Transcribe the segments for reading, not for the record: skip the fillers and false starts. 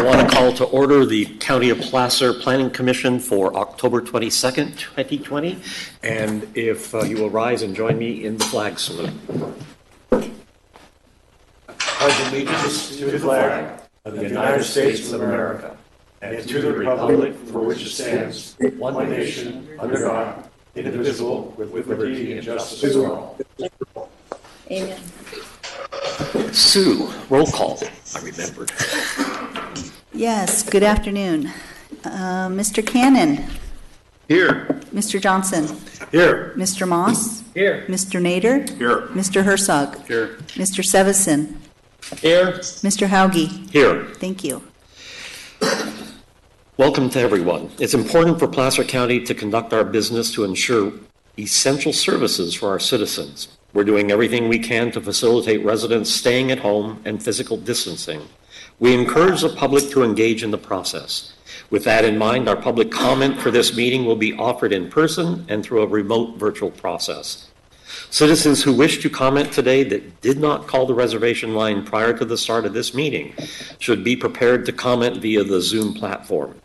want to call to order the County of Placer Planning Commission for October 22nd, 2020. And if you will rise and join me in the flag salute. Pledge allegiance to the flag of the United States of America and to the republic for which it stands, one nation, under God, indivisible, with liberty and justice for all. Amen. Sue, roll call. I remembered. Yes, good afternoon. Mr. Cannon. Here. Mr. Johnson. Here. Mr. Moss. Here. Mr. Nader. Here. Mr. Herzog. Here. Mr. Sevison. Here. Mr. Hauge. Here. Thank you. Welcome to everyone. It's important for Placer County to conduct our business to ensure essential services for our citizens. We're doing everything we can to facilitate residents staying at home and physical distancing. We encourage the public to engage in the process. With that in mind, our public comment for this meeting will be offered in person and through a remote virtual process. Citizens who wish to comment today that did not call the reservation line prior to the start of this meeting should be prepared to comment via the Zoom platform.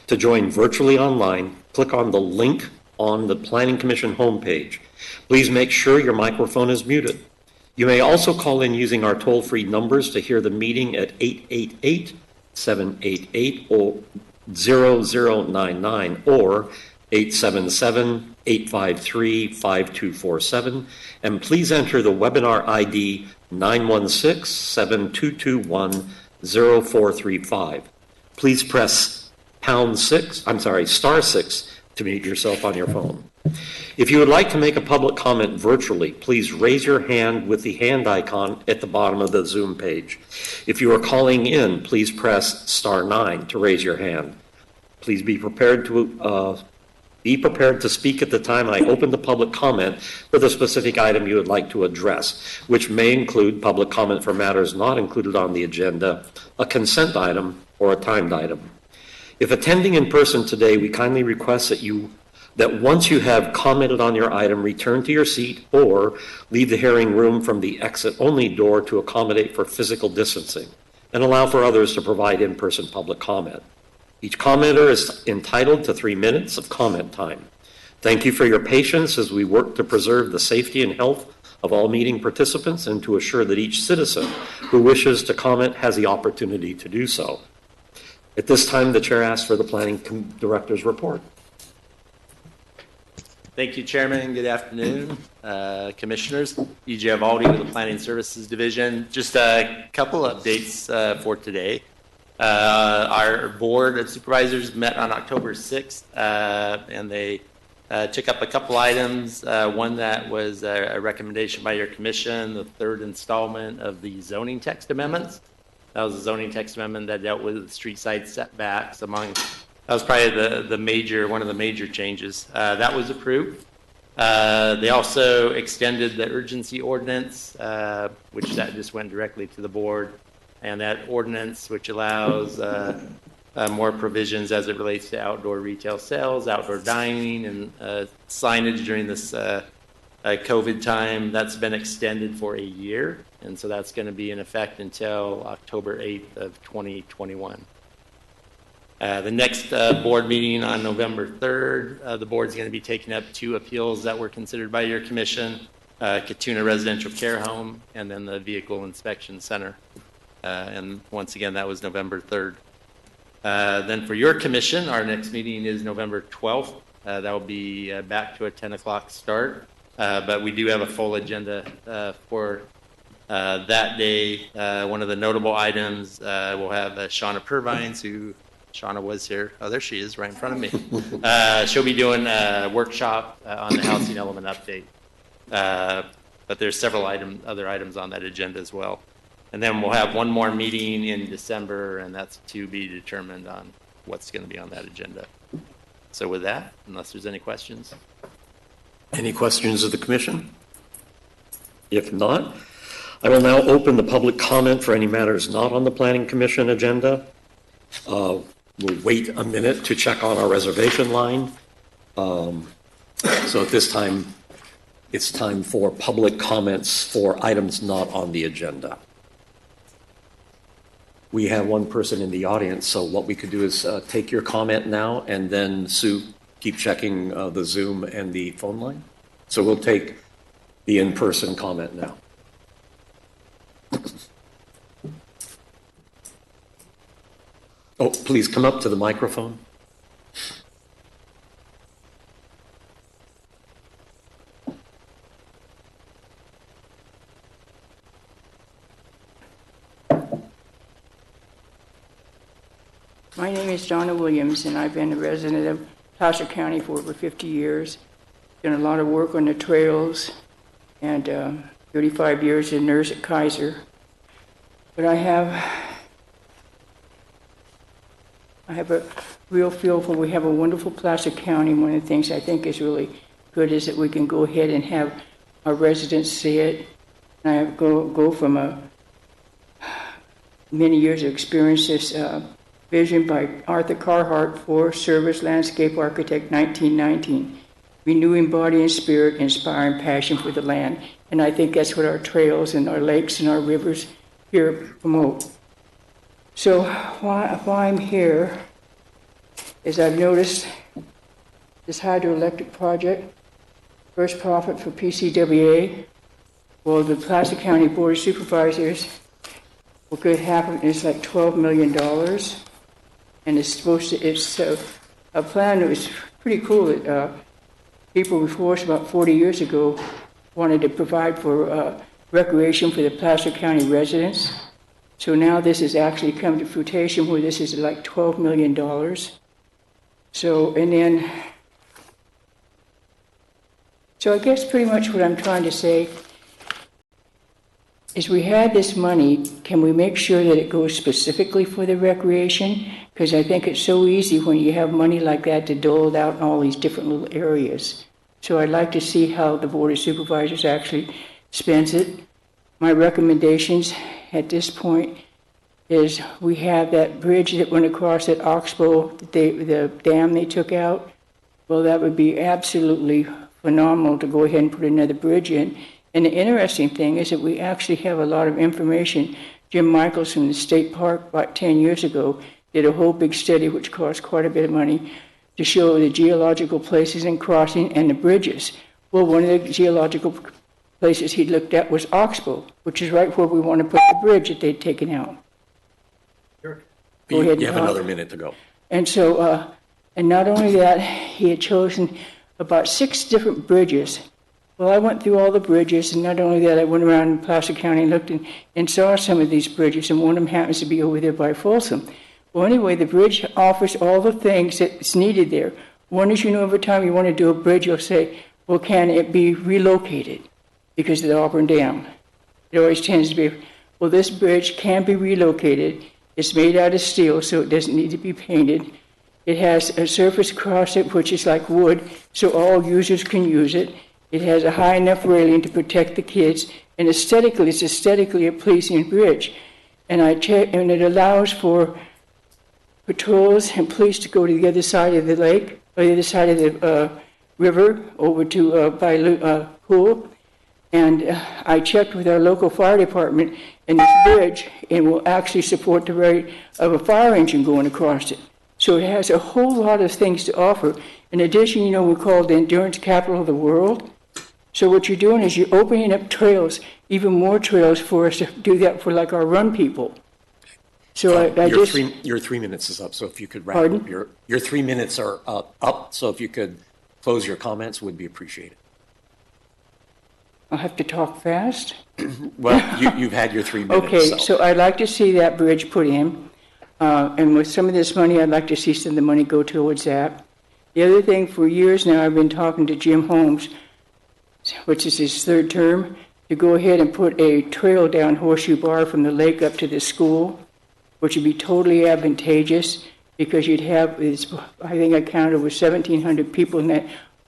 To join virtually online, click on the link on the Planning Commission homepage. Please make sure your microphone is muted. You may also call in using our toll-free numbers to hear the meeting at 888-788-0099 or 877-853-5247. And please enter the webinar ID 916-7221-0435. Please press star 6 to mute yourself on your phone. If you would like to make a public comment virtually, please raise your hand with the hand icon at the bottom of the Zoom page. If you are calling in, please press star 9 to raise your hand. Please be prepared to speak at the time I open the public comment for the specific item you would like to address, which may include public comment for matters not included on the agenda, a consent item, or a timed item. If attending in person today, we kindly request that once you have commented on your item, return to your seat or leave the hearing room from the exit-only door to accommodate for physical distancing and allow for others to provide in-person public comment. Each commenter is entitled to 3 minutes of comment time. Thank you for your patience as we work to preserve the safety and health of all meeting participants and to assure that each citizen who wishes to comment has the opportunity to do so. At this time, the chair asks for the Planning Director's report. Thank you, Chairman. Good afternoon, Commissioners. E.J. Avaldi with the Planning Services Division. Just a couple updates for today. Our Board of Supervisors met on October 6th, and they took up a couple items. One that was a recommendation by your Commission, the third installment of the zoning text amendments. That was a zoning text amendment that dealt with street side setbacks that was probably one of the major changes. That was approved. They also extended the urgency ordinance, which that just went directly to the board. And that ordinance, which allows more provisions as it relates to outdoor retail sales, outdoor dining, and signage during this COVID time, that's been extended for a year. And so that's going to be in effect until October 8th of 2021. The next board meeting on November 3rd, the board's going to be taking up 2 appeals that were considered by your commission, Katuna Residential Care Home, and then the Vehicle Inspection Center. And once again, that was November 3rd. Then for your commission, our next meeting is November 12th. That will be back to a 10 o'clock start. But we do have a full agenda for that day. One of the notable items, we'll have Shauna Purvines, who Shauna was here. Oh, there she is, right in front of me. She'll be doing a workshop on the housing element update. But there's several other items on that agenda as well. And then we'll have one more meeting in December, and that's to be determined on what's going to be on that agenda. So with that, unless there's any questions. Any questions of the Commission? If not, I will now open the public comment for any matters not on the Planning Commission agenda. We'll wait a minute to check on our reservation line. So at this time, it's time for public comments for items not on the agenda. we have one person in the audience, so what we could do is take your comment now, and then Sue, keep checking the Zoom and the phone line. So we'll take the in-person comment now. Oh, please come up to the microphone. My name is Donna Williams, and I've been a resident of Placer County for over 50 years. Done a lot of work on the trails, and 35 years as a nurse at Kaiser. But I have a real feel for, we have a wonderful Placer County. One of the things I think is really good is that we can go ahead and have our residents see it. And I go from many years of experience, this vision by Arthur Carhart, Forest Service Landscape Architect, 1919. Renewing body and spirit, inspiring passion for the land. And I think that's what our trails and our lakes and our rivers here promote. So why I'm here is I've noticed this hydroelectric project, first profit for PCWA. Well, the Placer County Board of Supervisors, what could happen is like $12 million. And it's a plan that was pretty cool that people before us about 40 years ago wanted to provide for recreation for the Placer County residents. So now this has actually come to fruition where this is like $12 million. So I guess pretty much what I'm trying to say is we had this money, can we make sure that it goes specifically for the recreation? Because I think it's so easy when you have money like that to dole it out in all these different little areas. So I'd like to see how the Board of Supervisors actually spends it. My recommendations at this point is we have that bridge that went across at Oxbow, the dam they took out. Well, that would be absolutely phenomenal to go ahead and put another bridge in. And the interesting thing is that we actually have a lot of information. Jim Michaels from the State Park about 10 years ago did a whole big study, which cost quite a bit of money, to show the geological places and crossing and the bridges. Well, one of the geological places he looked at was Oxbow, which is right where we want to put the bridge that they'd taken out. You have another minute to go. And so, and not only that, he had chosen about 6 different bridges. Well, I went through all the bridges, and not only that, I went around in Placer County and looked and saw some of these bridges, and one of them happens to be over there by Folsom. Well, anyway, the bridge offers all the things that's needed there. One is, every time you want to do a bridge, you'll say, well, can it be relocated because of the Auburn Dam? It always tends to be, well, this bridge can be relocated. It's made out of steel, so it doesn't need to be painted. It has a surface across it, which is like wood, so all users can use it. It has a high enough railing to protect the kids, and aesthetically, it's aesthetically a pleasing bridge. And and it allows for patrols and police to go to the other side of the lake, or the other side of the river, over to by Pool. And I checked with our local fire department, and this bridge will actually support the rate of a fire engine going across it. So it has a whole lot of things to offer. In addition, we're called the endurance capital of the world. So what you're doing is you're opening up trails, even more trails for us to do that for like our run people. So Your 3 minutes is up, so if you could wrap Pardon? up. Your 3 minutes are up, so if you could close your comments, would be appreciated. I'll have to talk fast. Well, you've had your 3 minutes. Okay, so I'd like to see that bridge put in. And with some of this money, I'd like to see some of the money go towards that. The other thing, for years now, I've been talking to Jim Holmes, which is his 3rd term, to go ahead and put a trail down Horseshoe Bar from the lake up to the school, which would be totally advantageous because you'd have, I think I counted over 1,700 people in that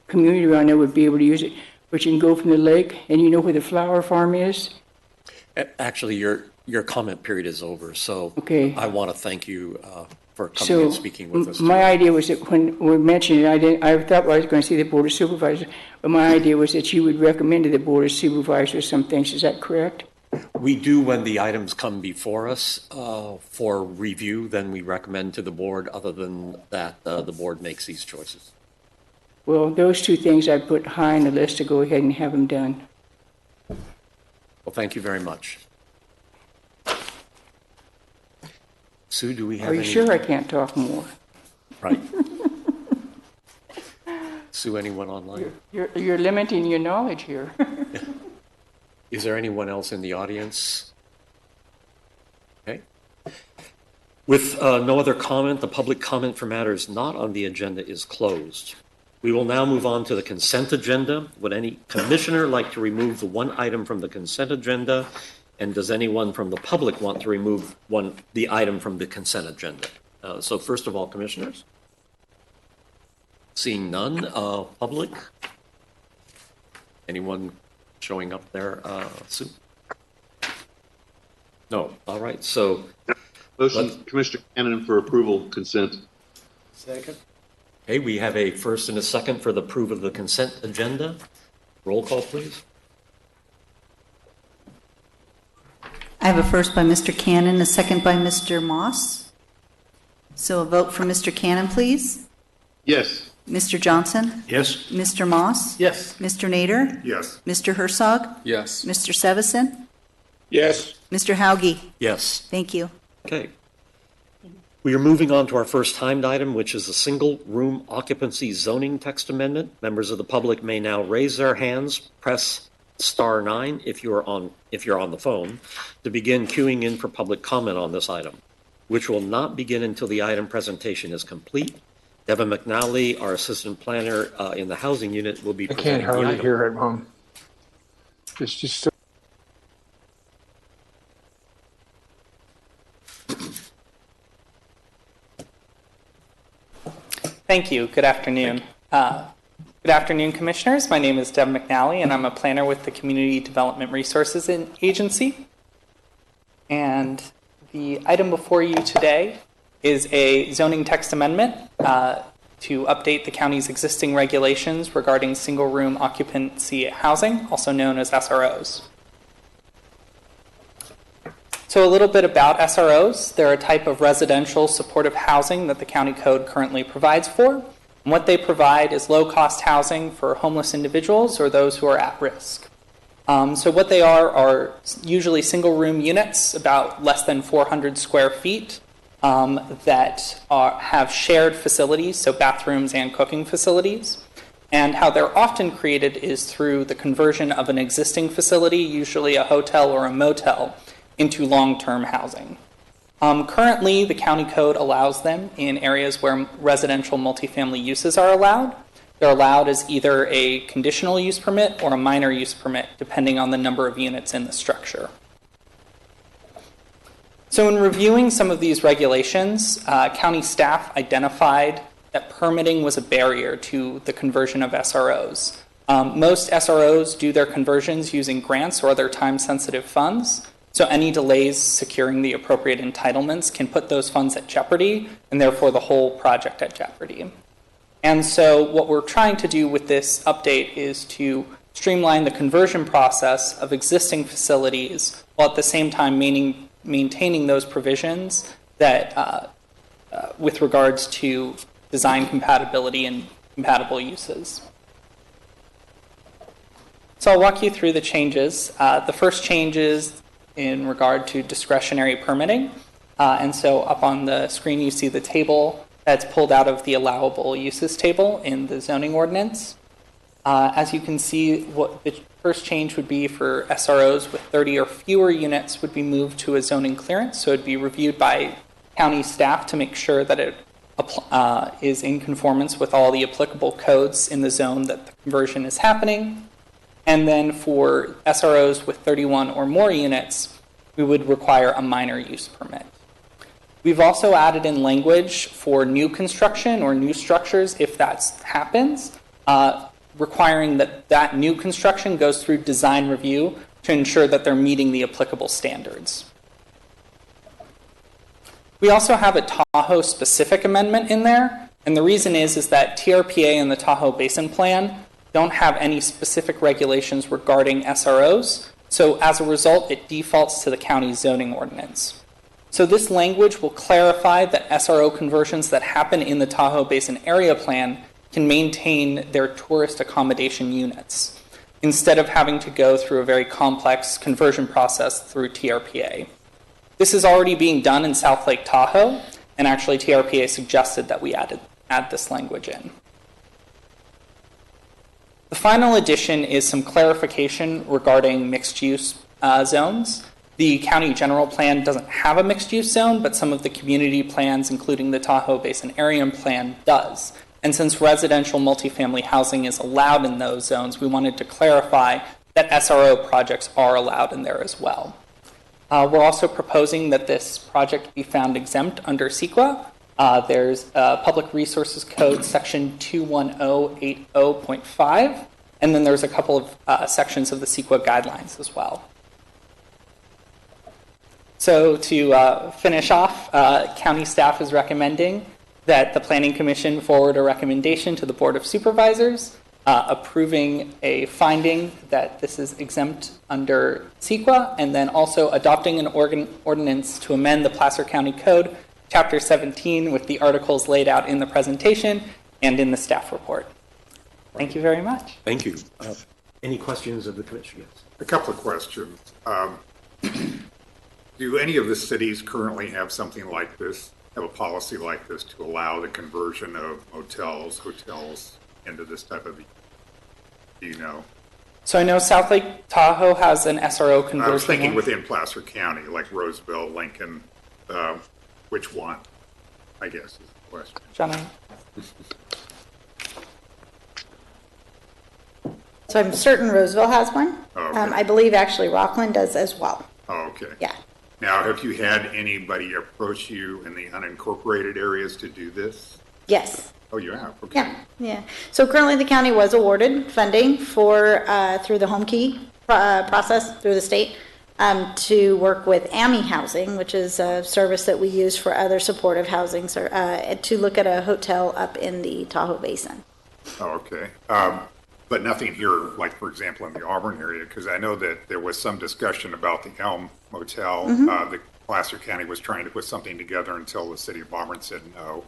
community around there would be able to use it. But you can go from the lake, and you know where the flower farm is? Actually, your comment period is over, so Okay. I want to thank you for coming and speaking with us. My idea was that when we mentioned it, I thought I was going to see the Board of Supervisors, but my idea was that you would recommend to the Board of Supervisors some things. Is that correct? We do when the items come before us for review, then we recommend to the board. Other than that, the board makes these choices. Well, those two things I put high on the list to go ahead and have them done. Well, thank you very much. Sue, do we have Are you any? sure I can't talk more? Right. Sue, anyone online? You're limiting your knowledge here. Is there anyone else in the audience? Okay. With no other comment, the public comment for matters not on the agenda is closed. We will now move on to the consent agenda. Would any commissioner like to remove the one item from the consent agenda? And does anyone from the public want to remove the item from the consent agenda? So first of all, commissioners? Seeing none, public? Anyone showing up there, Sue? No, all right, so. Motion, Commissioner Cannon, for approval, consent. Second. Okay, we have a first and a second for the approval of the consent agenda. Roll call, please. I have a first by Mr. Cannon, a second by Mr. Moss. So a vote for Mr. Cannon, please. Yes. Mr. Johnson? Yes. Mr. Moss? Yes. Mr. Nader? Yes. Mr. Herzog? Yes. Mr. Sevison? Yes. Mr. Hauge? Yes. Thank you. Okay. We are moving on to our first timed item, which is a single room occupancy zoning text amendment. Members of the public may now raise their hands, press *9 if you're on the phone, to begin queuing in for public comment on this item, which will not begin until the item presentation is complete. Devin McNally, our assistant planner in the housing unit, will be I presenting can't the hardly item. hear it, Mom. It's just so. Thank you. Good afternoon. Good afternoon, Commissioners. My name is Deb McNally, and I'm a planner with the Community Development Resources Agency. And the item before you today is a zoning text amendment to update the county's existing regulations regarding single-room occupancy housing, also known as SROs. So a little bit about SROs. They're a type of residential supportive housing that the county code currently provides for. And what they provide is low-cost housing for homeless individuals or those who are at risk. So what they are usually single-room units, about less than 400 square feet, that have shared facilities, so bathrooms and cooking facilities. And how they're often created is through the conversion of an existing facility, usually a hotel or a motel, into long-term housing. Currently, the county code allows them in areas where residential multifamily uses are allowed. They're allowed as either a conditional use permit or a minor use permit, depending on the number of units in the structure. So in reviewing some of these regulations, county staff identified that permitting was a barrier to the conversion of SROs. Most SROs do their conversions using grants or other time-sensitive funds. So any delays securing the appropriate entitlements can put those funds at jeopardy, and therefore the whole project at jeopardy. And so what we're trying to do with this update is to streamline the conversion process of existing facilities while at the same time maintaining those provisions that with regards to design compatibility and compatible uses. So I'll walk you through the changes. The first change is in regard to discretionary permitting. And so up on the screen you see the table that's pulled out of the allowable uses table in the zoning ordinance. As you can see, what the first change would be for SROs with 30 or fewer units would be moved to a zoning clearance. So it'd be reviewed by county staff to make sure that it is in conformance with all the applicable codes in the zone that the conversion is happening. And then for SROs with 31 or more units, we would require a minor use permit. We've also added in language for new construction or new structures, if that happens, requiring that new construction goes through design review to ensure that they're meeting the applicable standards. We also have a Tahoe-specific amendment in there, and the reason is that TRPA and the Tahoe Basin Plan don't have any specific regulations regarding SROs, So as a result, it defaults to the county zoning ordinance. So this language will clarify that SRO conversions that happen in the Tahoe Basin Area Plan can maintain their tourist accommodation units, instead of having to go through a very complex conversion process through TRPA. This is already being done in South Lake Tahoe, and actually TRPA suggested that we add this language in. The final addition is some clarification regarding mixed-use zones. The county general plan doesn't have a mixed-use zone, but some of the community plans, including the Tahoe Basin Area Plan, does. And since residential multifamily housing is allowed in those zones, we wanted to clarify that SRO projects are allowed in there as well. We're also proposing that this project be found exempt under CEQA. There's Public Resources Code section 21080.5, and then there's a couple of sections of the CEQA guidelines as well. So to finish off, county staff is recommending that the Planning Commission forward a recommendation to the Board of Supervisors approving a finding that this is exempt under CEQA, and then also adopting an ordinance to amend the Placer County Code, Chapter 17, with the articles laid out in the presentation and in the staff report. Thank you very much. Thank you. Any questions of the commission? Yes. A couple of questions. Do any of the cities currently have something like this, have a policy like this to allow the conversion of motels, hotels into this type of, do you know? So I know South Lake Tahoe has an SRO conversion. I was thinking within Placer County, like Roseville, Lincoln, which one, I guess, is the question. Johnny? So I'm certain Roseville has one. Oh, okay. I believe actually Rockland does as well. Oh, okay. Yeah. Now, have you had anybody approach you in the unincorporated areas to do this? Yes. Oh, you have? Okay. Yeah. Yeah. So currently the county was awarded funding for through the home key process through the state to work with AMI Housing, which is a service that we use for other supportive housing, to look at a hotel up in the Tahoe Basin. Oh, okay. But nothing here, like, for example, in the Auburn area, because I know that there was some discussion about the Elm Motel. Mm-hmm. The Placer County was trying to put something together until the city of Auburn said no.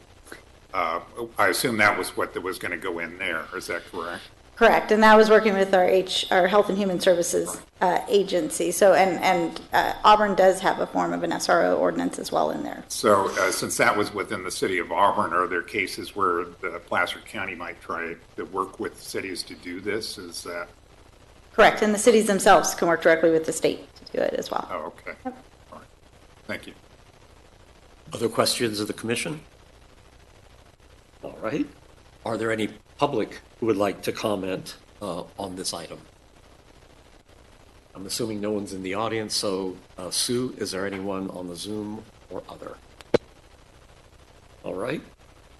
I assume that was what was going to go in there. Is that correct? Correct, and that was working with our Health and Human Services agency. So, and Auburn does have a form of an SRO ordinance as well in there. So, since that was within the city of Auburn, are there cases where the Placer County might try to work with cities to do this? Is that correct? And the cities themselves can work directly with the state to do it as well. Oh, okay. All right. Thank you. Other questions of the commission? All right. Are there any public who would like to comment on this item? I'm assuming no one's in the audience, so Sue, is there anyone on the Zoom or other? All right.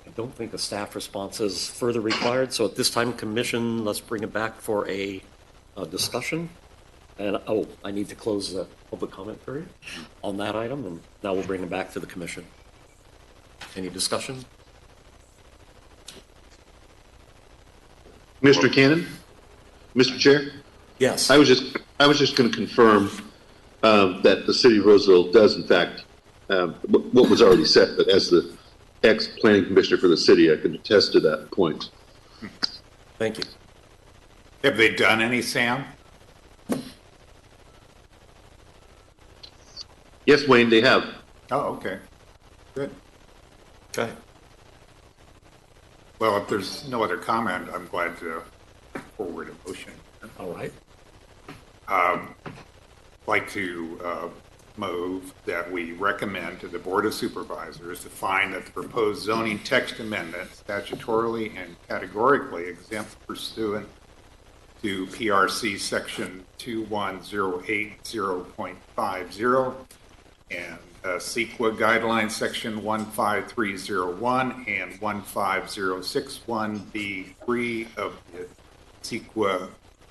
I don't think a staff response is further required, so at this time, commission, let's bring it back for a discussion. And, I need to close the public comment period on that item, and now we'll bring it back to the commission. Any discussion? Mr. Cannon? Mr. Chair? Yes. I was just going to confirm that the city of Roseville does, in fact, what was already said, but as the ex-planning commissioner for the city, I can attest to that point. Thank you. Have they done any, Sam? Yes, Wayne, they have. Oh, okay. Good. Okay. Well, if there's no other comment, I'm glad to forward a motion. All right. I'd like to move that we recommend to the Board of Supervisors to find that the proposed zoning text amendment statutorily and categorically exempt pursuant to PRC section 21080.50 and CEQA guidelines section 15301 and 15061B3 of the CEQA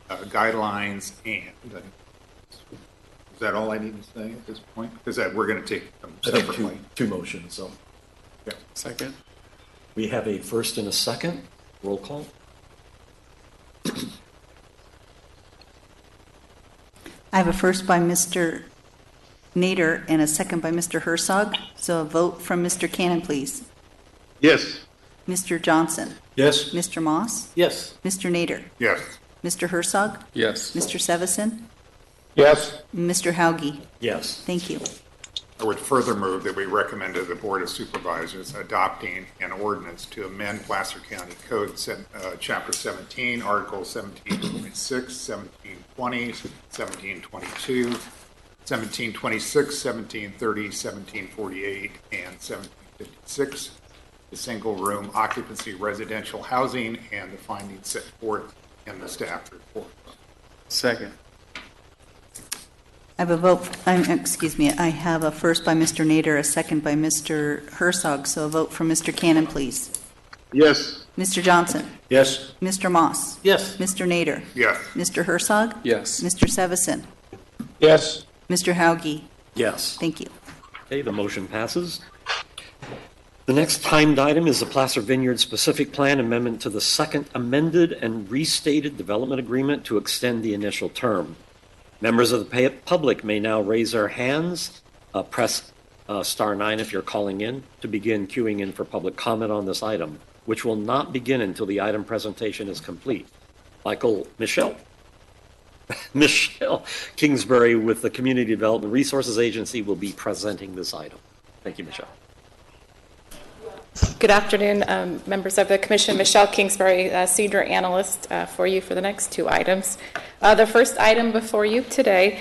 guidelines. And is that all I need to say at this point? Because we're going to take them I think separately. two motions, so. Yeah. Second. We have a first and a second. Roll call. I have a first by Mr. Nader and a second by Mr. Herzog. So a vote from Mr. Cannon, please. Yes. Mr. Johnson. Yes. Mr. Moss. Yes. Mr. Nader. Yes. Mr. Herzog. Yes. Mr. Sevison. Yes. Mr. Hauge. Yes. Thank you. I would further move that we recommend to the Board of Supervisors adopting an ordinance to amend Placer County Code, Chapter 17, Article 17.6, 1720, 1722, 1726, 1730, 1748, and 1756, the single-room occupancy residential housing, and the findings set forth in the staff report. Second. I have a vote, I have a first by Mr. Nader, a second by Mr. Herzog. So a vote from Mr. Cannon, please. Yes. Mr. Johnson. Yes. Mr. Moss. Yes. Mr. Nader. Yes. Mr. Herzog. Yes. Mr. Sevison. Yes. Mr. Hauge. Yes. Thank you. Okay, the motion passes. The next timed item is the Placer Vineyard Specific Plan Amendment to the Second Amended and Restated Development Agreement to extend the initial term. Members of the public may now raise their hands, press star 9 if you're calling in, to begin queuing in for public comment on this item, which will not begin until the item presentation is complete. Michelle Kingsbury with the Community Development Resources Agency will be presenting this item. Thank you, Michelle. Good afternoon, members of the Commission. Michelle Kingsbury, Senior Analyst for you for the next two items. The first item before you today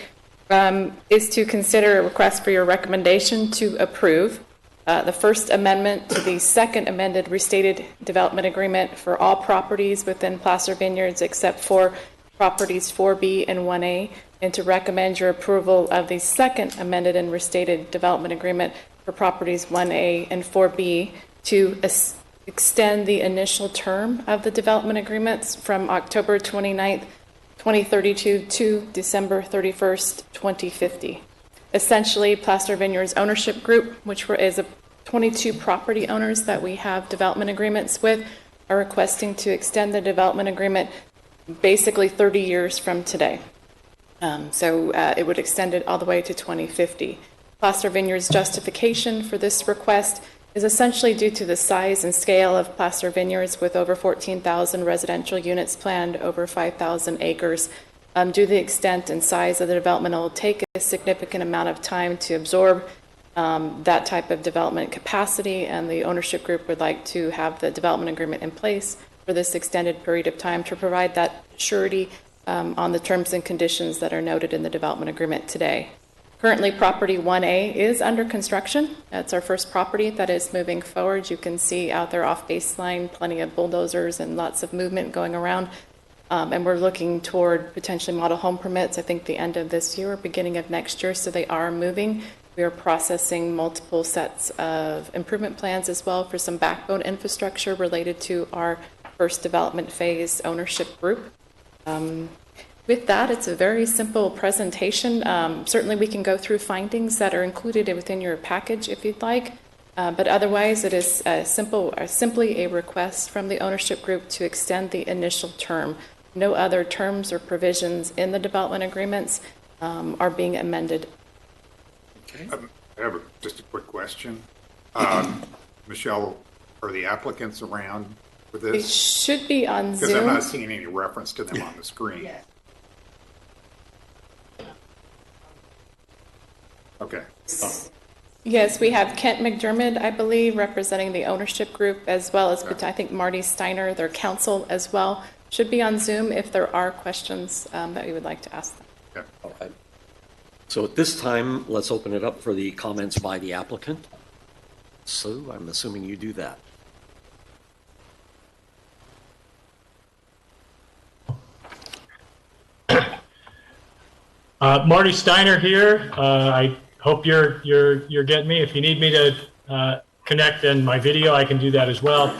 is to consider a request for your recommendation to approve the First Amendment to the Second Amended Restated Development Agreement for all properties within Placer Vineyards except for properties 4B and 1A, and to recommend your approval of the Second Amended and Restated Development Agreement for properties 1A and 4B to extend the initial term of the development agreements from October 29th, 2032 to December 31st, 2050. Essentially, Placer Vineyards Ownership Group, which is 22 property owners that we have development agreements with, are requesting to extend the development agreement basically 30 years from today. So it would extend it all the way to 2050. Placer Vineyards' justification for this request is essentially due to the size and scale of Placer Vineyards, with over 14,000 residential units planned, over 5,000 acres. Due to the extent and size of the development, it will take a significant amount of time to absorb that type of development capacity, and the ownership group would like to have the development agreement in place for this extended period of time to provide that surety on the terms and conditions that are noted in the development agreement today. Currently, property 1A is under construction. That's our first property that is moving forward. You can see out there off baseline, plenty of bulldozers and lots of movement going around. And we're looking toward potentially model home permits, I think the end of this year or beginning of next year, so they are moving. We are processing multiple sets of improvement plans as well for some backbone infrastructure related to our first development phase ownership group. With that, it's a very simple presentation. Certainly we can go through findings that are included within your package if you'd like, but otherwise it is simply a request from the ownership group to extend the initial term. No other terms or provisions in the development agreements are being amended. Okay. I have just a quick question. Michelle, are the applicants around for this? They should be on Zoom. Because I'm not seeing any reference to them on the screen. Yes. Okay. Yes, we have Kent McDermott, I believe, representing the ownership group, as well as I think Marty Steiner, their counsel as well. Should be on Zoom if there are questions that you would like to ask them. Okay. All right. So at this time, let's open it up for the comments by the applicant. So I'm assuming you do that. Marty Steiner here. I hope you're getting me. If you need me to connect in my video, I can do that as well.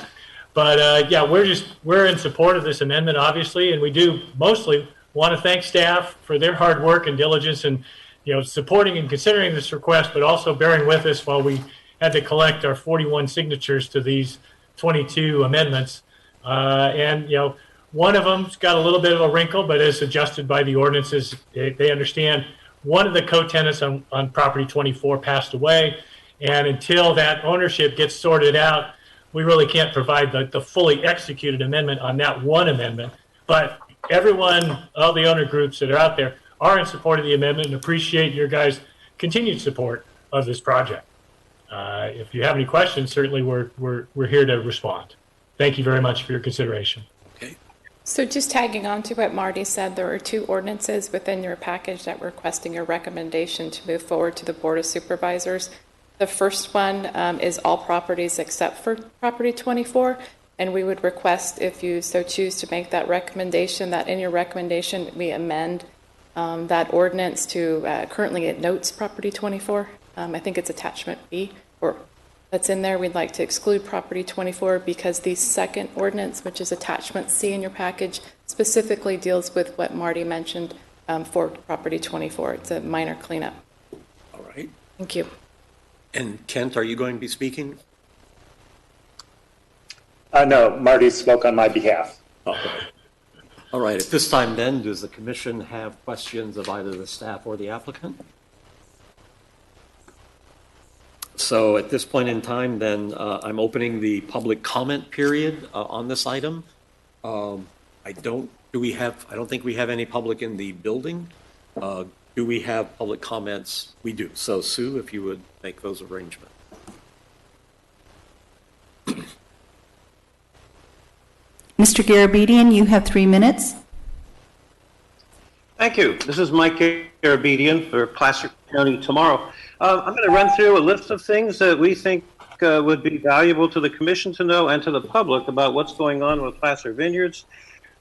But yeah, we're in support of this amendment, obviously, and we do mostly want to thank staff for their hard work and diligence and supporting and considering this request, but also bearing with us while we had to collect our 41 signatures to these 22 amendments. And One of them's got a little bit of a wrinkle, but is adjusted by the ordinances. They understand one of the co-tenants on property 24 passed away, and until that ownership gets sorted out, we really can't provide the fully executed amendment on that one amendment. But everyone, all the owner groups that are out there are in support of the amendment and appreciate your guys' continued support of this project. If you have any questions, certainly we're here to respond. Thank you very much for your consideration. So just tagging on to what Marty said, there are 2 ordinances within your package that we're requesting your recommendation to move forward to the Board of Supervisors. The first one is all properties except for property 24, and we would request, if you so choose to make that recommendation, that in your recommendation we amend that ordinance to, currently it notes property 24. I think it's attachment B, or that's in there. We'd like to exclude property 24 because the second ordinance, which is attachment C in your package, specifically deals with what Marty mentioned for property 24. It's a minor cleanup. All right. Thank you. And Kent, are you going to be speaking? No, Marty spoke on my behalf. Okay. All right. At this time then, does the commission have questions of either the staff or the applicant? So at this point in time, then I'm opening the public comment period on this item. I don't think we have any public in the building. Do we have public comments? We do. So Sue, if you would make those arrangements. Mr. Garabedian, you have 3 minutes. Thank you. This is Mike Garabedian for Placer County Tomorrow. I'm going to run through a list of things that we think would be valuable to the commission to know and to the public about what's going on with Placer Vineyards.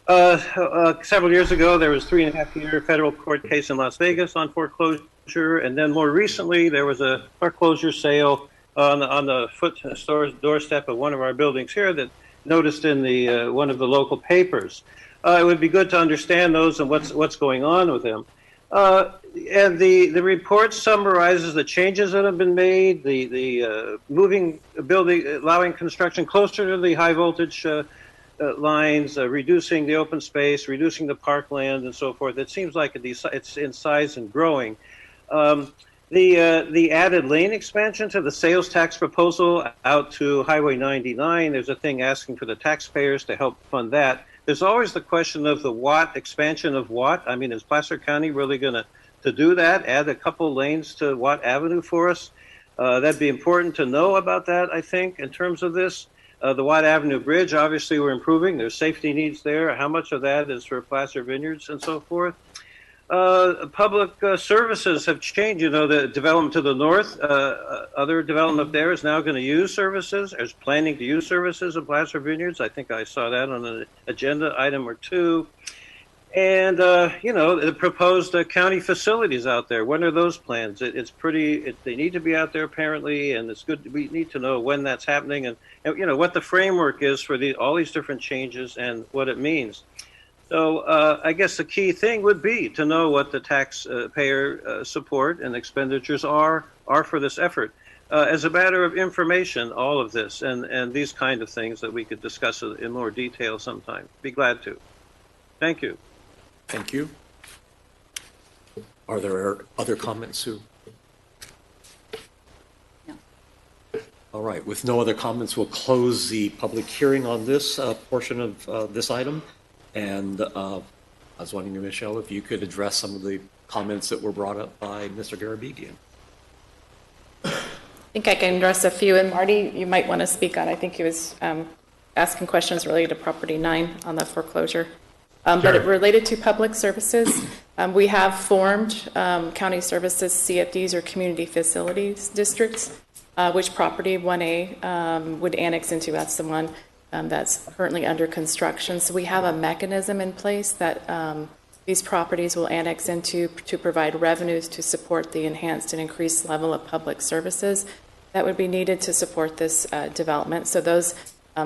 Several years ago, there was a 3.5-year federal court case in Las Vegas on foreclosure, and then more recently, there was a foreclosure sale on the doorstep of one of our buildings here that noticed in the one of the local papers. It would be good to understand those and what's going on with them. And the report summarizes the changes that have been made, the moving building, allowing construction closer to the high voltage lines, reducing the open space, reducing the parkland, and so forth. It seems like it's in size and growing. The added lane expansion to the sales tax proposal out to Highway 99, there's a thing asking for the taxpayers to help fund that. There's always the question of the expansion of what? I mean, is Placer County really going to do that, add a couple lanes to Watt Avenue for us? That'd be important to know about that, I think, in terms of this. The Watt Avenue Bridge, obviously, we're improving. There's safety needs there. How much of that is for Placer Vineyards and so forth? Public services have changed. You know, the development to the north, other development there is now going to use services, is planning to use services in Placer Vineyards. I think I saw that on an agenda item or 2. And, you know, the proposed county facilities out there. When are those plans? They need to be out there apparently, and it's good. We need to know when that's happening and you know, what the framework is for all these different changes and what it means. So I guess the key thing would be to know what the taxpayer support and expenditures are for this effort. As a matter of information, all of this and these kind of things that we could discuss in more detail sometime. Be glad to. Thank you. Thank you. Are there other comments, Sue? No. All right. With no other comments, we'll close the public hearing on this portion of this item. And I was wondering, Michelle, if you could address some of the comments that were brought up by Mr. Garabedian. I think I can address a few, and Marty, you might want to speak on. I think he was asking questions related to property 9 on the foreclosure. But related to public services, we have formed county services CFDs or community facilities districts, which property 1A would annex into. That's the one that's currently under construction. So we have a mechanism in place that these properties will annex into to provide revenues to support the enhanced and increased level of public services that would be needed to support this development. So those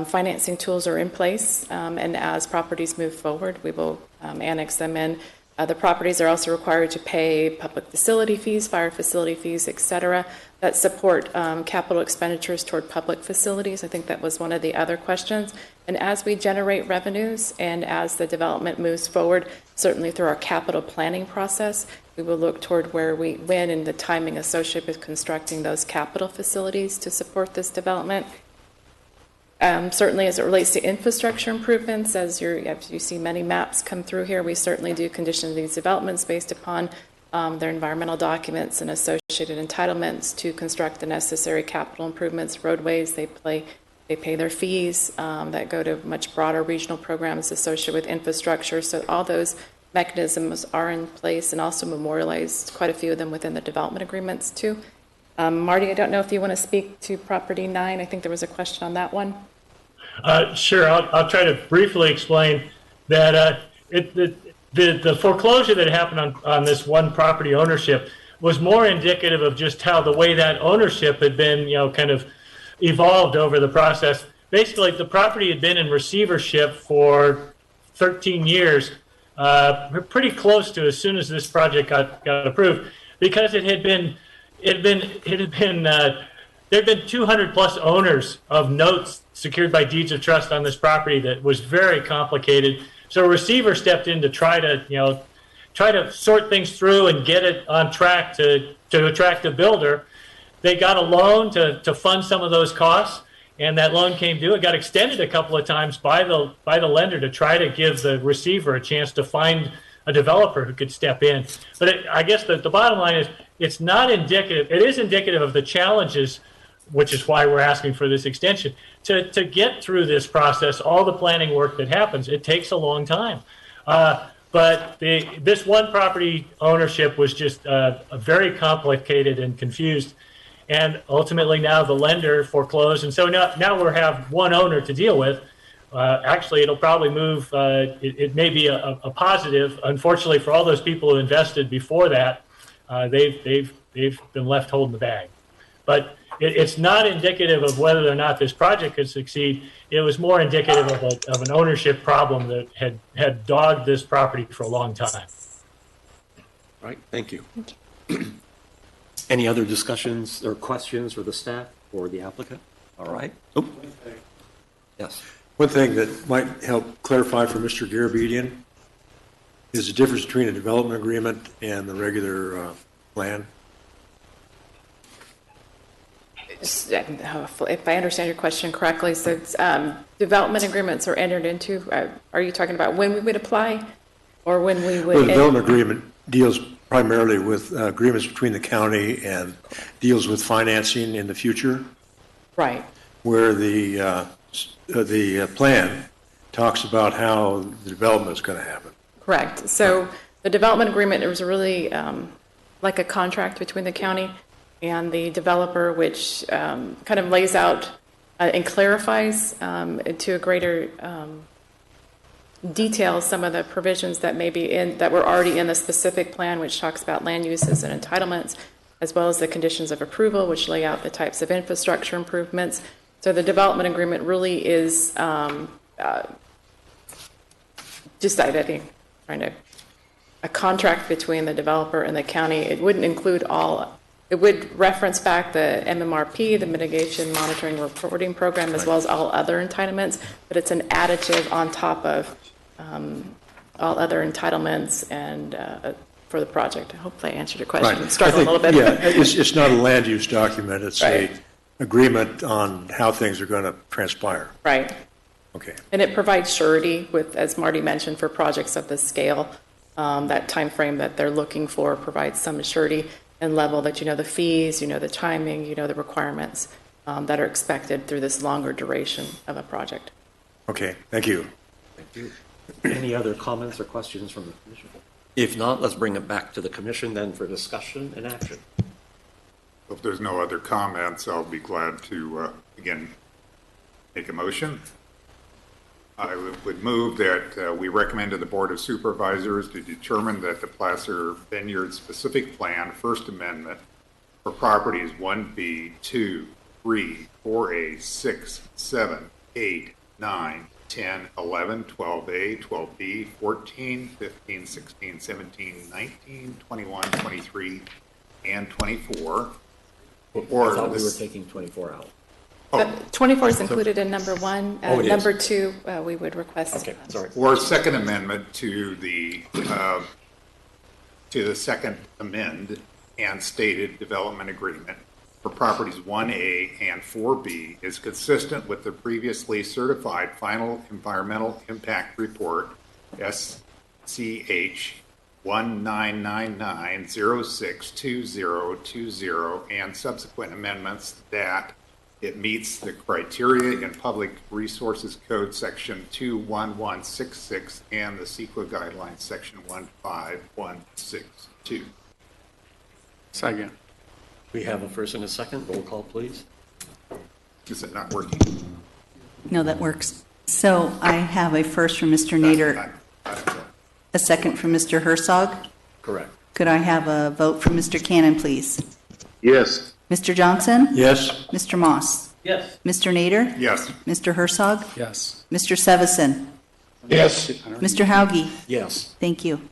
financing tools are in place, and as properties move forward, we will annex them in. The properties are also required to pay public facility fees, fire facility fees, et cetera, that support capital expenditures toward public facilities. I think that was one of the other questions. And as we generate revenues and as the development moves forward, certainly through our capital planning process, we will look toward when and the timing associated with constructing those capital facilities to support this development. Certainly as it relates to infrastructure improvements, as you see many maps come through here, we certainly do condition these developments based upon their environmental documents and associated entitlements to construct the necessary capital improvements, roadways. They pay their fees that go to much broader regional programs associated with infrastructure. So all those mechanisms are in place and also memorialized, quite a few of them within the development agreements too. Marty, I don't know if you want to speak to property 9. I think there was a question on that one. Sure, I'll try to briefly explain that the foreclosure that happened on this one property ownership was more indicative of just how the way that ownership had been, kind of evolved over the process. Basically, the property had been in receivership for 13 years, pretty close to as soon as this project got approved, because there'd been 200 plus owners of notes secured by deeds of trust on this property that was very complicated. So a receiver stepped in to try to sort things through and get it on track to attract a builder. They got a loan to fund some of those costs, and that loan came due. It got extended a couple of times by the lender to try to give the receiver a chance to find a developer who could step in. But I guess the bottom line is it's not indicative. It is indicative of the challenges, which is why we're asking for this extension. To get through this process, all the planning work that happens, it takes a long time. But this one property ownership was just very complicated and confused. And ultimately now the lender foreclosed. And so now we have one owner to deal with. Actually, it'll probably move. It may be a positive. Unfortunately, for all those people who invested before that, they've been left holding the bag. But it's not indicative of whether or not this project could succeed. It was more indicative of an ownership problem that had dogged this property for a long time. Right, thank you. Any other discussions or questions for the staff or the applicant? All right. Oh. Yes. One thing that might help clarify for Mr. Garabedian is the difference between a development agreement and the regular plan. If I understand your question correctly, so development agreements are entered into, are you talking about when we would apply or when we would? Well, the development agreement deals primarily with agreements between the county and deals with financing in the future. Right. Where the plan talks about how the development is going to happen. Correct. So the development agreement is really like a contract between the county and the developer, which kind of lays out and clarifies to a greater detail some of the provisions that may be that were already in the specific plan, which talks about land uses and entitlements, as well as the conditions of approval, which lay out the types of infrastructure improvements. So the development agreement really is just, I think, a contract between the developer and the county. It wouldn't include all. It would reference back the MMRP, the Mitigation Monitoring Reporting Program, as well as all other entitlements, but it's an additive on top of all other entitlements and for the project. Hopefully I answered your question. Right. Struggling a little bit. Yeah, it's not a land use document. It's right. A agreement on how things are going to transpire. Right. Okay. And it provides surety with, as Marty mentioned, for projects of this scale, that time frame that they're looking for provides some surety and level that the fees, the timing, the requirements that are expected through this longer duration of a project. Okay, thank you. Thank you. Any other comments or questions from the commission? If not, let's bring it back to the commission then for discussion and action. If there's no other comments, I'll be glad to, again, make a motion. I would move that we recommend to the Board of Supervisors to determine that the Placer Vineyard specific plan, First Amendment, for properties 1B, 2, 3, 4A, 6, 7, 8, 9, 10, 11, 12A, 12B, 14, 15, 16, 17, 19, 21, 23, and 24. I Or thought we were this- taking 24 out. 24 is included in number 1. Oh, it is. Number 2, we would request. Okay, sorry. Or Second Amendment to the Second Amend and stated development agreement for properties 1A and 4B is consistent with the previously certified final environmental impact report, SCH 1999062020, and subsequent amendments that it meets the criteria in Public Resources Code Section 21166 and the CEQA Guidelines Section 15162. Second. We have a first and a second. Roll call, please. Is it not working? No, that works. So I have a first from Mr. Nader, a second from Mr. Herzog. Correct. Could I have a vote from Mr. Cannon, please? Yes. Mr. Johnson? Yes. Mr. Moss? Yes. Mr. Nader? Yes. Mr. Herzog? Yes. Mr. Sevison? Yes. Mr. Hauge? Yes. Thank you.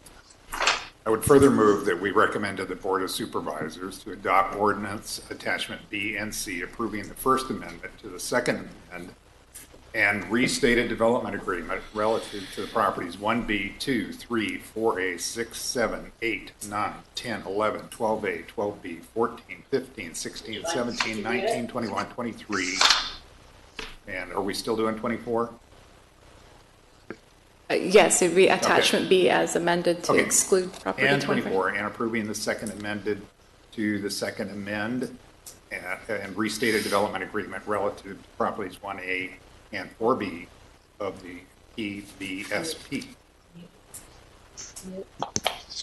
I would further move that we recommend to the Board of Supervisors to adopt ordinance attachment B and C approving the First Amendment to the Second Amendment and restated development agreement relative to the properties 1B, 2, 3, 4A, 6, 7, 8, 9, 10, 11, 12A, 12B, 14, 15, 16, 17, 19, 21, 23. And are we still doing 24? Yes, it would be attachment B as amended to Okay. exclude property And 24. 24, and approving the second amended to the second amend and restated development agreement relative to properties 1A and 4B of the PBSP.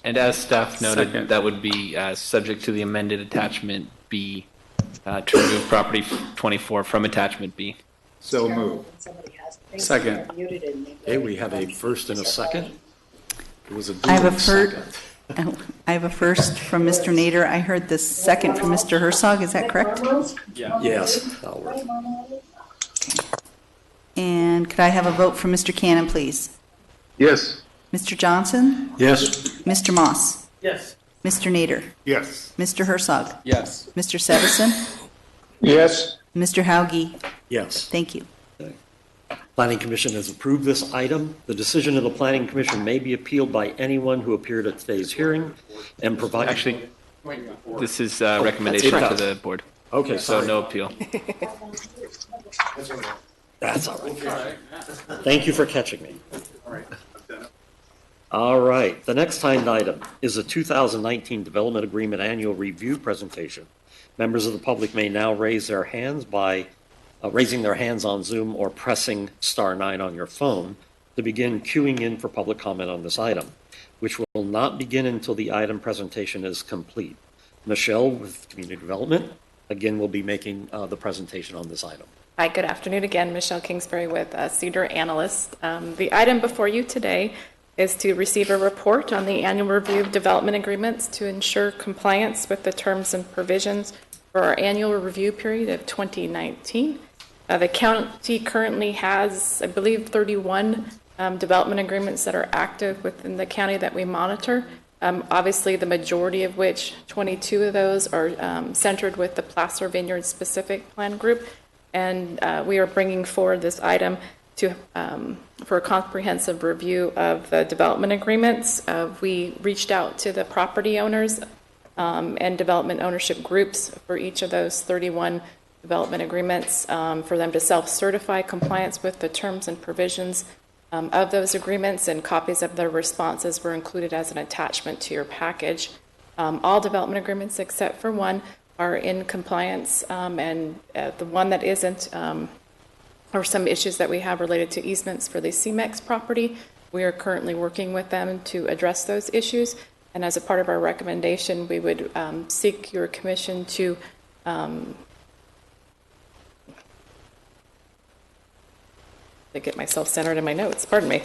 And as staff noted, Second. that would be subject to the amended attachment B to remove property 24 from attachment B. So move. Second. Okay, we have a first and a second. It was a I have a dueling first. second. I have a first from Mr. Nader. I heard the second from Mr. Herzog. Is that correct? Yes, that'll work. And could I have a vote from Mr. Cannon, please? Yes. Mr. Johnson? Yes. Mr. Moss? Yes. Mr. Nader? Yes. Mr. Herzog? Yes. Mr. Sevison? Yes. Mr. Hauge? Yes. Thank you. Planning Commission has approved this item. The decision of the Planning Commission may be appealed by anyone who appeared at today's hearing and provide. Actually, this is a recommendation to correct. the board. Okay, So sorry. no appeal. That's all right. Thank you for catching me. All right, the next timed item is a 2019 Development Agreement Annual Review Presentation. Members of the public may now raise their hands by raising their hands on Zoom or pressing *9 on your phone to begin queuing in for public comment on this item, which will not begin until the item presentation is complete. Michelle with Community Development, again, will be making the presentation on this item. Hi, good afternoon again. Michelle Kingsbury with Cedar Analyst. The item before you today is to receive a report on the annual review of development agreements to ensure compliance with the terms and provisions for our annual review period of 2019. The county currently has, I believe, 31 development agreements that are active within the county that we monitor. Obviously, the majority of which, 22 of those, are centered with the Placer Vineyard specific plan group. And we are bringing forward this item to for a comprehensive review of the development agreements. We reached out to the property owners and development ownership groups for each of those 31 development agreements for them to self-certify compliance with the terms and provisions of those agreements, and copies of their responses were included as an attachment to your package. All development agreements except for one are in compliance, and the one that isn't are some issues that we have related to easements for the CMEX property. We are currently working with them to address those issues, and as a part of our recommendation, we would seek your commission to get myself centered in my notes, pardon me.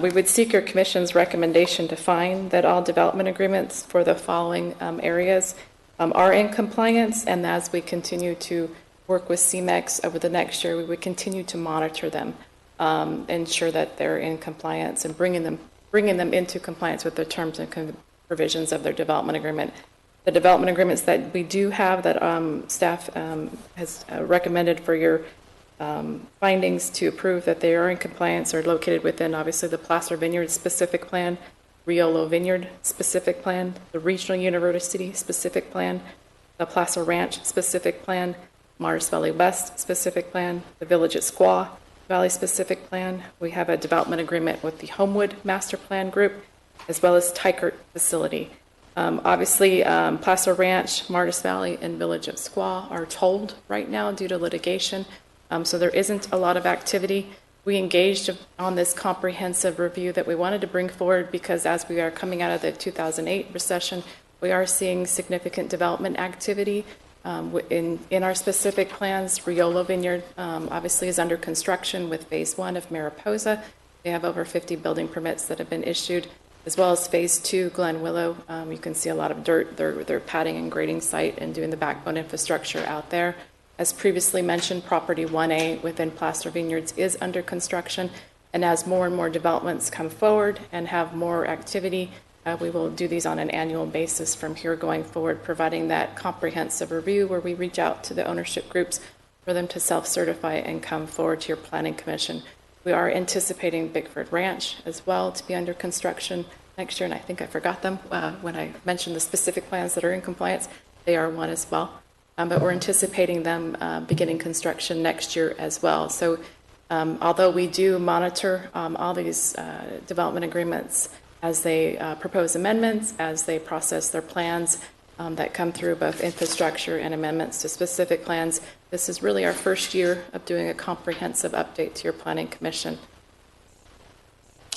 We would seek your commission's recommendation to find that all development agreements for the following areas are in compliance, and as we continue to work with CMEX over the next year, we would continue to monitor them. ensure that they're in compliance and bringing them into compliance with the terms and provisions of their development agreement. The development agreements that we do have that staff has recommended for your findings to approve that they are in compliance are located within, obviously, the Placer Vineyard specific plan, Riolo Vineyard specific plan, the Regional University specific plan, the Placer Ranch specific plan, Mars Valley West specific plan, the Village at Squaw Valley specific plan. We have a development agreement with the Homewood Master Plan Group, as well as Tykert facility. Obviously, Placer Ranch, Martis Valley, and Village of Squaw are tolled right now due to litigation, so there isn't a lot of activity. We engaged on this comprehensive review that we wanted to bring forward because as we are coming out of the 2008 recession, we are seeing significant development activity in our specific plans. Riolo Vineyard obviously is under construction with Phase 1 of Mariposa. They have over 50 building permits that have been issued, as well as Phase 2, Glen Willow. You can see a lot of dirt. They're padding and grading site and doing the backbone infrastructure out there. As previously mentioned, Property 1A within Placer Vineyards is under construction, and as more and more developments come forward and have more activity, we will do these on an annual basis from here going forward, providing that comprehensive review where we reach out to the ownership groups for them to self-certify and come forward to your Planning Commission. We are anticipating Bickford Ranch as well to be under construction next year, and I think I forgot them when I mentioned the specific plans that are in compliance. They are one as well, but we're anticipating them beginning construction next year as well. So although we do monitor all these development agreements as they propose amendments, as they process their plans that come through both infrastructure and amendments to specific plans, this is really our first year of doing a comprehensive update to your Planning Commission.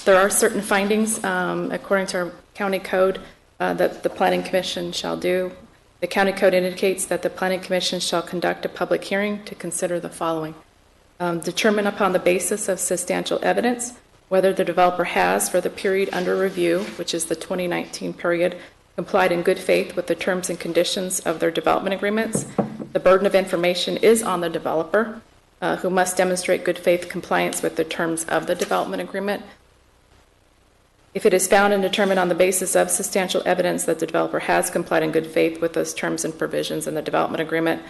There are certain findings, according to our county code, that the Planning Commission shall do. The county code indicates that the Planning Commission shall conduct a public hearing to consider the following. Determine upon the basis of substantial evidence whether the developer has, for the period under review, which is the 2019 period, complied in good faith with the terms and conditions of their development agreements. The burden of information is on the developer, who must demonstrate good faith compliance with the terms of the development agreement. If it is found and determined on the basis of substantial evidence that the developer has complied in good faith with those terms and provisions in the development agreement,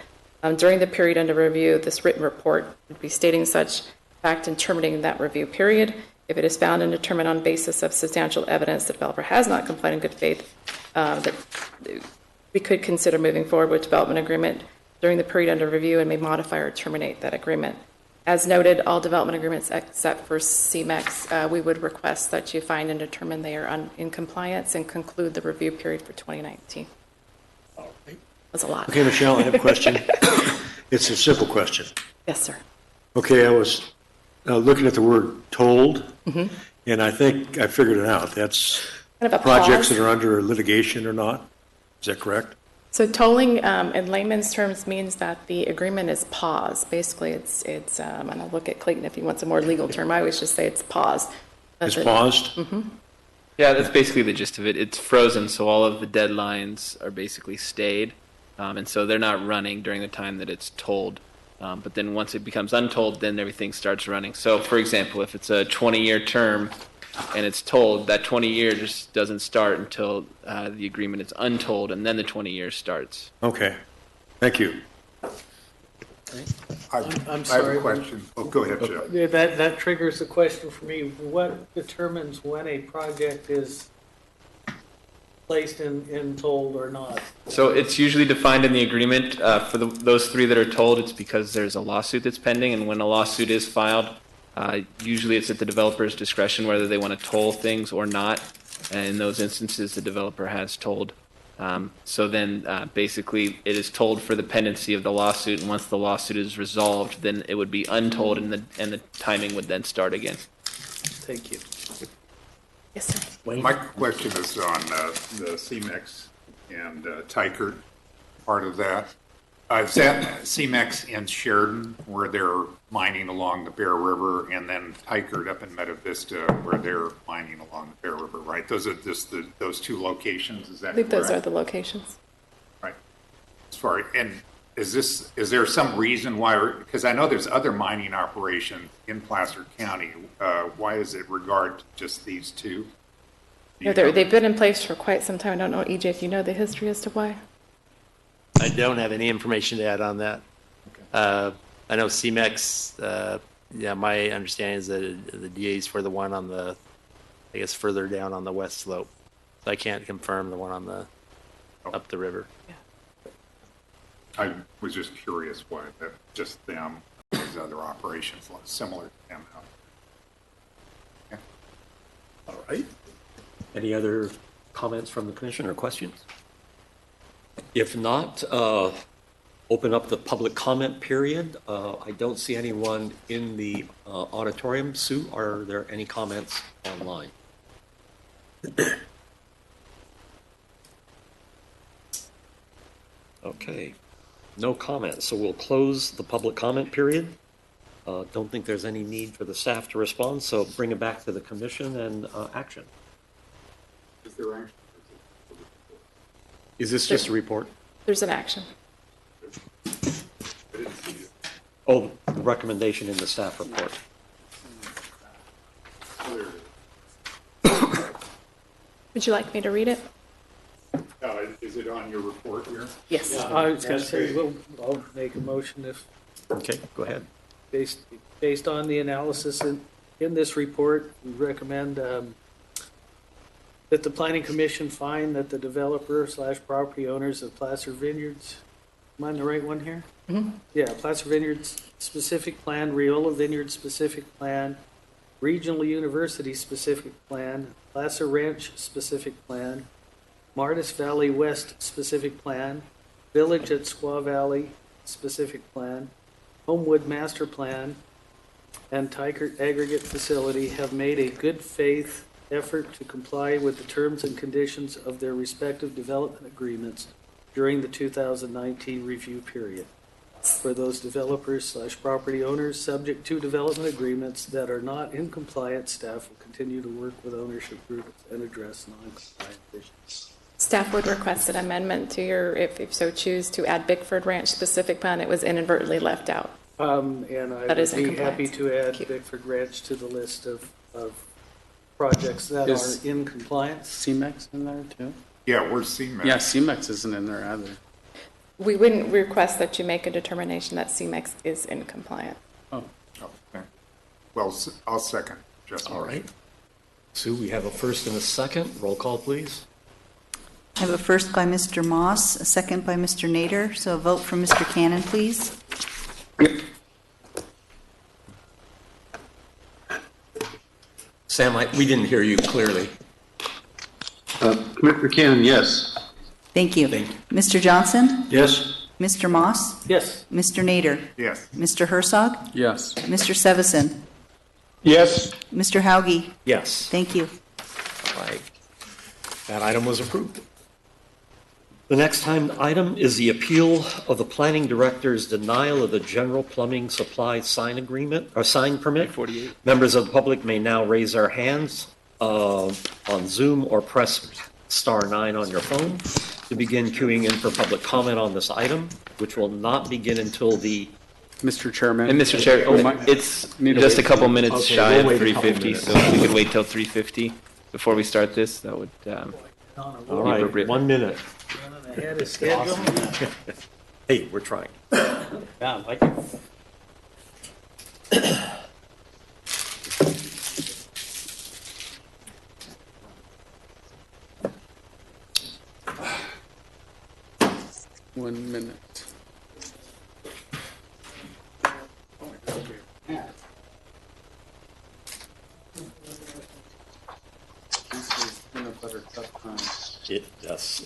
during the period under review, this written report would be stating such fact and terminating that review period. If it is found and determined on basis of substantial evidence the developer has not complied in good faith, that we could consider moving forward with development agreement during the period under review and may modify or terminate that agreement. As noted, all development agreements except for CMEX, we would request that you find and determine they are in compliance and conclude the review period for 2019. That was a lot. Okay, Michelle, I have a question. It's a simple question. Yes, sir. Okay, I was looking at the word told, and I think I figured it out. That's kind of a projects pause. that are under litigation or not. Is that correct? So tolling, in layman's terms, means that the agreement is paused. Basically, it's and I'll look at Clayton if he wants a more legal term. I always just say it's paused. It's paused? Yeah, that's basically the gist of it. It's frozen, so all of the deadlines are basically stayed, and so they're not running during the time that it's tolled. But then once it becomes untolled, then everything starts running. So, for example, if it's a 20-year term and it's tolled, that 20 years just doesn't start until the agreement is untolled, and then the 20 years starts. Okay. Thank you. I'm sorry. I have a question. Oh, go ahead, Joe. Yeah, that triggers a question for me. What determines when a project is placed in tolled or not? So it's usually defined in the agreement. For those three that are tolled, it's because there's a lawsuit that's pending, and when a lawsuit is filed, usually it's at the developer's discretion whether they want to toll things or not. And in those instances, the developer has tolled. So then basically it is tolled for the pendency of the lawsuit, and once the lawsuit is resolved, then it would be untolled, and the timing would then start again. Thank you. Yes, sir. My question is on the CMEX and Tykert part of that. Is that CMEX in Sheridan where they're mining along the Bear River, and then Tykert up in Meta Vista where they're mining along the Bear River, right? Those are just those two locations, is that I think correct? those are the locations. Right. As far and is there some reason why, because I know there's other mining operations in Placer County. Why is it regard to just these two? No, they've been in place for quite some time. I don't know, EJ, if you know the history as to why. I don't have any information to add on that. I know CMEX, yeah, my understanding is that the DAs for the one on the, I guess, further down on the west slope. So I can't confirm the one on the, up the river. I was just curious why that just them, these other operations similar to them. Yeah. All right. Any other comments from the commission or questions? If not, open up the public comment period. I don't see anyone in the auditorium. Sue, are there any comments online? Okay, no comments. So we'll close the public comment period. Don't think there's any need for the staff to respond, so bring it back to the commission and action. Is there action? Is this just a report? There's an action. Oh, the recommendation in the staff report. Would you like me to read it? Is it on your report here? Yes. Yeah, I was going to say, I'll make a motion if, Okay, go ahead. based on the analysis in this report, we recommend that the planning commission find that the developer/property owners of Placer Vineyards, am I on the right one here? Mm-hmm. Yeah, Placer Vineyards specific plan, Riola Vineyard specific plan, Regional University specific plan, Placer Ranch specific plan, Martis Valley West specific plan, Village at Squaw Valley specific plan, Homewood master plan, and Tykert aggregate facility have made a good faith effort to comply with the terms and conditions of their respective development agreements during the 2019 review period. For those developers/property owners subject to development agreements that are not in compliance, staff will continue to work with ownership groups and address non-compliant issues. Staff would request an amendment to your, if so choose, to add Bickford Ranch specific plan. It was inadvertently left out. And I That would is in be happy compliance. to add Thank you. Bickford Ranch to the list of projects that Is- are in compliance. CMEX in there too? Yeah, where's CMEX? Yeah, CMEX isn't in there either. We wouldn't request that you make a determination that CMEX is in compliance. Oh, Okay. Well, I'll second. Just All right. Sue, we have a first and a second. Roll call, please. I have a first by Mr. Moss, a second by Mr. Nader, so a vote from Mr. Cannon, please. Sam, we didn't hear you clearly. Commissioner Cannon, yes. Thank you. Thank you. Mr. Johnson? Yes. Mr. Moss? Yes. Mr. Nader? Yes. Mr. Herzog? yes. Mr. Sevison? Yes. Mr. Hauge? Yes. Thank you. All right. That item was approved. The next item is the appeal of the planning director's denial of the general plumbing supply sign agreement, or sign permit. 48. Members of the public may now raise their hands on Zoom or press *9 on your phone to begin queuing in for public comment on this item, which will not begin until the Mr. Chairman. And Mr. Chair, it's Need to just a wait. couple minutes Okay, shy we'll of wait a couple 3:50, minutes. so if we could wait till 3:50 before we start this, that would, All right, appropriate. 1 minute. Running ahead of schedule. Hey, we're trying. Yeah, like it. One minute. This is peanut butter cup time. Yes.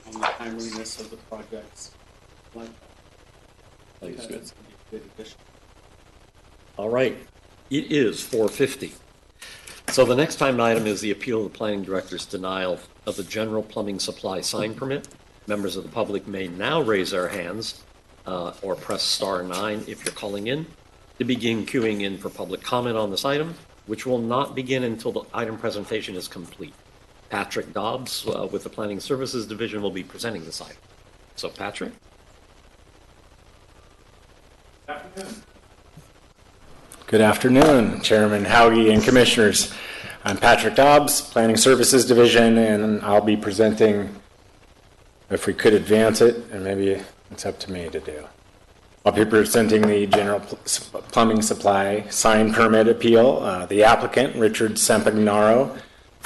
on the timeliness of the projects like that. Please, good. That's gonna be a good addition. All right, it is 4:50. So the next time item is the appeal of the planning director's denial of the general plumbing supply sign permit. Members of the public may now raise their hands or press *9 if you're calling in to begin queuing in for public comment on this item, which will not begin until the item presentation is complete. Patrick Dobbs with the Planning Services Division will be presenting this item. So Patrick? Good afternoon, Chairman Hauge and Commissioners. I'm Patrick Dobbs, Planning Services Division, and I'll be presenting, if we could advance it, and maybe it's up to me to do. I'll be presenting the general plumbing supply sign permit appeal. The applicant, Richard Sempagnaro,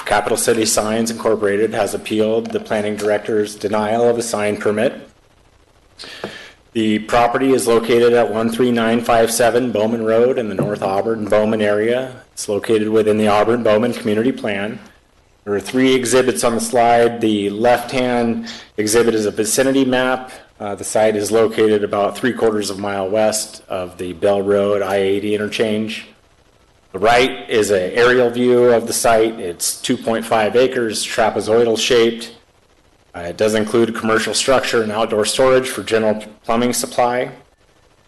Capital City Signs Incorporated, has appealed the planning director's denial of a sign permit. The property is located at 13957 Bowman Road in the North Auburn Bowman area. It's located within the Auburn Bowman Community Plan. There are 3 exhibits on the slide. The left-hand exhibit is a vicinity map. The site is located about 3/4 of a mile west of the Bell Road I-80 interchange. The right is an aerial view of the site. It's 2.5 acres, trapezoidal shaped. It does include commercial structure and outdoor storage for general plumbing supply.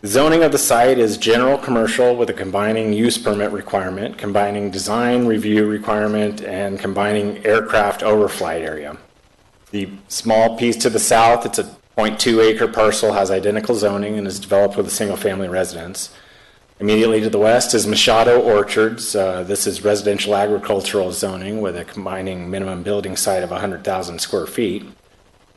The zoning of the site is general commercial with a combining use permit requirement, combining design review requirement, and combining aircraft overflight area. The small piece to the south, it's a 0.2 acre parcel, has identical zoning and is developed with a single family residence. Immediately to the west is Machado Orchards. This is residential agricultural zoning with a combining minimum building site of 100,000 square feet.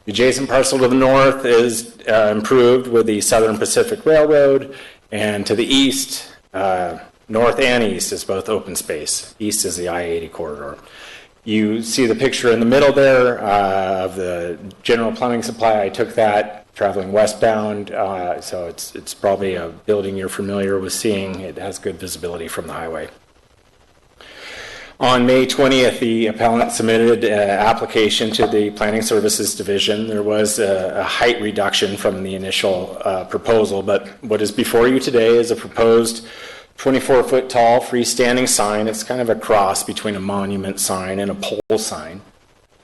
The adjacent parcel to the north is improved with the Southern Pacific Railroad, and to the east, north and east, is both open space. East is the I-80 corridor. You see the picture in the middle there of the general plumbing supply. I took that traveling westbound, so it's probably a building you're familiar with seeing. It has good visibility from the highway. On May 20th, the appellant submitted an application to the Planning Services Division. There was a height reduction from the initial proposal, but what is before you today is a proposed 24-foot tall freestanding sign. It's kind of a cross between a monument sign and a pole sign.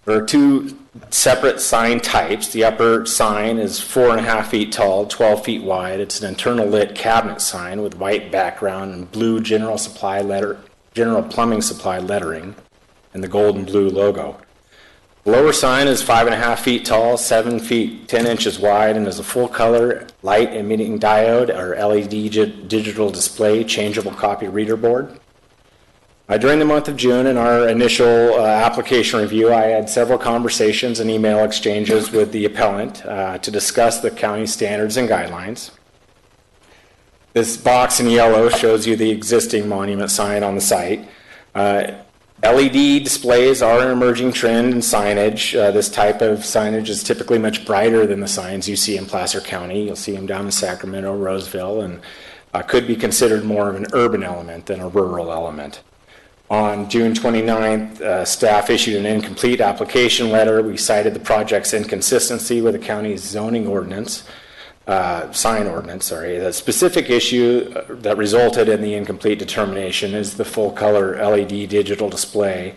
There are 2 separate sign types. The upper sign is 4.5 feet tall, 12 feet wide. It's an internal lit cabinet sign with white background and blue general plumbing supply lettering and the gold and blue logo. The lower sign is 5.5 feet tall, 7 feet 10 inches wide, and is a full color light emitting diode or LED digital display changeable copy reader board. During the month of June, in our initial application review, I had several conversations and email exchanges with the appellant to discuss the county standards and guidelines. This box in yellow shows you the existing monument sign on the site. LED displays are an emerging trend in signage. This type of signage is typically much brighter than the signs you see in Placer County. You'll see them down in Sacramento, Roseville, and could be considered more of an urban element than a rural element. On June 29th, staff issued an incomplete application letter. We cited the project's inconsistency with the county's zoning ordinance, sign ordinance, The specific issue that resulted in the incomplete determination is the full color LED digital display.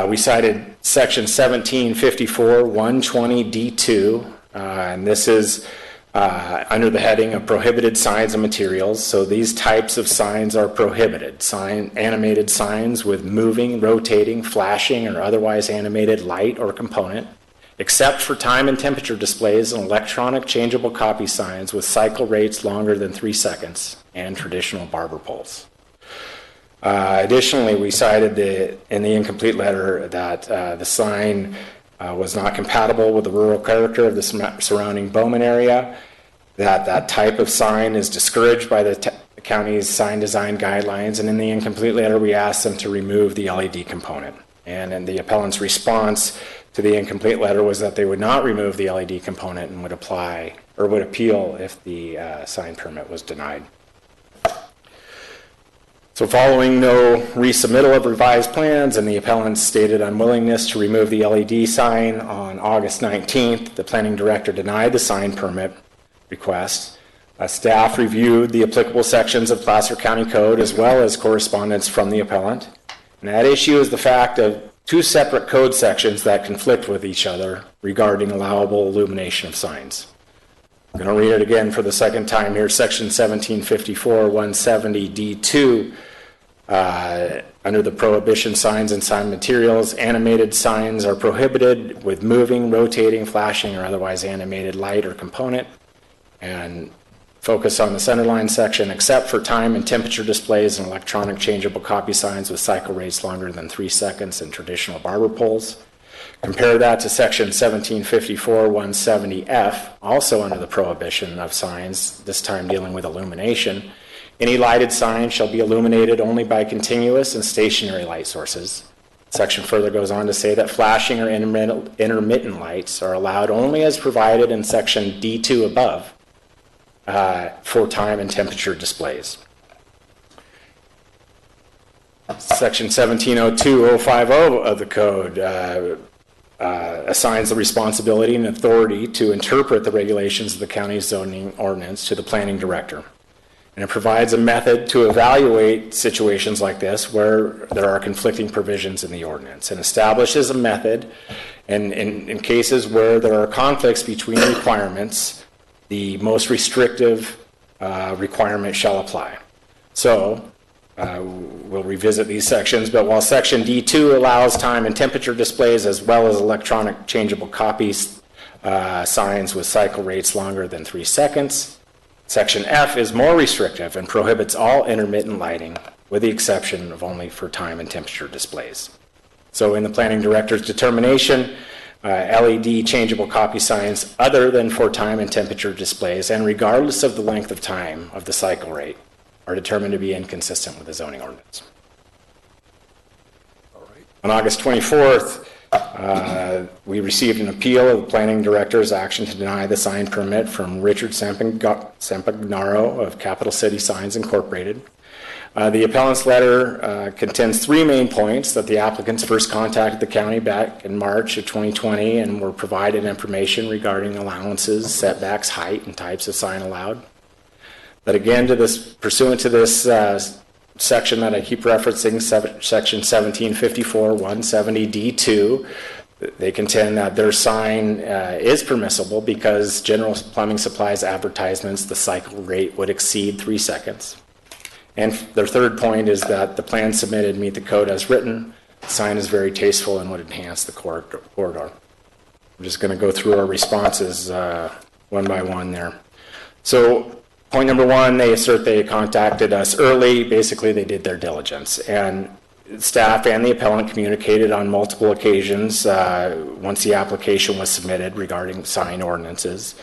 We cited section 1754 120D2, and this is under the heading of prohibited signs and materials. So these types of signs are prohibited. Animated signs with moving, rotating, flashing, or otherwise animated light or component, except for time and temperature displays and electronic changeable copy signs with cycle rates longer than 3 seconds, and traditional barber poles. Additionally, we cited in the incomplete letter that the sign was not compatible with the rural character of the surrounding Bowman area, that type of sign is discouraged by the county's sign design guidelines, and in the incomplete letter we asked them to remove the LED component. And in the appellant's response to the incomplete letter was that they would not remove the LED component and would appeal if the sign permit was denied. So following no resubmittal of revised plans and the appellant's stated unwillingness to remove the LED sign on August 19th, the planning director denied the sign permit request. Staff reviewed the applicable sections of Placer County Code as well as correspondence from the appellant. And that issue is the fact of two separate code sections that conflict with each other regarding allowable illumination of signs. I'm going to read it again for the second time here. Section 1754-170 D2, under the prohibition signs and sign materials, animated signs are prohibited with moving, rotating, flashing, or otherwise animated light or component. And focus on the centerline section, except for time and temperature displays and electronic changeable copy signs with cycle rates longer than 3 seconds and traditional barber poles. Compare that to section 1754-170F, also under the prohibition of signs, this time dealing with illumination. Any lighted sign shall be illuminated only by continuous and stationary light sources. Section further goes on to say that flashing or intermittent lights are allowed only as provided in section D2 above for time and temperature displays. Section 1702-050 of the code assigns the responsibility and authority to interpret the regulations of the county's zoning ordinance to the planning director. And it provides a method to evaluate situations like this where there are conflicting provisions in the ordinance, and establishes a method in cases where there are conflicts between requirements, the most restrictive requirement shall apply. So we'll revisit these sections, but while section D2 allows time and temperature displays as well as electronic changeable copies signs with cycle rates longer than 3 seconds, section F is more restrictive and prohibits all intermittent lighting with the exception of only for time and temperature displays. So in the planning director's determination, LED changeable copy signs other than for time and temperature displays and regardless of the length of time of the cycle rate are determined to be inconsistent with the zoning ordinance. On August 24th, we received an appeal of the planning director's action to deny the sign permit from Richard Sampagnaro of Capital City Signs Incorporated. The appellant's letter contains 3 main points: that the applicants first contacted the county back in March of 2020 and were provided information regarding allowances, setbacks, height, and types of sign allowed. That again, pursuant to this section that I keep referencing, section 1754-170 D2, they contend that their sign is permissible because General Plumbing Supplies advertisements, the cycle rate would exceed 3 seconds. And their third point is that the plans submitted meet the code as written. The sign is very tasteful and would enhance the corridor. I'm just going to go through our responses one by one there. So point number 1, they assert they contacted us early. Basically, they did their diligence. And staff and the appellant communicated on multiple occasions once the application was submitted regarding sign ordinances.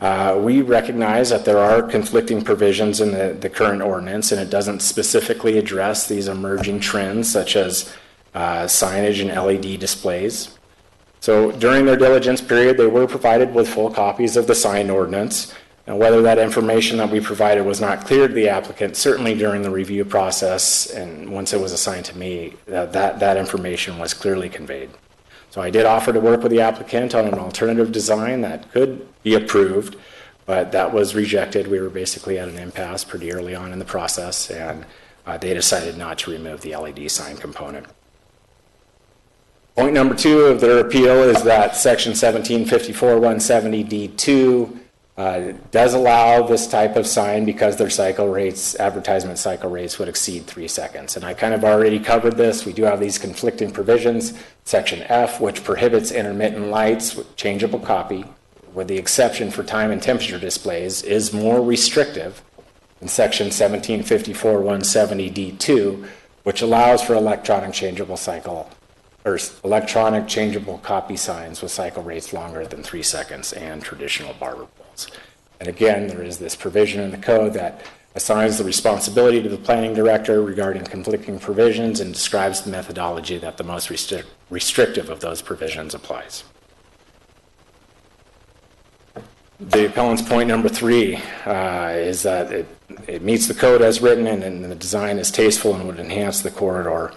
We recognize that there are conflicting provisions in the current ordinance, and it doesn't specifically address these emerging trends such as signage and LED displays. So during their diligence period, they were provided with full copies of the sign ordinance. And whether that information that we provided was not clear to the applicant, certainly during the review process and once it was assigned to me, that information was clearly conveyed. So I did offer to work with the applicant on an alternative design that could be approved, but that was rejected. We were basically at an impasse pretty early on in the process, and they decided not to remove the LED sign component. Point number 2 of their appeal is that section 1754-170 D2 does allow this type of sign because their advertisement cycle rates would exceed 3 seconds. And I kind of already covered this. We do have these conflicting provisions. Section F, which prohibits intermittent lights with changeable copy, with the exception for time and temperature displays, is more restrictive than section 1754-170 D2, which allows for electronic changeable copy signs with cycle rates longer than 3 seconds and traditional barber poles. And again, there is this provision in the code that assigns the responsibility to the planning director regarding conflicting provisions and describes the methodology that the most restrictive of those provisions applies. The appellant's point number 3 is that it meets the code as written, and the design is tasteful and would enhance the corridor.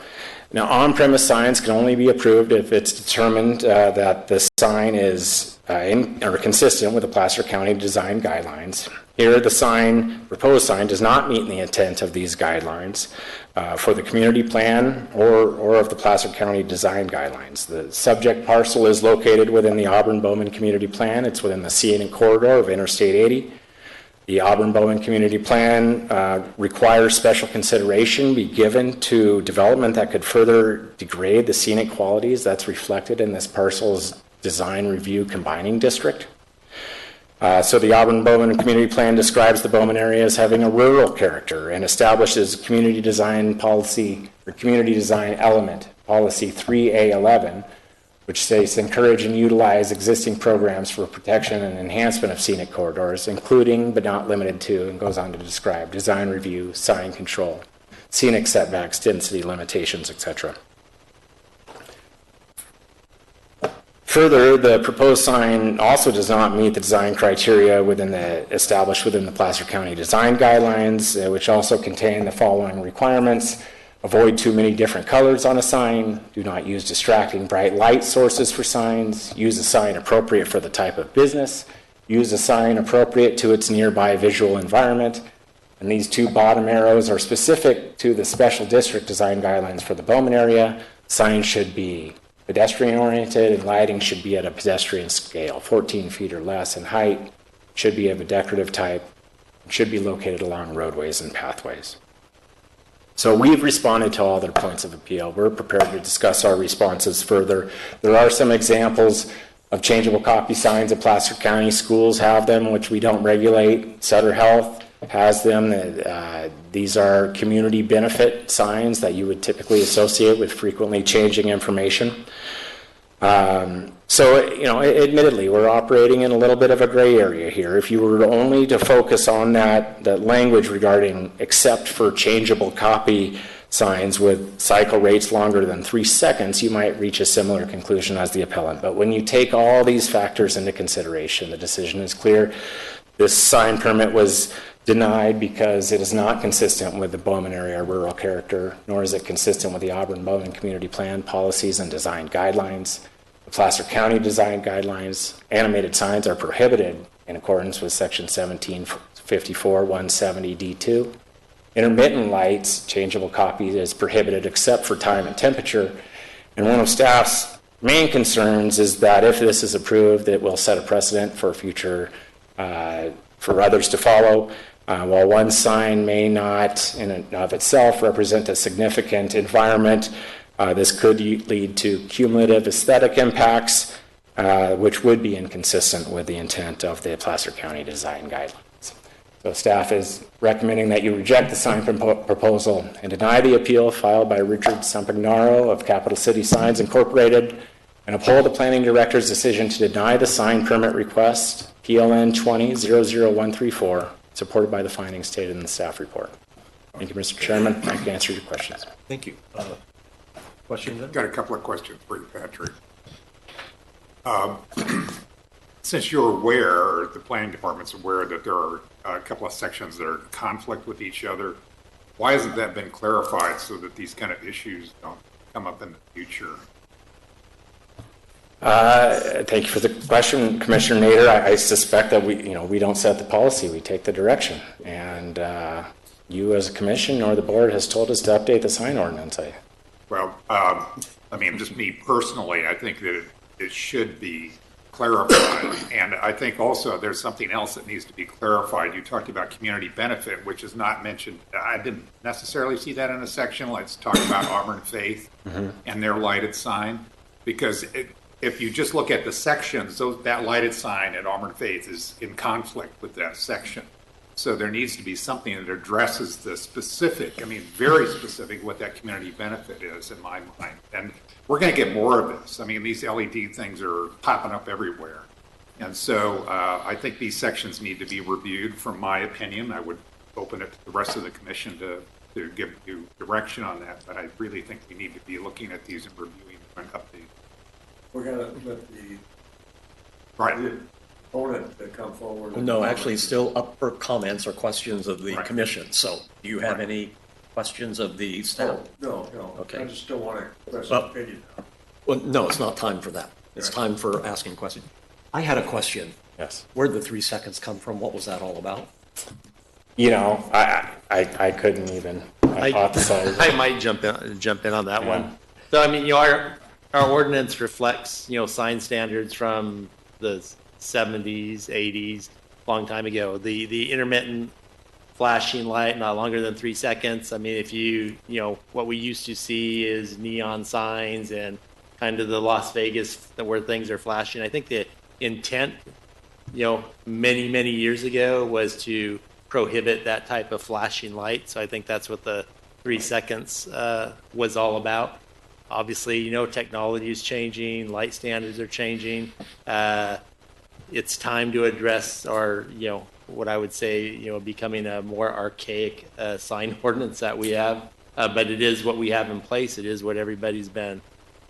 Now, on-premise signs can only be approved if it's determined that the sign is consistent with the Placer County design guidelines. Here, the proposed sign does not meet the intent of these guidelines for the community plan or of the Placer County design guidelines. The subject parcel is located within the Auburn Bowman Community Plan. It's within the scenic corridor of Interstate 80. The Auburn Bowman Community Plan requires special consideration be given to development that could further degrade the scenic qualities that's reflected in this parcel's design review combining district. So the Auburn Bowman Community Plan describes the Bowman area as having a rural character and establishes community design policy or community design element, policy 3A11, which states encourage and utilize existing programs for protection and enhancement of scenic corridors, including but not limited to, and goes on to describe design review, sign control, scenic setbacks, density limitations, etc. Further, the proposed sign also does not meet the design criteria established within the Placer County design guidelines, which also contain the following requirements. Avoid too many different colors on a sign. Do not use distracting bright light sources for signs. Use a sign appropriate for the type of business. Use a sign appropriate to its nearby visual environment. And these two bottom arrows are specific to the special district design guidelines for the Bowman area. Signs should be pedestrian oriented and lighting should be at a pedestrian scale, 14 feet or less in height, should be of a decorative type, should be located along roadways and pathways. So we've responded to all their points of appeal. We're prepared to discuss our responses further. There are some examples of changeable copy signs that Placer County schools have them, which we don't regulate. Sutter Health has them. These are community benefit signs that you would typically associate with frequently changing information. So, admittedly, we're operating in a little bit of a gray area here. If you were only to focus on that language regarding except for changeable copy signs with cycle rates longer than 3 seconds, you might reach a similar conclusion as the appellant. But when you take all these factors into consideration, the decision is clear. This sign permit was denied because it is not consistent with the Bowman area rural character, nor is it consistent with the Auburn Bowman Community Plan policies and design guidelines. Placer County design guidelines, animated signs are prohibited in accordance with section 1754 170 D2. Intermittent lights, changeable copies, is prohibited except for time and temperature. And one of staff's main concerns is that if this is approved, it will set a precedent for future, for others to follow. While one sign may not in and of itself represent a significant environment, this could lead to cumulative aesthetic impacts, which would be inconsistent with the intent of the Placer County design guidelines. So staff is recommending that you reject the sign proposal and deny the appeal filed by Richard Sampagnaro of Capital City Signs Incorporated and uphold the planning director's decision to deny the sign permit request, PLN 20-00134, supported by the findings stated in the staff report. Thank you, Mr. Chairman. I can answer your questions. Thank you. Questions? Got a couple of questions for you, Patrick. Since you're aware, or the planning department's aware that there are a couple of sections that are in conflict with each other, why hasn't that been clarified so that these kind of issues don't come up in the future? Thank you for the question, Commissioner Nader. I suspect that we don't set the policy, we take the direction. And you as a commission or the board has told us to update the sign ordinance. Well, just me personally, I think that it should be clarified. And I think also there's something else that needs to be clarified. You talked about community benefit, which is not mentioned. I didn't necessarily see that in a section. Let's talk about Auburn Faith and their lighted sign. Because if you just look at the sections, that lighted sign at Auburn Faith is in conflict with that section. So there needs to be something that addresses the specific, very specific, what that community benefit is in my mind. And we're going to get more of this. These LED things are popping up everywhere. And so I think these sections need to be reviewed, from my opinion. I would open it to the rest of the commission to give you direction on that. But I really think we need to be looking at these and reviewing them and updating. We're going to let the... Right. opponent to come forward. No, actually, still up for comments or questions of the commission. So do you have any questions of the staff? No. Okay. I just don't want to express Well- an opinion. Well, no, it's not time for that. It's time for asking questions. I had a question. Yes. Where'd the 3 seconds come from? What was that all about? You know, I couldn't even hypothesize. I might jump in on that one. So, I mean, our ordinance reflects, sign standards from the 70s, 80s, long time ago. The intermittent flashing light, not longer than 3 seconds. I mean, if what we used to see is neon signs and kind of the Las Vegas where things are flashing. I think the intent, many, many years ago was to prohibit that type of flashing light. So I think that's what the 3 seconds was all about. Obviously, technology is changing, light standards are changing. It's time to address what I would say, becoming a more archaic sign ordinance that we have. But it is what we have in place. It is what everybody's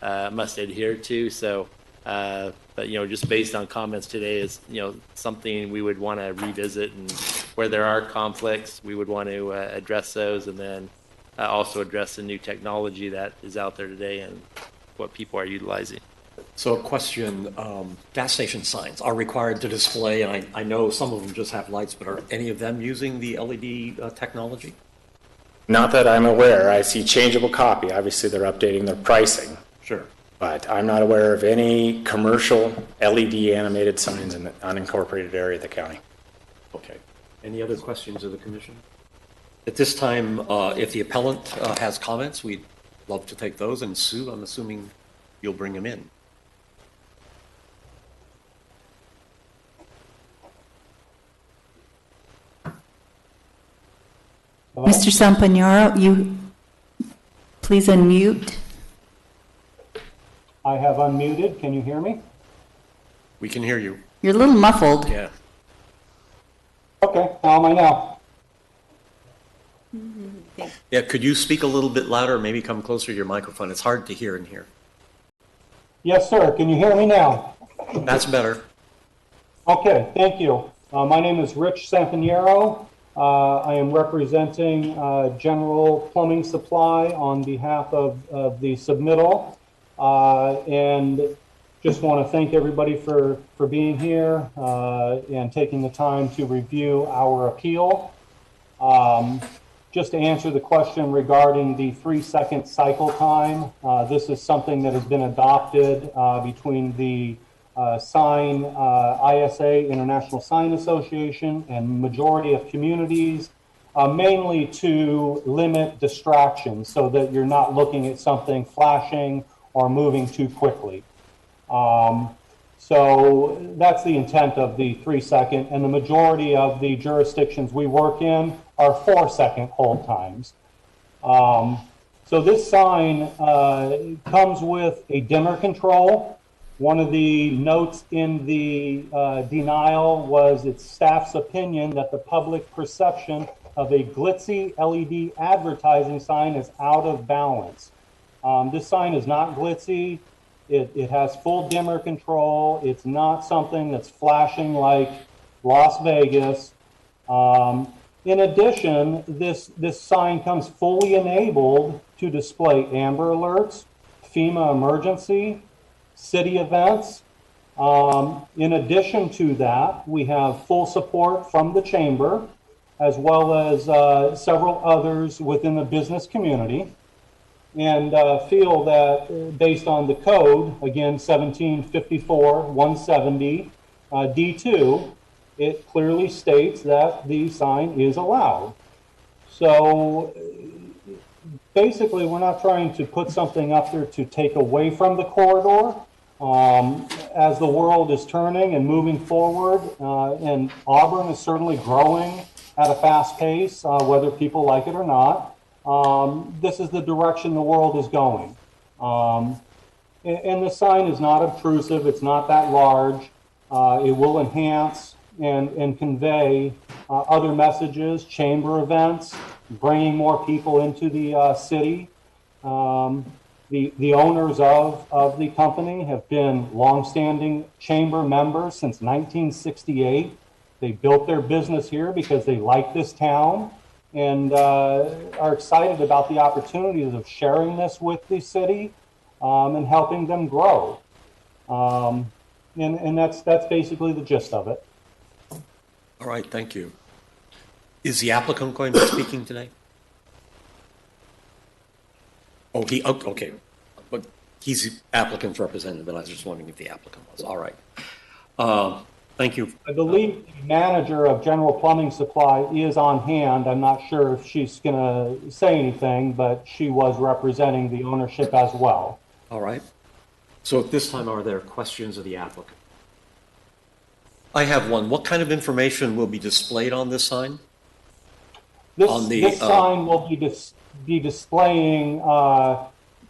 must adhere to. So, but just based on comments today is something we would want to revisit, and where there are conflicts, we would want to address those, and then also address the new technology that is out there today and what people are utilizing. So a question, gas station signs are required to display, and I know some of them just have lights, but are any of them using the LED technology? Not that I'm aware. I see changeable copy. Obviously, they're updating their pricing. Sure. But I'm not aware of any commercial LED animated signs in the unincorporated area of the county. Okay. Any other questions of the commission? At this time, if the appellant has comments, we'd love to take those. And Sue, I'm assuming you'll bring them in. Mr. Sampagnaro, you please unmute. I have unmuted. Can you hear me? We can hear you. You're a little muffled. Yeah. Okay, how am I now? Yeah, could you speak a little bit louder, maybe come closer to your microphone? It's hard to hear in here. Yes, sir. Can you hear me now? That's better. Okay, thank you. My name is Rich Sampagnaro. I am representing General Plumbing Supply on behalf of the submittal. And just want to thank everybody for being here and taking the time to review our appeal. Just to answer the question regarding the 3-second cycle time, this is something that has been adopted between the sign ISA, International Sign Association, and majority of communities, mainly to limit distractions so that you're not looking at something flashing or moving too quickly. So that's the intent of the 3-second, and the majority of the jurisdictions we work in are 4-second hold times. So this sign comes with a dimmer control. One of the notes in the denial was its staff's opinion that the public perception of a glitzy LED advertising sign is out of balance. This sign is not glitzy. It has full dimmer control. It's not something that's flashing like Las Vegas. In addition, this sign comes fully enabled to display Amber Alerts, FEMA emergency, city events. In addition to that, we have full support from the chamber, as well as several others within the business community, and feel that based on the code, again, 1754-170 D2, it clearly states that the sign is allowed. So basically, we're not trying to put something up there to take away from the corridor. As the world is turning and moving forward, and Auburn is certainly growing at a fast pace, whether people like it or not, this is the direction the world is going. And the sign is not obtrusive. It's not that large. It will enhance and convey other messages, chamber events, bringing more people into the city. The owners of the company have been longstanding chamber members since 1968. They built their business here because they like this town and are excited about the opportunities of sharing this with the city and helping them grow. And that's basically the gist of it. All right, thank you. Is the applicant going to be speaking today? Oh, okay. But he's the applicant's representative, but I was just wondering if the applicant was. All right. Thank you. I believe the manager of General Plumbing Supply is on hand. I'm not sure if she's going to say anything, but she was representing the ownership as well. All right. So at this time, are there questions of the applicant? I have one. What kind of information will be displayed on this sign? This sign will be displaying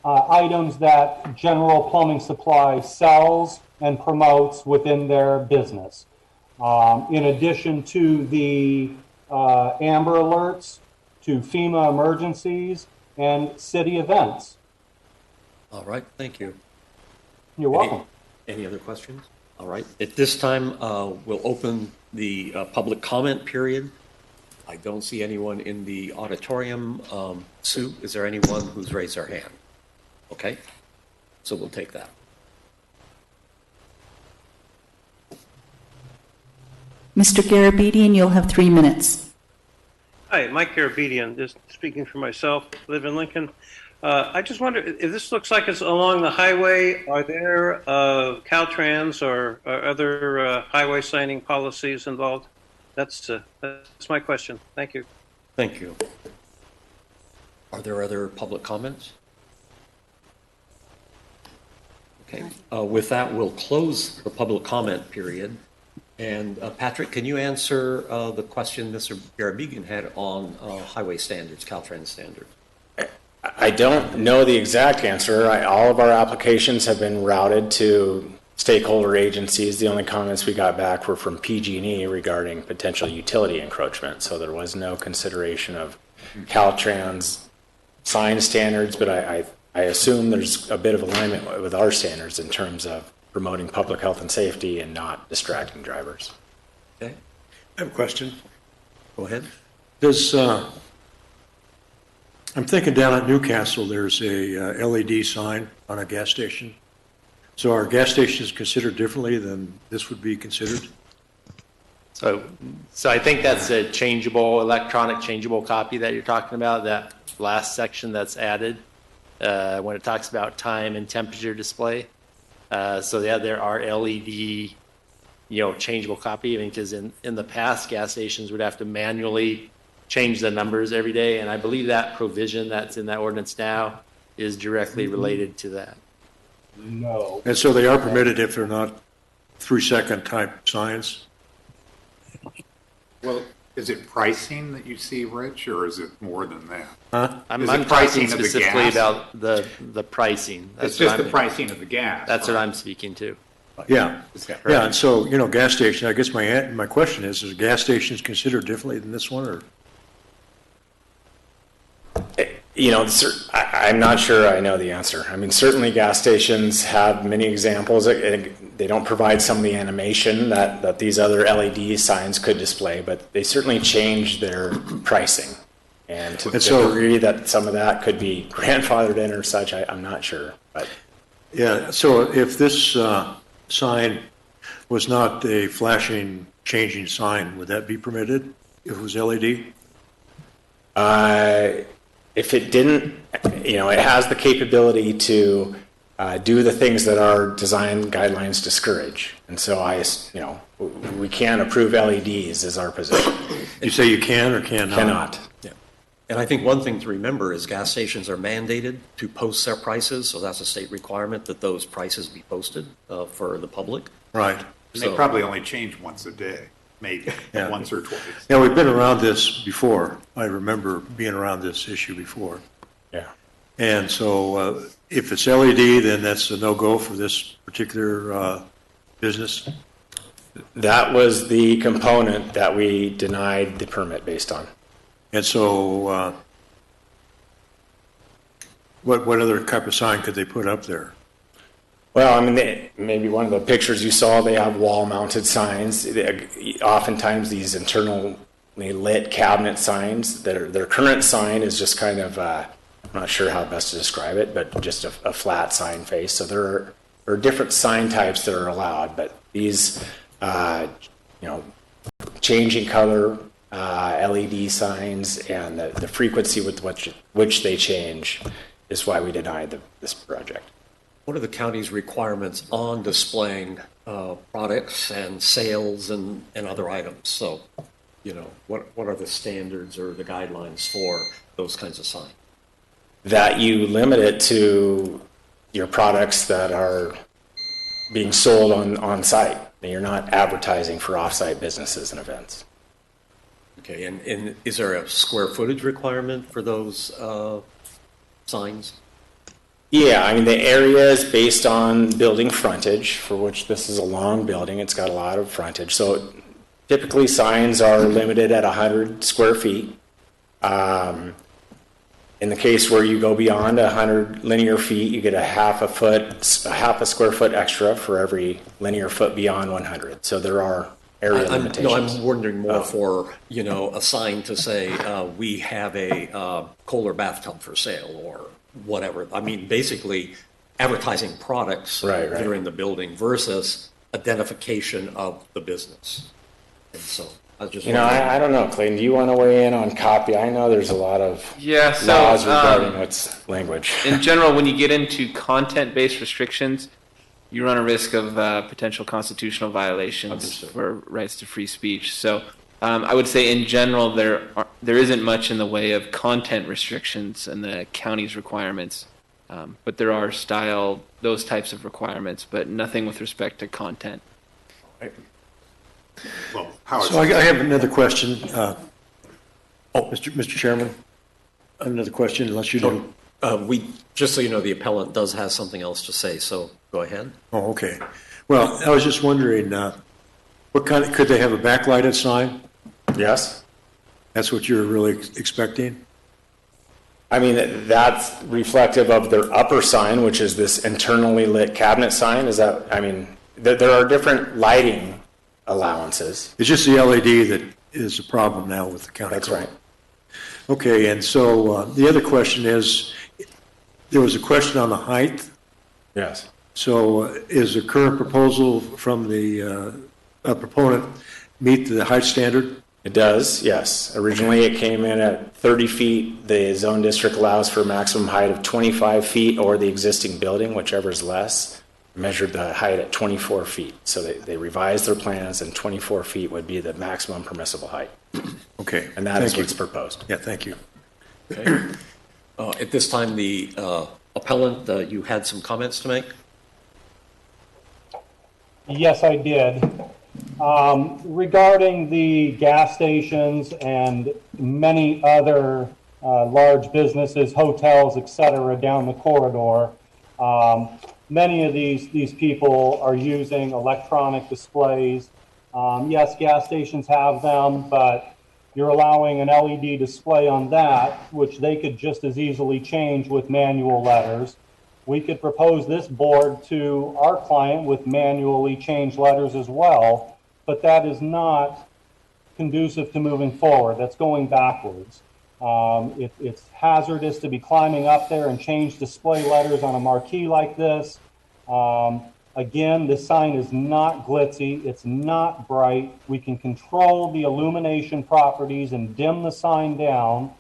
items that General Plumbing Supply sells and promotes within their business. In addition to the Amber Alerts, to FEMA emergencies, and city events. All right, thank you. You're welcome. Any other questions? All right. At this time, we'll open the public comment period. I don't see anyone in the auditorium. Sue, is there anyone who's raised their hand? Okay, so we'll take that. Mr. Garabedian, you'll have 3 minutes. Hi, Mike Garabedian, just speaking for myself, live in Lincoln. I just wonder if this looks like it's along the highway. Are there Caltrans or other highway signing policies involved? That's my question. Thank you. Thank you. Are there other public comments? Okay. With that, we'll close the public comment period. And Patrick, can you answer the question Mr. Garabedian had on highway standards, Caltrans standards? I don't know the exact answer. All of our applications have been routed to stakeholder agencies. The only comments we got back were from PG&E regarding potential utility encroachment. So there was no consideration of Caltrans sign standards, but I assume there's a bit of alignment with our standards in terms of promoting public health and safety and not distracting drivers. Okay. I have a question. Go ahead. I'm thinking down at Newcastle, there's a LED sign on a gas station. So are gas stations considered differently than this would be considered? So I think that's a electronic changeable copy that you're talking about, that last section that's added when it talks about time and temperature display. So yeah, there are LED, changeable copy. I mean, because in the past, gas stations would have to manually change the numbers every day, and I believe that provision that's in that ordinance now is directly related to that. No. And so they are permitted if they're not 3-second type signs? Well, is it pricing that you see, Rich, or is it more than that? Huh? I'm talking specifically about the pricing. It's just the pricing of the gas. That's what I'm speaking to. Yeah. Yeah, and so, gas station, I guess my question is gas stations considered differently than this one, or? I'm not sure I know the answer. I mean, certainly gas stations have many examples. They don't provide some of the animation that these other LED signs could display, but they certainly change their pricing. And to the degree that some of that could be grandfathered in or such, I'm not sure. But yeah, so if this sign was not a flashing, changing sign, would that be permitted if it was LED? If it didn't, it has the capability to do the things that our design guidelines discourage. And so we can't approve LEDs is our position. You say you can or cannot? Cannot. Yeah. And I think one thing to remember is gas stations are mandated to post their prices, so that's a state requirement that those prices be posted for the public. Right. They probably only change once a day. Maybe once or twice. Yeah, we've been around this before. I remember being around this issue before. Yeah. And so if it's LED, then that's a no-go for this particular business? That was the component that we denied the permit based on. And so What other type of sign could they put up there? Well, I mean, maybe one of the pictures you saw, they have wall-mounted signs. Oftentimes, these internally lit cabinet signs, their current sign is just kind of, I'm not sure how best to describe it, but just a flat sign face. So there are different sign types that are allowed, but these, changing color LED signs and the frequency with which they change is why we denied this project. What are the county's requirements on displaying products and sales and other items? So, what are the standards or the guidelines for those kinds of signs? That you limit it to your products that are being sold on site. You're not advertising for off-site businesses and events. Okay, and is there a square footage requirement for those signs? Yeah, I mean, the area is based on building frontage, for which this is a long building. It's got a lot of frontage. So typically signs are limited at 100 square feet. In the case where you go beyond 100 linear feet, you get a half a square foot extra for every linear foot beyond 100. So there are area limitations. I'm wondering more for, a sign to say, we have a Kohler bathtub for sale or whatever. I mean, basically advertising products that are in the building versus identification of the business. And so I was just I don't know, Clayton, do you want to weigh in on copy? I know there's a lot of laws regarding what's language. In general, when you get into content-based restrictions, you run a risk of potential constitutional violations for rights to free speech. So I would say in general, there isn't much in the way of content restrictions in the county's requirements, but there are those types of requirements, but nothing with respect to content. Right. Well, so I have another question. Mr. Chairman, another question, unless you do. Just so you know, the appellant does have something else to say, so go ahead. Oh, okay. Well, I was just wondering, could they have a backlighted sign? Yes. That's what you're really expecting? I mean, that's reflective of their upper sign, which is this internally lit cabinet sign. There are different lighting allowances. It's just the LED that is a problem now with the county. That's right. Okay, and so the other question is, there was a question on the height. Yes. So is the current proposal from the proponent meet the height standard? It does, yes. Originally, it came in at 30 feet. The zone district allows for a maximum height of 25 feet or the existing building, whichever is less. Measured the height at 24 feet. So they revised their plans, and 24 feet would be the maximum permissible height. Okay. And that is what's proposed. Yeah, thank you. Okay. At this time, the appellant, you had some comments to make? Yes, I did. Regarding the gas stations and many other large businesses, hotels, etc., down the corridor, many of these people are using electronic displays. Yes, gas stations have them, but you're allowing an LED display on that, which they could just as easily change with manual letters. We could propose this board to our client with manually changed letters as well, but that is not conducive to moving forward. That's going backwards. It's hazardous to be climbing up there and change display letters on a marquee like this. Again, this sign is not glitzy. It's not bright. We can control the illumination properties and dim the sign down.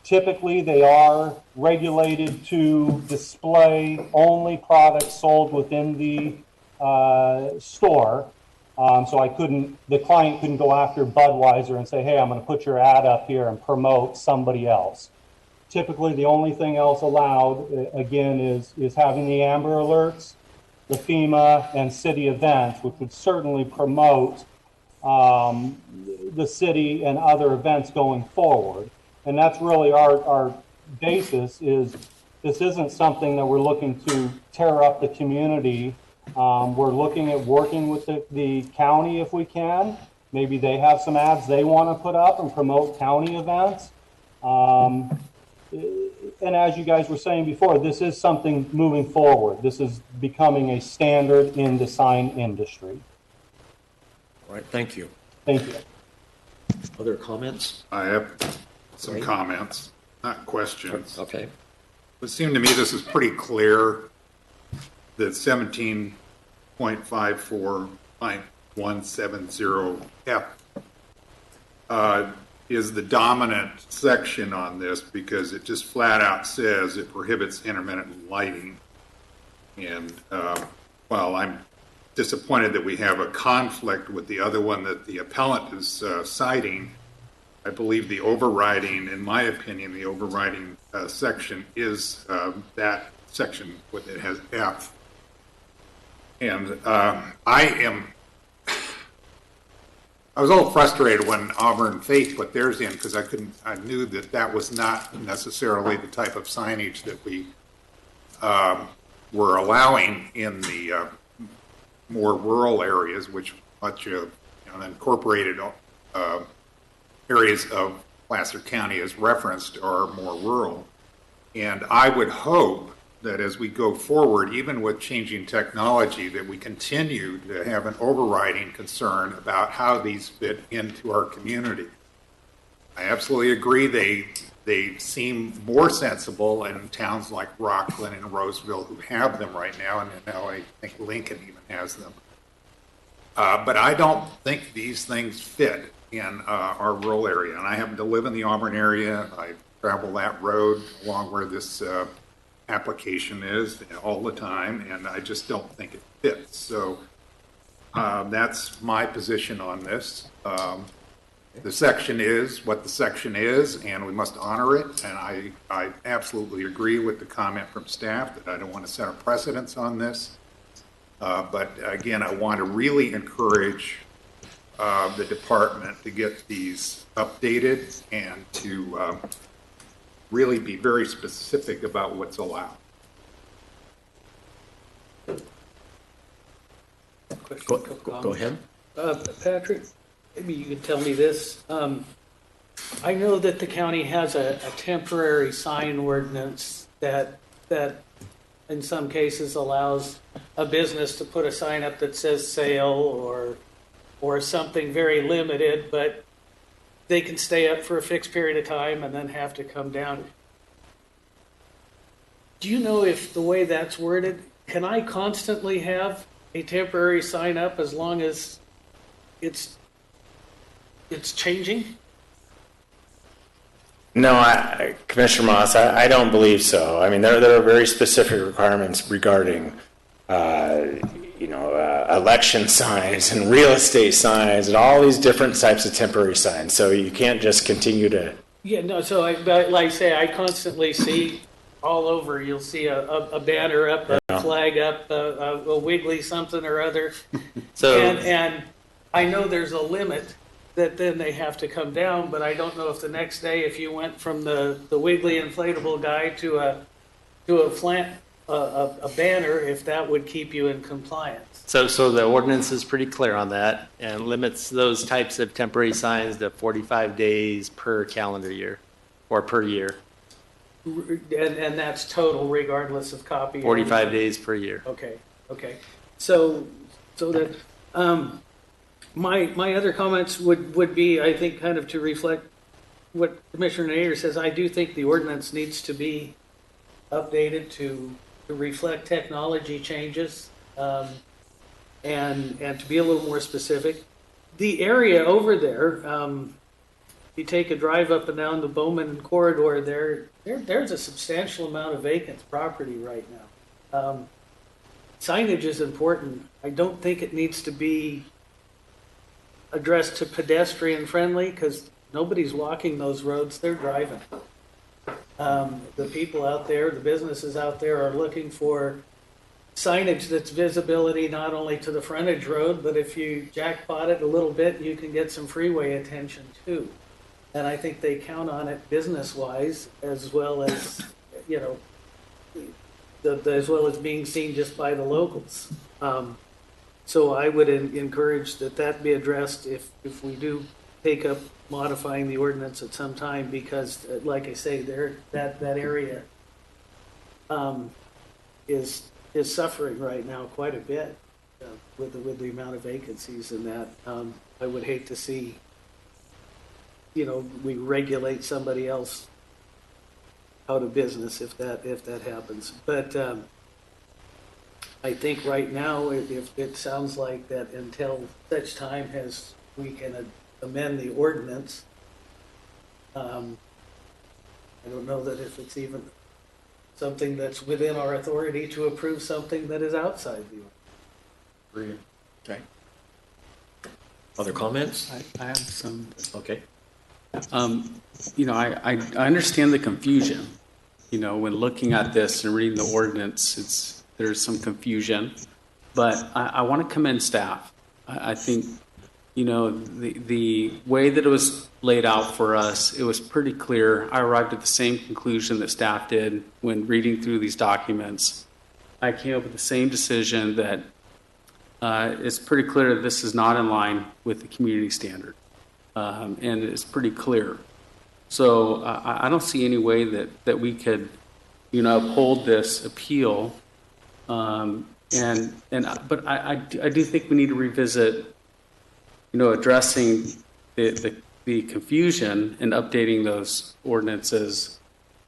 Typically, they are regulated to display only products sold within the store. So the client couldn't go after Budweiser and say, hey, I'm going to put your ad up here and promote somebody else. Typically, the only thing else allowed, again, is having the Amber Alerts, the FEMA, and city events, which would certainly promote the city and other events going forward. And that's really our basis is this isn't something that we're looking to tear up the community. We're looking at working with the county if we can. Maybe they have some ads they want to put up and promote county events. and as you guys were saying before, this is something moving forward. This is becoming a standard in the sign industry. All right, thank you. Thank you. Other comments? I have some comments, not questions. Okay. It would seem to me this is pretty clear that 17.54.170F is the dominant section on this because it just flat out says it prohibits intermittent lighting. And while I'm disappointed that we have a conflict with the other one that the appellant is citing, I believe the overriding, in my opinion, the overriding section is that section with it has F. And I was a little frustrated when Auburn Faith put theirs in because I knew that was not necessarily the type of signage that we were allowing in the more rural areas, which much of unincorporated areas of Placer County as referenced are more rural. And I would hope that as we go forward, even with changing technology, that we continue to have an overriding concern about how these fit into our community. I absolutely agree they seem more sensible in towns like Rockland and Roseville who have them right now, and now I think Lincoln even has them. But I don't think these things fit in our rural area. And I happen to live in the Auburn area. I travel that road along where this application is all the time, and I just don't think it fits. So that's my position on this. The section is what the section is, and we must honor it. And I absolutely agree with the comment from staff that I don't want to set a precedence on this. But again, I want to really encourage the department to get these updated and to really be very specific about what's allowed. Go ahead. Patrick, maybe you could tell me this. I know that the county has a temporary sign ordinance that in some cases allows a business to put a sign up that says sale or something very limited, but they can stay up for a fixed period of time and then have to come down. Do you know if the way that's worded, can I constantly have a temporary sign up as long as it's changing? No, Commissioner Moss, I don't believe so. I mean, there are very specific requirements regarding, election signs and real estate signs and all these different types of temporary signs. So you can't just continue to. Yeah, no. So like I say, I constantly see all over. You'll see a banner up, a flag up, a wiggly something or other. So and I know there's a limit that then they have to come down, but I don't know if the next day, if you went from the wiggly inflatable guy to a banner, if that would keep you in compliance. So the ordinance is pretty clear on that and limits those types of temporary signs to 45 days per calendar year or per year. And that's total regardless of copy. 45 days per year. Okay. So that my other comments would be, I think, kind of to reflect what Commissioner Nader says. I do think the ordinance needs to be updated to reflect technology changes and to be a little more specific. The area over there, you take a drive up and down the Bowman corridor, there's a substantial amount of vacant property right now. Signage is important. I don't think it needs to be addressed to pedestrian friendly because nobody's walking those roads, they're driving. The people out there, the businesses out there are looking for signage that's visibility not only to the frontage road, but if you jackpot it a little bit, you can get some freeway attention too. And I think they count on it business-wise as well as, as well as being seen just by the locals. So I would encourage that be addressed if we do take up modifying the ordinance at some time because, like I say, that area is suffering right now quite a bit with the amount of vacancies and that. I would hate to see, we regulate somebody else out of business if that happens. But I think right now, if it sounds like that until such time as we can amend the ordinance, I don't know that if it's even something that's within our authority to approve something that is outside the ordinance. Okay. Other comments? I have some. Okay. I understand the confusion. When looking at this and reading the ordinance, there's some confusion. But I want to commend staff. I think, the way that it was laid out for us, it was pretty clear. I arrived at the same conclusion that staff did when reading through these documents. I came up with the same decision that it's pretty clear that this is not in line with the community standard. And it's pretty clear. So I don't see any way that we could, uphold this appeal. But I do think we need to revisit, addressing the confusion and updating those ordinances.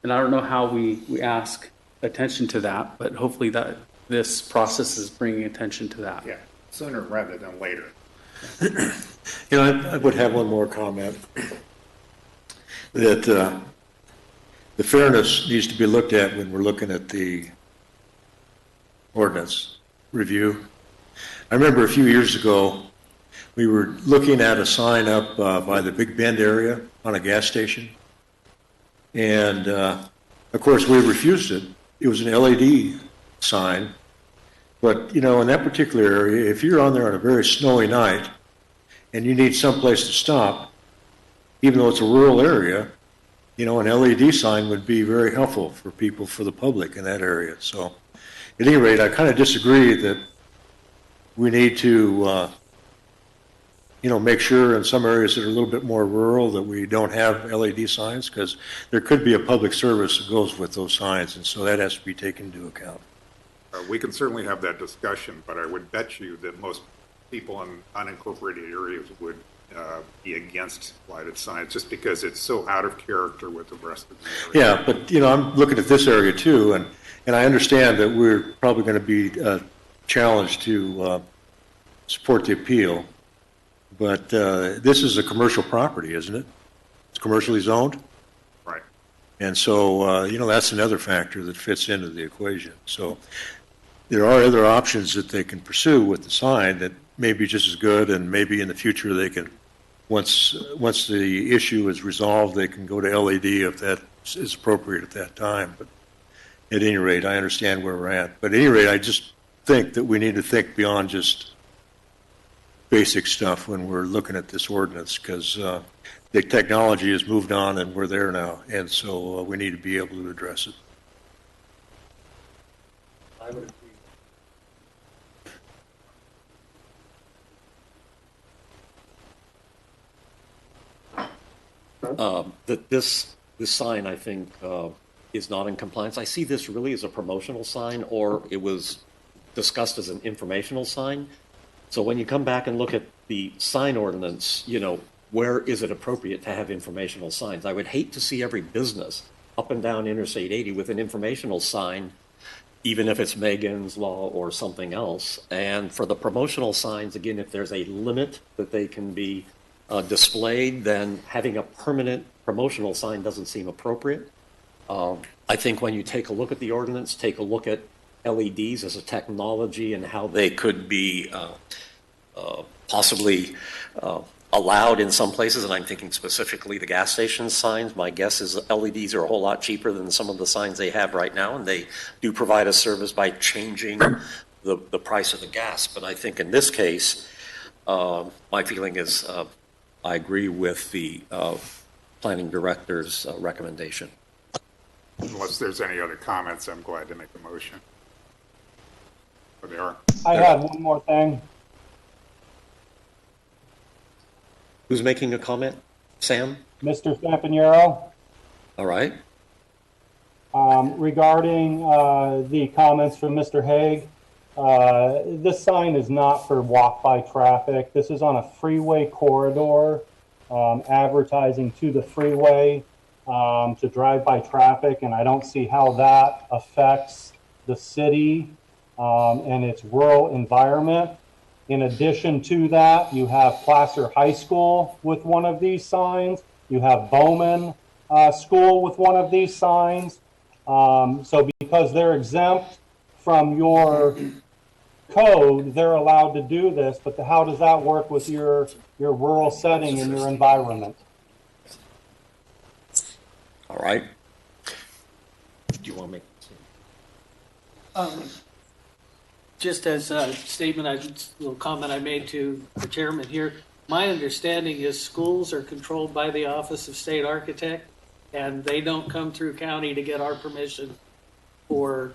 And I don't know how we ask attention to that, but hopefully that this process is bringing attention to that. Yeah, sooner rather than later. I would have one more comment. That the fairness needs to be looked at when we're looking at the ordinance review. I remember a few years ago, we were looking at a sign up by the Big Bend area on a gas station. And, of course, we refused it. It was an LED sign. But, in that particular area, if you're on there on a very snowy night and you need someplace to stop, even though it's a rural area, an LED sign would be very helpful for people, for the public in that area. So, at any rate, I kind of disagree that we need to, make sure in some areas that are a little bit more rural that we don't have LED signs, because there could be a public service that goes with those signs, and so that has to be taken into account. We can certainly have that discussion, but I would bet you that most people in unincorporated areas would be against lighted signs just because it's so out of character with the rest of the area. Yeah, but, I'm looking at this area too, and I understand that we're probably going to be challenged to support the appeal, but this is a commercial property, isn't it? It's commercially zoned? Right. And so, that's another factor that fits into the equation. So there are other options that they can pursue with the sign that may be just as good, and maybe in the future they can, once the issue is resolved, they can go to LED if that is appropriate at that time. But at any rate, I understand where we're at. But at any rate, I just think that we need to think beyond just basic stuff when we're looking at this ordinance, because the technology has moved on and we're there now, and so we need to be able to address it. I would agree. That this sign, I think, is not in compliance. I see this really as a promotional sign, or it was discussed as an informational sign. So when you come back and look at the sign ordinance, where is it appropriate to have informational signs? I would hate to see every business up and down Interstate 80 with an informational sign, even if it's Megan's Law or something else. And for the promotional signs, again, if there's a limit that they can be displayed, then having a permanent promotional sign doesn't seem appropriate. I think when you take a look at the ordinance, take a look at LEDs as a technology and how they could be possibly allowed in some places, and I'm thinking specifically the gas station signs. My guess is LEDs are a whole lot cheaper than some of the signs they have right now, and they do provide a service by changing the price of the gas. But I think in this case, my feeling is I agree with the planning director's recommendation. Unless there's any other comments, I'm glad to make a motion. Oh, they are. I have one more thing. Who's making a comment? Sam? Mr. Campanero, All right. regarding the comments from Mr. Haig, this sign is not for walk-by traffic. This is on a freeway corridor, advertising to the freeway to drive-by traffic, and I don't see how that affects the city and its rural environment. In addition to that, you have Placer High School with one of these signs. You have Bowman School with one of these signs. So because they're exempt from your code, they're allowed to do this, but how does that work with your rural setting and your environment? All right. Do you want to make? Just as a statement, a little comment I made to the chairman here, my understanding is schools are controlled by the Office of State Architect, and they don't come through county to get our permission for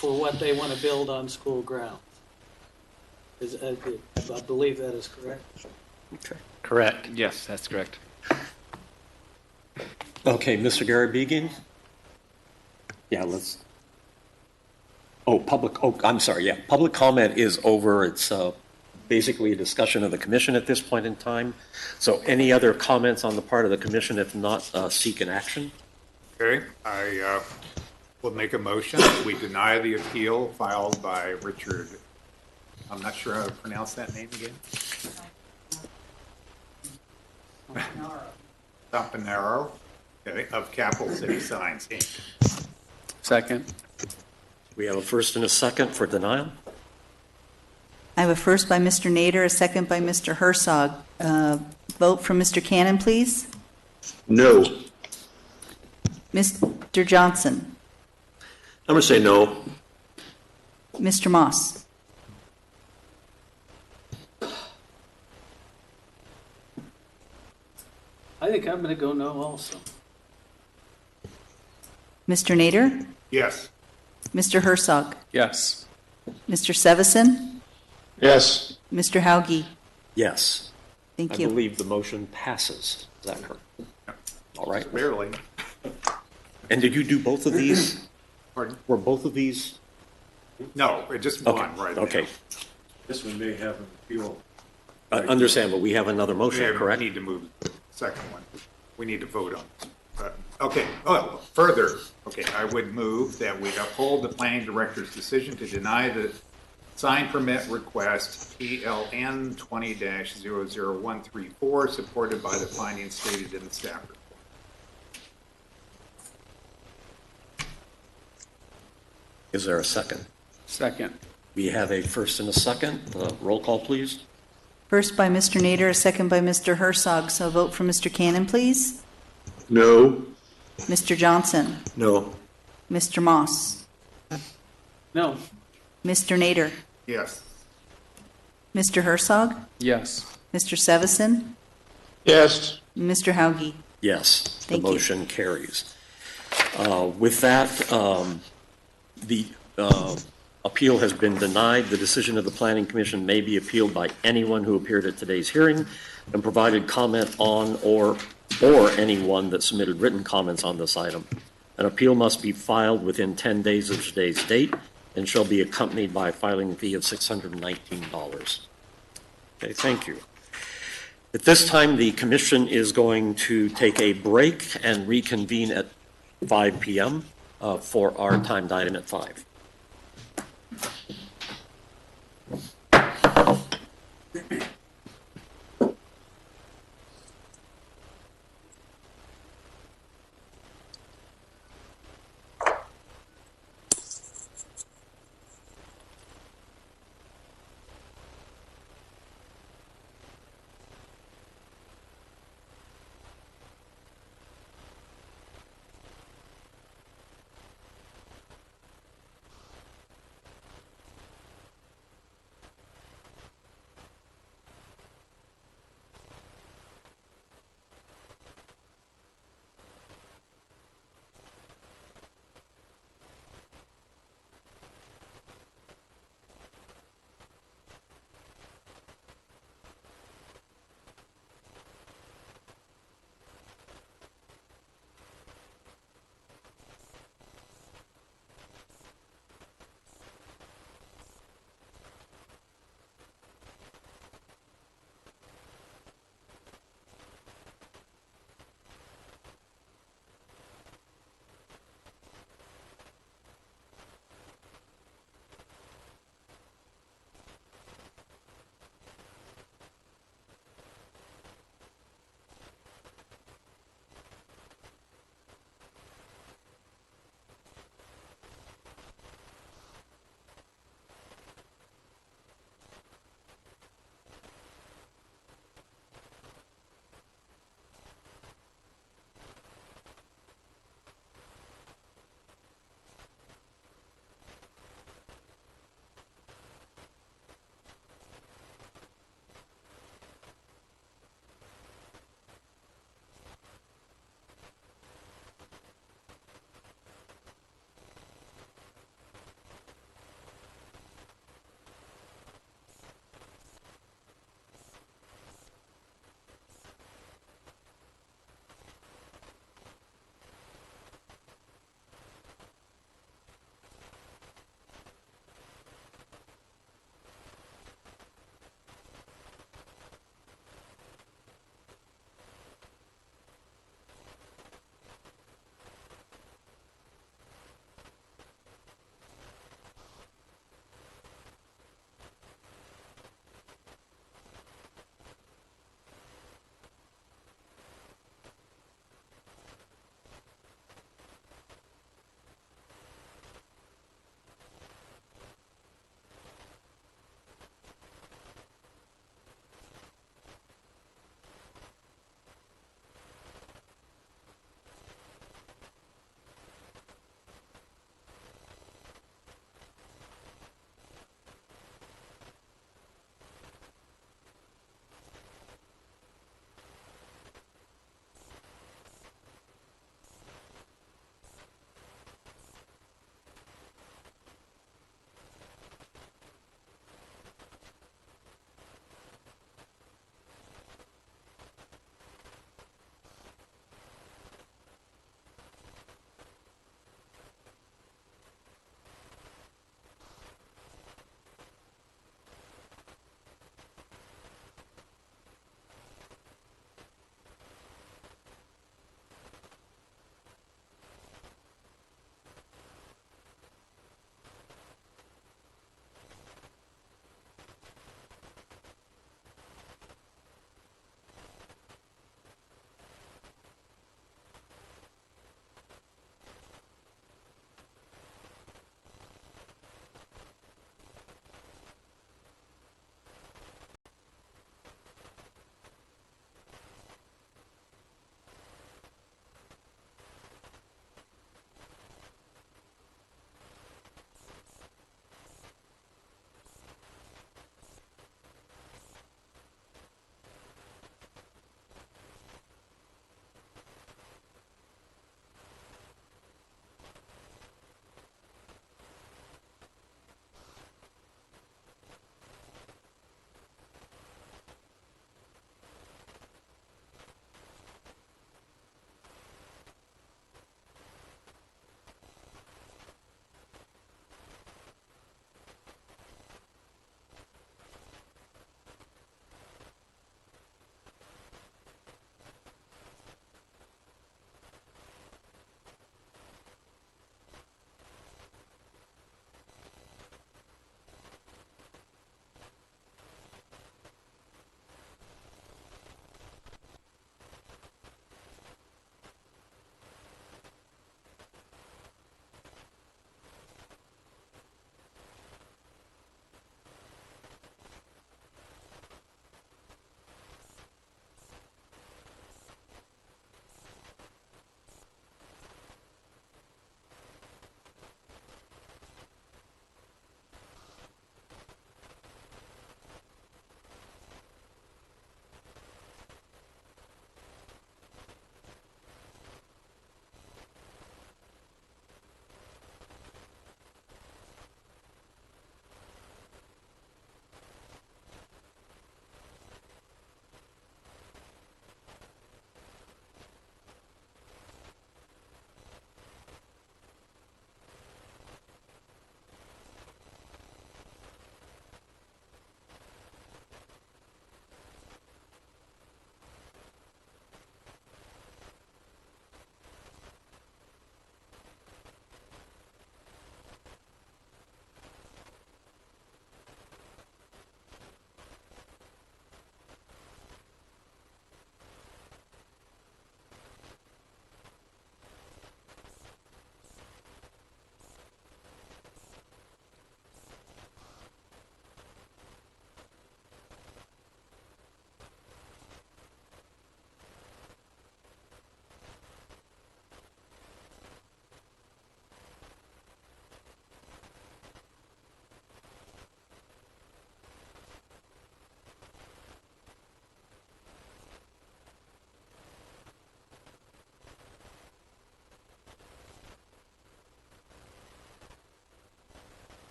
what they want to build on school grounds. I believe that is correct. Okay. Correct. Yes, that's correct. Okay, Mr. Gary Began? Yeah, let's. I'm sorry, yeah. Public comment is over. It's basically a discussion of the commission at this point in time. So any other comments on the part of the commission? If not, seek an action. Okay, I will make a motion that we deny the appeal filed by Richard. I'm not sure how to pronounce that name again. Campanero, okay, of Capital City Signs, Inc. Second. We have a first and a second for denial. I have a first by Mr. Nader, a second by Mr. Herzog. Vote from Mr. Cannon, please. No. Mr. Johnson. I'm going to say no. Mr. Moss. I think I'm going to go no also. Mr. Nader. Yes. Mr. Herzog. Yes. Mr. Sevison. Yes. Mr. Hauge. Yes. Thank I you. believe the motion passes. Is that correct? All right. Barely. And did you do both of these? Pardon? Were both of these? No, just one right Okay. now. This one may have an appeal. Understand, but we have another motion, correct? We need to move the second one. We need to vote on it. Okay, oh, further, okay, I would move that we uphold the planning director's decision to deny the sign permit request PLN 20-00134, supported by the findings stated in the staff report. Is there a second? Second. We have a first and a second. Roll call, please. First by Mr. Nader, a second by Mr. Herzog. So vote for Mr. Cannon, please. No. Mr. Johnson. No. Mr. Moss. No. Mr. Nader. Yes. Mr. Herzog. Yes. Mr. Sevison. Yes. Mr. Hauge. Yes. Thank the you. motion carries. With that, the appeal has been denied. The decision of the Planning Commission may be appealed by anyone who appeared at today's hearing and provided comment on or anyone that submitted written comments on this item. An appeal must be filed within 10 days of today's date and shall be accompanied by a filing fee of $619. Okay, thank you. At this time, the commission is going to take a break and reconvene at 5 p.m. For our timed item at 5.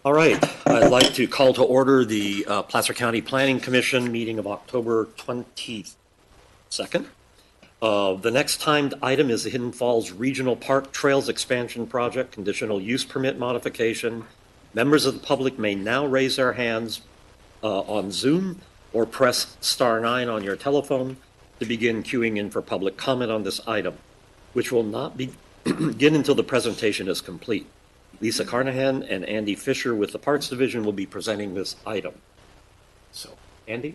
All right, I'd like to call to order the Placer County Planning Commission meeting of October 22nd. The next timed item is the Hidden Falls Regional Park Trails Expansion Project, Conditional Use Permit Modification. Members of the public may now raise their hands on Zoom or press *9 on your telephone to begin queuing in for public comment on this item, which will not begin until the presentation is complete. Lisa Carnahan and Andy Fisher with the Parks Division will be presenting this item. So, Andy?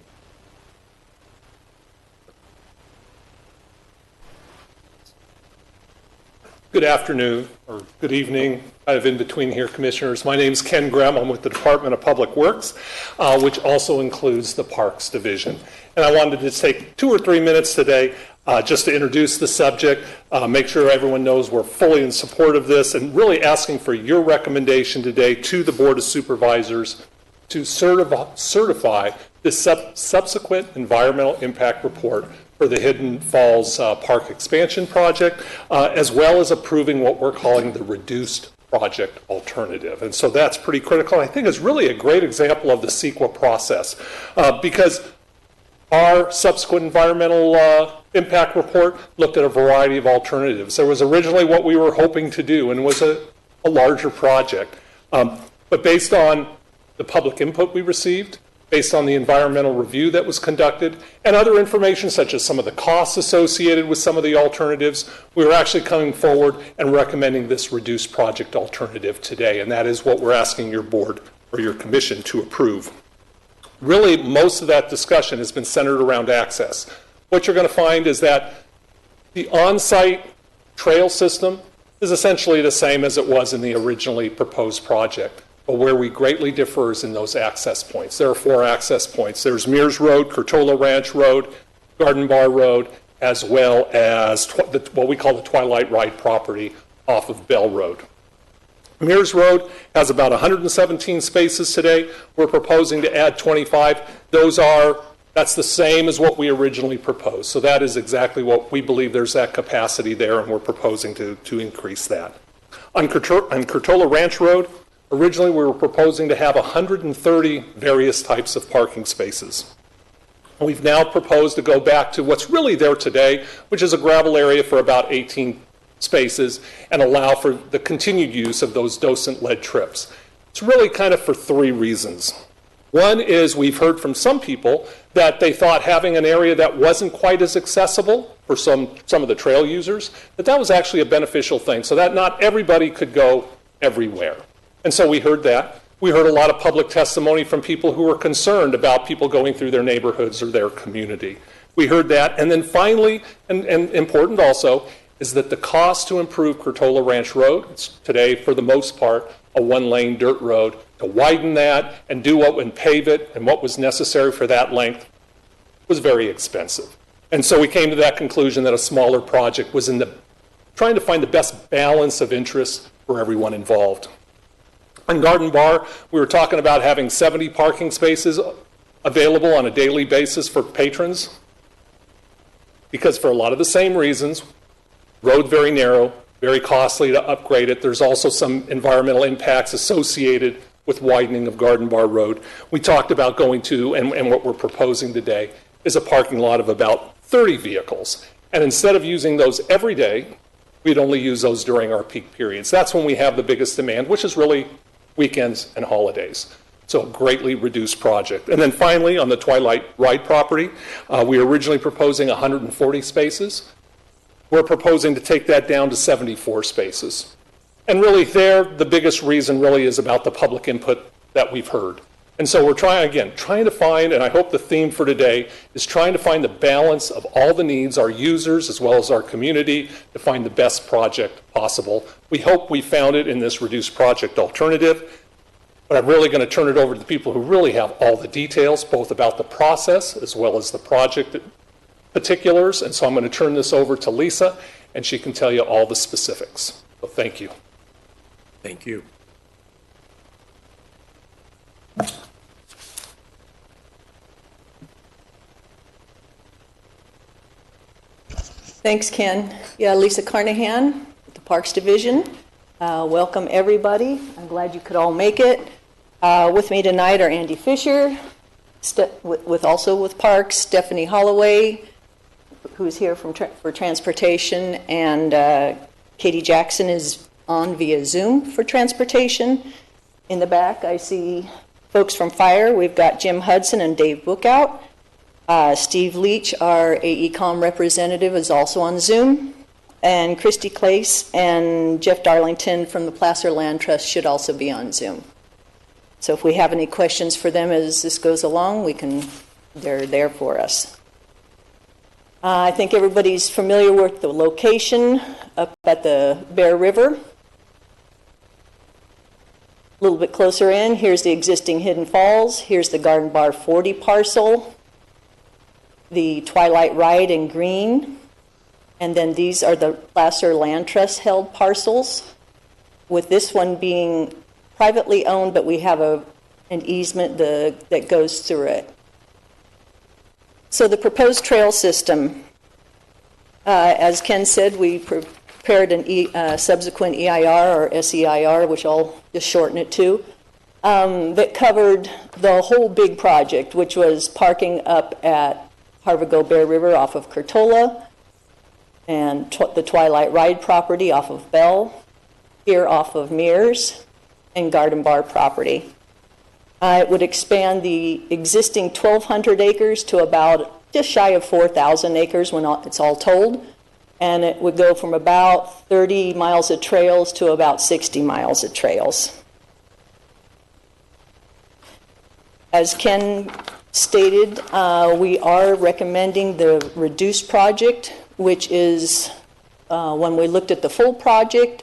Good afternoon, or good evening, kind of in between here, Commissioners. My name is Ken Graham. I'm with the Department of Public Works, which also includes the Parks Division. And I wanted to take 2 or 3 minutes today just to introduce the subject, make sure everyone knows we're fully in support of this, and really asking for your recommendation today to the Board of Supervisors to certify this subsequent environmental impact report for the Hidden Falls Park Expansion Project, as well as approving what we're calling the reduced project alternative. And so that's pretty critical. I think it's really a great example of the CEQA process because our subsequent environmental impact report looked at a variety of alternatives. There was originally what we were hoping to do and was a larger project. But based on the public input we received, based on the environmental review that was conducted, and other information such as some of the costs associated with some of the alternatives, we were actually coming forward and recommending this reduced project alternative today, and that is what we're asking your board or your commission to approve. Really, most of that discussion has been centered around access. What you're going to find is that the on-site trail system is essentially the same as it was in the originally proposed project. But where we greatly differ is in those access points. There are 4 access points. There's Mears Road, Curtola Ranch Road, Garden Bar Road, as well as what we call the Twilight Ride property off of Bell Road. Mears Road has about 117 spaces today. We're proposing to add 25. That's the same as what we originally proposed. So that is exactly what we believe. There's that capacity there, and we're proposing to increase that. On Curtola Ranch Road, originally, we were proposing to have 130 various types of parking spaces. We've now proposed to go back to what's really there today, which is a gravel area for about 18 spaces, and allow for the continued use of those docent-led trips. It's really kind of for 3 reasons. One is we've heard from some people that they thought having an area that wasn't quite as accessible for some of the trail users, that was actually a beneficial thing, so that not everybody could go everywhere. And so we heard that. We heard a lot of public testimony from people who were concerned about people going through their neighborhoods or their community. We heard that. And then finally, and important also, is that the cost to improve Curtola Ranch Road, it's today for the most part a 1-lane dirt road, to widen that and pave it and what was necessary for that length was very expensive. And so we came to that conclusion that a smaller project was trying to find the best balance of interest for everyone involved. On Garden Bar, we were talking about having 70 parking spaces available on a daily basis for patrons, because for a lot of the same reasons, road very narrow, very costly to upgrade it. There's also some environmental impacts associated with widening of Garden Bar Road. We talked about going to, and what we're proposing today, is a parking lot of about 30 vehicles. And instead of using those every day, we'd only use those during our peak periods. That's when we have the biggest demand, which is really weekends and holidays. So a greatly reduced project. And then finally, on the Twilight Ride property, we were originally proposing 140 spaces. We're proposing to take that down to 74 spaces. And really the biggest reason really is about the public input that we've heard. And so we're trying to find, and I hope the theme for today is trying to find the balance of all the needs, our users as well as our community, to find the best project possible. We hope we found it in this reduced project alternative, but I'm really going to turn it over to the people who really have all the details, both about the process as well as the project particulars. And so I'm going to turn this over to Lisa, and she can tell you all the specifics. So thank you. Thank you. Thanks, Ken. Yeah, Lisa Carnahan with the Parks Division. Welcome, everybody. I'm glad you could all make it. With me tonight are Andy Fisher, also with Parks, Stephanie Holloway, who's here for transportation, and Katie Jackson is on via Zoom for transportation. In the back, I see folks from fire. We've got Jim Hudson and Dave Bookout. Steve Leach, our AECOM representative, is also on Zoom. And Christy Clace and Jeff Darlington from the Placer Land Trust should also be on Zoom. So if we have any questions for them as this goes along, they're there for us. I think everybody's familiar with the location up at the Bear River. A little bit closer in, here's the existing Hidden Falls. Here's the Garden Bar 40 parcel, the Twilight Ride in green, and then these are the Placer Land Trust held parcels, with this one being privately owned, but we have an easement that goes through it. So the proposed trail system, as Ken said, we prepared a subsequent EIR or SEIR, which I'll just shorten it to, that covered the whole big project, which was parking up at Harvigo Bear River off of Curtola, and the Twilight Ride property off of Bell, here off of Mears, and Garden Bar property. It would expand the existing 1,200 acres to about just shy of 4,000 acres when it's all told. And it would go from about 30 miles of trails to about 60 miles of trails. As Ken stated, we are recommending the reduced project, which is when we looked at the full project,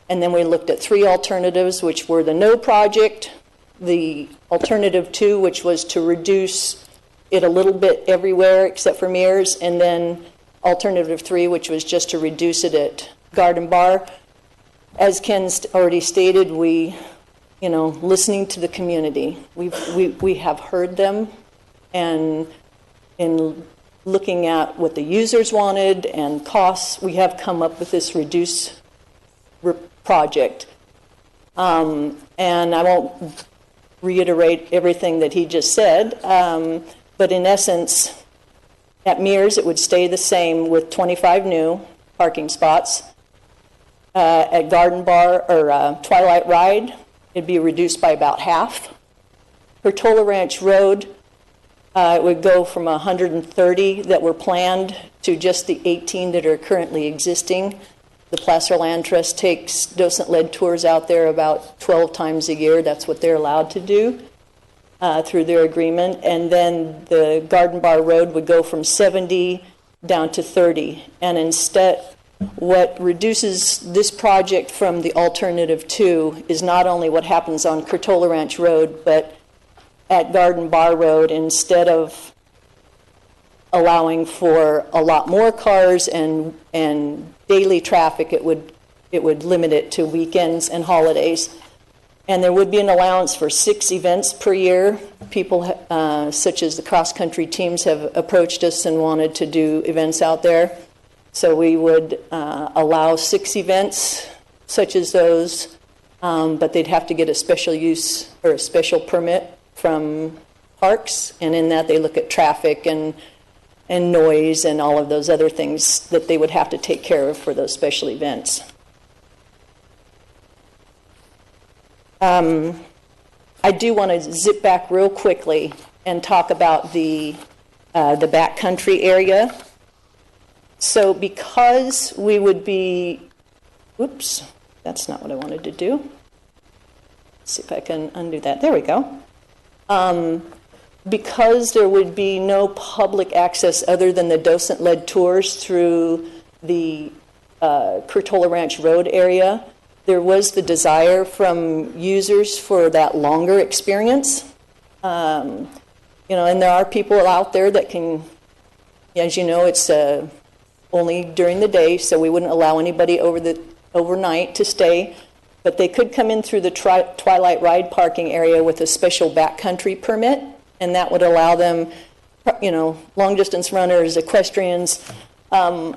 and then we looked at three alternatives, which were the no project, the alternative 2, which was to reduce it a little bit everywhere except for Mears, and then alternative 3, which was just to reduce it at Garden Bar. As Ken already stated, listening to the community, we have heard them, and in looking at what the users wanted and costs, we have come up with this reduce project. And I won't reiterate everything that he just said, but in essence, at Mears, it would stay the same with 25 new parking spots. At Garden Bar or Twilight Ride, it'd be reduced by about half. Curtola Ranch Road, it would go from 130 that were planned to just the 18 that are currently existing. The Placer Land Trust takes docent-led tours out there about 12 times a year. That's what they're allowed to do through their agreement. And then the Garden Bar Road would go from 70 down to 30. And instead, what reduces this project from the alternative 2 is not only what happens on Curtola Ranch Road, but at Garden Bar Road, instead of allowing for a lot more cars and daily traffic, it would limit it to weekends and holidays. And there would be an allowance for 6 events per year. People such as the cross-country teams have approached us and wanted to do events out there. So we would allow 6 events such as those, but they'd have to get a special use or a special permit from Parks, and in that they look at traffic and noise and all of those other things that they would have to take care of for those special events. I do want to zip back real quickly and talk about the backcountry area. So because we would be, oops, that's not what I wanted to do. Let's see if I can undo that. There we go. Because there would be no public access other than the docent-led tours through the Curtola Ranch Road area, there was the desire from users for that longer experience. And there are people out there that can, as you know, it's only during the day, so we wouldn't allow anybody overnight to stay, but they could come in through the Twilight Ride parking area with a special backcountry permit, and that would allow them, long-distance runners, equestrians, an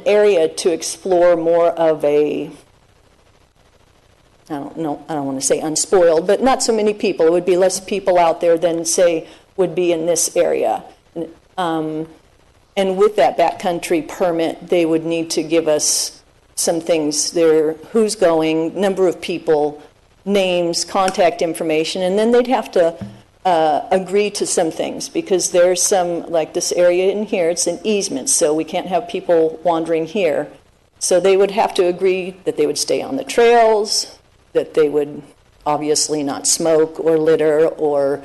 area to explore more of a I don't know, I don't want to say unspoiled, but not so many people. It would be less people out there than, say, would be in this area. And with that backcountry permit, they would need to give us some things there, who's going, number of people, names, contact information, and then they'd have to agree to some things, because there's some, like this area in here, it's an easement, so we can't have people wandering here. So they would have to agree that they would stay on the trails, that they would obviously not smoke or litter, or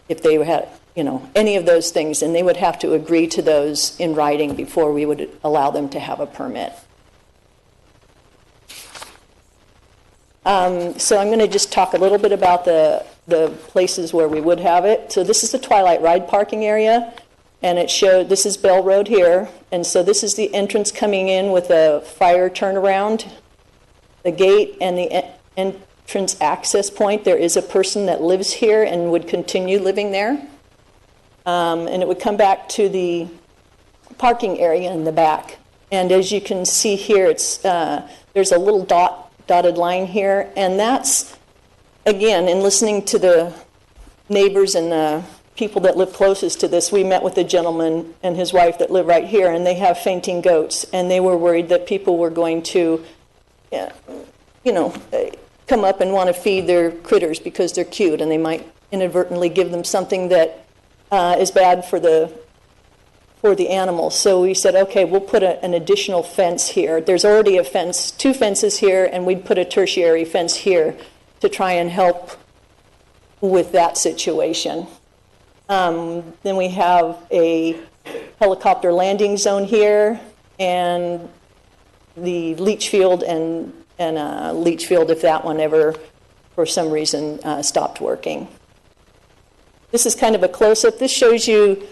if they had, any of those things, and they would have to agree to those in writing before we would allow them to have a permit. So I'm going to just talk a little bit about the places where we would have it. So this is the Twilight ride parking area, and it showed, this is Bell Road here, and so this is the entrance coming in with a fire turnaround, the gate, and the entrance access point. There is a person that lives here and would continue living there. And it would come back to the parking area in the back. And as you can see here, it's there's a little dotted line here, and that's, again, in listening to the neighbors and the people that live closest to this, we met with a gentleman and his wife that live right here, and they have fainting goats, and they were worried that people were going to, come up and want to feed their critters because they're cute, and they might inadvertently give them something that is bad for the animals. So we said, okay, we'll put an additional fence here. There's already a fence, 2 fences here, and we'd put a tertiary fence here to try and help with that situation. Then we have a helicopter landing zone here, and the leach field and leach field if that one ever, for some reason, stopped working. This is kind of a close-up. This shows you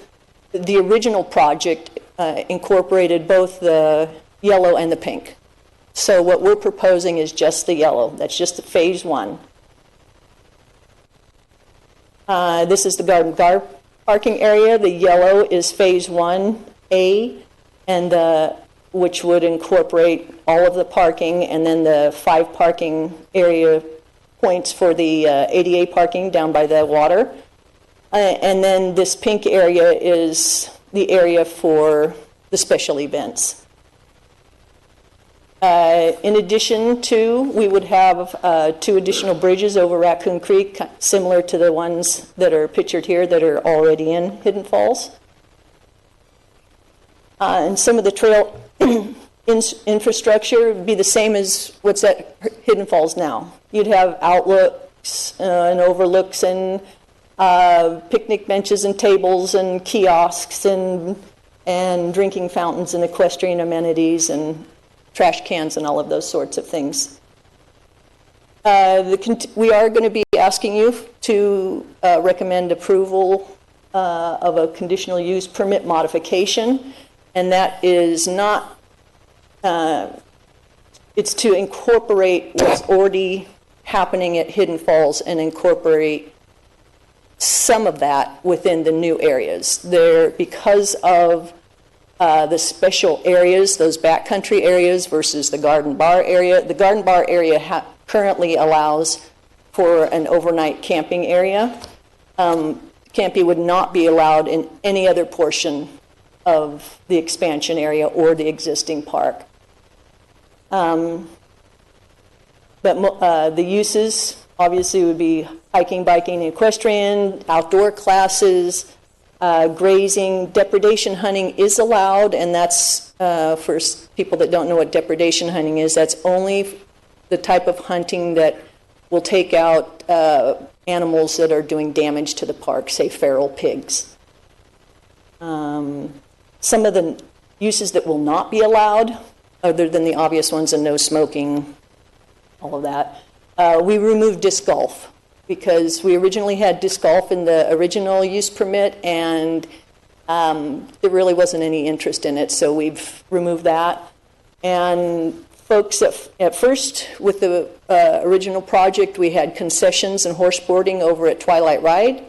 the original project incorporated both the yellow and the pink. So what we're proposing is just the yellow. That's just the phase 1. This is the garden car parking area. The yellow is phase 1A, and which would incorporate all of the parking, and then the 5 parking area points for the ADA parking down by the water. And then this pink area is the area for the special events. In addition to, we would have 2 additional bridges over Raccoon Creek, similar to the ones that are pictured here that are already in Hidden Falls. And some of the trail infrastructure would be the same as what's at Hidden Falls now. You'd have outlooks and overlooks and picnic benches and tables and kiosks and drinking fountains and equestrian amenities and trash cans and all of those sorts of things. We are going to be asking you to recommend approval of a conditional use permit modification, and that is not, it's to incorporate what's already happening at Hidden Falls and incorporate some of that within the new areas. There, because of the special areas, those backcountry areas versus the garden bar area. The garden bar area currently allows for an overnight camping area. Camping would not be allowed in any other portion of the expansion area or the existing park. But the uses obviously would be hiking, biking, equestrian, outdoor classes, grazing. Depredation hunting is allowed, and that's, for people that don't know what depredation hunting is, that's only the type of hunting that will take out animals that are doing damage to the park, say feral pigs. Some of the uses that will not be allowed, other than the obvious ones and no smoking, all of that, we removed disc golf because we originally had disc golf in the original use permit, and there really wasn't any interest in it, so we've removed that. And folks, at first, with the original project, we had concessions and horse boarding over at Twilight Ride,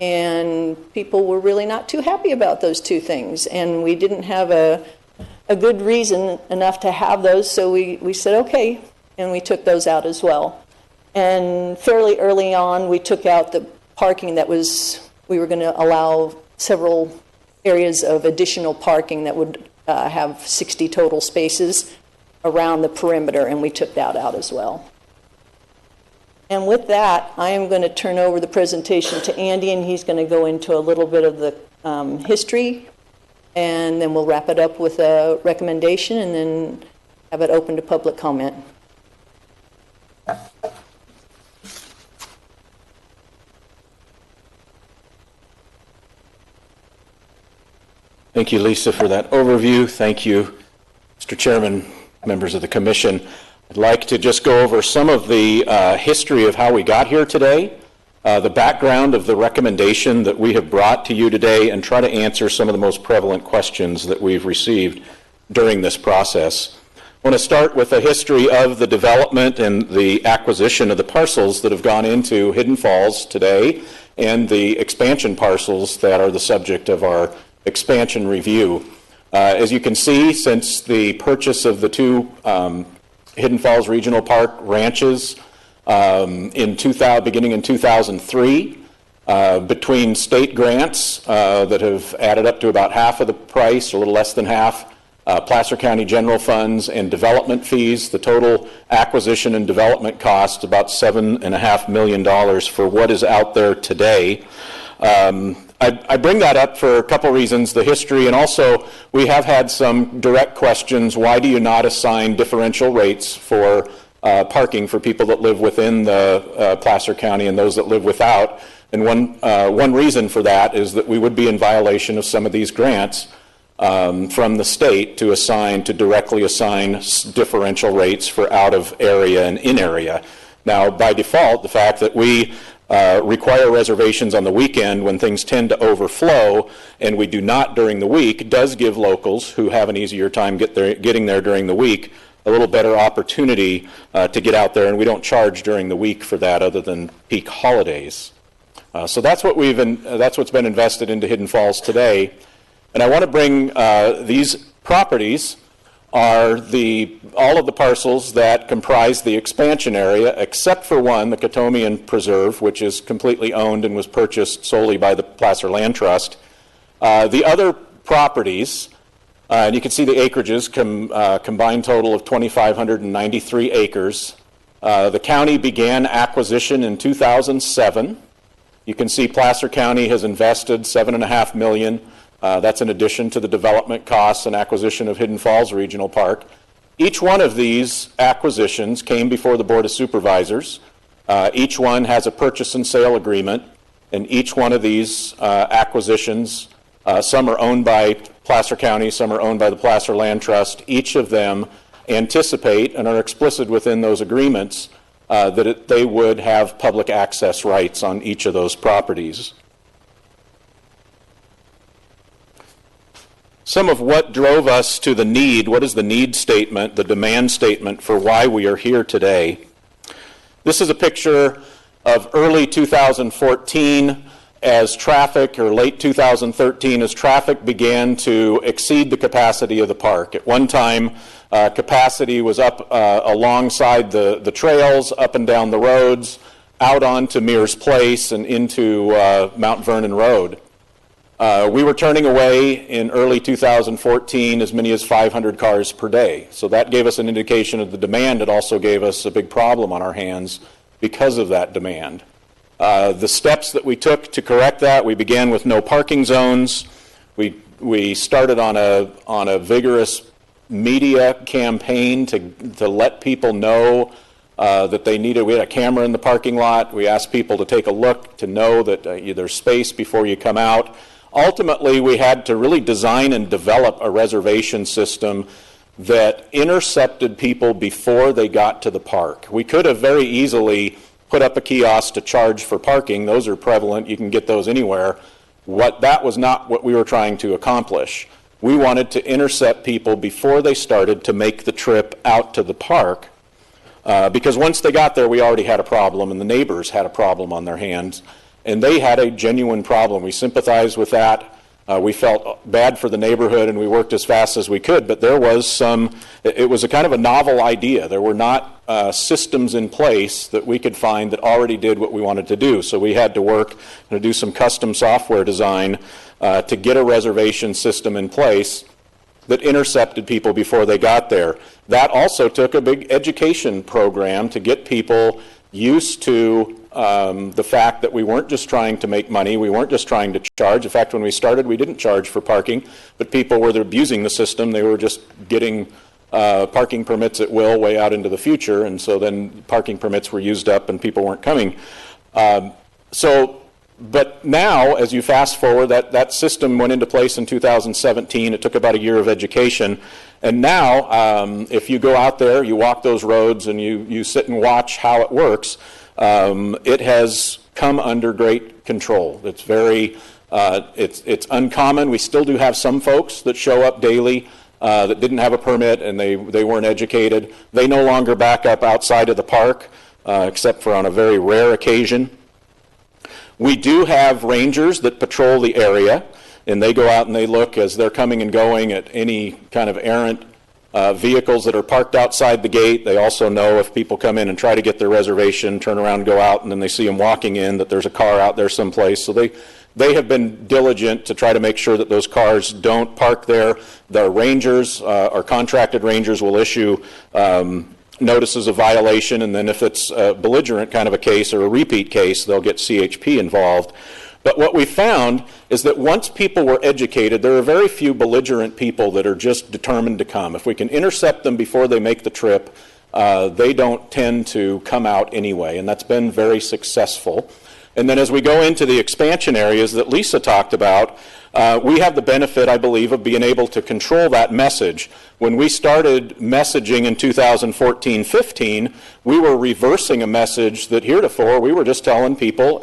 and people were really not too happy about those 2 things, and we didn't have a good reason enough to have those, so we said, okay, and we took those out as well. And fairly early on, we took out the parking we were going to allow several areas of additional parking that would have 60 total spaces around the perimeter, and we took that out as well. And with that, I am going to turn over the presentation to Andy, and he's going to go into a little bit of the history, and then we'll wrap it up with a recommendation and then have it open to public comment. Thank you, Lisa, for that overview. Thank you, Mr. Chairman, members of the Commission. I'd like to just go over some of the history of how we got here today, the background of the recommendation that we have brought to you today, and try to answer some of the most prevalent questions that we've received during this process. I want to start with a history of the development and the acquisition of the parcels that have gone into Hidden Falls today and the expansion parcels that are the subject of our expansion review. As you can see, since the purchase of the two Hidden Falls Regional Park ranches beginning in 2003, between state grants that have added up to about half of the price, a little less than half, Placer County general funds and development fees, the total acquisition and development cost about $7.5 million for what is out there today. I bring that up for a couple reasons, the history, and also we have had some direct questions. Why do you not assign differential rates for parking for people that live within the Placer County and those that live without? And one reason for that is that we would be in violation of some of these grants from the state to directly assign differential rates for out of area and in area. Now, by default, the fact that we require reservations on the weekend when things tend to overflow, and we do not during the week, does give locals who have an easier time getting there during the week a little better opportunity to get out there, and we don't charge during the week for that other than peak holidays. So that's what's been invested into Hidden Falls today. And I want to bring these properties are all of the parcels that comprise the expansion area, except for one, the Cotomian Preserve, which is completely owned and was purchased solely by the Placer Land Trust. The other properties, and you can see the acreages, combined total of 2,593 acres. The county began acquisition in 2007. You can see Placer County has invested $7.5 million. That's in addition to the development costs and acquisition of Hidden Falls Regional Park. Each one of these acquisitions came before the Board of Supervisors. Each one has a purchase and sale agreement, and each one of these acquisitions, some are owned by Placer County, some are owned by the Placer Land Trust. Each of them anticipate and are explicit within those agreements that they would have public access rights on each of those properties. Some of what drove us to the need, what is the need statement, the demand statement for why we are here today. This is a picture of early 2014 as traffic, or late 2013 as traffic began to exceed the capacity of the park. At one time, capacity was up alongside the trails, up and down the roads, out onto Mears Place and into Mount Vernon Road. We were turning away in early 2014 as many as 500 cars per day. So that gave us an indication of the demand. It also gave us a big problem on our hands because of that demand. The steps that we took to correct that, we began with no parking zones. We started on a vigorous media campaign to let people know that we had a camera in the parking lot. We asked people to take a look to know that there's space before you come out. Ultimately, we had to really design and develop a reservation system that intercepted people before they got to the park. We could have very easily put up a kiosk to charge for parking. Those are prevalent. You can get those anywhere. That was not what we were trying to accomplish. We wanted to intercept people before they started to make the trip out to the park, because once they got there, we already had a problem, and the neighbors had a problem on their hands. And they had a genuine problem. We sympathized with that. We felt bad for the neighborhood and we worked as fast as we could, but there was it was a kind of a novel idea. There were not systems in place that we could find that already did what we wanted to do. So we had to work to do some custom software design to get a reservation system in place that intercepted people before they got there. That also took a big education program to get people used to the fact that we weren't just trying to make money, we weren't just trying to charge. In fact, when we started, we didn't charge for parking, but people were abusing the system. They were just getting parking permits at will way out into the future, and so then parking permits were used up and people weren't coming. But now, as you fast forward, that system went into place in 2017. It took about a year of education. And now, if you go out there, you walk those roads, and you sit and watch how it works, it has come under great control. It's it's uncommon. We still do have some folks that show up daily that didn't have a permit and they weren't educated. They no longer back up outside of the park, except for on a very rare occasion. We do have rangers that patrol the area, and they go out and they look as they're coming and going at any kind of errant vehicles that are parked outside the gate. They also know if people come in and try to get their reservation, turn around and go out, and then they see them walking in, that there's a car out there someplace. So they have been diligent to try to make sure that those cars don't park there. The rangers, our contracted rangers, will issue notices of violation, and then if it's a belligerent kind of a case or a repeat case, they'll get CHP involved. But what we found is that once people were educated, there are very few belligerent people that are just determined to come. If we can intercept them before they make the trip, they don't tend to come out anyway, and that's been very successful. And then as we go into the expansion areas that Lisa talked about, we have the benefit, I believe, of being able to control that message. When we started messaging in 2014-15, we were reversing a message that heretofore we were just telling people,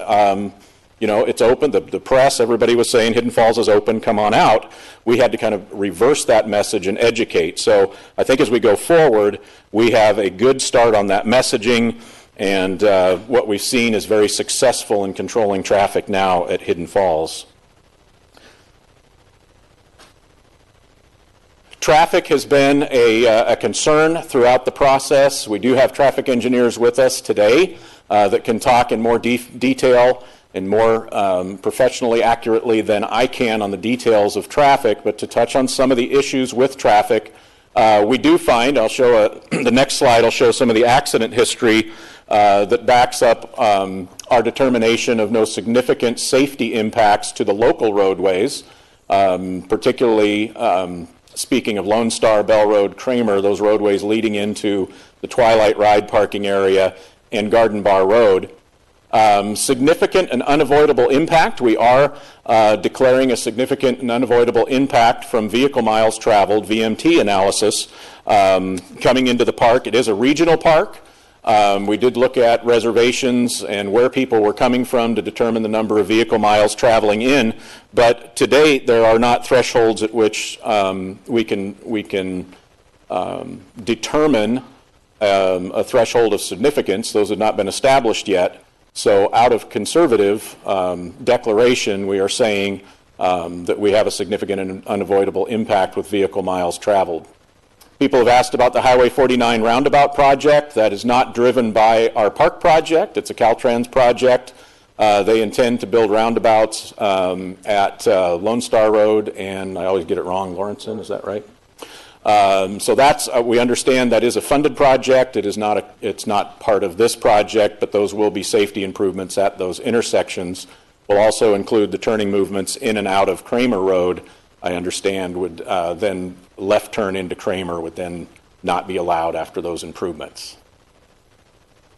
it's open, the press, everybody was saying Hidden Falls is open, come on out. We had to kind of reverse that message and educate. So I think as we go forward, we have a good start on that messaging, and what we've seen is very successful in controlling traffic now at Hidden Falls. Traffic has been a concern throughout the process. We do have traffic engineers with us today that can talk in more detail and more professionally accurately than I can on the details of traffic, but to touch on some of the issues with traffic, we do find, I'll show the next slide, I'll show some of the accident history that backs up our determination of no significant safety impacts to the local roadways, particularly speaking of Lone Star, Bell Road, Kramer, those roadways leading into the Twilight ride parking area and Garden Bar Road. Significant and unavoidable impact. We are declaring a significant and unavoidable impact from vehicle miles traveled, VMT analysis, coming into the park. It is a regional park. We did look at reservations and where people were coming from to determine the number of vehicle miles traveling in, but to date there are not thresholds at which we can determine a threshold of significance. Those have not been established yet. So out of conservative declaration, we are saying that we have a significant and unavoidable impact with vehicle miles traveled. People have asked about the Highway 49 roundabout project. That is not driven by our park project. It's a Caltrans project. They intend to build roundabouts at Lone Star Road and, I always get it wrong, Lawrenson, is that right? So that's, we understand that is a funded project. It's not part of this project, but those will be safety improvements at those intersections. Will also include the turning movements in and out of Kramer Road, I understand, would then left turn into Kramer would then not be allowed after those improvements.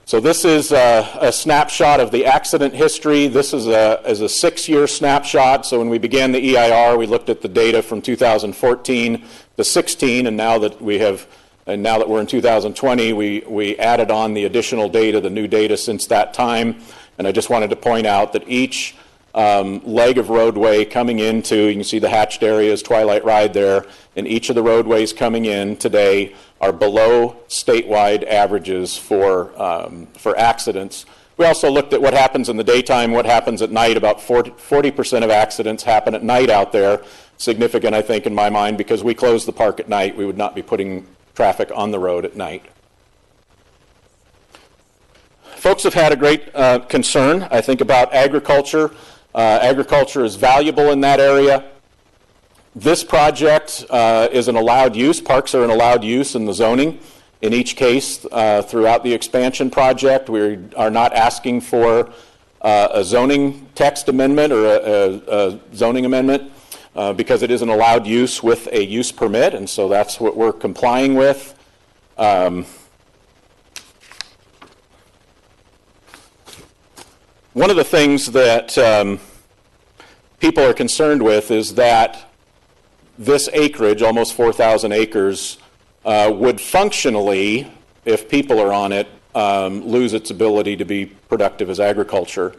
So this is a snapshot of the accident history. This is a 6-year snapshot. So when we began the EIR, we looked at the data from 2014 to 16, and now that we're in 2020, we added on the additional data, the new data since that time. And I just wanted to point out that each leg of roadway coming into, you can see the hatched areas, Twilight Ride there, and each of the roadways coming in today are below statewide averages for accidents. We also looked at what happens in the daytime, what happens at night. About 40% of accidents happen at night out there. Significant, I think, in my mind, because we close the park at night. We would not be putting traffic on the road at night. Folks have had a great concern, I think, about agriculture. Agriculture is valuable in that area. This project is an allowed use. Parks are an allowed use in the zoning. In each case, throughout the expansion project, we are not asking for a zoning text amendment or a zoning amendment because it is an allowed use with a use permit, and so that's what we're complying with. One of the things that people are concerned with is that this acreage, almost 4,000 acres, would functionally, if people are on it, lose its ability to be productive as agriculture.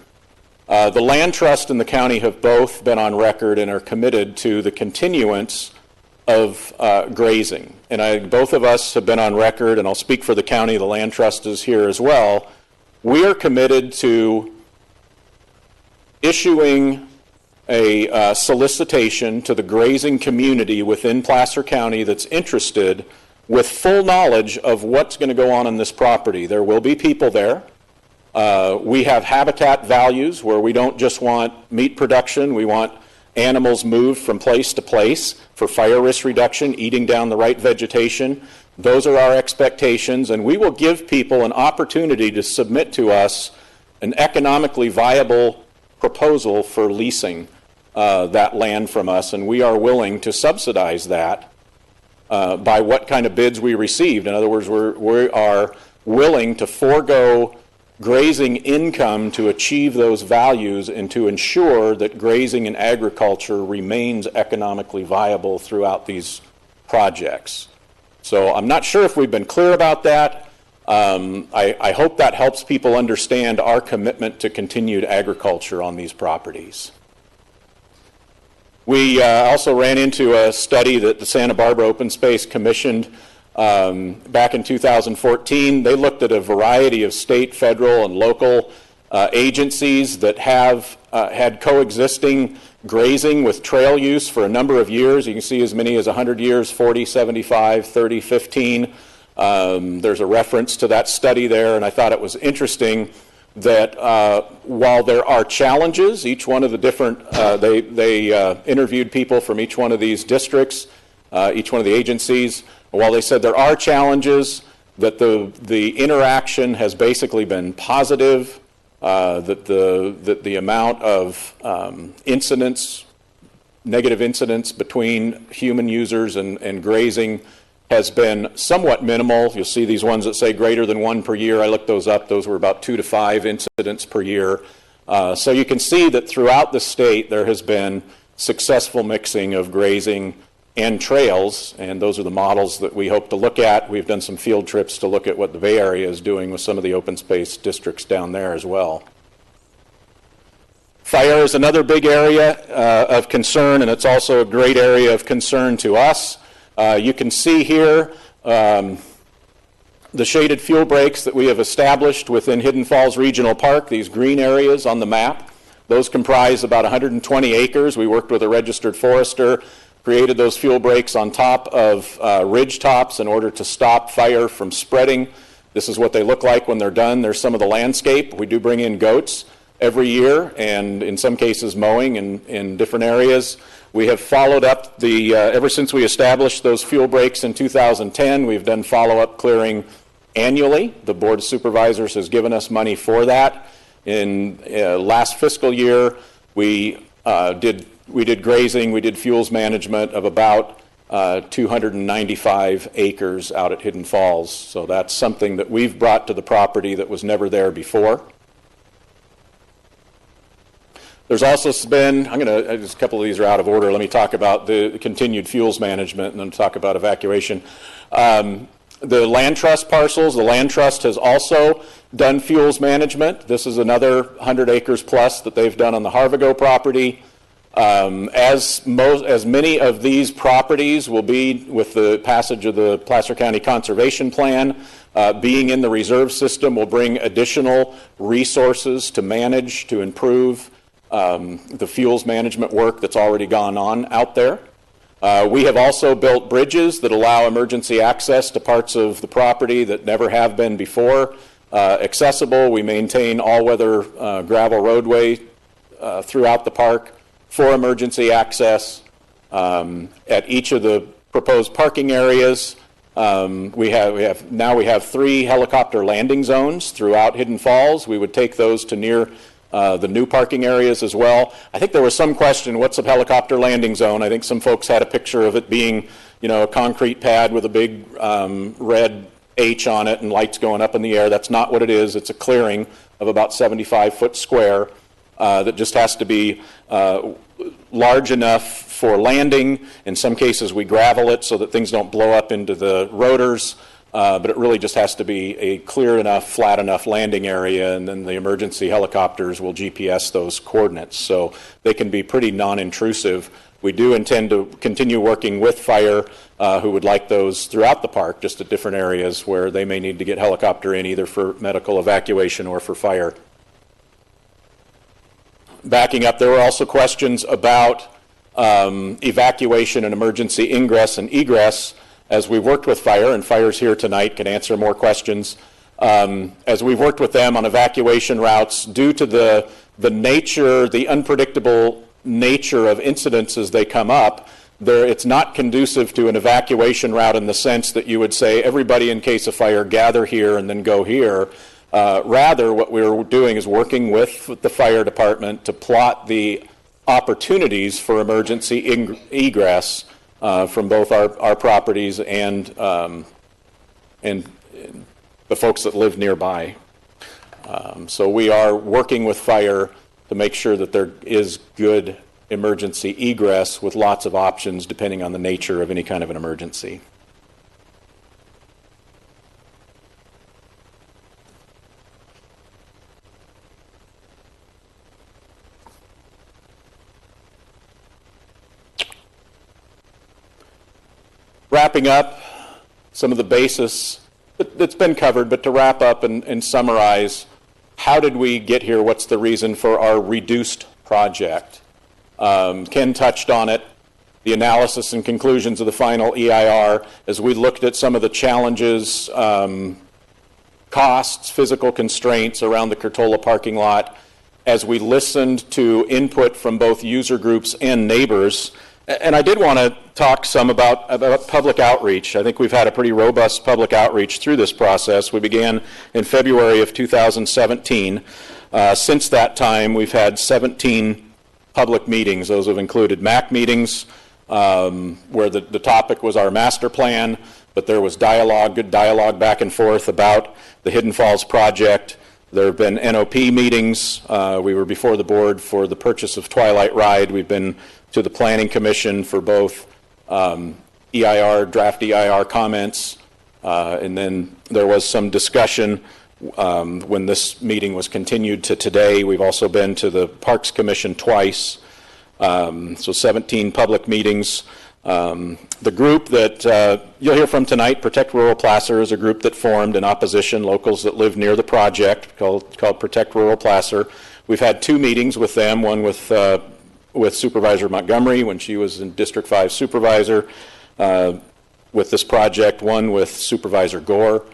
The Land Trust and the county have both been on record and are committed to the continuance of grazing. And both of us have been on record, and I'll speak for the county, the Land Trust is here as well. We are committed to issuing a solicitation to the grazing community within Placer County that's interested, with full knowledge of what's going to go on this property. There will be people there. We have habitat values where we don't just want meat production. We want animals moved from place to place for fire risk reduction, eating down the right vegetation. Those are our expectations, and we will give people an opportunity to submit to us an economically viable proposal for leasing that land from us, and we are willing to subsidize that by what kind of bids we received. In other words, we are willing to forego grazing income to achieve those values and to ensure that grazing and agriculture remains economically viable throughout these projects. So I'm not sure if we've been clear about that. I hope that helps people understand our commitment to continued agriculture on these properties. We also ran into a study that the Santa Barbara Open Space commissioned back in 2014. They looked at a variety of state, federal, and local agencies that have had coexisting grazing with trail use for a number of years. You can see as many as 100 years, 40, 75, 30, 15. There's a reference to that study there, and I thought it was interesting that while there are challenges, each one of the different, they interviewed people from each one of these districts, each one of the agencies. While they said there are challenges, that the interaction has basically been positive, that the amount of incidents, negative incidents between human users and grazing has been somewhat minimal. You'll see these ones that say greater than 1 per year. I looked those up. Those were about 2 to 5 incidents per year. So you can see that throughout the state there has been successful mixing of grazing and trails, and those are the models that we hope to look at. We've done some field trips to look at what the Bay Area is doing with some of the open space districts down there as well. Fire is another big area of concern, and it's also a great area of concern to us. You can see here the shaded fuel breaks that we have established within Hidden Falls Regional Park, these green areas on the map. Those comprise about 120 acres. We worked with a registered forester, created those fuel breaks on top of ridge tops in order to stop fire from spreading. This is what they look like when they're done. There's some of the landscape. We do bring in goats every year, and in some cases mowing in different areas. We have followed up ever since we established those fuel breaks in 2010, we've done follow-up clearing annually. The Board of Supervisors has given us money for that. In last fiscal year, we did grazing, we did fuels management of about 295 acres out at Hidden Falls. So that's something that we've brought to the property that was never there before. There's also been, just a couple of these are out of order. Let me talk about the continued fuels management and then talk about evacuation. The Land Trust parcels, the Land Trust has also done fuels management. This is another 100 acres plus that they've done on the Harvigo property. As many of these properties will be with the passage of the Placer County Conservation Plan, being in the reserve system will bring additional resources to manage, to improve the fuels management work that's already gone on out there. We have also built bridges that allow emergency access to parts of the property that never have been before accessible. We maintain all-weather gravel roadway throughout the park for emergency access. At each of the proposed parking areas, we have 3 helicopter landing zones throughout Hidden Falls. We would take those to near the new parking areas as well. I think there was some question, what's a helicopter landing zone? I think some folks had a picture of it being, a concrete pad with a big red H on it and lights going up in the air. That's not what it is. It's a clearing of about 75 foot square that just has to be large enough for landing. In some cases we gravel it so that things don't blow up into the rotors, but it really just has to be a clear enough, flat enough landing area, and then the emergency helicopters will GPS those coordinates. So they can be pretty non-intrusive. We do intend to continue working with fire who would like those throughout the park, just at different areas where they may need to get helicopter in either for medical evacuation or for fire. Backing up, there were also questions about evacuation and emergency ingress and egress. As we've worked with fire, and fire's here tonight, can answer more questions. As we've worked with them on evacuation routes, due to the nature, the unpredictable nature of incidents as they come up, it's not conducive to an evacuation route in the sense that you would say, everybody in case of fire, gather here and then go here. Rather, what we're doing is working with the fire department to plot the opportunities for emergency egress from both our properties and the folks that live nearby. So we are working with fire to make sure that there is good emergency egress with lots of options depending on the nature of any kind of an emergency. Wrapping up some of the basis that's been covered, but to wrap up and summarize, how did we get here? What's the reason for our reduced project? Ken touched on it, the analysis and conclusions of the final EIR, as we looked at some of the challenges, costs, physical constraints around the Curtola parking lot, as we listened to input from both user groups and neighbors. And I did want to talk some about public outreach. I think we've had a pretty robust public outreach through this process. We began in February of 2017. Since that time, we've had 17 public meetings. Those have included MAC meetings, where the topic was our master plan, but there was good dialogue back and forth about the Hidden Falls project. There have been NOP meetings. We were before the board for the purchase of Twilight Ride. We've been to the Planning Commission for both EIR, draft EIR comments, and then there was some discussion when this meeting was continued to today. We've also been to the Parks Commission twice, so 17 public meetings. The group that you'll hear from tonight, Protect Rural Placer, is a group that formed in opposition, locals that live near the project, called Protect Rural Placer. We've had 2 meetings with them, one with Supervisor Montgomery when she was in District 5 supervisor with this project, one with Supervisor Gore.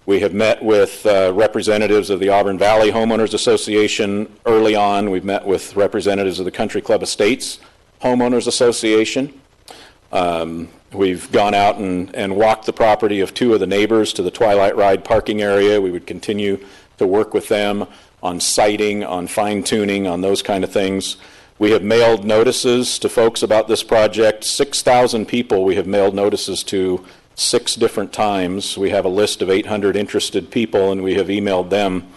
We have met with representatives of the Auburn Valley Homeowners Association early on. We've met with representatives of the Country Club Estates Homeowners Association. We've gone out and walked the property of 2 of the neighbors to the Twilight Ride parking area. We would continue to work with them on siting, on fine-tuning, on those kind of things. We have mailed notices to folks about this project. 6,000 people we have mailed notices to 6 different times. We have a list of 800 interested people, and we have emailed them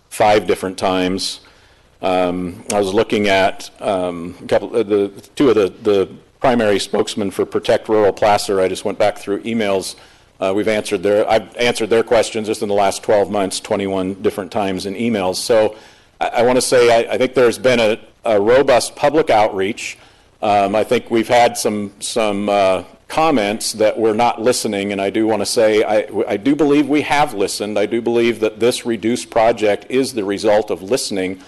5 different times. I was looking at a couple of the 2 of the primary spokesmen for Protect Rural Placer. I just went back through emails. I've answered their questions just in the last 12 months, 21 different times in emails. So I want to say I think there's been a robust public outreach. I think we've had some comments that we're not listening, and I do want to say I do believe we have listened. I do believe that this reduced project is the result of listening.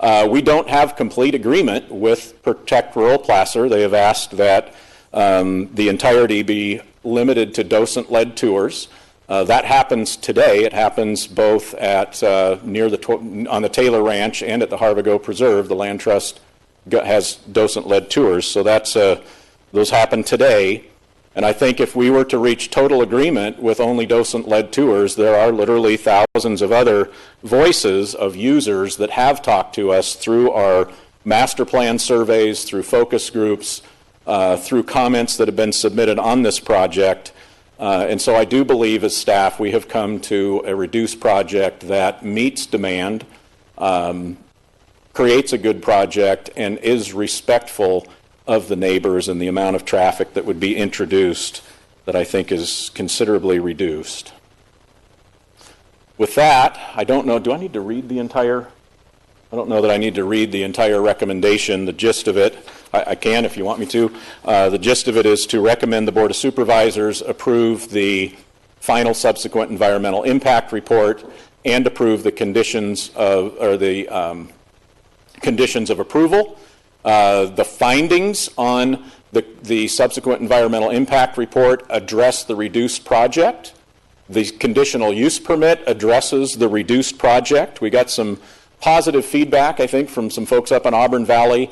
We don't have complete agreement with Protect Rural Placer. They have asked that the entirety be limited to docent-led tours. That happens today. It happens both at on the Taylor Ranch and at the Harvigo Preserve. The Land Trust has docent-led tours, so those happen today. And I think if we were to reach total agreement with only docent-led tours, there are literally thousands of other voices of users that have talked to us through our master plan surveys, through focus groups, through comments that have been submitted on this project. And so I do believe as staff we have come to a reduced project that meets demand, creates a good project, and is respectful of the neighbors and the amount of traffic that would be introduced that I think is considerably reduced. With that, I don't know, do I need to read the entire? I don't know that I need to read the entire recommendation. The gist of it, I can if you want me to. The gist of it is to recommend the Board of Supervisors approve the final subsequent environmental impact report and approve the conditions of, conditions of approval. The findings on the subsequent environmental impact report address the reduced project. The conditional use permit addresses the reduced project. We got some positive feedback, I think, from some folks up in Auburn Valley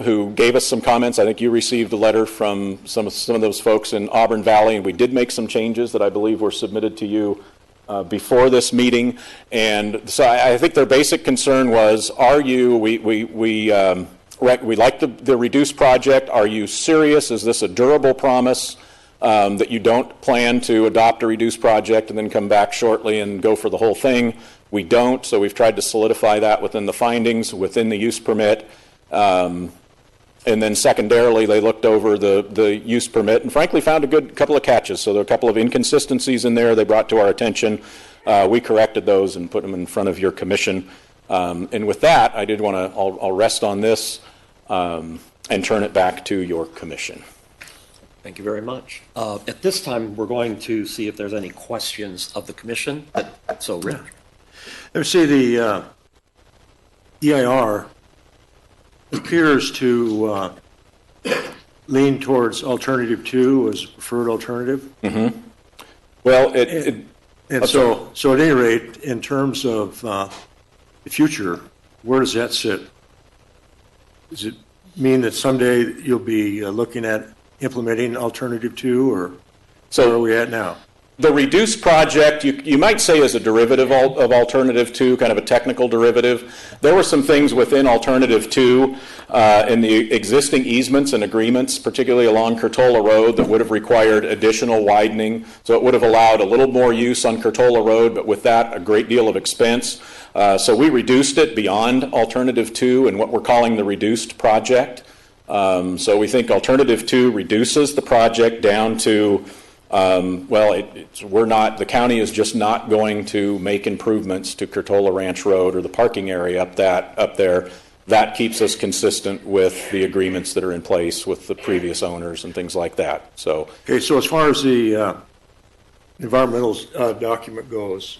who gave us some comments. I think you received a letter from some of those folks in Auburn Valley, and we did make some changes that I believe were submitted to you before this meeting. And so I think their basic concern was, we like the reduced project. Are you serious? Is this a durable promise that you don't plan to adopt a reduced project and then come back shortly and go for the whole thing? We don't, so we've tried to solidify that within the findings, within the use permit. And then secondarily, they looked over the use permit and frankly found a good couple of catches. So there are a couple of inconsistencies in there they brought to our attention. We corrected those and put them in front of your commission. And with that, I did want to, I'll rest on this and turn it back to your commission. Thank you very much. At this time, we're going to see if there's any questions of the commission. So, Rick. Let's see, the EIR appears to lean towards alternative 2 as preferred alternative. Mm-hmm. Well, so at any rate, in terms of the future, where does that sit? Does it mean that someday you'll be looking at implementing alternative 2, or where are we at now? The reduced project, you might say, is a derivative of alternative 2, kind of a technical derivative. There were some things within alternative 2 in the existing easements and agreements, particularly along Curtola Road, that would have required additional widening. So it would have allowed a little more use on Curtola Road, but with that, a great deal of expense. So we reduced it beyond alternative 2 in what we're calling the reduced project. So we think alternative 2 reduces the project down to the county is just not going to make improvements to Curtola Ranch Road or the parking area up there. That keeps us consistent with the agreements that are in place with the previous owners and things like that. So, okay, so as far as the environmental document goes,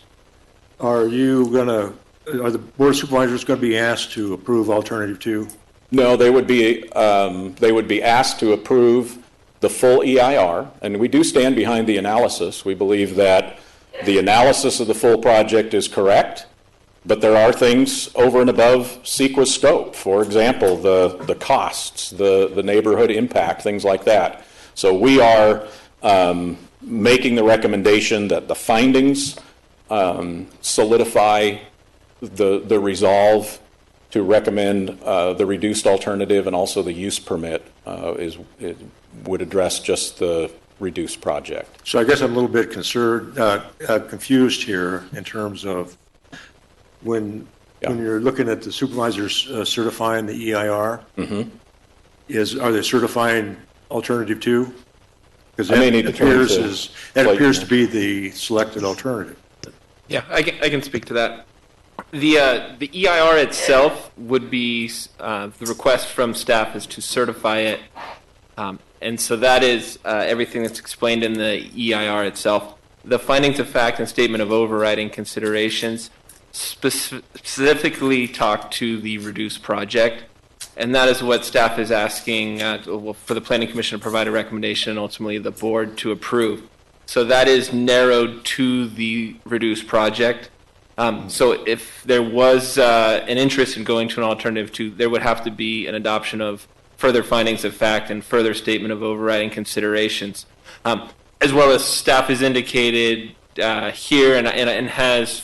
are the Board of Supervisors going to be asked to approve alternative 2? No, they would be asked to approve the full EIR, and we do stand behind the analysis. We believe that the analysis of the full project is correct, but there are things over and above CEQA's scope. For example, the costs, the neighborhood impact, things like that. So we are making the recommendation that the findings solidify the resolve to recommend the reduced alternative, and also the use permit would address just the reduced project. So I guess I'm a little bit confused here in terms of when you're looking at the supervisors certifying the EIR. Mm-hmm. Are they certifying alternative 2? Because that appears to be the selected alternative. Yeah, I can speak to that. The EIR itself would be the request from staff is to certify it And so that is everything that's explained in the EIR itself. The findings of fact and statement of overriding considerations specifically talk to the reduced project, and that is what staff is asking for the Planning Commission to provide a recommendation and ultimately the board to approve. So that is narrowed to the reduced project. So if there was an interest in going to an alternative, there would have to be an adoption of further findings of fact and further statement of overriding considerations, as well as staff has indicated here and has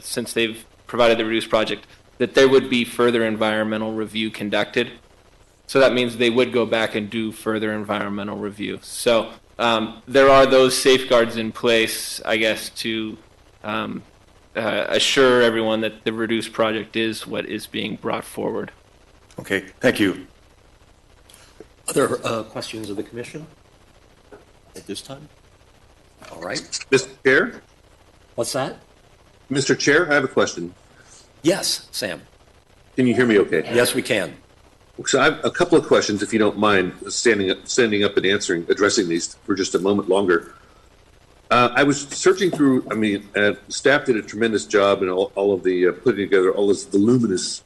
since they've provided the reduced project, that there would be further environmental review conducted. So that means they would go back and do further environmental review. So there are those safeguards in place, I guess, to assure everyone that the reduced project is what is being brought forward. Okay, thank you. Other questions of the commission at this time? All right. Mr. Chair? What's that? Mr. Chair, I have a question. Yes, Sam. Can you hear me okay? Yes, we can. So I have a couple of questions, if you don't mind standing up and addressing these for just a moment longer. I was searching through, staff did a tremendous job in all of the putting together all this voluminous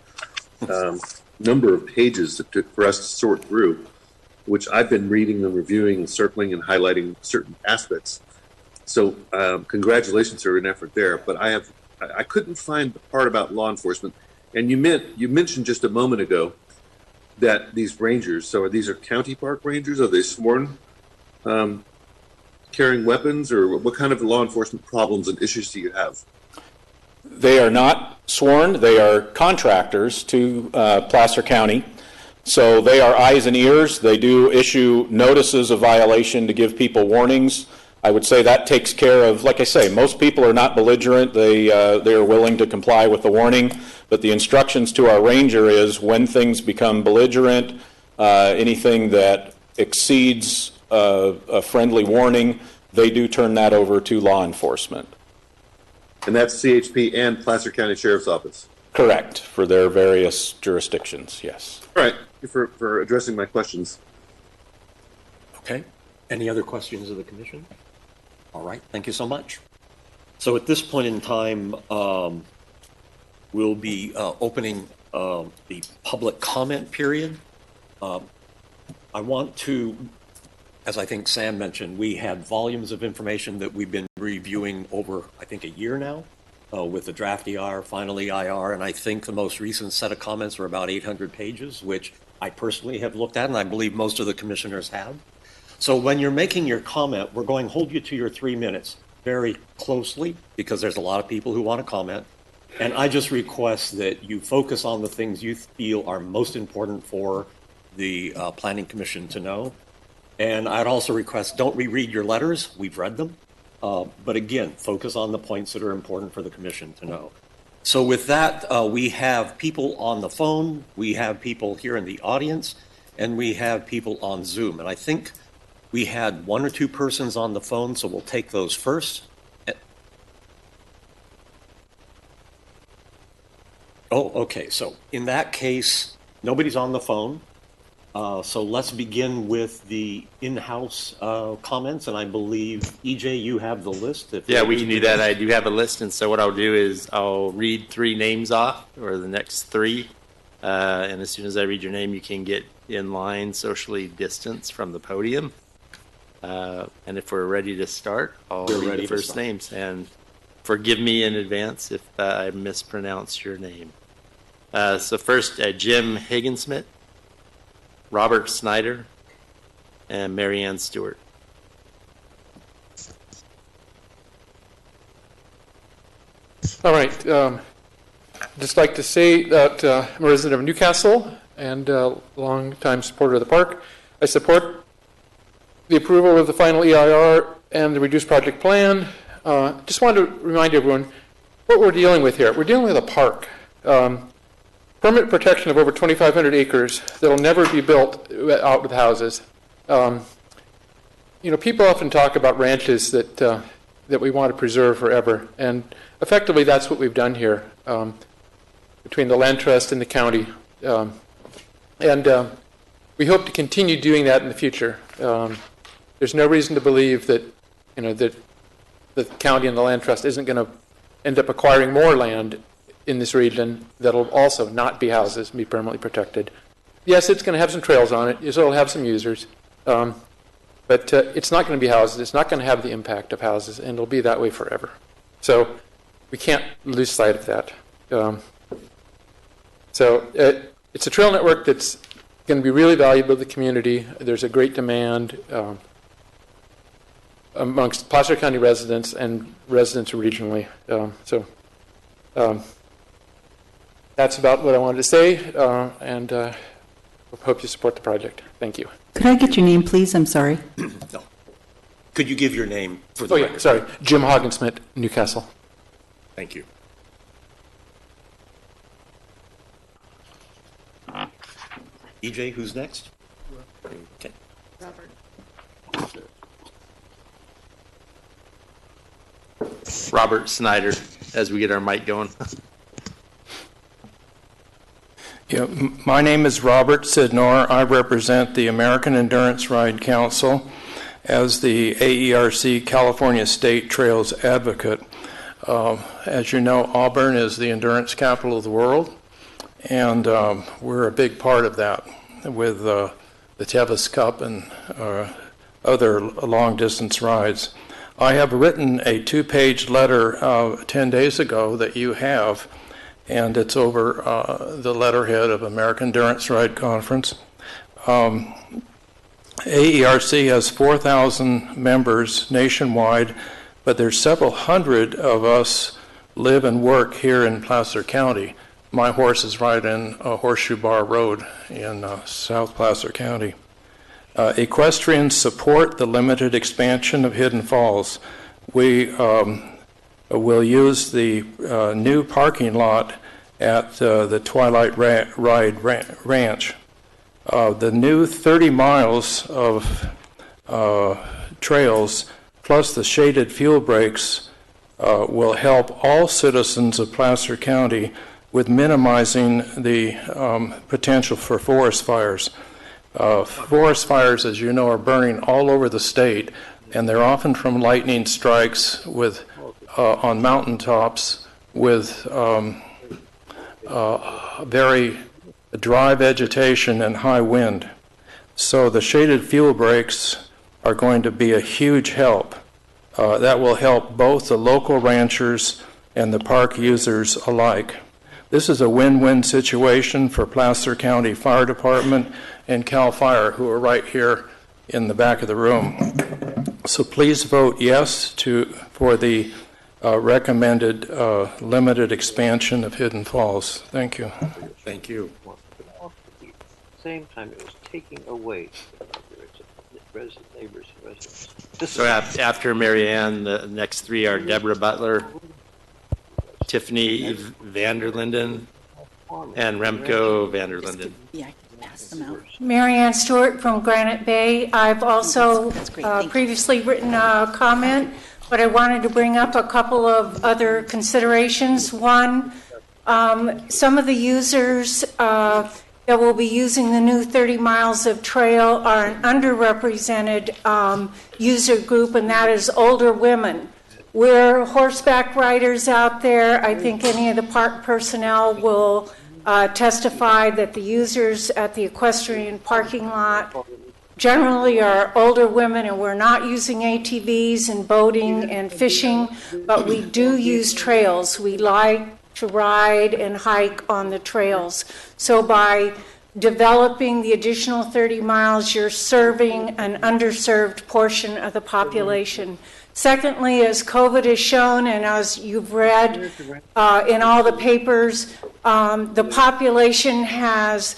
number of pages that took for us to sort through, which I've been reading and reviewing and circling and highlighting certain aspects. So congratulations for an effort there. But I couldn't find the part about law enforcement. And you mentioned just a moment ago that these rangers, so these are county park rangers? Are they sworn carrying weapons, or what kind of law enforcement problems and issues do you have? They are not sworn. They are contractors to Placer County. So they are eyes and ears. They do issue notices of violation to give people warnings. I would say that takes care of, like I say, most people are not belligerent. They are willing to comply with the warning. But the instructions to our ranger is when things become belligerent, anything that exceeds a friendly warning, they do turn that over to law enforcement. And that's CHP and Placer County Sheriff's Office? Correct, for their various jurisdictions, yes. All right, thank you for addressing my questions. Okay. Any other questions of the commission? All right, thank you so much. So at this point in time, we'll be opening the public comment period. I want to, as I think Sam mentioned, we had volumes of information that we've been reviewing over, I think, a year now with the draft EIR, final EIR, and I think the most recent set of comments were about 800 pages, which I personally have looked at, and I believe most of the commissioners have. So when you're making your comment, we're going to hold you to your 3 minutes very closely because there's a lot of people who want to comment. And I just request that you focus on the things you feel are most important for the Planning Commission to know. And I'd also request don't reread your letters. We've read them. But again, focus on the points that are important for the Commission to know. So with that, we have people on the phone, we have people here in the audience, and we have people on Zoom. And I think we had 1 or 2 persons on the phone, so we'll take those first. Oh, okay. So in that case, nobody's on the phone. So let's begin with the in-house comments. And I believe, EJ, you have the list. Yeah, we can do that. I do have a list. And so what I'll do is I'll read 3 names off, or the next 3. And as soon as I read your name, you can get in line, socially distanced from the podium. And if we're ready to start, I'll read the first names. And forgive me in advance if I mispronounce your name. So first, Jim Higgins-Smith, Robert Snyder, and Marianne Stewart. All right. Just like to say that I'm a resident of Newcastle and a long-time supporter of the park. I support the approval of the final EIR and the reduced project plan. Just wanted to remind everyone what we're dealing with here. We're dealing with a park. Permanent protection of over 2,500 acres that will never be built out with houses. People often talk about ranches that we want to preserve forever, and effectively that's what we've done here between the land trust and the county. we hope to continue doing that in the future. There's no reason to believe that, that the county and the land trust isn't going to end up acquiring more land in this region that'll also not be houses and be permanently protected. Yes, it's going to have some trails on it. Yes, it'll have some users. But it's not going to be houses. It's not going to have the impact of houses, and it'll be that way forever. So we can't lose sight of that. It's a trail network that's going to be really valuable to the community. There's a great demand amongst Placer County residents and residents regionally. That's about what I wanted to say, and hope you support the project. Thank you. Could I get your name, please? I'm sorry. No. Could you give your name for the record? Sorry. Jim Hoggensmith, Newcastle. Thank you. EJ, who's next? Okay. Robert Snyder, as we get our mic going. Yeah, my name is Robert Sidnor. I represent the American Endurance Ride Council as the AERC California State Trails Advocate. As you know, Auburn is the endurance capital of the world, and we're a big part of that with the Tevis Cup and other long-distance rides. I have written a 2-page letter 10 days ago that you have, and it's over the letterhead of American Endurance Ride Conference. AERC has 4,000 members nationwide, but there's several hundred of us live and work here in Placer County. My horses ride in Horseshoe Bar Road in South Placer County. Equestrians support the limited expansion of Hidden Falls. We will use the new parking lot at the Twilight Ranch. The new 30 miles of trails plus the shaded fuel breaks will help all citizens of Placer County with minimizing the potential for forest fires. Forest fires, as you know, are burning all over the state, and they're often from lightning strikes with on mountaintops with very dry vegetation and high wind. So the shaded fuel breaks are going to be a huge help. That will help both the local ranchers and the park users alike. This is a win-win situation for Placer County Fire Department and CAL FIRE, who are right here in the back of the room. So please vote yes for the recommended limited expansion of Hidden Falls. Thank you. Thank you. At the same time, it was taking away neighbors and residents. So after Mary Ann, the next three are Deborah Butler, Tiffany Vanderlinden, and Remco Vanderlinden. Yeah, I can pass them out. Mary Ann Stewart from Granite Bay. I've also previously written a comment, but I wanted to bring up a couple of other considerations. One, some of the users that will be using the new 30 miles of trail are an underrepresented user group, and that is older women. We're horseback riders out there. I think any of the park personnel will testify that the users at the equestrian parking lot generally are older women, and we're not using ATVs and boating and fishing, but we do use trails. We like to ride and hike on the trails. So by developing the additional 30 miles, you're serving an underserved portion of the population. Secondly, as COVID has shown, and as you've read in all the papers, the population has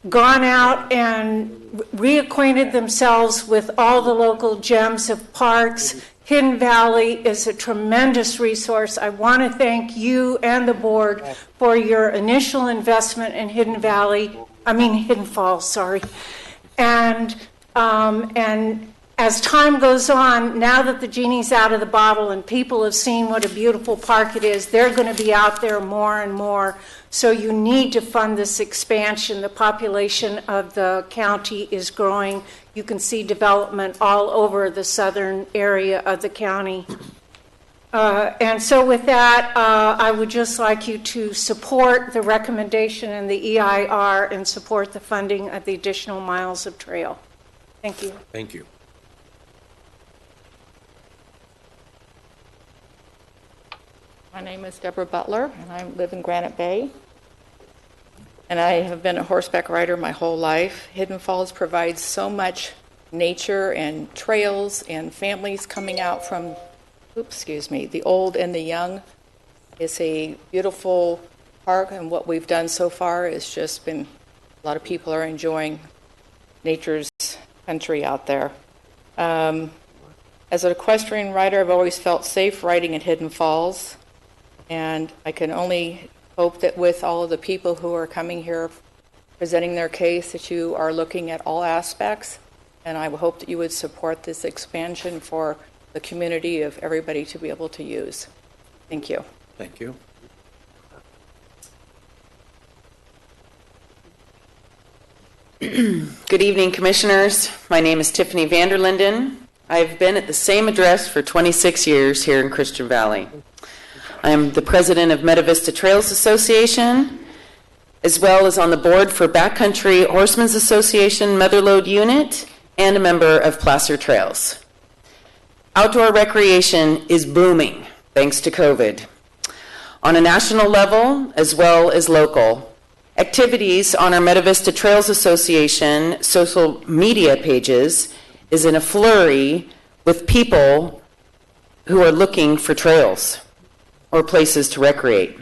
gone out and reacquainted themselves with all the local gems of parks. Hidden Valley is a tremendous resource. I want to thank you and the board for your initial investment in Hidden Falls, sorry. And as time goes on, now that the genie's out of the bottle and people have seen what a beautiful park it is, they're going to be out there more and more. So you need to fund this expansion. The population of the county is growing. You can see development all over the southern area of the county. And so with that, I would just like you to support the recommendation in the EIR and support the funding of the additional miles of trail. Thank you. Thank you. My name is Deborah Butler, and I live in Granite Bay. And I have been a horseback rider my whole life. Hidden Falls provides so much nature and trails and families coming out from, the old and the young. It's a beautiful park, and what we've done so far has just been, a lot of people are enjoying nature's country out there. As an equestrian rider, I've always felt safe riding at Hidden Falls. And I can only hope that with all of the people who are coming here presenting their case, that you are looking at all aspects. And I hope that you would support this expansion for the community of everybody to be able to use. Thank you. Thank you. Good evening, Commissioners. My name is Tiffany Vanderlinden. I've been at the same address for 26 years here in Christian Valley. I am the president of Meta Vista Trails Association, as well as on the board for Backcountry Horsemen's Association Motherlode Unit, and a member of Placer Trails. Outdoor recreation is booming thanks to COVID. On a national level, as well as local, activities on our Meta Vista Trails Association social media pages is in a flurry with people who are looking for trails or places to recreate.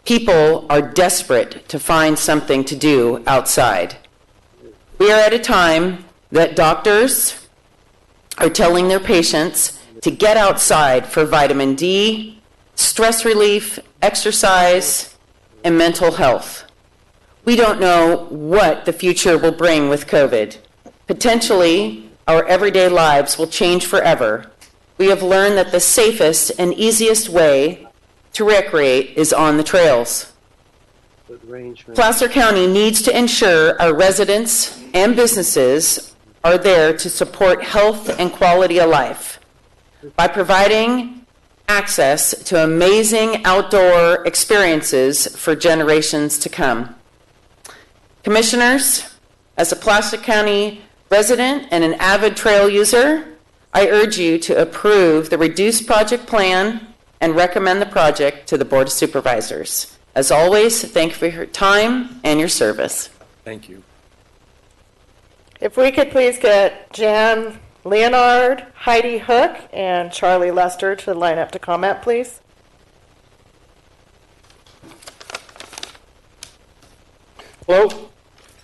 People are desperate to find something to do outside. We are at a time that doctors are telling their patients to get outside for vitamin D, stress relief, exercise, and mental health. We don't know what the future will bring with COVID. Potentially, our everyday lives will change forever. We have learned that the safest and easiest way to recreate is on the trails. Placer County needs to ensure our residents and businesses are there to support health and quality of life by providing access to amazing outdoor experiences for generations to come. Commissioners, as a Placer County resident and an avid trail user, I urge you to approve the reduced project plan and recommend the project to the Board of Supervisors. As always, thank you for your time and your service. Thank you. If we could please get Jan Leonard, Heidi Hook, and Charlie Lester to line up to comment, please. Hello.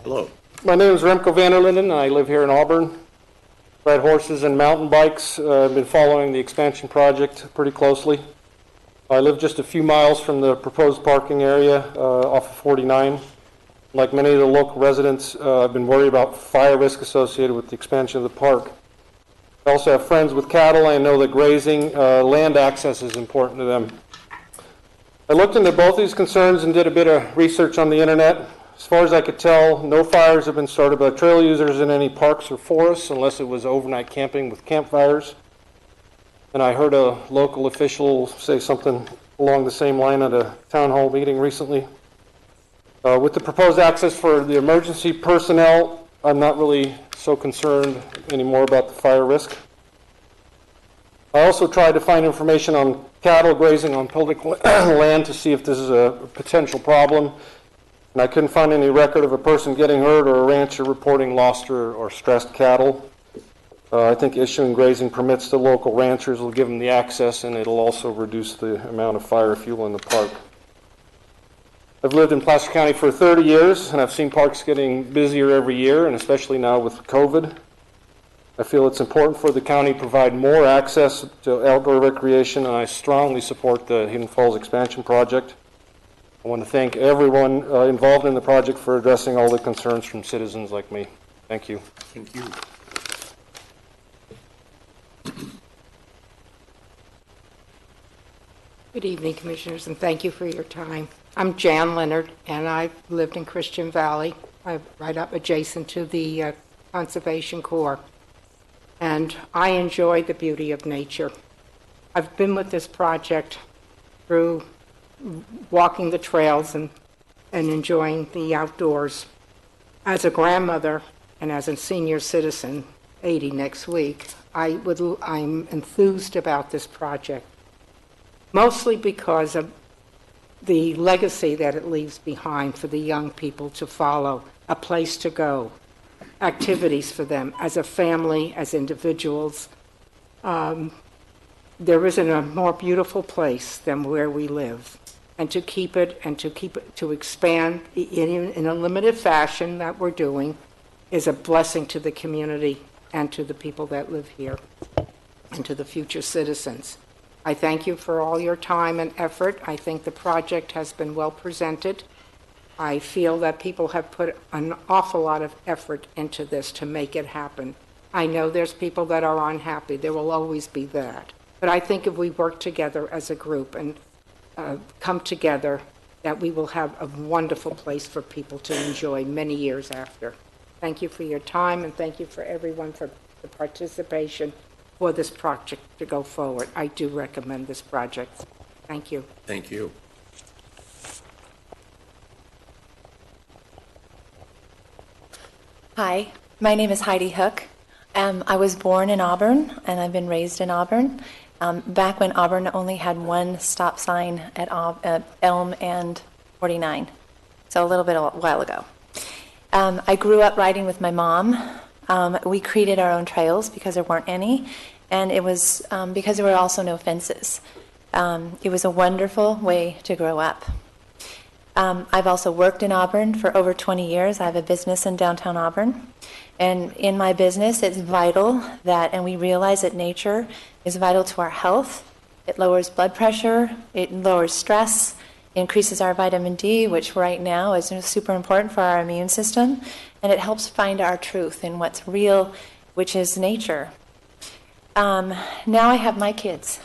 Hello. My name is Remco Vanderlinden, and I live here in Auburn. Ride horses and mountain bikes. I've been following the expansion project pretty closely. I live just a few miles from the proposed parking area off of 49. Like many of the local residents, I've been worried about fire risk associated with the expansion of the park. I also have friends with cattle. I know that grazing, land access is important to them. I looked into both these concerns and did a bit of research on the internet. As far as I could tell, no fires have been started by trail users in any parks or forests unless it was overnight camping with campfires. And I heard a local official say something along the same line at a town hall meeting recently. With the proposed access for the emergency personnel, I'm not really so concerned anymore about the fire risk. I also tried to find information on cattle grazing on public land to see if this is a potential problem. And I couldn't find any record of a person getting hurt or a rancher reporting lost or stressed cattle. I think issuing grazing permits to local ranchers will give them the access, and it'll also reduce the amount of fire fuel in the park. I've lived in Placer County for 30 years, and I've seen parks getting busier every year, and especially now with COVID. I feel it's important for the county to provide more access to outdoor recreation, and I strongly support the Hidden Falls expansion project. I want to thank everyone involved in the project for addressing all the concerns from citizens like me. Thank you. Thank you. Good evening, Commissioners, and thank you for your time. I'm Jan Leonard, and I've lived in Christian Valley. I'm right up adjacent to the Conservation Corps, and I enjoy the beauty of nature. I've been with this project through walking the trails and enjoying the outdoors. As a grandmother and as a senior citizen, 80 next week, I'm enthused about this project, mostly because of the legacy that it leaves behind for the young people to follow, a place to go, activities for them as a family, as individuals. There isn't a more beautiful place than where we live. And to keep it to expand in a limited fashion that we're doing is a blessing to the community and to the people that live here and to the future citizens. I thank you for all your time and effort. I think the project has been well presented. I feel that people have put an awful lot of effort into this to make it happen. I know there's people that are unhappy. There will always be that. But I think if we work together as a group and come together, that we will have a wonderful place for people to enjoy many years after. Thank you for your time, and thank you for everyone for the participation for this project to go forward. I do recommend this project. Thank you. Thank you. Hi, my name is Heidi Hook. I was born in Auburn, and I've been raised in Auburn. Back when Auburn only had one stop sign at Elm and 49, so a while ago. I grew up riding with my mom. We created our own trails because there weren't any, and it was because there were also no fences. It was a wonderful way to grow up. I've also worked in Auburn for over 20 years. I have a business in downtown Auburn. And in my business, it's vital that, and we realize that nature is vital to our health. It lowers blood pressure, it lowers stress, increases our vitamin D, which right now is super important for our immune system, and it helps find our truth in what's real, which is nature. Now I have my kids,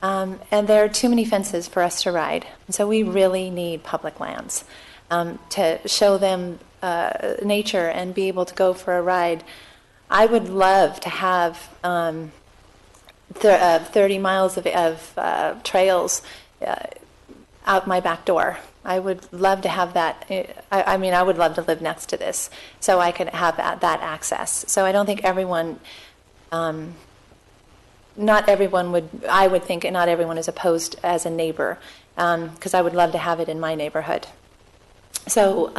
and there are too many fences for us to ride, and so we really need public lands to show them nature and be able to go for a ride. I would love to have 30 miles of trails out my back door. I would love to have that. I mean, I would love to live next to this so I could have that access. So I don't think everyone, not everyone would, I would think not everyone is opposed as a neighbor, because I would love to have it in my neighborhood. So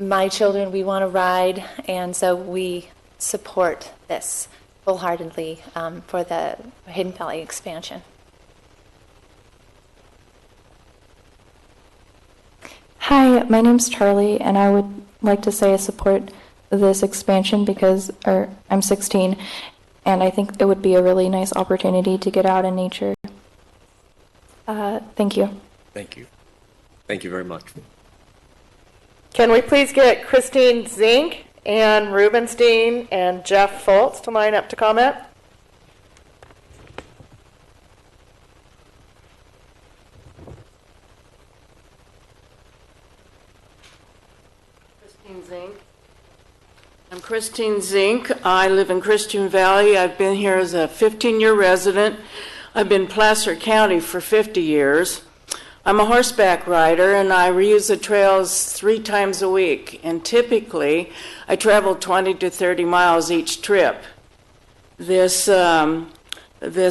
my children, we want to ride, and so we support this wholeheartedly for the Hidden Valley expansion. Hi, my name's Charlie, and I would like to say I support this expansion because I'm 16, and I think it would be a really nice opportunity to get out in nature. Thank you. Thank you. Thank you very much. Can we please get Christine Zink, Ann Rubenstein, and Jeff Foltz to line up to comment? Christine Zink. I'm Christine Zink. I live in Christian Valley. I've been here as a 15-year resident. I've been in Placer County for 50 years. I'm a horseback rider, and I reuse the trails 3 times a week. And typically, I travel 20 to 30 miles each trip. This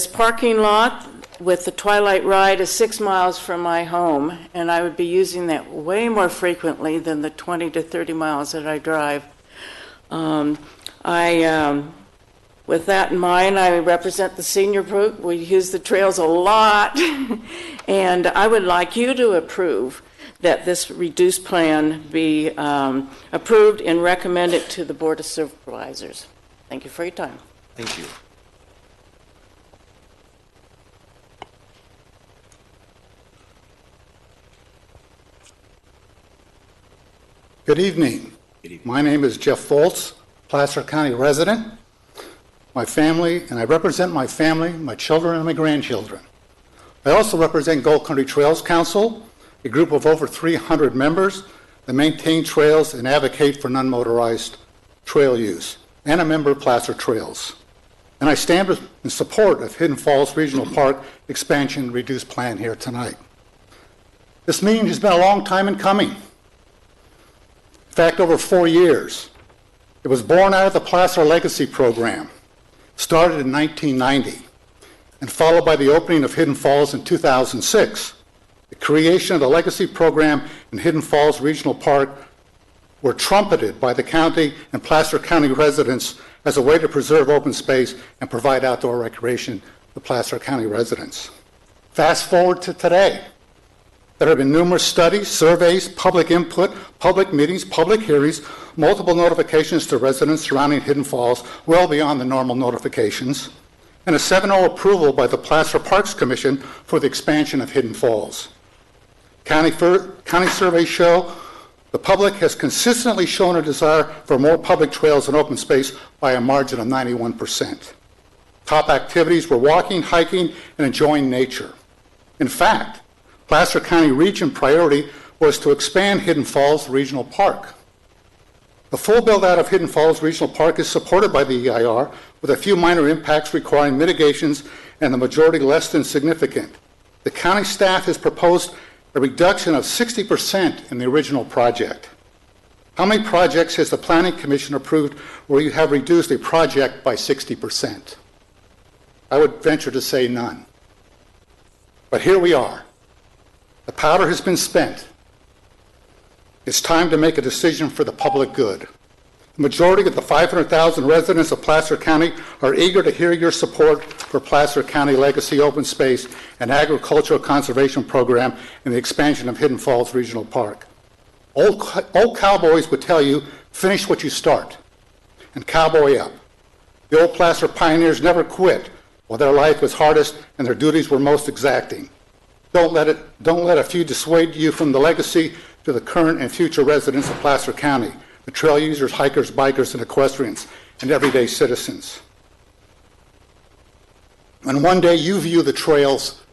parking lot with the Twilight ride is 6 miles from my home, and I would be using that way more frequently than the 20 to 30 miles that I drive. With that in mind, I represent the senior group. We use the trails a lot, and I would like you to approve that this reduced plan be approved and recommend it to the Board of Supervisors. Thank you for your time. Thank you. Good evening. My name is Jeff Foltz, Placer County resident. My family, and I represent my family, my children, and my grandchildren. I also represent Gold Country Trails Council, a group of over 300 members that maintain trails and advocate for non-motorized trail use, and a member of Placer Trails. And I stand in support of Hidden Falls Regional Park expansion and reduced plan here tonight. This meeting has been a long time in coming. In fact, over 4 years. It was born out of the Placer Legacy Program, started in 1990, and followed by the opening of Hidden Falls in 2006. The creation of the Legacy Program and Hidden Falls Regional Park were trumpeted by the county and Placer County residents as a way to preserve open space and provide outdoor recreation to Placer County residents. Fast forward to today. There have been numerous studies, surveys, public input, public meetings, public hearings, multiple notifications to residents surrounding Hidden Falls, well beyond the normal notifications, and a 7-0 approval by the Placer Parks Commission for the expansion of Hidden Falls. County surveys show the public has consistently shown a desire for more public trails and open space by a margin of 91%. Top activities were walking, hiking, and enjoying nature. In fact, Placer County region priority was to expand Hidden Falls Regional Park. The full build-out of Hidden Falls Regional Park is supported by the EIR, with a few minor impacts requiring mitigations and the majority less than significant. The county staff has proposed a reduction of 60% in the original project. How many projects has the Planning Commission approved where you have reduced a project by 60%? I would venture to say none. But here we are. The powder has been spent. It's time to make a decision for the public good. The majority of the 500,000 residents of Placer County are eager to hear your support for Placer County Legacy Open Space and Agricultural Conservation Program and the expansion of Hidden Falls Regional Park. Old cowboys would tell you, finish what you start, and cowboy up. The old Placer pioneers never quit while their life was hardest and their duties were most exacting. Don't let a few dissuade you from the legacy to the current and future residents of Placer County, the trail users, hikers, bikers, and equestrians, and everyday citizens. When one day you view the trails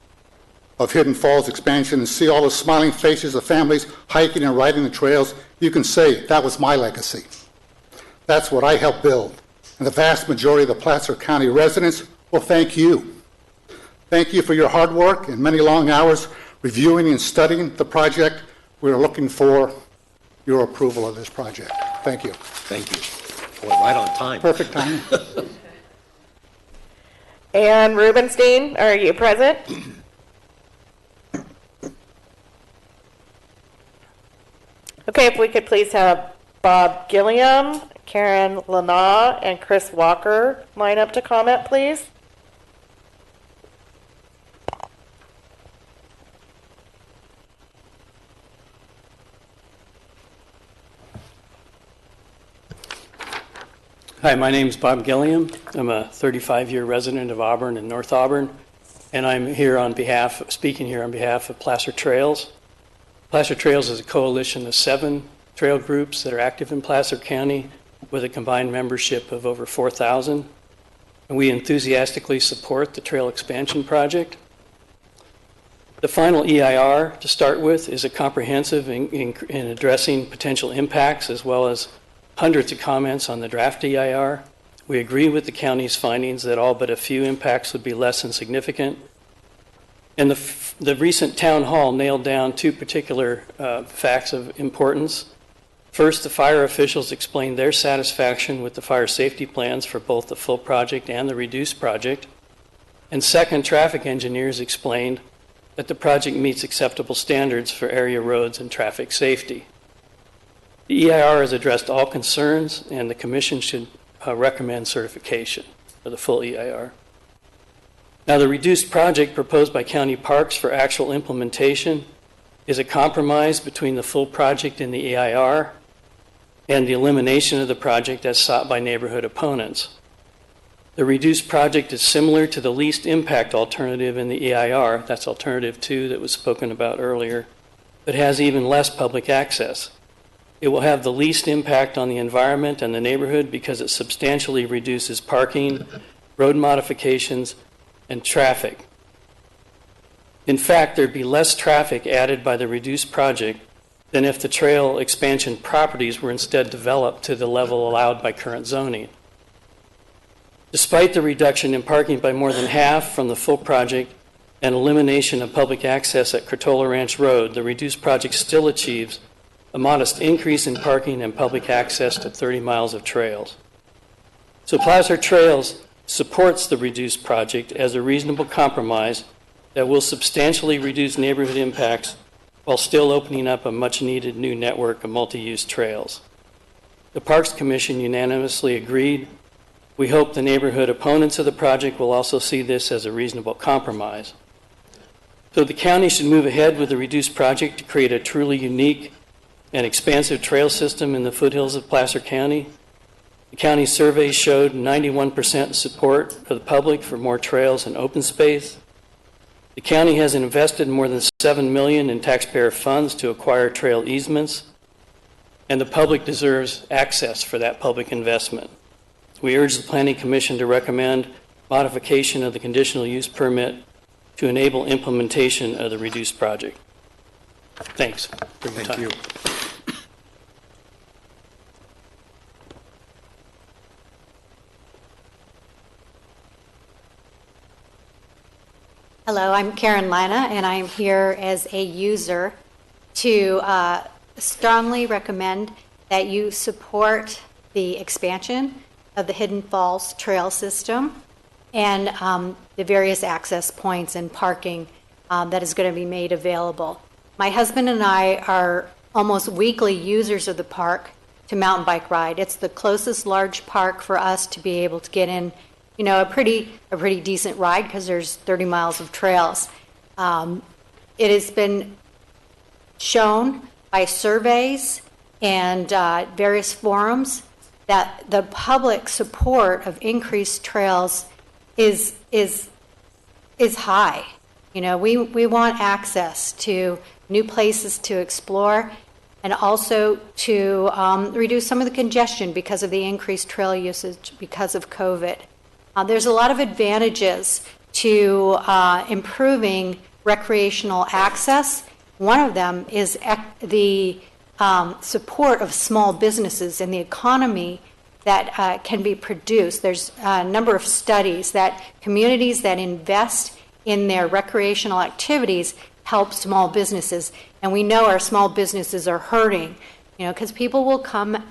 of Hidden Falls expansion and see all the smiling faces of families hiking and riding the trails, you can say, that was my legacy. That's what I helped build. And the vast majority of the Placer County residents will thank you. Thank you for your hard work and many long hours reviewing and studying the project. We are looking for your approval of this project. Thank you. Thank you. Boy, right on time. Perfect timing. Ann Rubenstein, are you present? Okay, if we could please have Bob Gilliam, Karen Lana, and Chris Walker line up to comment, please. Hi, my name is Bob Gilliam. I'm a 35-year resident of Auburn and North Auburn, and I'm here speaking here on behalf of Placer Trails. Placer Trails is a coalition of 7 trail groups that are active in Placer County with a combined membership of over 4,000. And we enthusiastically support the trail expansion project. The final EIR, to start with, is a comprehensive in addressing potential impacts as well as hundreds of comments on the draft EIR. We agree with the county's findings that all but a few impacts would be less than significant. And the recent town hall nailed down 2 particular facts of importance. First, the fire officials explained their satisfaction with the fire safety plans for both the full project and the reduced project. And second, traffic engineers explained that the project meets acceptable standards for area roads and traffic safety. The EIR has addressed all concerns, and the Commission should recommend certification for the full EIR. Now, the reduced project proposed by County Parks for actual implementation is a compromise between the full project and the EIR and the elimination of the project as sought by neighborhood opponents. The reduced project is similar to the least impact alternative in the EIR, that's alternative 2 that was spoken about earlier, but has even less public access. It will have the least impact on the environment and the neighborhood because it substantially reduces parking, road modifications, and traffic. In fact, there'd be less traffic added by the reduced project than if the trail expansion properties were instead developed to the level allowed by current zoning. Despite the reduction in parking by more than half from the full project and elimination of public access at Crotola Ranch Road, the reduced project still achieves a modest increase in parking and public access to 30 miles of trails. So Placer Trails supports the reduced project as a reasonable compromise that will substantially reduce neighborhood impacts while still opening up a much-needed new network of multi-use trails. The Parks Commission unanimously agreed. We hope the neighborhood opponents of the project will also see this as a reasonable compromise. So the county should move ahead with the reduced project to create a truly unique and expansive trail system in the foothills of Placer County. The county survey showed 91% support for the public for more trails and open space. The county has invested more than $7 million in taxpayer funds to acquire trail easements, and the public deserves access for that public investment. We urge the Planning Commission to recommend modification of the conditional use permit to enable implementation of the reduced project. Thanks for your time. Thank you. Hello, I'm Karen Lina, and I'm here as a user to strongly recommend that you support the expansion of the Hidden Falls Trail System and the various access points and parking that is going to be made available. My husband and I are almost weekly users of the park to mountain bike ride. It's the closest large park for us to be able to get in, you know, a pretty decent ride because there's 30 miles of trails. It has been shown by surveys and various forums that the public support of increased trails is high. You know, we want access to new places to explore and also to reduce some of the congestion because of the increased trail usage because of COVID. There's a lot of advantages to improving recreational access. One of them is the support of small businesses and the economy that can be produced. There's a number of studies that communities that invest in their recreational activities help small businesses. And we know our small businesses are hurting, you know, because people will come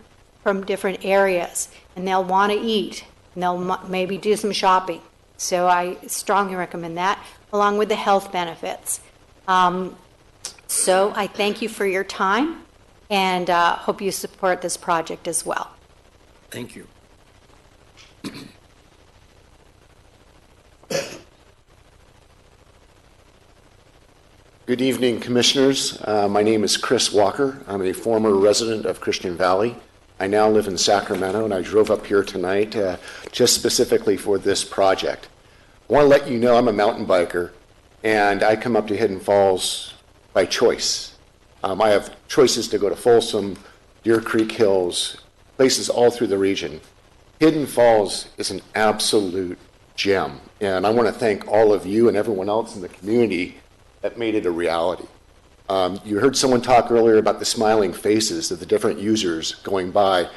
from different areas and they'll want to eat and they'll maybe do some shopping. So I strongly recommend that, along with the health benefits. So I thank you for your time and hope you support this project as well. Thank you. Good evening, Commissioners. My name is Chris Walker. I'm a former resident of Christian Valley. I now live in Sacramento, and I drove up here tonight just specifically for this project. I want to let you know I'm a mountain biker, and I come up to Hidden Falls by choice. I have choices to go to Folsom, Deer Creek Hills, places all through the region. Hidden Falls is an absolute gem, and I want to thank all of you and everyone else in the community that made it a reality. You heard someone talk earlier about the smiling faces of the different users going by.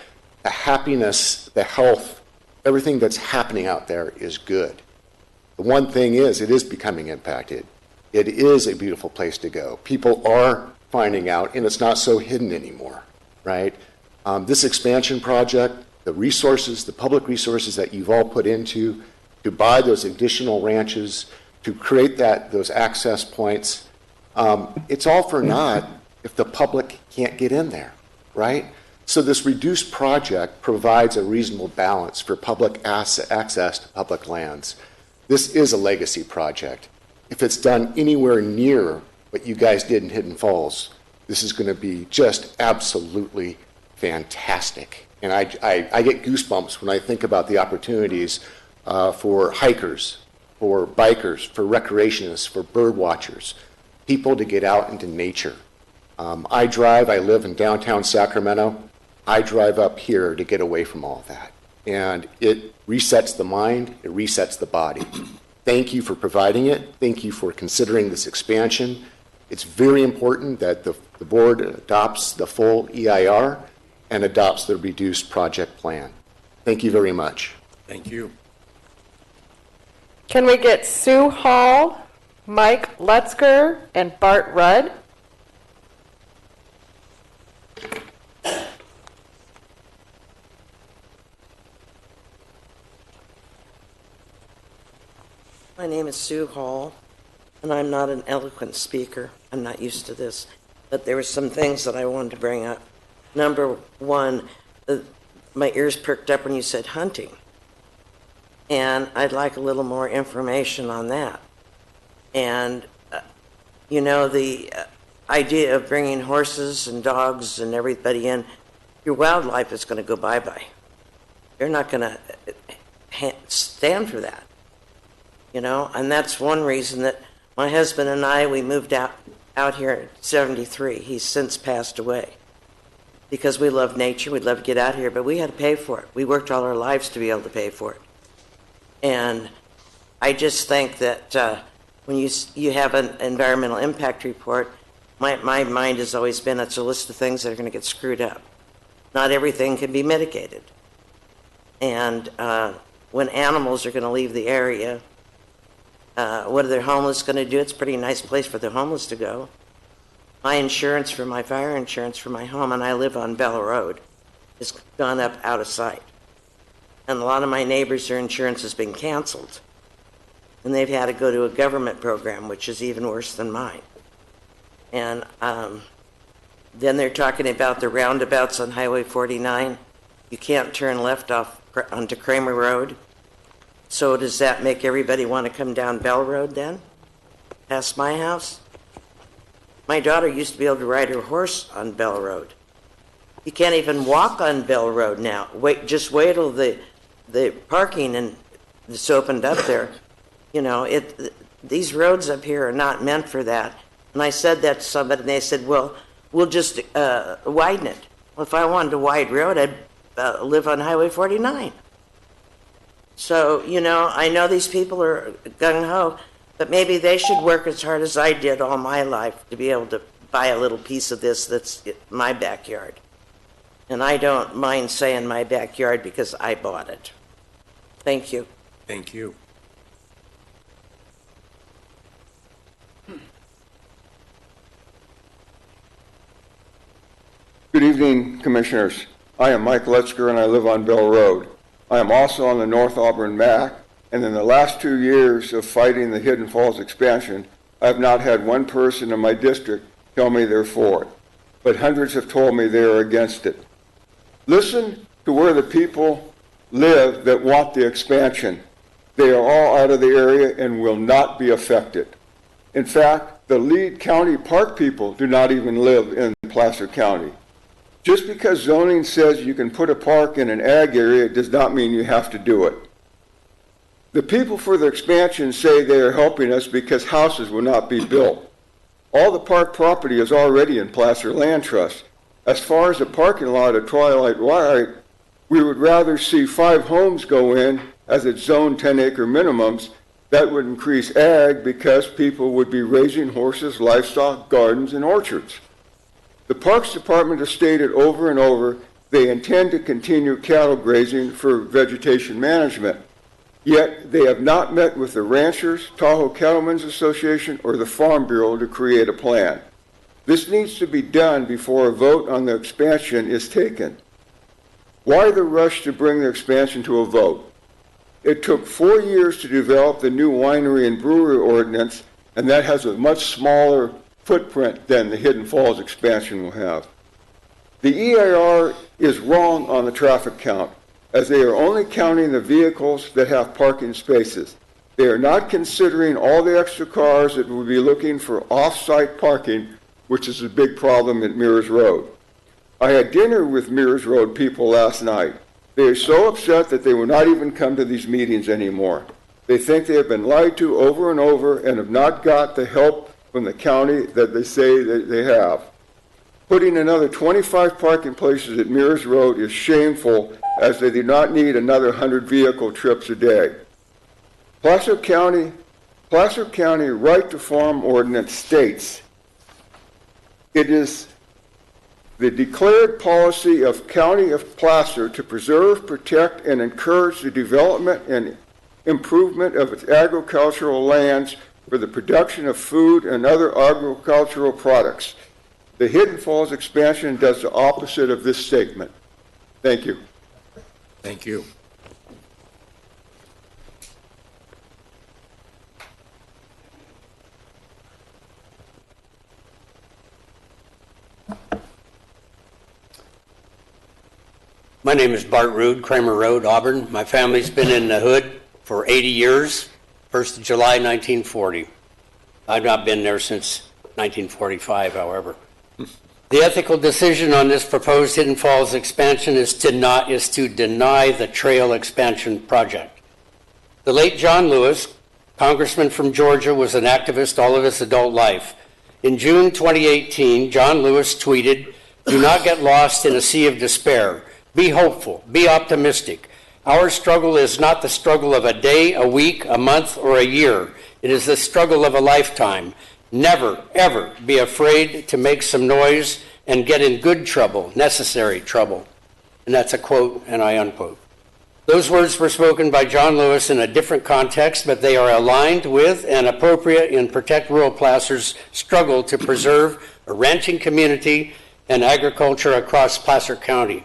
The happiness, the health, everything that's happening out there is good. The one thing is, it is becoming impacted. It is a beautiful place to go. People are finding out, and it's not so hidden anymore, right? This expansion project, the resources, the public resources that you've all put into to buy those additional ranches, to create those access points, it's all for naught if the public can't get in there, right? So this reduced project provides a reasonable balance for public access to public lands. This is a legacy project. If it's done anywhere near what you guys did in Hidden Falls, this is going to be just absolutely fantastic. And I get goosebumps when I think about the opportunities for hikers, for bikers, for recreationists, for bird watchers, people to get out into nature. I live in downtown Sacramento. I drive up here to get away from all that. And it resets the mind, it resets the body. Thank you for providing it. Thank you for considering this expansion. It's very important that the board adopts the full EIR and adopts the reduced project plan. Thank you very much. Thank you. Can we get Sue Hall, Mike Lutzker, and Bart Rudd? My name is Sue Hall, and I'm not an eloquent speaker. I'm not used to this. But there were some things that I wanted to bring up. Number one, my ears perked up when you said hunting. And I'd like a little more information on that. And, the idea of bringing horses and dogs and everybody in, your wildlife is going to go bye-bye. They're not going to stand for that. And that's one reason that my husband and I, we moved out here in 73. He's since passed away. Because we love nature, we'd love to get out here, but we had to pay for it. We worked all our lives to be able to pay for it. And I just think that when you have an environmental impact report, my mind has always been it's a list of things that are going to get screwed up. Not everything can be mitigated. And when animals are going to leave the area, what are their homeless going to do? It's a pretty nice place for the homeless to go. My insurance for my fire insurance for my home, and I live on Bella Road, has gone up out of sight. And a lot of my neighbors, their insurance has been canceled. And they've had to go to a government program, which is even worse than mine. And then they're talking about the roundabouts on Highway 49. You can't turn left off onto Kramer Road. So does that make everybody want to come down Bell Road then? Past my house? My daughter used to be able to ride her horse on Bell Road. You can't even walk on Bell Road now. Just wait till the parking and it's opened up there. These roads up here are not meant for that. And I said that to somebody, and they said, well, we'll just widen it. Well, if I wanted a wide road, I'd live on Highway 49. So, I know these people are gung-ho, but maybe they should work as hard as I did all my life to be able to buy a little piece of this that's my backyard. And I don't mind saying my backyard because I bought it. Thank you. Thank you. Good evening, Commissioners. I am Mike Lutzker, and I live on Bell Road. I am also on the North Auburn MAC, and in the last 2 years of fighting the Hidden Falls expansion, I have not had one person in my district tell me they're for it, but hundreds have told me they are against it. Listen to where the people live that want the expansion. They are all out of the area and will not be affected. In fact, the lead county park people do not even live in Placer County. Just because zoning says you can put a park in an ag area does not mean you have to do it. The people for the expansion say they are helping us because houses will not be built. All the park property is already in Placer Land Trust. As far as the parking lot at Twilight, we would rather see 5 homes go in as it's zoned 10-acre minimums. That would increase ag because people would be raising horses, livestock, gardens, and orchards. The Parks Department has stated over and over they intend to continue cattle grazing for vegetation management. Yet they have not met with the Ranchers, Tahoe Cattlemen's Association, or the Farm Bureau to create a plan. This needs to be done before a vote on the expansion is taken. Why the rush to bring the expansion to a vote? It took 4 years to develop the new winery and brewery ordinance, and that has a much smaller footprint than the Hidden Falls expansion will have. The EIR is wrong on the traffic count, as they are only counting the vehicles that have parking spaces. They are not considering all the extra cars that will be looking for off-site parking, which is a big problem at Mears Road. I had dinner with Mears Road people last night. They are so upset that they will not even come to these meetings anymore. They think they have been lied to over and over and have not got the help from the county that they say that they have. Putting another 25 parking places at Mears Road is shameful, as they do not need another 100 vehicle trips a day. Placer County Right to Farm Ordinance states, it is the declared policy of County of Placer to preserve, protect, and encourage the development and improvement of its agricultural lands for the production of food and other agricultural products. The Hidden Falls expansion does the opposite of this statement. Thank you. Thank you. My name is Bart Rude, Kramer Road, Auburn. My family's been in the hood for 80 years, 1st of July 1940. I've not been there since 1945, however. The ethical decision on this proposed Hidden Falls expansion is to deny the trail expansion project. The late John Lewis, congressman from Georgia, was an activist all of his adult life. In June 2018, John Lewis tweeted, "Do not get lost in a sea of despair. Be hopeful, be optimistic. Our struggle is not the struggle of a day, a week, a month, or a year. It is the struggle of a lifetime. Never, ever be afraid to make some noise and get in good trouble, necessary trouble." And that's a quote, and I unquote. Those words were spoken by John Lewis in a different context, but they are aligned with and appropriate in Protect Rural Placer's struggle to preserve a ranching community and agriculture across Placer County.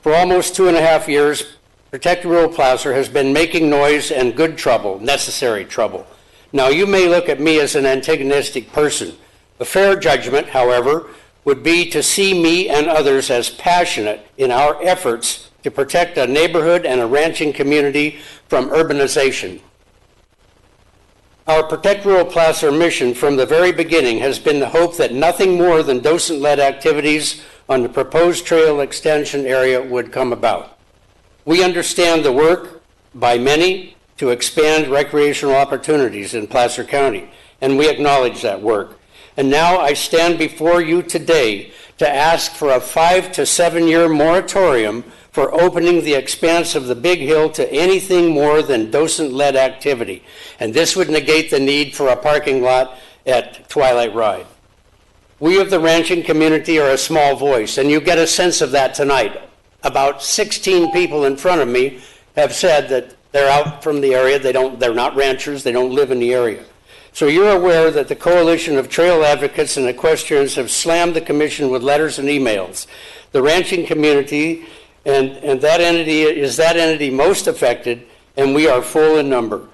For almost 2.5 years, Protect Rural Placer has been making noise and good trouble, necessary trouble. Now, you may look at me as an antagonistic person. A fair judgment, however, would be to see me and others as passionate in our efforts to protect a neighborhood and a ranching community from urbanization. Our Protect Rural Placer mission from the very beginning has been the hope that nothing more than docent-led activities on the proposed trail extension area would come about. We understand the work by many to expand recreational opportunities in Placer County, and we acknowledge that work. And now I stand before you today to ask for a 5 to 7 year moratorium for opening the expanse of the Big Hill to anything more than docent-led activity. And this would negate the need for a parking lot at Twilight Ride. We of the ranching community are a small voice, and you get a sense of that tonight. About 16 people in front of me have said that they're out from the area. They're not ranchers. They don't live in the area. So you're aware that the Coalition of Trail Advocates and Equestrians have slammed the commission with letters and emails. The ranching community and that entity is that entity most affected, and we are few in number.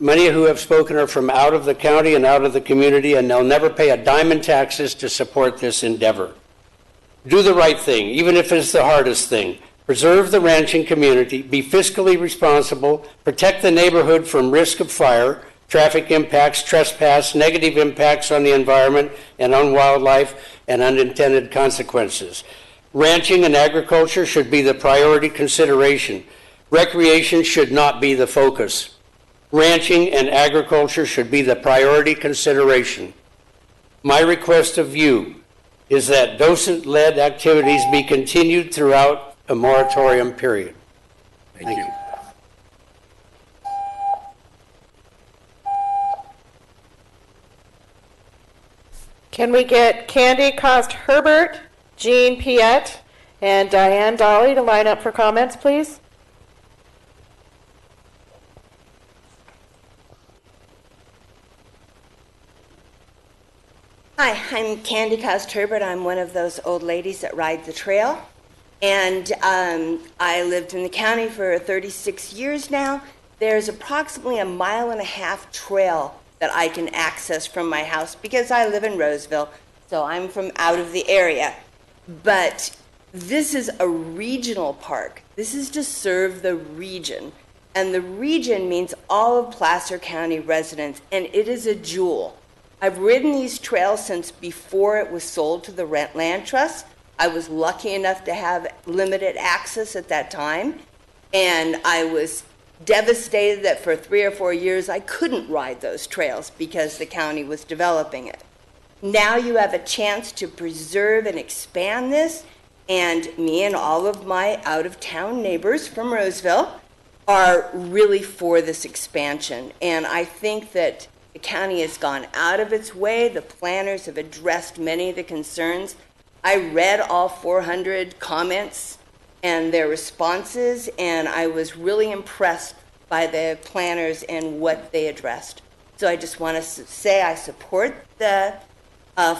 Many who have spoken are from out of the county and out of the community, and they'll never pay a dime in taxes to support this endeavor. Do the right thing, even if it's the hardest thing. Preserve the ranching community, be fiscally responsible, protect the neighborhood from risk of fire, traffic impacts, trespass, negative impacts on the environment and on wildlife, and unintended consequences. Ranching and agriculture should be the priority consideration. Recreation should not be the focus. Ranching and agriculture should be the priority consideration. My request of you is that docent-led activities be continued throughout a moratorium period. Thank you. Can we get Candy Cost Herbert, Jean Piette, and Diane Dolly to line up for comments, please? Hi, I'm Candy Cost Herbert. I'm one of those old ladies that ride the trail. And I lived in the county for 36 years now. There's approximately 1.5 mile trail that I can access from my house because I live in Roseville, so I'm from out of the area. But this is a regional park. This is to serve the region. And the region means all of Placer County residents, and it is a jewel. I've ridden these trails since before it was sold to the Rent Land Trust. I was lucky enough to have limited access at that time, and I was devastated that for 3 or 4 years I couldn't ride those trails because the county was developing it. Now you have a chance to preserve and expand this, And me and all of my out-of-town neighbors from Roseville are really for this expansion. And I think that the county has gone out of its way. The planners have addressed many of the concerns. I read all 400 comments and their responses, and I was really impressed by the planners and what they addressed. So I just want to say I support the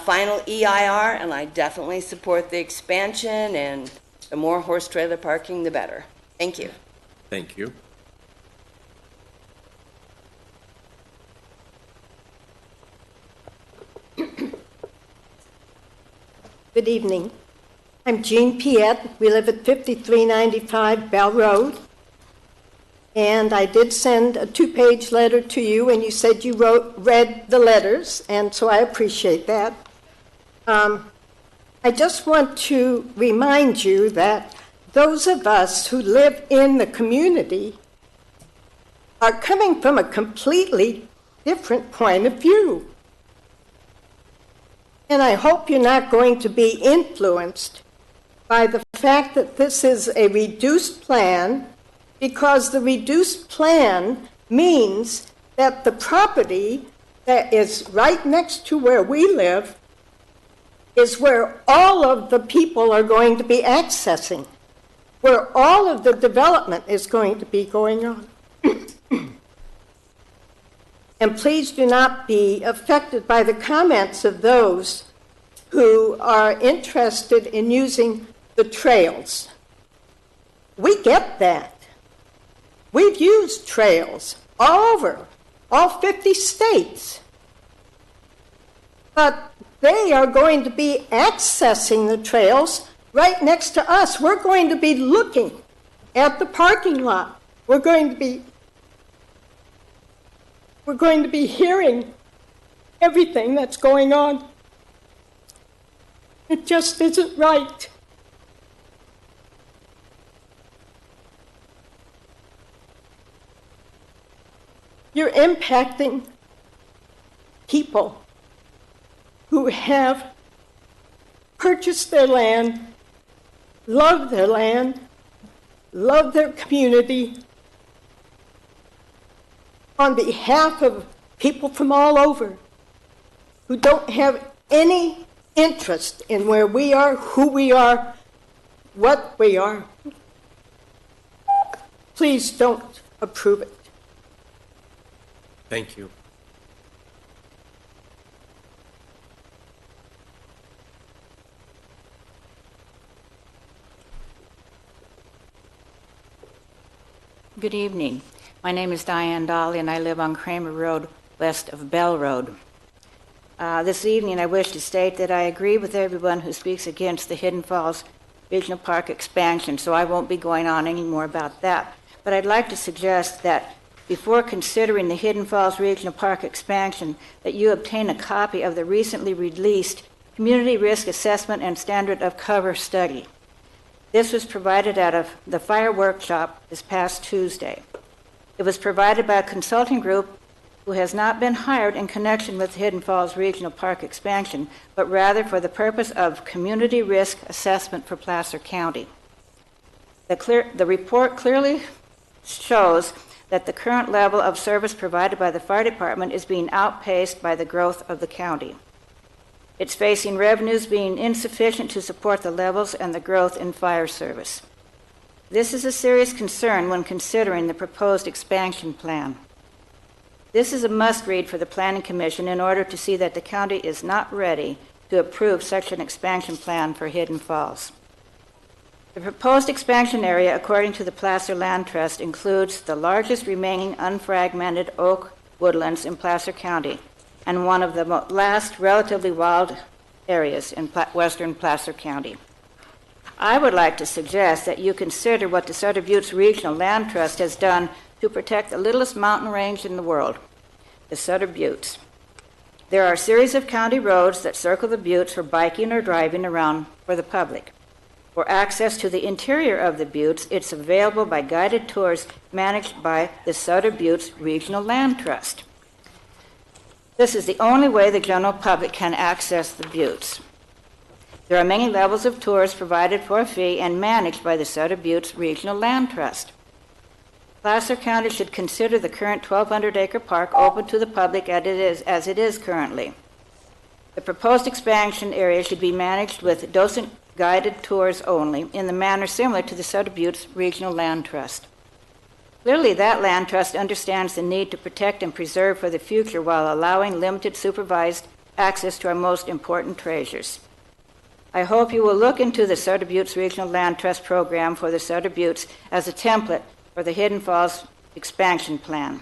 final EIR, and I definitely support the expansion, and the more horse trailer parking, the better. Thank you. Thank you. Good evening. I'm Jean Piet. We live at 5395 Bell Road. And I did send a 2-page letter to you, and you said you read the letters, and so I appreciate that. I just want to remind you that those of us who live in the community are coming from a completely different point of view. And I hope you're not going to be influenced by the fact that this is a reduced plan, because the reduced plan means that the property that is right next to where we live is where all of the people are going to be accessing, where all of the development is going to be going on. And please do not be affected by the comments of those who are interested in using the trails. We get that. We've used trails all over, all 50 states. But they are going to be accessing the trails right next to us. We're going to be looking at the parking lot. We're going to be hearing everything that's going on. It just isn't right. You're impacting people who have purchased their land, love their community, on behalf of people from all over who don't have any interest in where we are, who we are, what we are. Please don't approve it. Thank you. Good evening. My name is Diane Dolly, and I live on Kramer Road, west of Bell Road. This evening, I wish to state that I agree with everyone who speaks against the Hidden Falls Regional Park expansion, so I won't be going on any more about that. But I'd like to suggest that before considering the Hidden Falls Regional Park expansion, that you obtain a copy of the recently released Community Risk Assessment and Standard of Cover study. This was provided out of the fire workshop this past Tuesday. It was provided by a consulting group who has not been hired in connection with the Hidden Falls Regional Park expansion, but rather for the purpose of community risk assessment for Placer County. The report clearly shows that the current level of service provided by the fire department is being outpaced by the growth of the county. It's facing revenues being insufficient to support the levels and the growth in fire service. This is a serious concern when considering the proposed expansion plan. This is a must-read for the Planning Commission in order to see that the county is not ready to approve such an expansion plan for Hidden Falls. The proposed expansion area, according to the Placer Land Trust, includes the largest remaining unfragmented oak woodlands in Placer County and one of the last relatively wild areas in western Placer County. I would like to suggest that you consider what the Sutter Buttes Regional Land Trust has done to protect the littlest mountain range in the world, the Sutter Buttes. There are a series of county roads that circle the buttes for biking or driving around for the public. For access to the interior of the buttes, it's available by guided tours managed by the Sutter Buttes Regional Land Trust. This is the only way the general public can access the buttes. There are many levels of tours provided for a fee and managed by the Southern Buttes Regional Land Trust. Placer County should consider the current 1,200-acre park open to the public as it is currently. The proposed expansion area should be managed with docent-guided tours only in the manner similar to the Southern Buttes Regional Land Trust. Clearly, that land trust understands the need to protect and preserve for the future while allowing limited supervised access to our most important treasures. I hope you will look into the Southern Buttes Regional Land Trust program for the Southern Buttes as a template for the Hidden Falls expansion plan.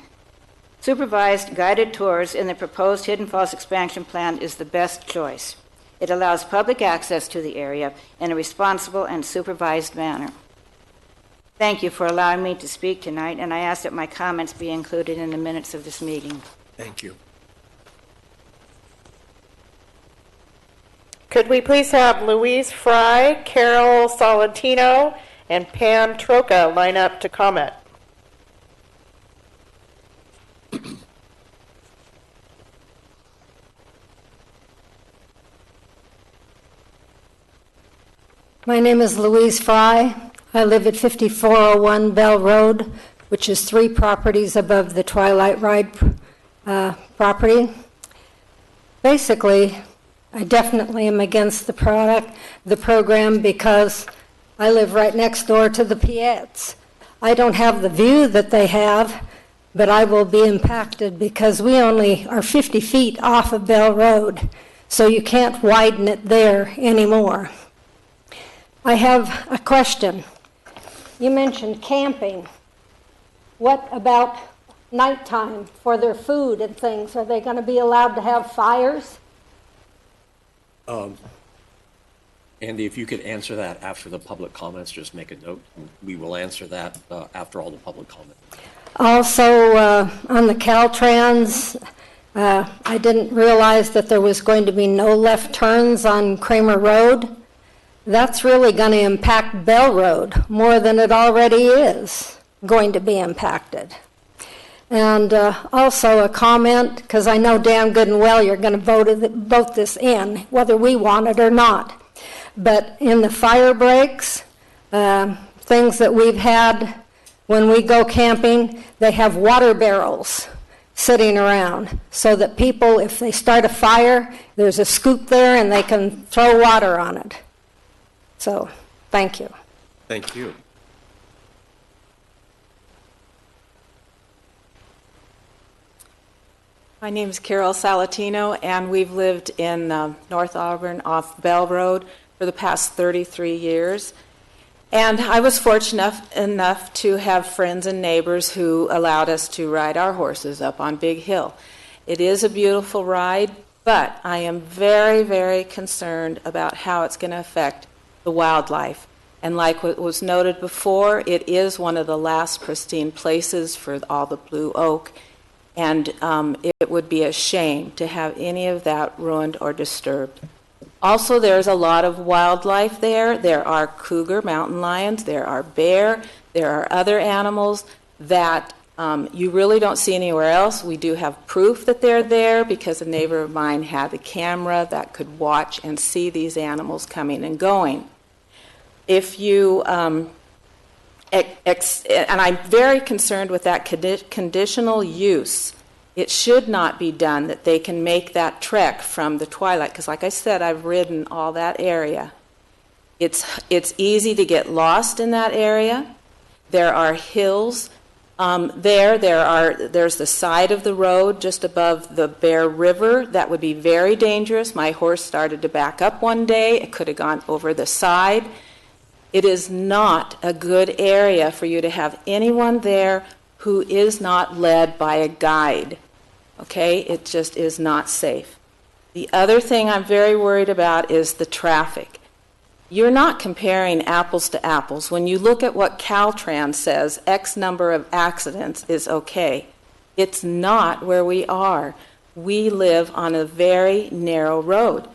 Supervised guided tours in the proposed Hidden Falls expansion plan is the best choice. It allows public access to the area in a responsible and supervised manner. Thank you for allowing me to speak tonight, and I ask that my comments be included in the minutes of this meeting. Thank you. Could we please have Louise Fry, Carol Solentino, and Pam Troca line up to comment? My name is Louise Fry. I live at 5401 Bell Road, which is 3 properties above the Twilight Ride property. Basically, I definitely am against the program because I live right next door to the Piettes. I don't have the view that they have, but I will be impacted because we only are 50 feet off of Bell Road, so you can't widen it there anymore. I have a question. You mentioned camping. What about nighttime for their food and things? Are they going to be allowed to have fires? Andy, if you could answer that after the public comments, just make a note, and we will answer that after all the public comments. Also, on the Caltrans, I didn't realize that there was going to be no left turns on Kramer Road. That's really going to impact Bell Road more than it already is going to be impacted. And also a comment, because I know damn good and well you're going to vote this in, whether we want it or not. But in the fire breaks, things that we've had when we go camping, they have water barrels sitting around so that people, if they start a fire, there's a scoop there and they can throw water on it. So, thank you. Thank you. My name is Carol Salatino, and we've lived in North Auburn off Bell Road for the past 33 years. And I was fortunate enough to have friends and neighbors who allowed us to ride our horses up on Big Hill. It is a beautiful ride, but I am very, very concerned about how it's going to affect the wildlife. And like what was noted before, it is one of the last pristine places for all the blue oak. And it would be a shame to have any of that ruined or disturbed. Also, there's a lot of wildlife there. There are cougar, mountain lions, there are bear, there are other animals that you really don't see anywhere else. We do have proof that they're there because a neighbor of mine had a camera that could watch and see these animals coming and going. If you, and I'm very concerned with that conditional use. It should not be done that they can make that trek from the Twilight, because like I said, I've ridden all that area. It's easy to get lost in that area. There are hills there's the side of the road just above the Bear River that would be very dangerous. My horse started to back up one day. It could have gone over the side. It is not a good area for you to have anyone there who is not led by a guide. Okay? It just is not safe. The other thing I'm very worried about is the traffic. You're not comparing apples to apples. When you look at what Caltrans says, X number of accidents is okay. It's not where we are. We live on a very narrow road.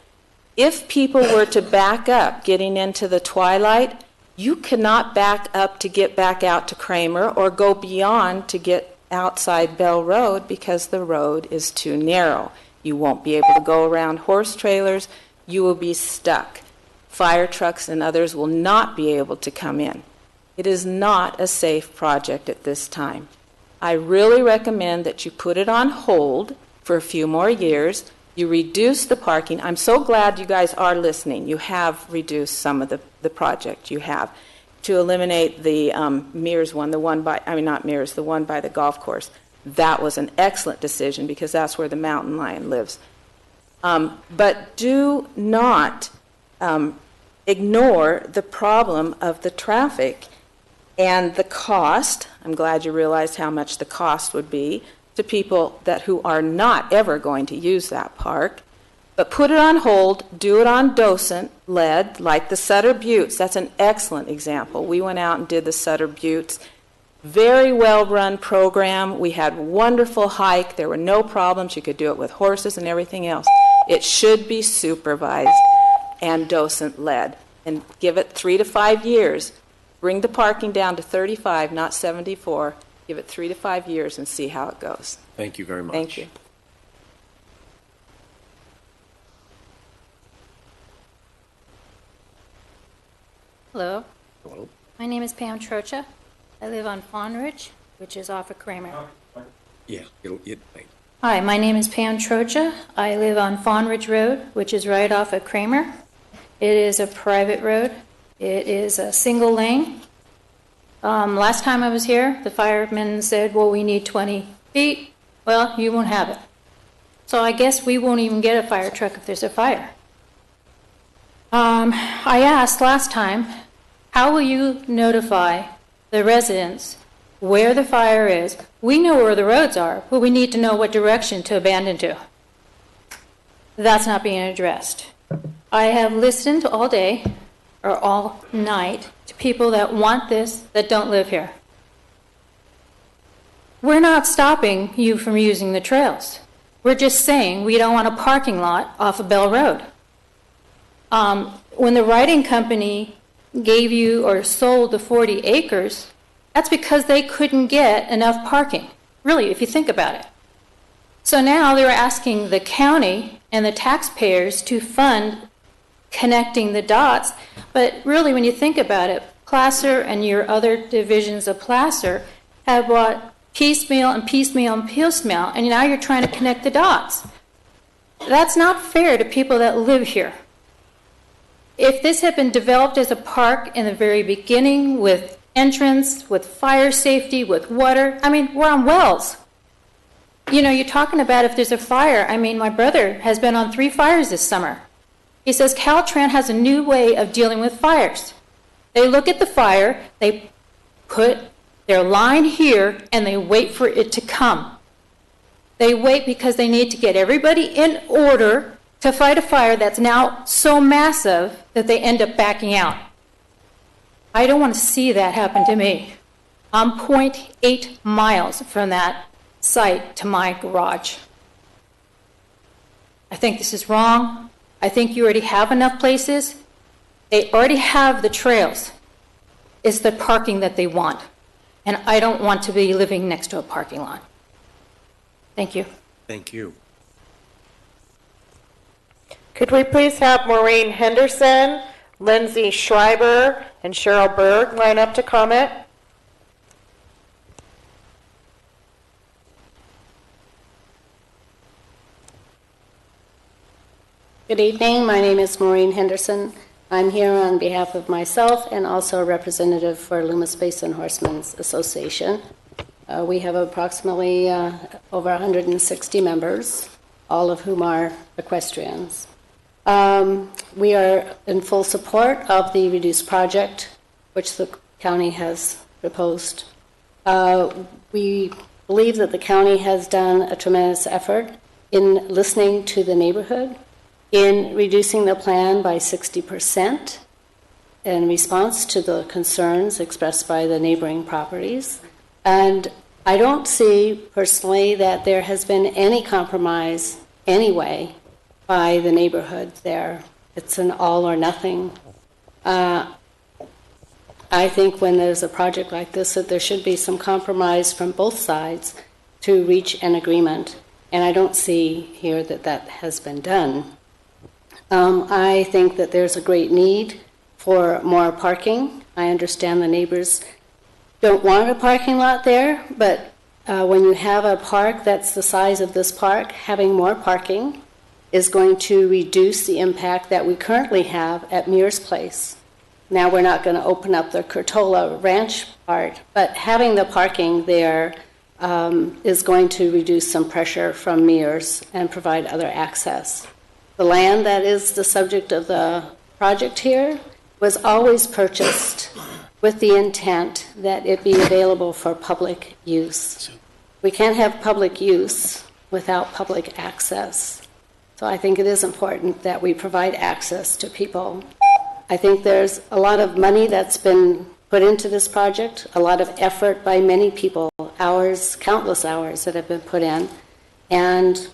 If people were to back up getting into the Twilight, you cannot back up to get back out to Kramer or go beyond to get outside Bell Road because the road is too narrow. You won't be able to go around horse trailers. You will be stuck. fire trucks and others will not be able to come in. It is not a safe project at this time. I really recommend that you put it on hold for a few more years. You reduce the parking. I'm so glad you guys are listening. You have reduced some of the project. You have to eliminate the Mears one, the one by the golf course. That was an excellent decision because that's where the mountain lion lives. But do not ignore the problem of the traffic and the cost. I'm glad you realized how much the cost would be to people who are not ever going to use that park. But put it on hold, do it on docent lead, like the Sutter Buttes. That's an excellent example. We went out and did the Sutter Buttes. Very well-run program. We had wonderful hike. There were no problems. You could do it with horses and everything else. It should be supervised and docent led. And give it 3 to 5 years. Bring the parking down to 35, not 74. Give it 3 to 5 years and see how it goes. Thank you very much. Thank you. Hello. Hello. My name is Pam Trocha. I live on Fawn Ridge, which is off of Kramer. Yeah. Hi, my name is Pam Trocha. I live on Fawn Ridge Road, which is right off of Kramer. It is a private road. It is a single lane. Last time I was here, the firemen said, well, we need 20 feet. Well, you won't have it. So I guess we won't even get a fire truck if there's a fire. I asked last time, how will you notify the residents where the fire is? We know where the roads are, but we need to know what direction to abandon to. That's not being addressed. I have listened all day or all night to people that want this, that don't live here. We're not stopping you from using the trails. We're just saying we don't want a parking lot off of Bell Road. When the writing company gave you or sold the 40 acres, that's because they couldn't get enough parking, really, if you think about it. So now they're asking the county and the taxpayers to fund connecting the dots. But really, when you think about it, Placer and your other divisions of Placer have bought piecemeal and piecemeal and piecemeal, and now you're trying to connect the dots. That's not fair to people that live here. If this had been developed as a park in the very beginning with entrance, with fire safety, with water, I mean, we're on wells. You know, you're talking about if there's a fire. I mean, my brother has been on 3 fires this summer. He says Caltrans has a new way of dealing with fires. They look at the fire, they put their line here, and they wait for it to come. They wait because they need to get everybody in order to fight a fire that's now so massive that they end up backing out. I don't want to see that happen to me. I'm 0.8 miles from that site to my garage. I think this is wrong. I think you already have enough places. They already have the trails. It's the parking that they want. And I don't want to be living next to a parking lot. Thank you. Thank you. Could we please have Maureen Henderson, Lindsay Schreiber, and Cheryl Berg line up to comment? Good evening. My name is Maureen Henderson. I'm here on behalf of myself and also a representative for Loomis Basin Horsemen's Association. We have approximately over 160 members, all of whom are equestrians. We are in full support of the reduced project, which the county has proposed. We believe that the county has done a tremendous effort in listening to the neighborhood, in reducing the plan by 60% in response to the concerns expressed by the neighboring properties. And I don't see personally that there has been any compromise anyway by the neighborhood there. It's an all or nothing. I think when there's a project like this that there should be some compromise from both sides to reach an agreement. And I don't see here that that has been done. I think that there's a great need for more parking. I understand the neighbors don't want a parking lot there, but when you have a park that's the size of this park, having more parking is going to reduce the impact that we currently have at Mears Place. Now we're not going to open up the Curtola Ranch part, but having the parking there is going to reduce some pressure from Mears and provide other access. The land that is the subject of the project here was always purchased with the intent that it be available for public use. We can't have public use without public access. So I think it is important that we provide access to people. I think there's a lot of money that's been put into this project, a lot of effort by many people, hours, countless hours that have been put in, and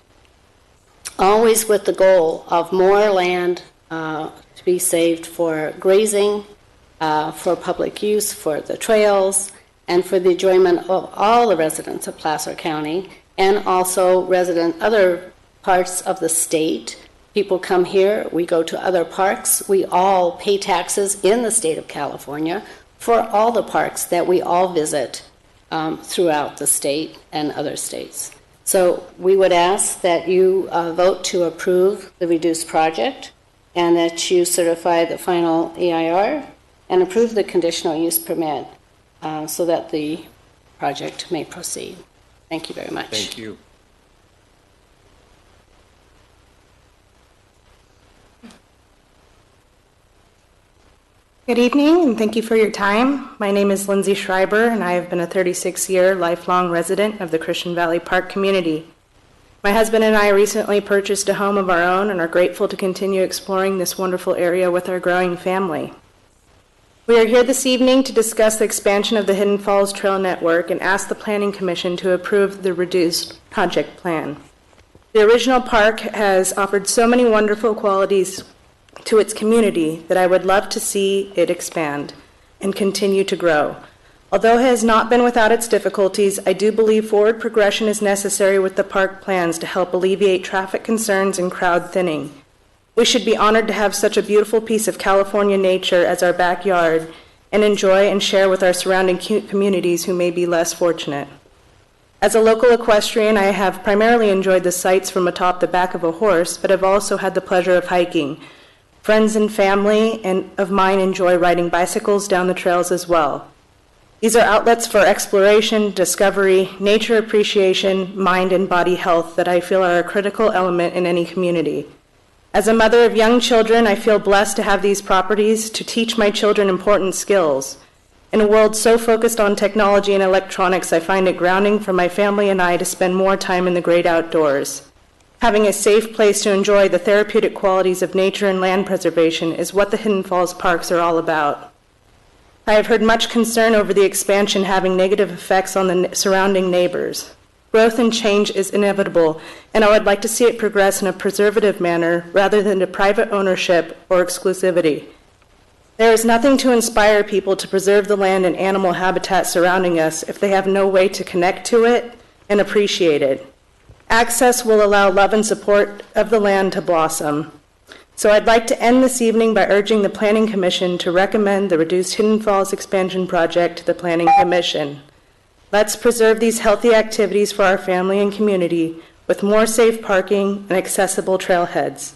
always with the goal of more land to be saved for grazing, for public use, for the trails, and for the enjoyment of all the residents of Placer County, and also other parts of the state. People come here, we go to other parks, we all pay taxes in the state of California for all the parks that we all visit throughout the state and other states. So we would ask that you vote to approve the reduced project and that you certify the final EIR and approve the conditional use permit so that the project may proceed. Thank you very much. Thank you. Good evening, and thank you for your time. My name is Lindsay Schreiber, and I have been a 36-year lifelong resident of the Christian Valley Park community. My husband and I recently purchased a home of our own and are grateful to continue exploring this wonderful area with our growing family. We are here this evening to discuss the expansion of the Hidden Falls Trail Network and ask the Planning Commission to approve the reduced project plan. The original park has offered so many wonderful qualities to its community that I would love to see it expand and continue to grow. Although it has not been without its difficulties, I do believe forward progression is necessary with the park plans to help alleviate traffic concerns and crowd thinning. We should be honored to have such a beautiful piece of California nature as our backyard and enjoy and share with our surrounding communities who may be less fortunate. As a local equestrian, I have primarily enjoyed the sights from atop the back of a horse, but have also had the pleasure of hiking. Friends and family of mine enjoy riding bicycles down the trails as well. These are outlets for exploration, discovery, nature appreciation, mind and body health that I feel are a critical element in any community. As a mother of young children, I feel blessed to have these properties to teach my children important skills. In a world so focused on technology and electronics, I find it grounding for my family and I to spend more time in the great outdoors. Having a safe place to enjoy the therapeutic qualities of nature and land preservation is what the Hidden Falls Parks are all about. I have heard much concern over the expansion having negative effects on the surrounding neighbors. Growth and change is inevitable, and I would like to see it progress in a preservative manner rather than to private ownership or exclusivity. There is nothing to inspire people to preserve the land and animal habitat surrounding us if they have no way to connect to it and appreciate it. Access will allow love and support of the land to blossom. So I'd like to end this evening by urging the Planning Commission to recommend the reduced Hidden Falls expansion project to the Planning Commission. Let's preserve these healthy activities for our family and community with more safe parking and accessible trailheads.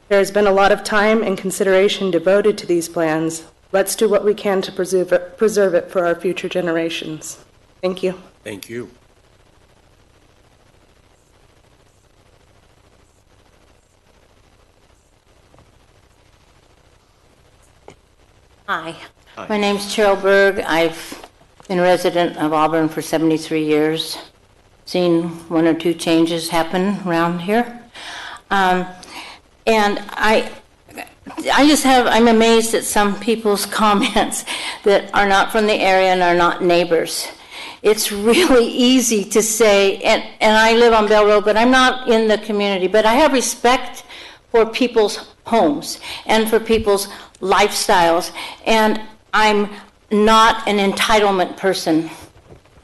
There has been a lot of time and consideration devoted to these plans. Let's do what we can to preserve it for our future generations. Thank you. Thank you. Hi. My name's Cheryl Berg. I've been a resident of Auburn for 73 years. Seen one or two changes happen around here. And I'm amazed at some people's comments that are not from the area and are not neighbors. It's really easy to say, and I live on Bell Road, but I'm not in the community, but I have respect for people's homes and for people's lifestyles, and I'm not an entitlement person.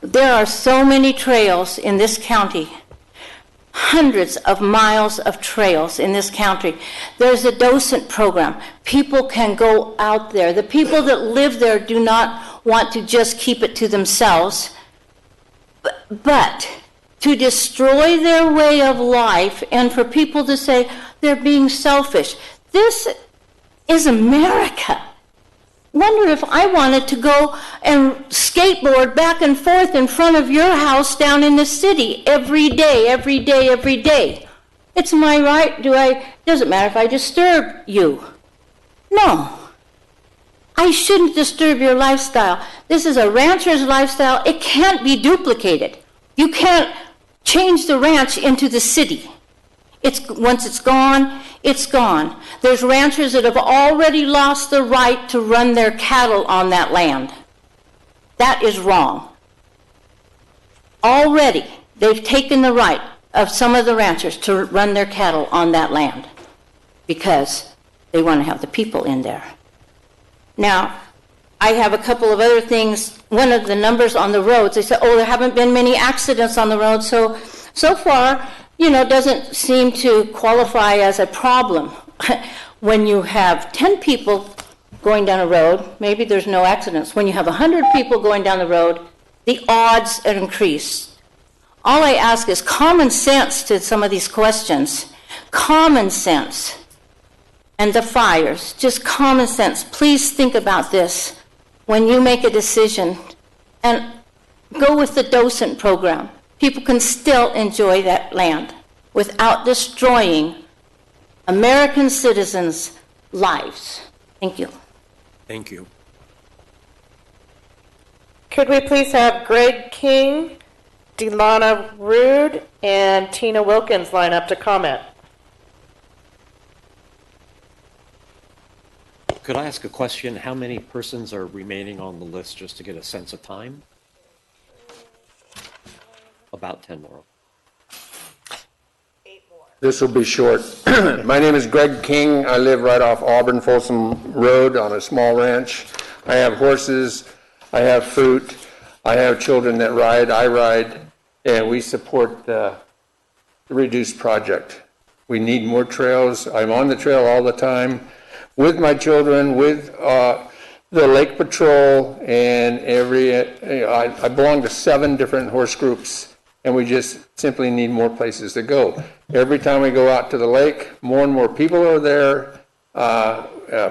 There are so many trails in this county. hundreds of miles of trails in this county. There's a docent program. People can go out there. The people that live there do not want to just keep it to themselves, but to destroy their way of life and for people to say they're being selfish. This is America. Wonder if I wanted to go and skateboard back and forth in front of your house down in the city every day, every day, every day. It's my right. Doesn't matter if I disturb you. No. I shouldn't disturb your lifestyle. This is a rancher's lifestyle. It can't be duplicated. You can't change the ranch into the city. Once it's gone, it's gone. There's ranchers that have already lost the right to run their cattle on that land. That is wrong. Already, they've taken the right of some of the ranchers to run their cattle on that land because they want to have the people in there. Now, I have a couple of other things. One of the numbers on the roads, they said, there haven't been many accidents on the road, so far, doesn't seem to qualify as a problem. When you have 10 people going down a road, maybe there's no accidents. When you have 100 people going down the road, the odds increase. All I ask is common sense to some of these questions. Common sense. And the fires, just common sense. Please think about this when you make a decision and go with the docent program. People can still enjoy that land without destroying American citizens' lives. Thank you. Thank you. Could we please have Greg King, Delana Rude, and Tina Wilkins line up to comment? Could I ask a question? How many persons are remaining on the list just to get a sense of time? About 10 more. This will be short. My name is Greg King. I live right off Auburn Folsom Road on a small ranch. I have horses, I have fruit, I have children that ride, I ride, and we support the Reduce project. We need more trails. I'm on the trail all the time with my children, with the Lake Patrol, and I belong to 7 different horse groups, and we just simply need more places to go. Every time we go out to the lake, more and more people are there,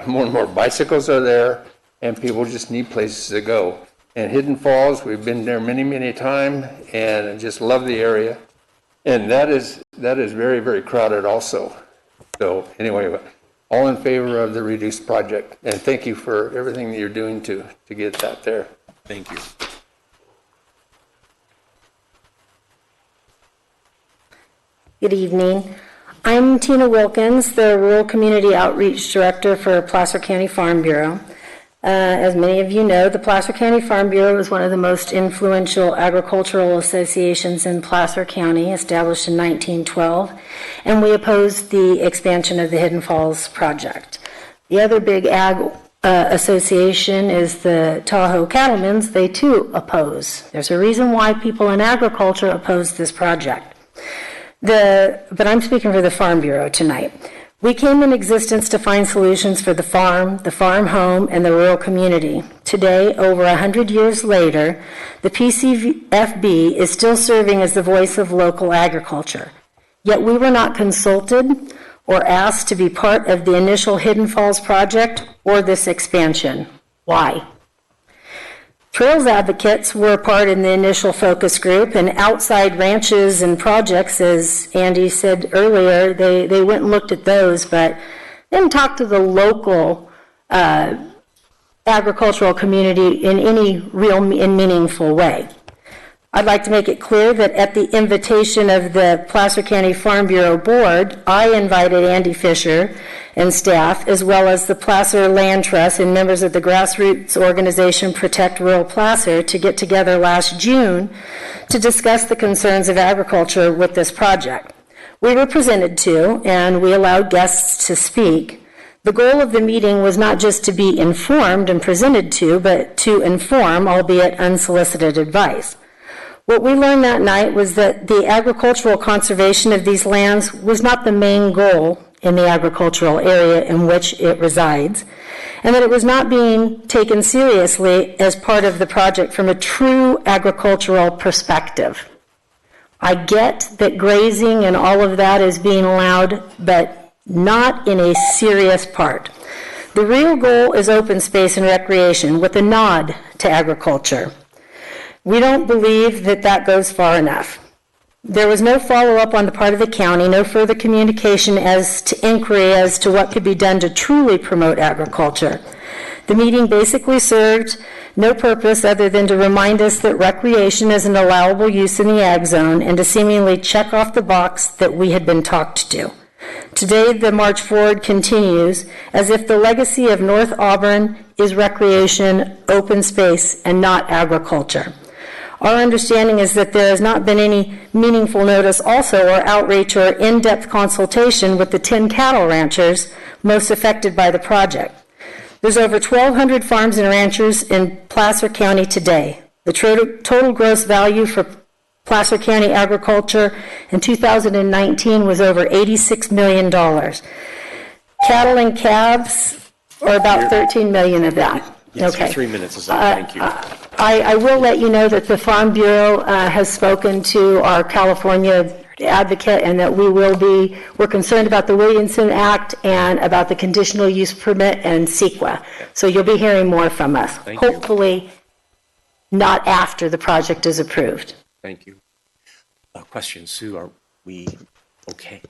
more and more bicycles are there, and people just need places to go. And Hidden Falls, we've been there many, many times, and I just love the area. And that is very, very crowded also. So anyway, all in favor of the Reduce project, and thank you for everything that you're doing to get that there. Thank you. Good evening. I'm Tina Wilkins, the Rural Community Outreach Director for Placer County Farm Bureau. As many of you know, the Placer County Farm Bureau is one of the most influential agricultural associations in Placer County, established in 1912, and we oppose the expansion of the Hidden Falls project. The other big ag association is the Tahoe Cattlemen's. They too oppose. There's a reason why people in agriculture oppose this project. But I'm speaking for the Farm Bureau tonight. We came in existence to find solutions for the farm home, and the rural community. Today, over 100 years later, the PCFB is still serving as the voice of local agriculture. Yet we were not consulted or asked to be part of the initial Hidden Falls project or this expansion. Why? Trails advocates were part in the initial focus group, and outside ranches and projects, as Andy said earlier, they went and looked at those, but didn't talk to the local agricultural community in any real and meaningful way. I'd like to make it clear that at the invitation of the Placer County Farm Bureau Board, I invited Andy Fisher and staff, as well as the Placer Land Trust and members of the grassroots organization Protect Rural Placer, to get together last June to discuss the concerns of agriculture with this project. We were presented to, and we allowed guests to speak. The goal of the meeting was not just to be informed and presented to, but to inform, albeit unsolicited advice. What we learned that night was that the agricultural conservation of these lands was not the main goal in the agricultural area in which it resides, and that it was not being taken seriously as part of the project from a true agricultural perspective. I get that grazing and all of that is being allowed, but not in a serious part. The real goal is open space and recreation with a nod to agriculture. We don't believe that that goes far enough. There was no follow-up on the part of the county, no further communication as to inquiry as to what could be done to truly promote agriculture. The meeting basically served no purpose other than to remind us that recreation is an allowable use in the ag zone and to seemingly check off the box that we had been talked to. Today, the march forward continues as if the legacy of North Auburn is recreation, open space, and not agriculture. Our understanding is that there has not been any meaningful notice also or outreach or in-depth consultation with the 10 cattle ranchers most affected by the project. There's over 1,200 farms and ranchers in Placer County today. The total gross value for Placer County agriculture in 2019 was over $86 million. Cattle and calves are about $13 million of that. Yes, okay. your 3 minutes is up. Thank you. I will let you know that the Farm Bureau has spoken to our California advocate and that we're concerned about the Williamson Act and about the conditional use permit and CEQA. So you'll be hearing more from us. Thank you. Hopefully not after the project is approved. Thank you. Question, Sue, are we okay?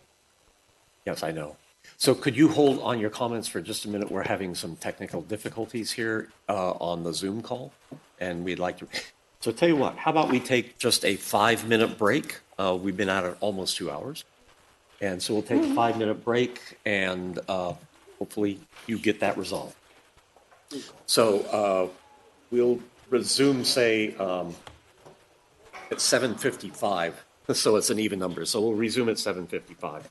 Yes, I know. So could you hold on your comments for just a minute? We're having some technical difficulties here on the Zoom call, and we'd like to. So tell you what, how about we take just a 5-minute break? We've been at it almost 2 hours. And so we'll take a 5-minute break, and hopefully you get that resolved. So we'll resume, say, at 7:55. So it's an even number. So we'll resume at 7:55.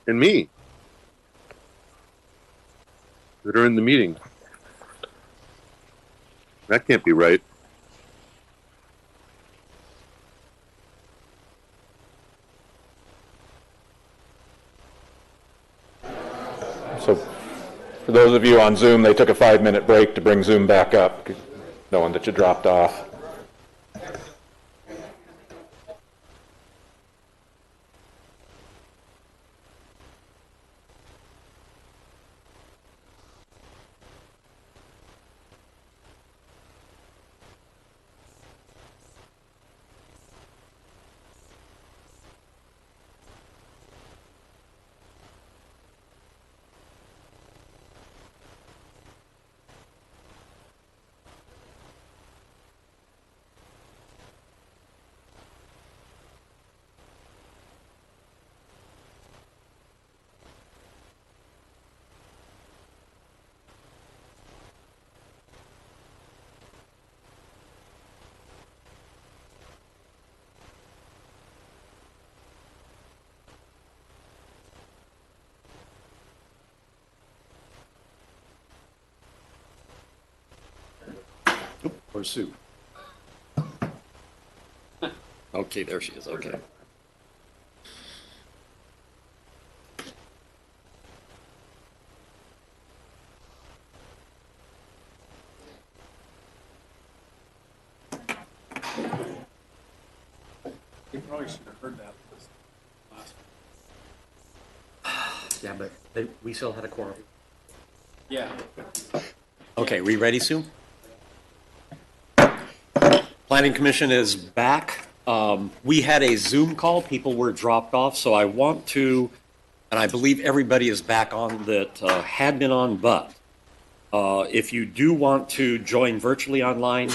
and me that are in the meeting. That can't be right. So for those of you on Zoom, they took a 5-minute break to bring Zoom back up, knowing that you dropped off. Or Sue. Okay, there she is. Okay. You probably should have heard that last Yeah, but we still had a quorum. Yeah. Okay, we ready, Sue? Planning Commission is back. We had a Zoom call. People were dropped off, so I want to, and I believe everybody is back on that had been on, but if you do want to join virtually online,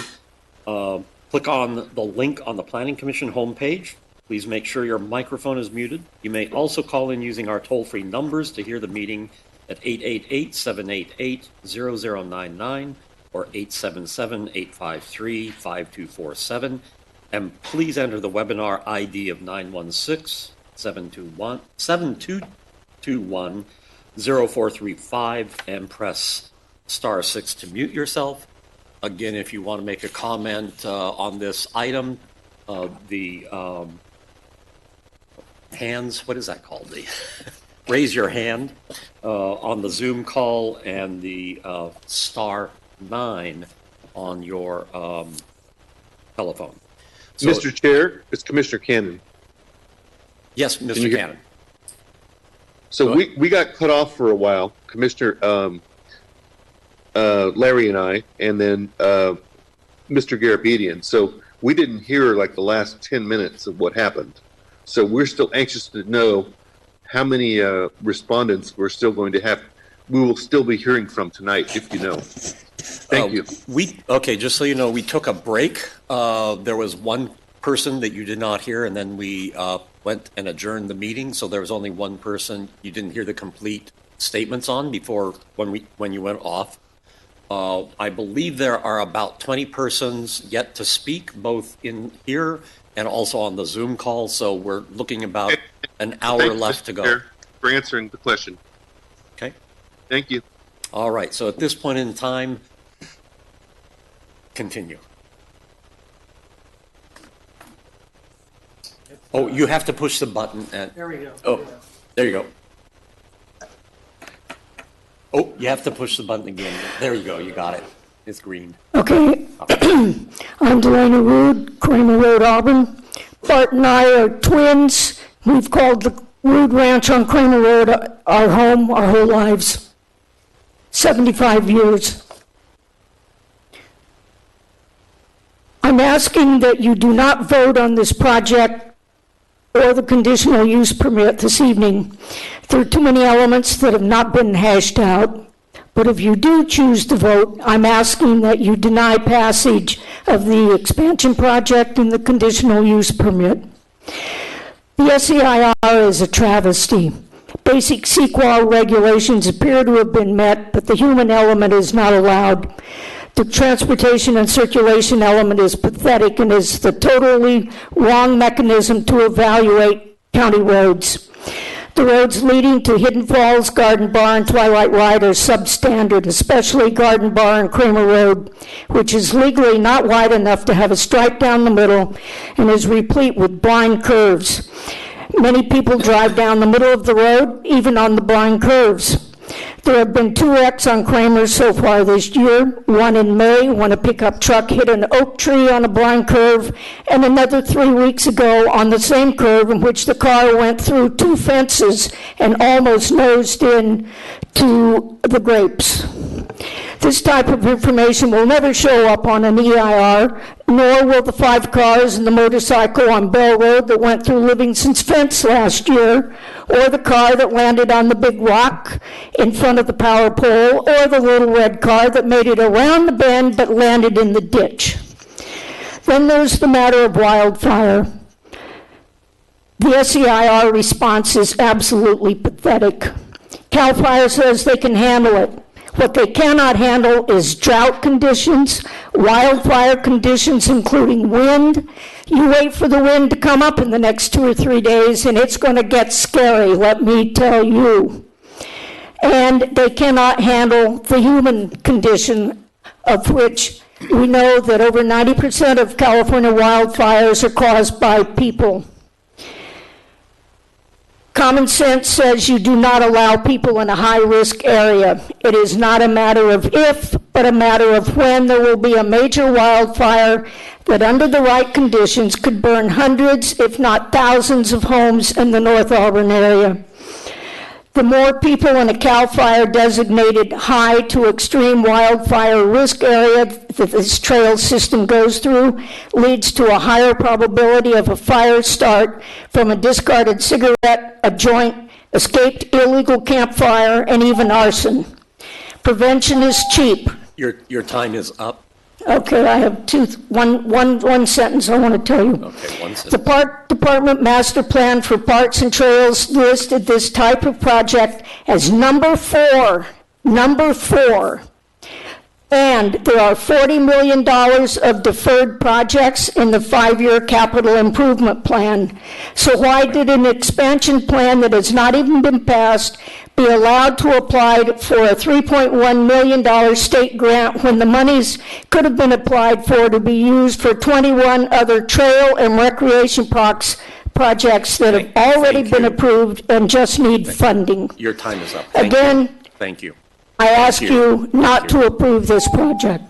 click on the link on the Planning Commission homepage. Please make sure your microphone is muted. You may also call in using our toll-free numbers to hear the meeting at 888-788-0099 or 877-853-5247. And please enter the webinar ID of 916-722-0435 and press *6 to mute yourself. Again, if you want to make a comment on this item, the hands, what is that called? The raise your hand on the Zoom call and the *9 on your telephone. So, Mr. Chair, it's Commissioner Cannon. Yes, Mr. Cannon. So we got cut off for a while, Commissioner Larry and I, and then Mr. Garabedian. So we didn't hear like the last 10 minutes of what happened. So we're still anxious to know how many respondents we're still going to have. We will still be hearing from tonight, if you know. Thank you. Okay, just so you know, we took a break. There was one person that you did not hear, and then we went and adjourned the meeting. So there was only one person you didn't hear the complete statements on before when you went off. I believe there are about 20 persons yet to speak, both in here and also on the Zoom call. So we're looking about an hour left to go. Chair, for answering the question. Okay. Thank you. All right. So at this point in time, continue. Oh, you have to push the button. There we go. Oh, there you go. Oh, you have to push the button again. There you go. You got it. It's green. Okay. I'm Delana Rood, Kramer Road, Auburn. Bart and I are twins. We've called the Rood Ranch on Kramer Road our home our whole lives. 75 years. I'm asking that you do not vote on this project or the conditional use permit this evening. There are too many elements that have not been hashed out. But if you do choose to vote, I'm asking that you deny passage of the expansion project and the conditional use permit. The SEIR is a travesty. Basic CEQA regulations appear to have been met, but the human element is not allowed. The transportation and circulation element is pathetic and is the totally wrong mechanism to evaluate county roads. The roads leading to Hidden Falls, Garden Bar, and Twilight Ride are substandard, especially Garden Bar and Kramer Road, which is legally not wide enough to have a stripe down the middle and is replete with blind curves. Many people drive down the middle of the road, even on the blind curves. There have been 2 wrecks on Kramer so far this year, one in May when a pickup truck hit an oak tree on a blind curve, and another 3 weeks ago on the same curve in which the car went through 2 fences and almost nosed in to the grapes. This type of information will never show up on an EIR, nor will the 5 cars and the motorcycle on Bell Road that went through Livingston's fence last year, or the car that landed on the big rock in front of the power pole, or the little red car that made it around the bend but landed in the ditch. Then there's the matter of wildfire. The SEIR response is absolutely pathetic. CAL FIRE says they can handle it. What they cannot handle is drought conditions, wildfire conditions, including wind. You wait for the wind to come up in the next 2 or 3 days, and it's going to get scary, let me tell you. And they cannot handle the human condition, of which we know that over 90% of California wildfires are caused by people. Common sense says you do not allow people in a high-risk area. It is not a matter of if, but a matter of when there will be a major wildfire that under the right conditions could burn hundreds, if not thousands of homes in the North Auburn area. The more people in a CAL FIRE designated high to extreme wildfire risk area that this trail system goes through leads to a higher probability of a fire start from a discarded cigarette, a joint, escaped illegal campfire, and even arson. Prevention is cheap. Your time is up. Okay, I have one sentence I want to tell you. Okay, one sentence. The Park Department Master Plan for Parks and Trails listed this type of project as number 4. And there are $40 million of deferred projects in the 5-year capital improvement plan. So why did an expansion plan that has not even been passed be allowed to apply for a $3.1 million state grant when the monies could have been applied for to be used for 21 other trail and recreation projects that have already been approved and just need funding? Your time is up. Again, thank you. I ask you not to approve this project.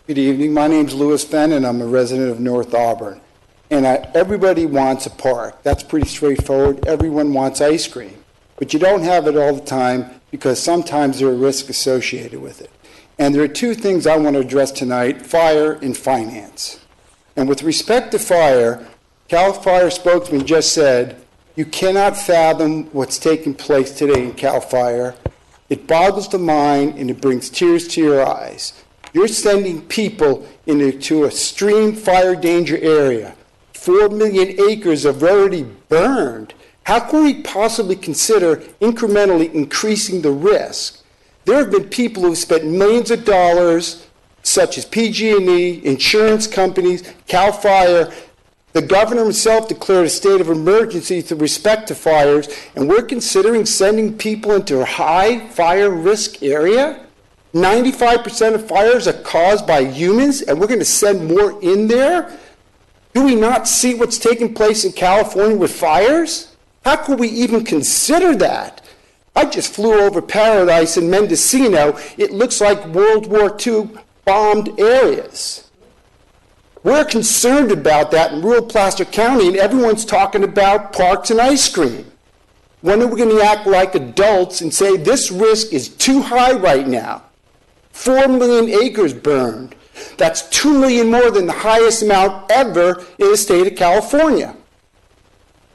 Good evening. My name's Louis Fenn, and I'm a resident of North Auburn. And everybody wants a park. That's pretty straightforward. Everyone wants ice cream. But you don't have it all the time because sometimes there are risks associated with it. And there are 2 things I want to address tonight, fire and finance. And with respect to fire, CAL FIRE spokesman just said, you cannot fathom what's taking place today in CAL FIRE. It boggles the mind and it brings tears to your eyes. You're sending people into a extreme fire danger area. 4 million acres have already burned. How can we possibly consider incrementally increasing the risk? There have been people who have spent millions of dollars, such as PG&E, insurance companies, CAL FIRE. The governor himself declared a state of emergency with respect to fires, and we're considering sending people into a high fire risk area? 95% of fires are caused by humans, and we're going to send more in there? Do we not see what's taking place in California with fires? How could we even consider that? I just flew over Paradise and Mendocino. It looks like World War II bombed areas. We're concerned about that in rural Placer County, and everyone's talking about parks and ice cream. When are we going to act like adults and say this risk is too high right now? 4 million acres burned. That's 2 million more than the highest amount ever in the state of California.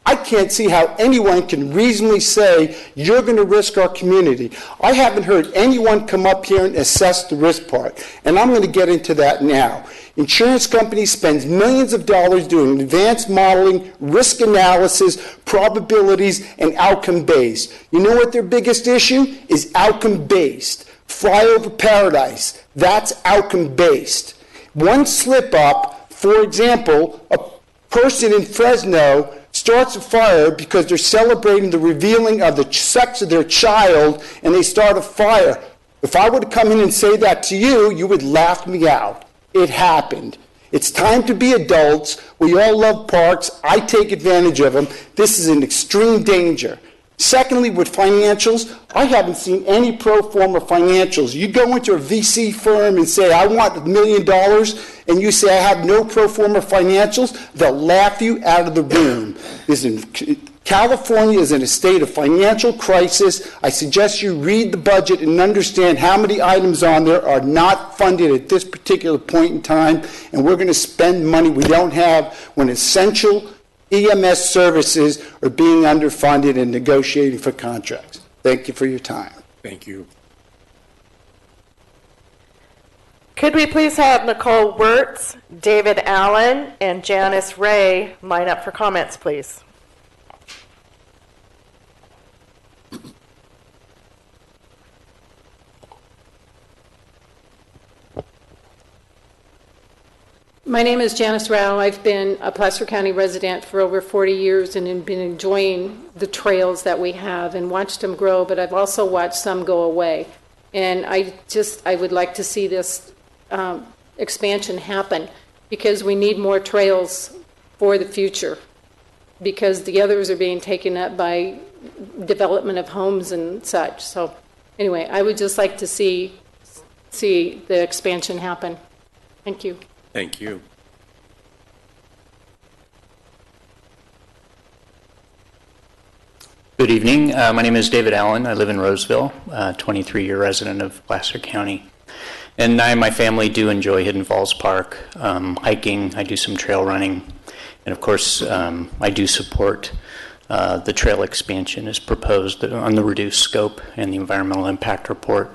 I can't see how anyone can reasonably say you're going to risk our community. I haven't heard anyone come up here and assess the risk part, and I'm going to get into that now. Insurance companies spend millions of dollars doing advanced modeling, risk analysis, probabilities, and outcome-based. You know what their biggest issue is? Outcome-based. Flyover paradise. That's outcome-based. One slip-up, for example, a person in Fresno starts a fire because they're celebrating the revealing of the sex of their child, and they start a fire. If I were to come in and say that to you, you would laugh me out. It happened. It's time to be adults. We all love parks. I take advantage of them. This is an extreme danger. Secondly, with financials, I haven't seen any pro forma financials. You go into a VC firm and say, I want $1 million, and you say, I have no pro forma financials, they'll laugh you out of the room. California is in a state of financial crisis. I suggest you read the budget and understand how many items on there are not funded at this particular point in time, and we're going to spend money we don't have when essential EMS services are being underfunded and negotiating for contracts. Thank you for your time. Thank you. Could we please have Nicole Wirtz, David Allen, and Janice Ray line up for comments, please? My name is Janice Rao. I've been a Placer County resident for over 40 years and have been enjoying the trails that we have and watched them grow, but I've also watched some go away. And I would like to see this expansion happen because we need more trails for the future because the others are being taken up by development of homes and such. So anyway, I would just like to see the expansion happen. Thank you. Thank you. Good evening. My name is David Allen. I live in Roseville, 23-year resident of Placer County. And I and my family do enjoy Hidden Falls Park, hiking. I do some trail running. And of course, I do support the trail expansion as proposed on the reduced scope and the environmental impact report.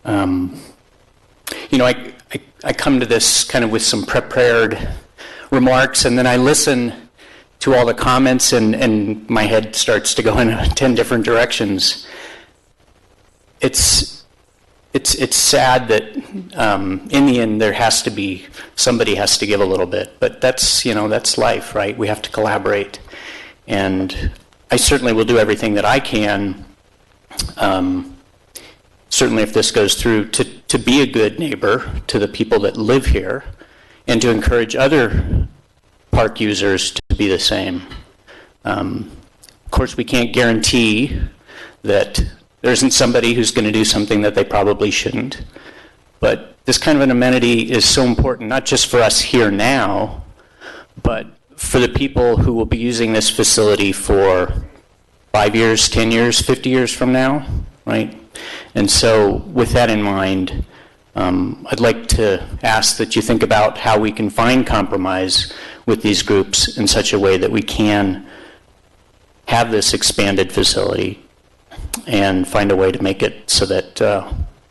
You know, I come to this kind of with some prepared remarks, and then I listen to all the comments, and my head starts to go in 10 different directions. It's sad that in the end there has to be, somebody has to give a little bit, but that's life, right? We have to collaborate, and I certainly will do everything that I can. Certainly if this goes through, to be a good neighbor to the people that live here and to encourage other park users to be the same. Of course, we can't guarantee that there isn't somebody who's going to do something that they probably shouldn't. But this kind of an amenity is so important, not just for us here now, but for the people who will be using this facility for 5 years, 10 years, 50 years from now, right? And so with that in mind, I'd like to ask that you think about how we can find compromise with these groups in such a way that we can have this expanded facility and find a way to make it so that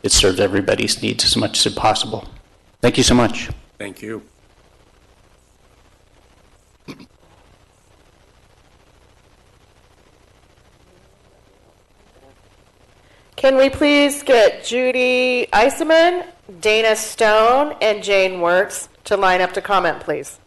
it serves everybody's needs as much as possible. Thank you so much. Thank you. Can we please get Judy Eiseman, Dana Stone, and Jane Wirtz to line up to comment, please?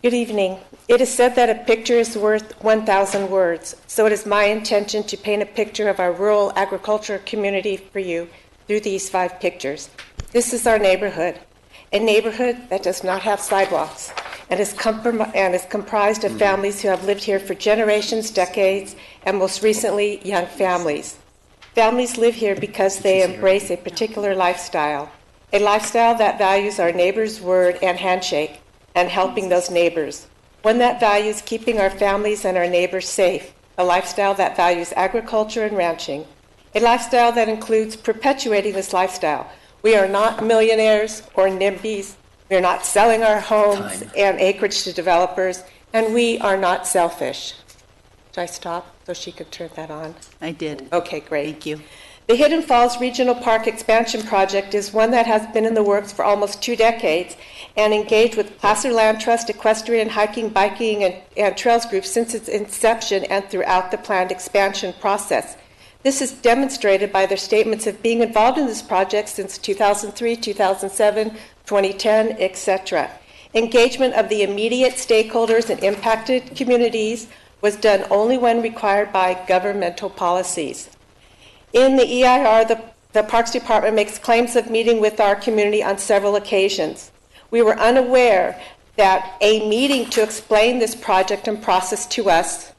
Good evening. It is said that a picture is worth 1,000 words, so it is my intention to paint a picture of our rural agriculture community for you through these 5 pictures. This is our neighborhood, a neighborhood that does not have sidewalks. and is comprised of families who have lived here for generations, decades, and most recently, young families. Families live here because they embrace a particular lifestyle, a lifestyle that values our neighbor's word and handshake and helping those neighbors, one that values keeping our families and our neighbors safe, a lifestyle that values agriculture and ranching, a lifestyle that includes perpetuating this lifestyle. We are not millionaires or NIMBYs. We are not selling our homes and acreage to developers, and we are not selfish. Did I stop so she could turn that on? I did. Okay, great. Thank you. The Hidden Falls Regional Park Expansion Project is one that has been in the works for almost 2 decades and engaged with Placer Land Trust, equestrian, hiking, biking, and trails groups since its inception and throughout the planned expansion process. This is demonstrated by their statements of being involved in this project since 2003, 2007, 2010, etc. Engagement of the immediate stakeholders and impacted communities was done only when required by governmental policies. In the EIR, the Parks Department makes claims of meeting with our community on several occasions. We were unaware that a meeting to explain this project and process to us,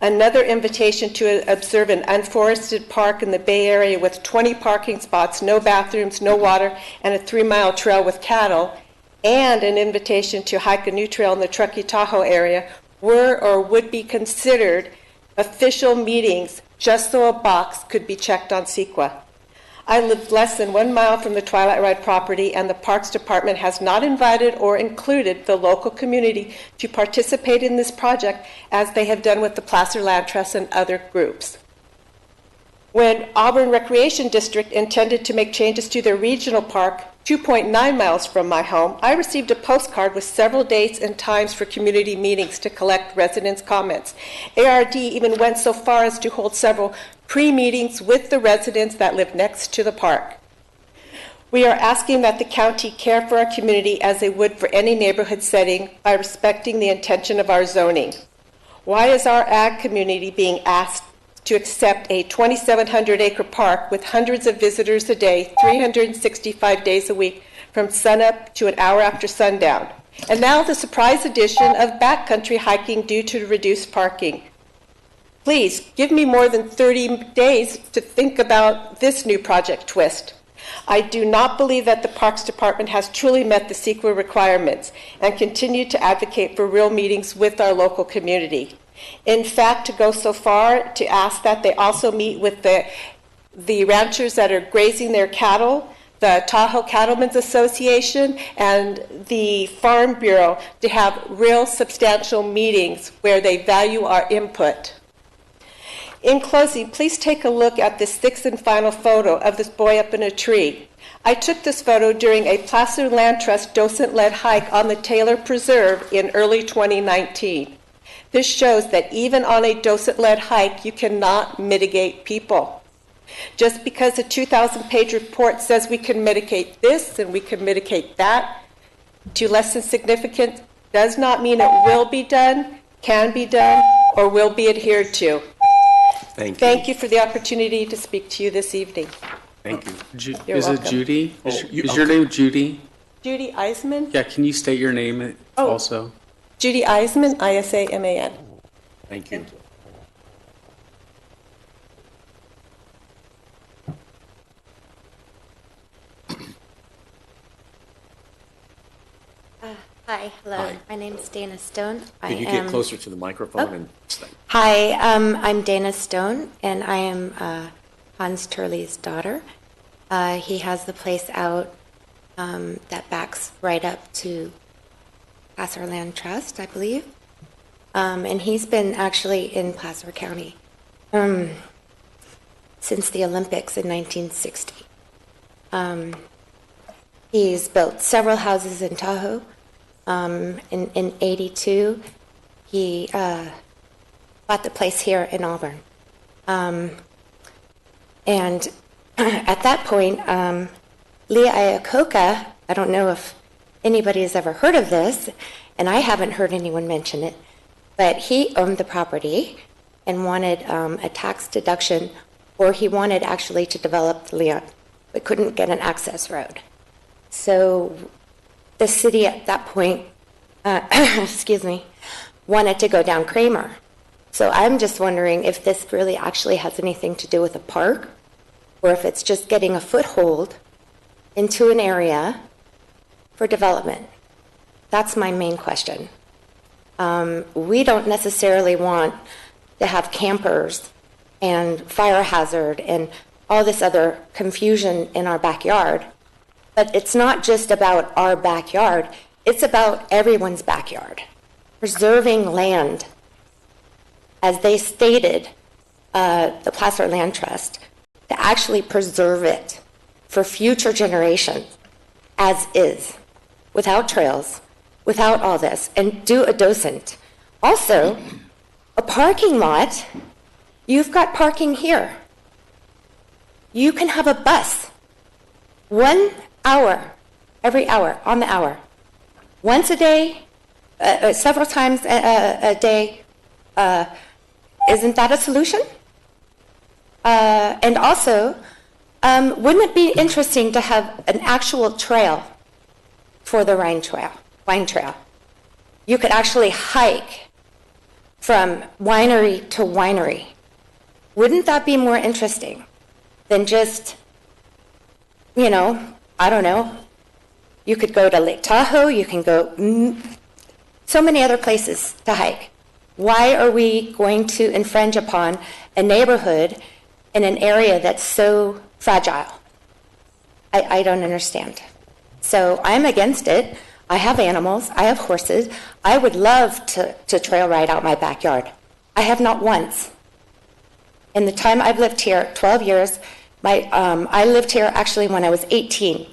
another invitation to observe an unforested park in the Bay Area with 20 parking spots, no bathrooms, no water, and a 3-mile trail with cattle, and an invitation to hike a new trail in the Truckee Tahoe area were or would be considered official meetings just so a box could be checked on CEQA. I live less than 1 mile from the Twilight Ride property, and the Parks Department has not invited or included the local community to participate in this project as they have done with the Placer Land Trust and other groups. When Auburn Recreation District intended to make changes to their regional park 2.9 miles from my home, I received a postcard with several dates and times for community meetings to collect residents' comments. ARD even went so far as to hold several pre-meetings with the residents that live next to the park. We are asking that the county care for our community as they would for any neighborhood setting by respecting the intention of our zoning. Why is our ag community being asked to accept a 2,700-acre park with hundreds of visitors a day, 365 days a week, from sunup to an hour after sundown? And now the surprise addition of backcountry hiking due to reduced parking. Please, give me more than 30 days to think about this new project twist. I do not believe that the Parks Department has truly met the CEQA requirements and continue to advocate for real meetings with our local community. In fact, to go so far to ask that they also meet with the ranchers that are grazing their cattle, the Tahoe Cattlemen's Association, and the Farm Bureau to have real substantial meetings where they value our input. In closing, please take a look at this 6th and final photo of this boy up in a tree. I took this photo during a Placer Land Trust docent-led hike on the Taylor Preserve in early 2019. This shows that even on a docent-led hike, you cannot mitigate people. Just because a 2,000-page report says we can mitigate this and we can mitigate that to less than significant does not mean it will be done, can be done, or will be adhered to. Thank you for the opportunity to speak to you this evening. Thank you. You're Is welcome. it Judy? Is okay. your name Judy? Judy Eisman? Yeah, can you state your name also? Judy Eisman, I-S-A-M-A-N. Thank you. Hi, hello. Hi. My name is Dana Stone. Could you get closer to the microphone and stay? Hi, I'm Dana Stone, and I am Hans Turley's daughter. He has the place out that backs right up to Placer Land Trust, I believe. And he's been actually in Placer County since the Olympics in 1960. He's built several houses in Tahoe. In 82, he bought the place here in Auburn. And at that point, Lee Iacocca, I don't know if anybody has ever heard of this, and I haven't heard anyone mention it, but he owned the property and wanted a tax deduction, or he wanted actually to develop the land, but couldn't get an access road. So the city at that point excuse me, wanted to go down Kramer. So I'm just wondering if this really actually has anything to do with a park, or if it's just getting a foothold into an area for development. That's my main question. We don't necessarily want to have campers and fire hazard and all this other confusion in our backyard. But it's not just about our backyard, it's about everyone's backyard. Preserving land, as they stated, the Placer Land Trust, to actually preserve it for future generations as is, without trails, without all this, and do a docent. Also, a parking lot, you've got parking here. You can have a bus, 1 hour, every hour, on the hour. Once a day, several times a day. Isn't that a solution? And also, wouldn't it be interesting to have an actual trail for the wine trail? You could actually hike from winery to winery. Wouldn't that be more interesting than just, I don't know, you could go to Lake Tahoe, you can go so many other places to hike. Why are we going to infringe upon a neighborhood in an area that's so fragile? I don't understand. So I'm against it. I have animals. I have horses. I would love to trail ride out my backyard. I have not once. In the time I've lived here, 12 years, I lived here actually when I was 18,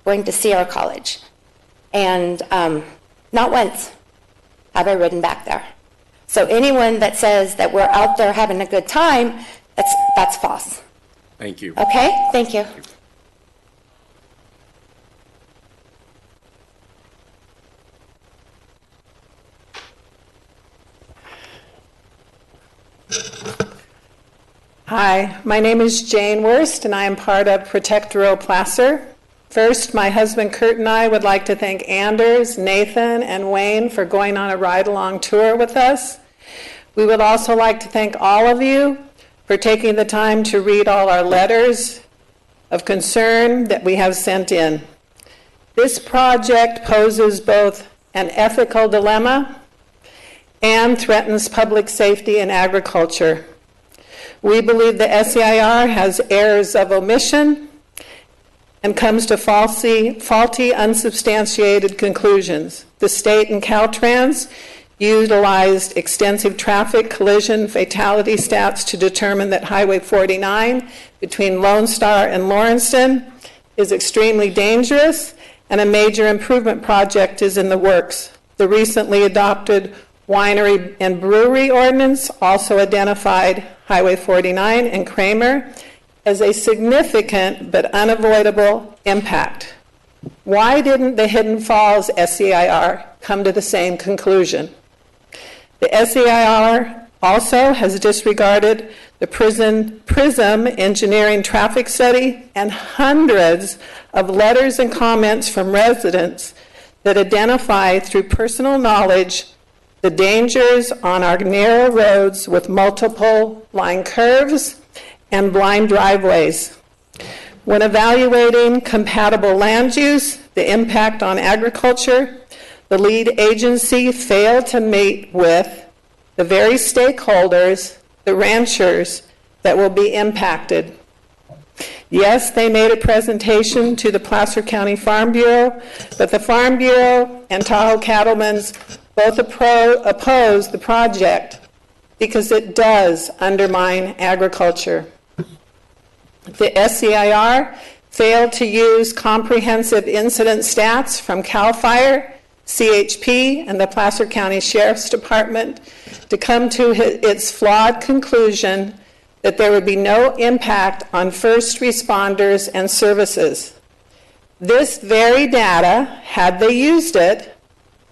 going to Sierra College. And not once have I ridden back there. So anyone that says that we're out there having a good time, that's false. Thank you. Okay? Thank you. Hi, my name is Jane Wurst, and I am part of Protect Rural Placer. First, my husband Kurt and I would like to thank Anders, Nathan, and Wayne for going on a ride-along tour with us. We would also like to thank all of you for taking the time to read all our letters of concern that we have sent in. This project poses both an ethical dilemma and threatens public safety in agriculture. We believe the SEIR has errors of omission and comes to faulty, unsubstantiated conclusions. The state and Caltrans utilized extensive traffic collision fatality stats to determine that Highway 49 between Lone Star and Lawrencetown is extremely dangerous, and a major improvement project is in the works. The recently adopted Winery and Brewery Ordinance also identified Highway 49 and Kramer as a significant but unavoidable impact. Why didn't the Hidden Falls SEIR come to the same conclusion? The SEIR also has disregarded the PRISM engineering traffic study and hundreds of letters and comments from residents that identify through personal knowledge the dangers on our narrow roads with multiple line curves and blind driveways. When evaluating compatible land use, the impact on agriculture, the lead agency failed to meet with the very stakeholders, the ranchers, that will be impacted. Yes, they made a presentation to the Placer County Farm Bureau, but the Farm Bureau and Tahoe Cattlemen's both oppose the project because it does undermine agriculture. The SEIR failed to use comprehensive incident stats from CAL FIRE, CHP, and the Placer County Sheriff's Department to come to its flawed conclusion that there would be no impact on first responders and services. This very data, had they used it,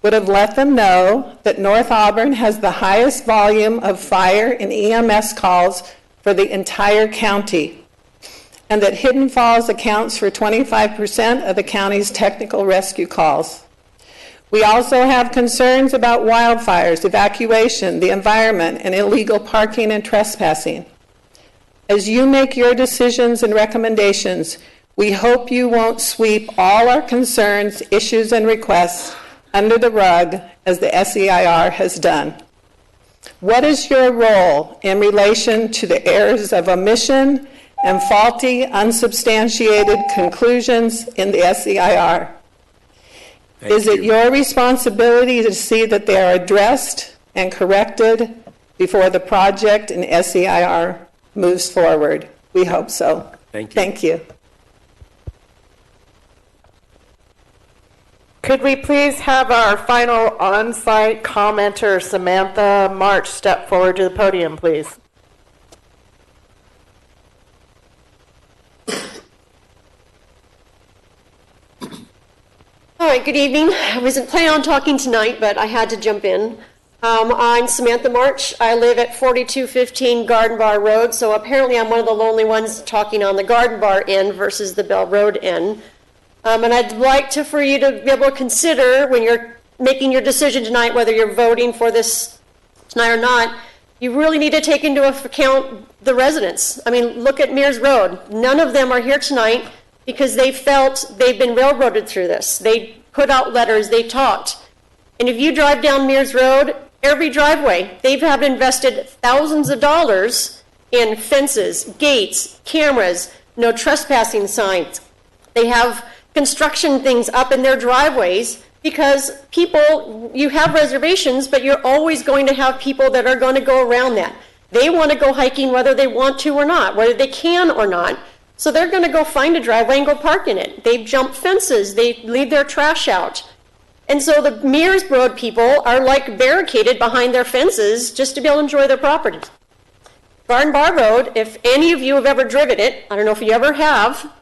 would have let them know that North Auburn has the highest volume of fire and EMS calls for the entire county, and that Hidden Falls accounts for 25% of the county's technical rescue calls. We also have concerns about wildfires, evacuation, the environment, and illegal parking and trespassing. As you make your decisions and recommendations, we hope you won't sweep all our concerns, issues, and requests under the rug as the SEIR has done. What is your role in relation to the errors of omission and faulty, unsubstantiated conclusions in the SEIR? Is it your responsibility to see that they are addressed and corrected before the project in SEIR moves forward? We hope so. Thank you. Thank you. Could we please have our final on-site commenter, Samantha March, step forward to the podium, please? All right, good evening. I wasn't planning on talking tonight, but I had to jump in. I'm Samantha March. I live at 4215 Garden Bar Road, so apparently I'm one of the lonely ones talking on the Garden Bar end versus the Bell Road end. And I'd like for you to be able to consider when you're making your decision tonight, whether you're voting for this tonight or not, you really need to take into account the residents. I mean, look at Mears Road. None of them are here tonight because they felt they've been railroaded through this. They put out letters, they talked. And if you drive down Mears Road, every driveway, they've invested thousands of dollars in fences, gates, cameras, no trespassing signs. They have construction things up in their driveways because people, you have reservations, but you're always going to have people that are going to go around that. They want to go hiking whether they want to or not, whether they can or not. So they're going to go find a driveway and go park in it. They jump fences. They leave their trash out. And so the Mears Road people are like barricaded behind their fences just to be able to enjoy their property. Garden Bar Road, if any of you have ever driven it, I don't know if you ever have,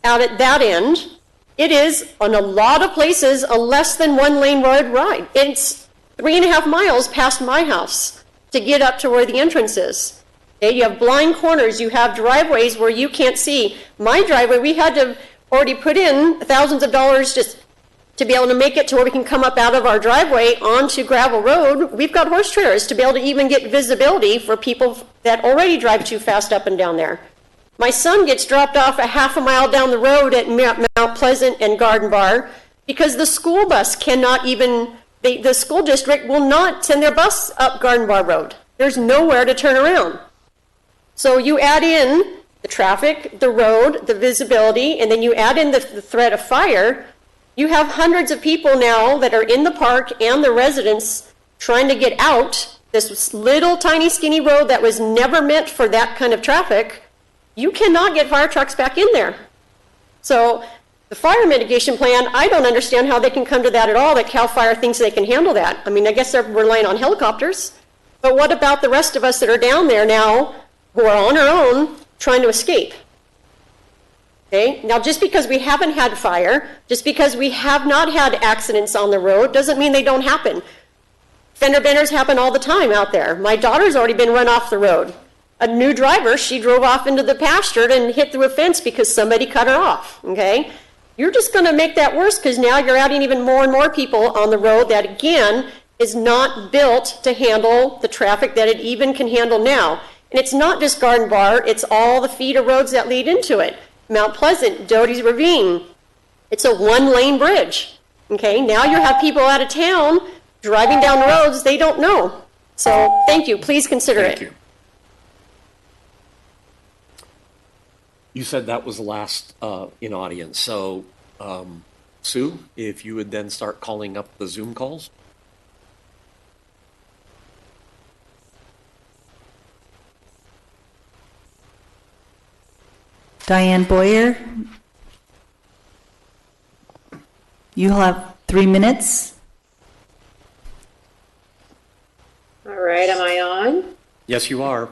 out at that end, it is, on a lot of places, a less than 1 lane road ride. It's 3.5 miles past my house to get up to where the entrance is. Okay, you have blind corners, you have driveways where you can't see. My driveway, we had to already put in thousands of dollars just to be able to make it to where we can come up out of our driveway onto gravel road. We've got horse trailers to be able to even get visibility for people that already drive too fast up and down there. My son gets dropped off a half a mile down the road at Mount Pleasant and Garden Bar because the school bus cannot even, the school district will not send their bus up Garden Bar Road. There's nowhere to turn around. So you add in the traffic, the road, the visibility, and then you add in the threat of fire. You have hundreds of people now that are in the park and the residents trying to get out this little tiny skinny road that was never meant for that kind of traffic. You cannot get fire trucks back in there. So the fire mitigation plan, I don't understand how they can come to that at all, that CAL FIRE thinks they can handle that. I mean, I guess they're relying on helicopters. But what about the rest of us that are down there now who are on our own trying to escape? Okay, now just because we haven't had fire, just because we have not had accidents on the road, doesn't mean they don't happen. Fender benders happen all the time out there. My daughter's already been run off the road. A new driver, she drove off into the pasture and hit through a fence because somebody cut her off, okay? You're just going to make that worse because now you're adding even more and more people on the road that, again, is not built to handle the traffic that it even can handle now. And it's not just Garden Bar, it's all the feeder roads that lead into it. Mount Pleasant, Doty's Ravine, it's a 1-lane bridge, okay? Now you have people out of town driving down roads they don't know. So thank you, please consider it. Thank you. You said that was the last in audience. So, Sue, if you would then start calling up the Zoom calls. Diane Boyer, you have 3 minutes. All right, am I on? Yes, you are.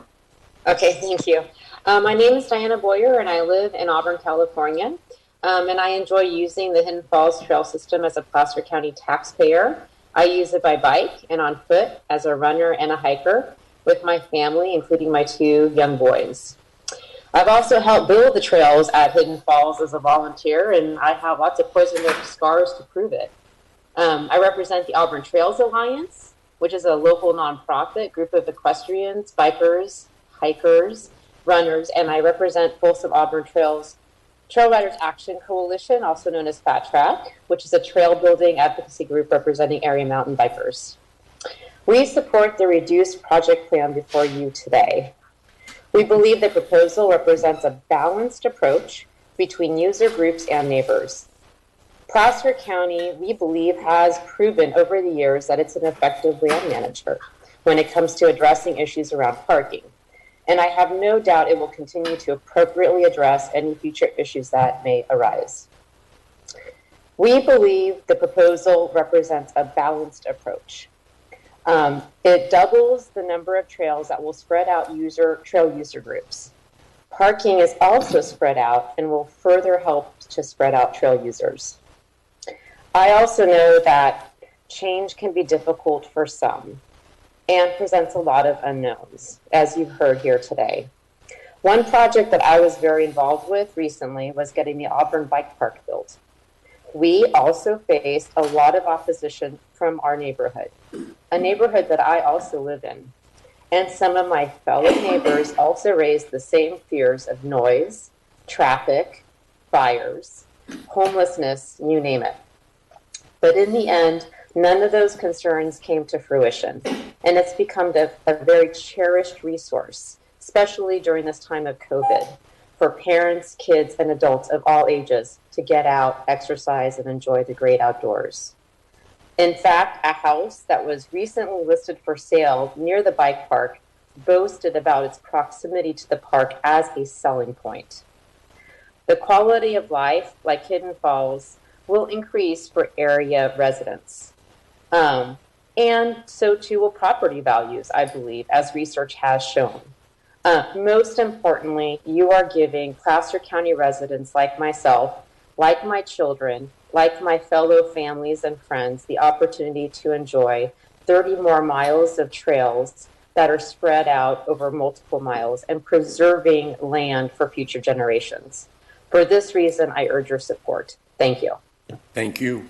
Okay, thank you. My name is Diana Boyer, and I live in Auburn, California. And I enjoy using the Hidden Falls Trail System as a Placer County taxpayer. I use it by bike and on foot as a runner and a hiker with my family, including my 2 young boys. I've also helped build the trails at Hidden Falls as a volunteer, and I have lots of poison oak scars to prove it. I represent the Auburn Trails Alliance, which is a local nonprofit group of equestrians, bikers, hikers, runners, and I represent Folsom Auburn Trails Trail Riders Action Coalition, also known as Fat Track, which is a trail building advocacy group representing area mountain bikers. We support the reduced project plan before you today. We believe the proposal represents a balanced approach between user groups and neighbors. Placer County, we believe, has proven over the years that it's an effective land manager when it comes to addressing issues around parking. And I have no doubt it will continue to appropriately address any future issues that may arise. We believe the proposal represents a balanced approach. It doubles the number of trails that will spread out trail user groups. Parking is also spread out and will further help to spread out trail users. I also know that change can be difficult for some and presents a lot of unknowns, as you've heard here today. One project that I was very involved with recently was getting the Auburn Bike Park built. We also faced a lot of opposition from our neighborhood, a neighborhood that I also live in. And some of my fellow neighbors also raised the same fears of noise, traffic, fires, homelessness, you name it. But in the end, none of those concerns came to fruition, and it's become a very cherished resource, especially during this time of COVID, for parents, kids, and adults of all ages to get out, exercise, and enjoy the great outdoors. In fact, a house that was recently listed for sale near the bike park boasted about its proximity to the park as a selling point. The quality of life, like Hidden Falls, will increase for area residents. And so too will property values, I believe, as research has shown. Most importantly, you are giving Placer County residents like myself, like my children, like my fellow families and friends, the opportunity to enjoy 30 more miles of trails that are spread out over multiple miles and preserving land for future generations. For this reason, I urge your support. Thank you. Thank you.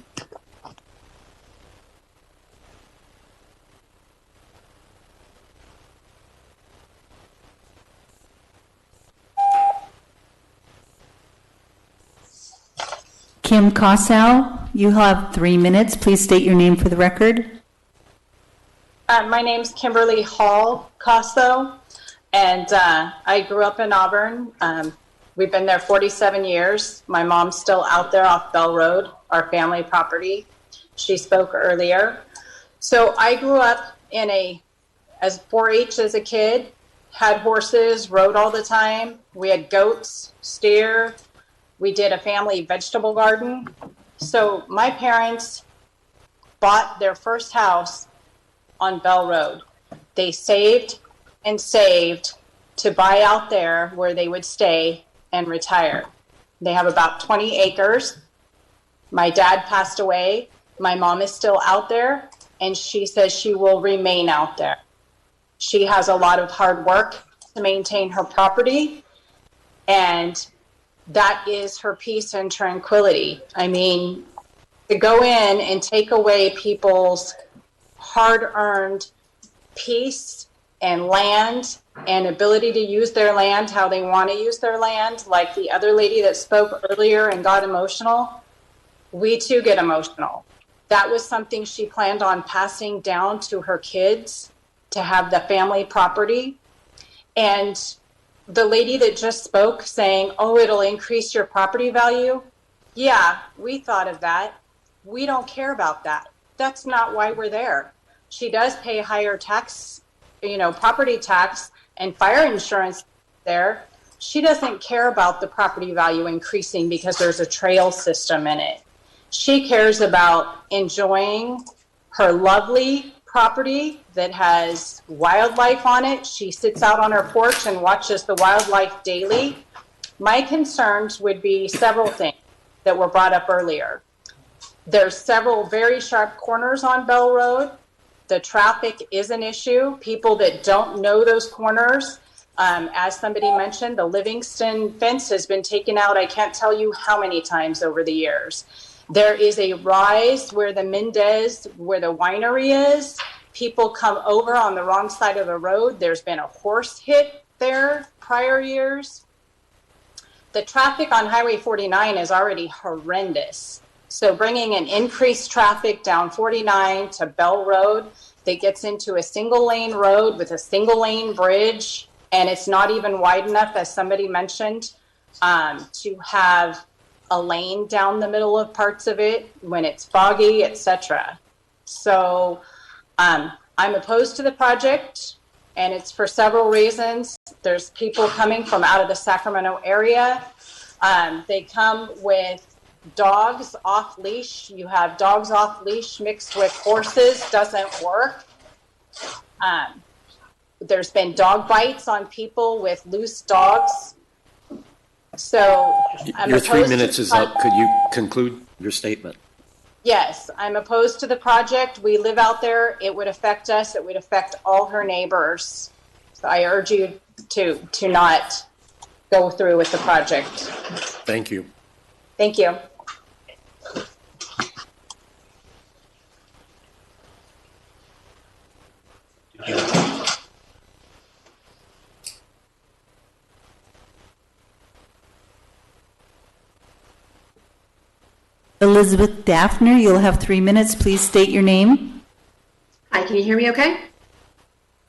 Kim Kossow, you have 3 minutes. Please state your name for the record. My name's Kimberly Hall Costo, and I grew up in Auburn. We've been there 47 years. My mom's still out there off Bell Road, our family property. She spoke earlier. So I grew up as 4-H as a kid, had horses, rode all the time. We had goats, steer. We did a family vegetable garden. So my parents bought their first house on Bell Road. They saved and saved to buy out there where they would stay and retire. They have about 20 acres. My dad passed away. My mom is still out there, and she says she will remain out there. She has a lot of hard work to maintain her property, and that is her peace and tranquility. I mean, to go in and take away people's hard-earned peace and land and ability to use their land how they want to use their land, like the other lady that spoke earlier and got emotional, we too get emotional. That was something she planned on passing down to her kids to have the family property. And the lady that just spoke saying, oh, it'll increase your property value. Yeah, we thought of that. We don't care about that. That's not why we're there. She does pay higher tax, property tax and fire insurance there. She doesn't care about the property value increasing because there's a trail system in it. She cares about enjoying her lovely property that has wildlife on it. She sits out on her porch and watches the wildlife daily. My concerns would be several things that were brought up earlier. There's several very sharp corners on Bell Road. The traffic is an issue. People that don't know those corners, as somebody mentioned, the Livingston fence has been taken out, I can't tell you how many times over the years. There is a rise where the Mendez, where the winery is. People come over on the wrong side of the road. There's been a horse hit there prior years. The traffic on Highway 49 is already horrendous. So bringing an increased traffic down 49 to Bell Road that gets into a single lane road with a single lane bridge, and it's not even wide enough, as somebody mentioned, to have a lane down the middle of parts of it when it's foggy, etc. So I'm opposed to the project, and it's for several reasons. There's people coming from out of the Sacramento area. They come with dogs off leash. You have dogs off leash mixed with horses, doesn't work. There's been dog bites on people with loose dogs. So your 3 minutes is up. Could you conclude your statement? Yes, I'm opposed to the project. We live out there. It would affect us. It would affect all her neighbors. So I urge you to not go through with the project. Thank you. Thank you. Elizabeth Daphner, you'll have 3 minutes. Please state your name. Hi, can you hear me okay?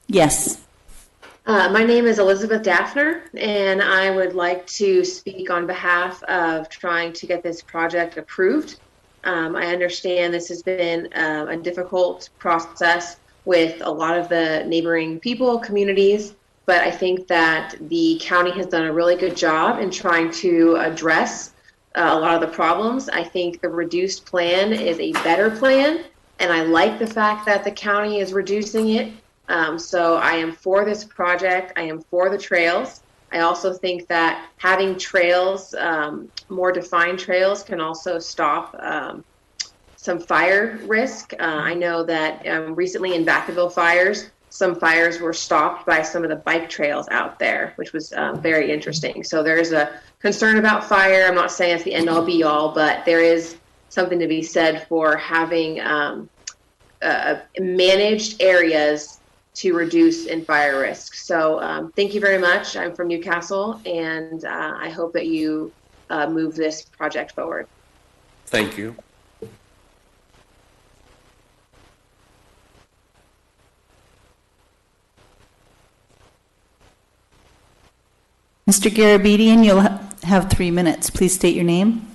Yes. My name is Elizabeth Daphner, and I would like to speak on behalf of trying to get this project approved. I understand this has been a difficult process with a lot of the neighboring people, communities, but I think that the county has done a really good job in trying to address a lot of the problems. I think the reduced plan is a better plan, and I like the fact that the county is reducing it. So I am for this project. I am for the trails. I also think that having trails, more defined trails, can also stop some fire risk. I know that recently in Vacaville fires, some fires were stopped by some of the bike trails out there, which was very interesting. So there's a concern about fire. I'm not saying it's the end all be all, but there is something to be said for having managed areas to reduce in fire risk. So thank you very much. I'm from Newcastle, and I hope that you move this project forward. Thank you. Mr. Garabedian, you'll have 3 minutes. Please state your name.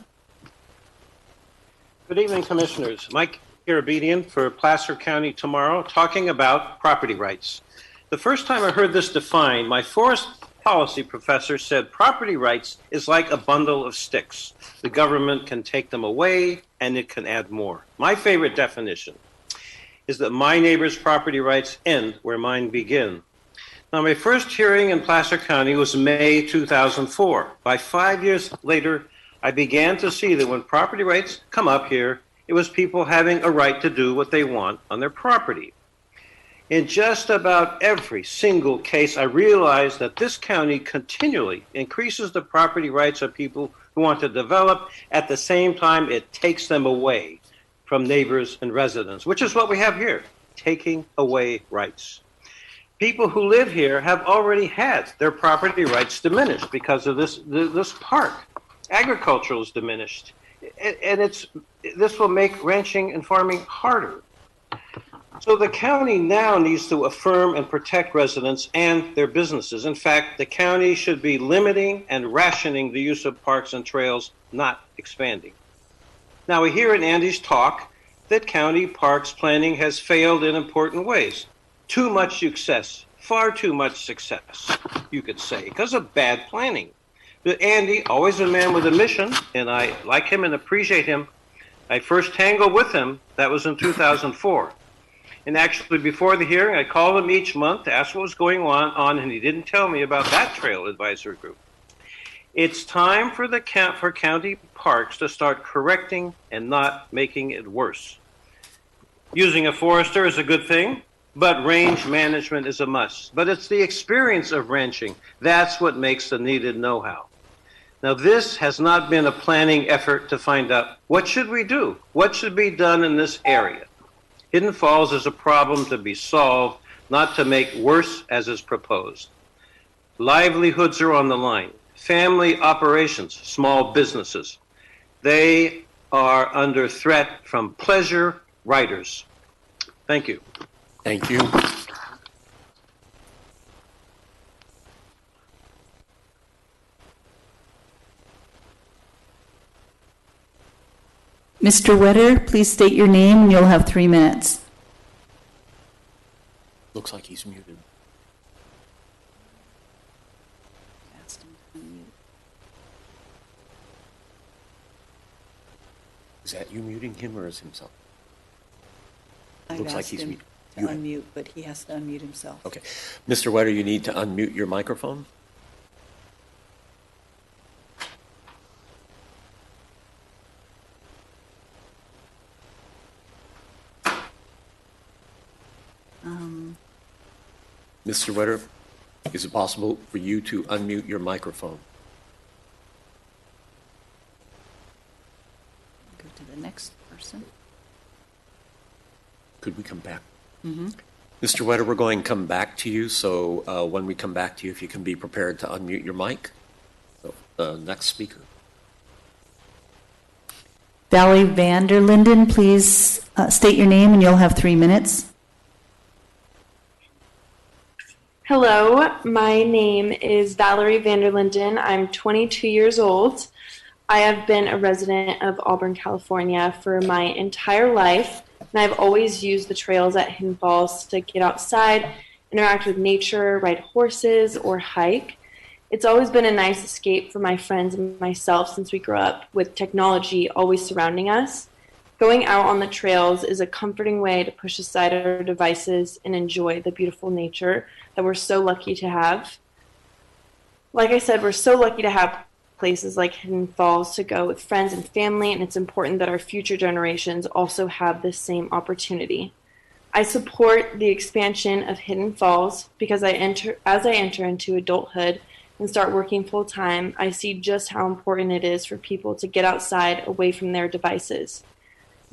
Good evening, Commissioners. Mike Garabedian for Placer County Tomorrow, talking about property rights. The first time I heard this defined, my forest policy professor said property rights is like a bundle of sticks. The government can take them away and it can add more. My favorite definition is that my neighbor's property rights end where mine begin. Now, my first hearing in Placer County was May 2004. By 5 years later, I began to see that when property rights come up here, it was people having a right to do what they want on their property. In just about every single case, I realized that this county continually increases the property rights of people who want to develop. At the same time, it takes them away from neighbors and residents, which is what we have here, taking away rights. People who live here have already had their property rights diminished because of this park. Agriculture is diminished, and this will make ranching and farming harder. So the county now needs to affirm and protect residents and their businesses. In fact, the county should be limiting and rationing the use of parks and trails, not expanding. Now, we hear in Andy's talk that county parks planning has failed in important ways. Too much success, far too much success, you could say, because of bad planning. But Andy, always a man with a mission, and I like him and appreciate him. I first tangled with him, that was in 2004. And actually, before the hearing, I called him each month to ask what was going on, and he didn't tell me about that trail advisory group. It's time for county parks to start correcting and not making it worse. Using a forester is a good thing, but range management is a must. But it's the experience of ranching. That's what makes the needed know-how. Now, this has not been a planning effort to find out what should we do? What should be done in this area? Hidden Falls is a problem to be solved, not to make worse as is proposed. Livelihoods are on the line. Family operations, small businesses, they are under threat from pleasure riders. Thank you. Thank you. Mr. Wetter, please state your name and you'll have 3 minutes. Looks like he's muted. Is that you muting him or is himself? Looks like he's muted. To unmute, but he has to unmute himself. Okay. Mr. Wetter, you need to unmute your microphone. Mr. Wetter, is it possible for you to unmute your microphone? Go to the next person. Could we come back? Mm-hmm. Mr. Wetter, we're going to come back to you, so when we come back to you, if you can be prepared to unmute your mic. So, next speaker. Valerie Vanderlinden, please state your name and you'll have 3 minutes. Hello, my name is Valerie Vanderlinden. I'm 22 years old. I have been a resident of Auburn, California for my entire life, and I've always used the trails at Hidden Falls to get outside, interact with nature, ride horses, or hike. It's always been a nice escape for my friends and myself since we grew up with technology always surrounding us. Going out on the trails is a comforting way to push aside our devices and enjoy the beautiful nature that we're so lucky to have. Like I said, we're so lucky to have places like Hidden Falls to go with friends and family, and it's important that our future generations also have this same opportunity. I support the expansion of Hidden Falls because as I enter into adulthood and start working full-time, I see just how important it is for people to get outside away from their devices.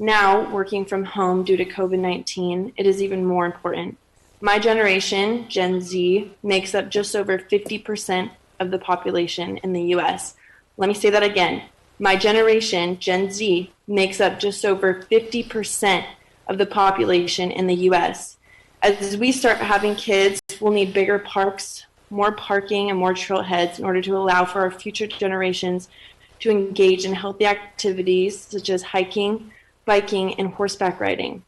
Now, working from home due to COVID-19, it is even more important. My generation, Gen Z, makes up just over 50% of the population in the U.S. Let me say that again. My generation, Gen Z, makes up just over 50% of the population in the U.S. As we start having kids, we'll need bigger parks, more parking, and more trailheads in order to allow for our future generations to engage in healthy activities such as hiking, biking, and horseback riding.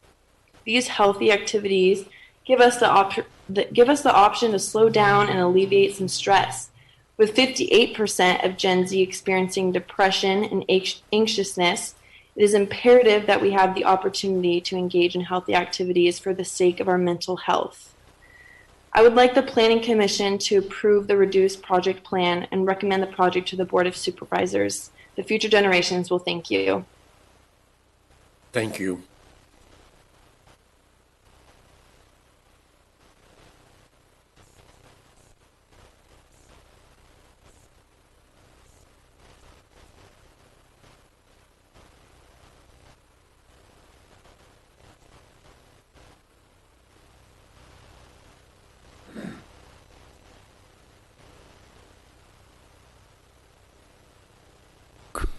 These healthy activities give us the option to slow down and alleviate some stress. With 58% of Gen Z experiencing depression and anxiousness, it is imperative that we have the opportunity to engage in healthy activities for the sake of our mental health. I would like the Planning Commission to approve the reduced project plan and recommend the project to the Board of Supervisors. The future generations will thank you. Thank you.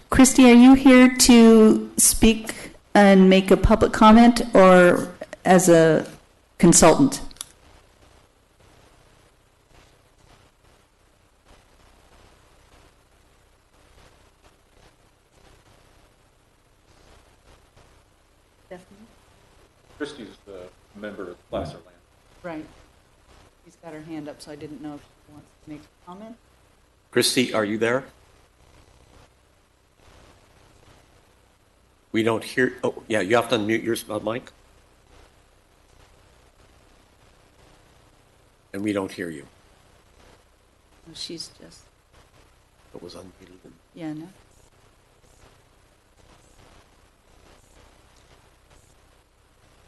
Christy, are you here to speak and make a public comment or as a consultant? Christy's the member of Placer Land. Right. She's got her hand up, so I didn't know if she wants to make a comment. Christy, are you there? We don't hear. Oh, yeah, you have to unmute your mic. And we don't hear you. No, she's just. It was unmuted. Yeah, no.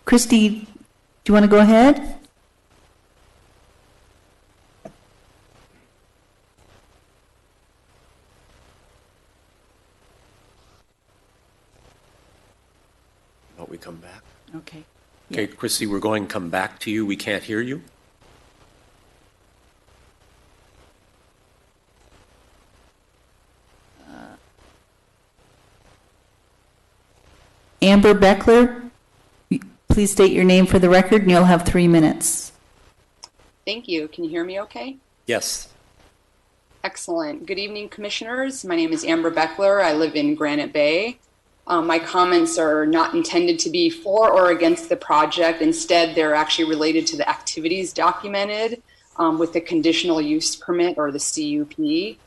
Christy, do you want to go ahead? Okay. Okay, Chrissy, we're going to come back to you. We can't hear you. Amber Beckler, please state your name for the record, and you'll have 3 minutes. Thank you. Can you hear me okay? Yes. Excellent. Good evening, commissioners. My name is Amber Beckler. I live in Granite Bay. My comments are not intended to be for or against the project. Instead, they're actually related to the activities documented with the conditional use permit, or the CUP.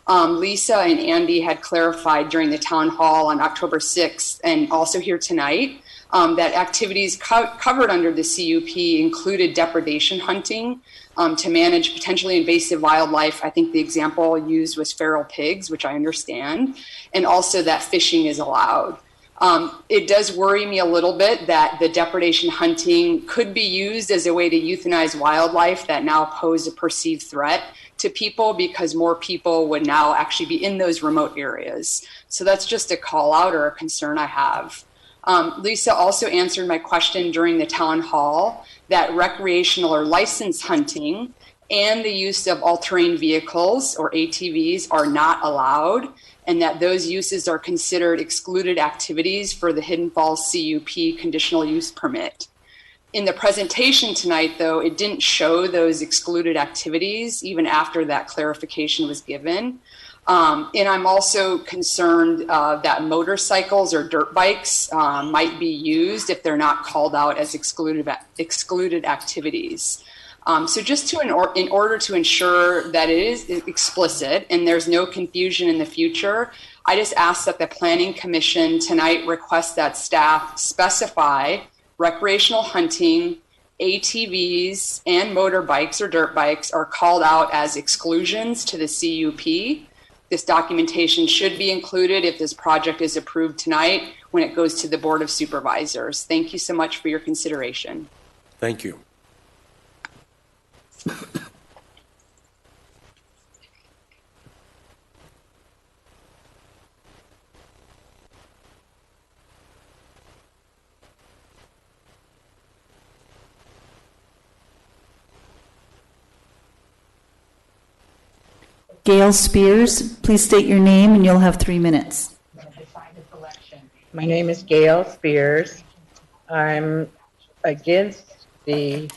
Lisa and Andy had clarified during the town hall on October 6th and also here tonight that activities covered under the CUP included depredation hunting to manage potentially invasive wildlife. I think the example used was feral pigs, which I understand, and also that fishing is allowed. It does worry me a little bit that the depredation hunting could be used as a way to euthanize wildlife that now pose a perceived threat to people, because more people would now actually be in those remote areas. So that's just a call out or a concern I have. Lisa also answered my question during the town hall that recreational or licensed hunting and the use of all-terrain vehicles, or ATVs, are not allowed, and that those uses are considered excluded activities for the Hidden Falls CUP conditional use permit. In the presentation tonight, though, it didn't show those excluded activities even after that clarification was given. And I'm also concerned that motorcycles or dirt bikes might be used if they're not called out as excluded activities. So just in order to ensure that it is explicit and there's no confusion in the future, I just ask that the Planning Commission tonight request that staff specify recreational hunting, ATVs, and motorbikes or dirt bikes are called out as exclusions to the CUP. This documentation should be included if this project is approved tonight when it goes to the Board of Supervisors. Thank you so much for your consideration. Thank you. Gail Spears, please state your name, and you'll have 3 minutes. My name is Gail Spears. I'm against the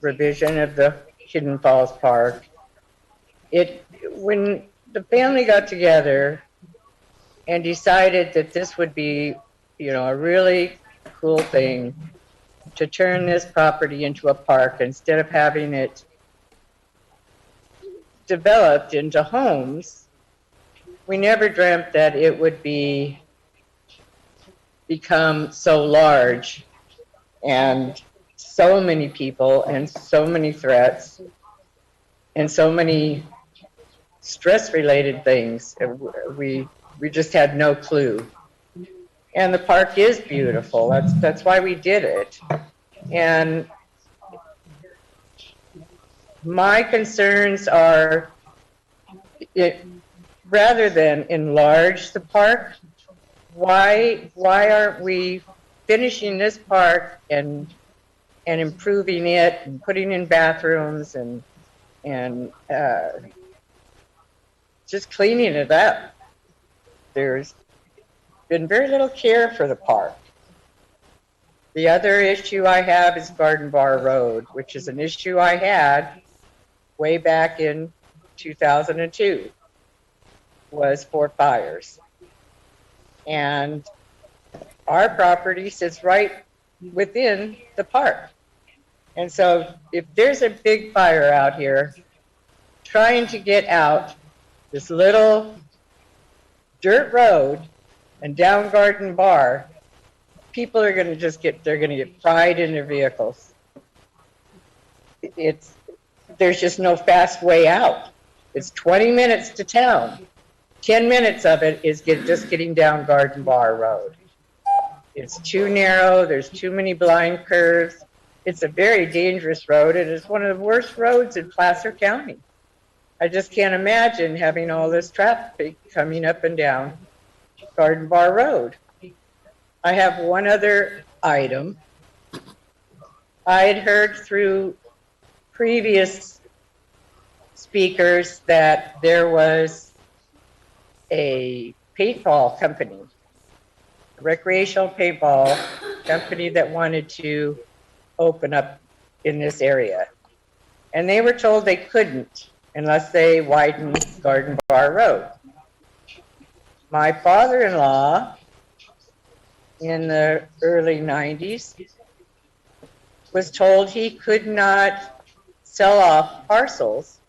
revision of the Hidden Falls Park. When the family got together and decided that this would be, a really cool thing to turn this property into a park instead of having it developed into homes, we never dreamt that it would become so large and so many people and so many threats and so many stress-related things. We just had no clue. And the park is beautiful. That's why we did it. And my concerns are, rather than enlarge the park, why aren't we finishing this park and improving it and putting in bathrooms and just cleaning it up? There's been very little care for the park. The other issue I have is Garden Bar Road, which is an issue I had way back in 2002, was Fort Myers. And our property sits right within the park. And so if there's a big fire out here, trying to get out this little dirt road and down Garden Bar, people are going to get fried in their vehicles. There's just no fast way out. It's 20 minutes to town. 10 minutes of it is just getting down Garden Bar Road. It's too narrow. There's too many blind curves. It's a very dangerous road, and it's one of the worst roads in Placer County. I just can't imagine having all this traffic coming up and down Garden Bar Road. I have one other item. I had heard through previous speakers that there was a paintball company, a recreational paintball company that wanted to open up in this area. And they were told they couldn't unless they widened Garden Bar Road. My father-in-law in the early 90s was told he could not sell off parcels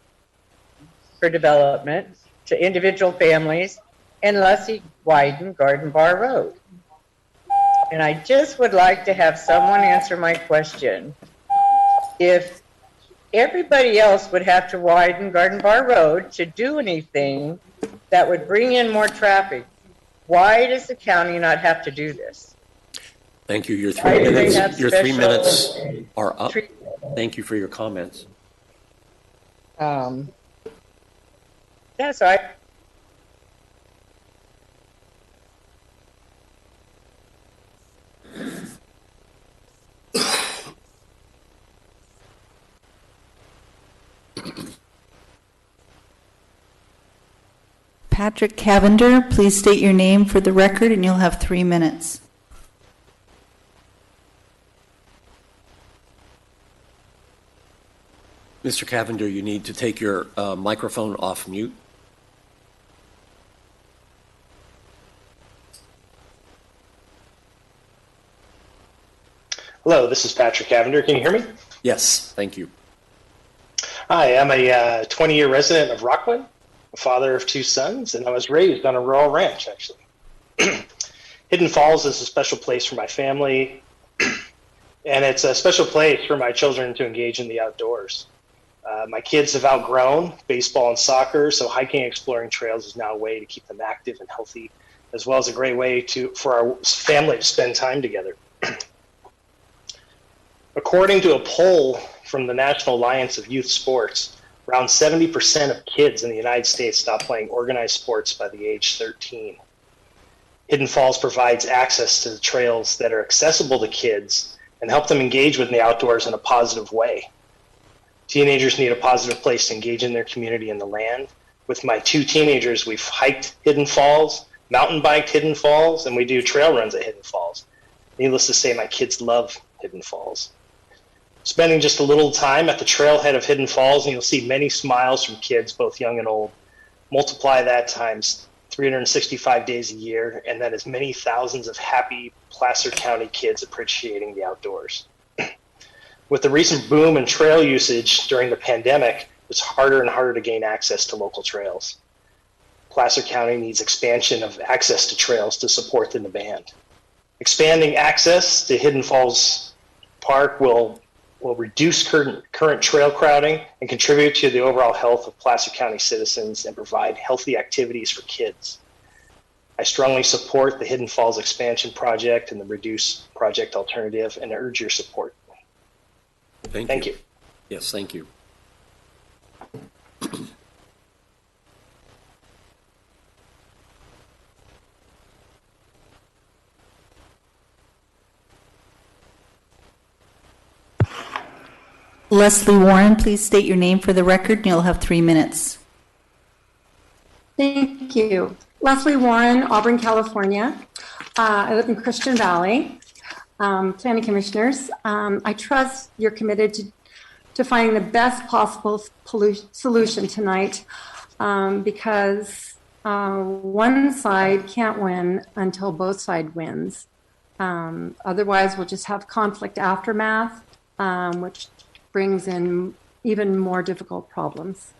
for development to individual families unless he widened Garden Bar Road. And I just would like to have someone answer my question. If everybody else would have to widen Garden Bar Road to do anything that would bring in more traffic, why does the county not have to do this? Thank you. Your Why do they have 3 minutes special are up. treatment? Thank you for your comments. Yeah, so I. Patrick Cavender, please state your name for the record, and you'll have 3 minutes. Mr. Cavender, you need to take your microphone off mute. Hello, this is Patrick Cavender. Can you hear me? Yes, thank you. Hi, I'm a 20-year resident of Rockland, a father of 2 sons, and I was raised on a rural ranch, actually. Hidden Falls is a special place for my family, and it's a special place for my children to engage in the outdoors. My kids have outgrown baseball and soccer, so hiking and exploring trails is now a way to keep them active and healthy, as well as a great way for our family to spend time together. According to a poll from the National Alliance of Youth Sports, around 70% of kids in the United States stop playing organized sports by the age 13. Hidden Falls provides access to the trails that are accessible to kids and help them engage with the outdoors in a positive way. Teenagers need a positive place to engage in their community and the land. With my 2 teenagers, we've hiked Hidden Falls, mountain biked Hidden Falls, and we do trail runs at Hidden Falls. Needless to say, my kids love Hidden Falls. Spending just a little time at the trailhead of Hidden Falls, and you'll see many smiles from kids, both young and old. Multiply that times 365 days a year, and that is many thousands of happy Placer County kids appreciating the outdoors. With the recent boom in trail usage during the pandemic, it's harder and harder to gain access to local trails. Placer County needs expansion of access to trails to support the demand. Expanding access to Hidden Falls Park will reduce current trail crowding and contribute to the overall health of Placer County citizens and provide healthy activities for kids. I strongly support the Hidden Falls expansion project and the Reduce project alternative and urge your support. Thank you. Yes, thank you. Leslie Warren, please state your name for the record, and you'll have 3 minutes. Thank you. Leslie Warren, Auburn, California. I live in Christian Valley. Planning Commissioners, I trust you're committed to finding the best possible solution tonight because one side can't win until both sides wins. Otherwise, we'll just have conflict aftermath, which brings in even more difficult problems.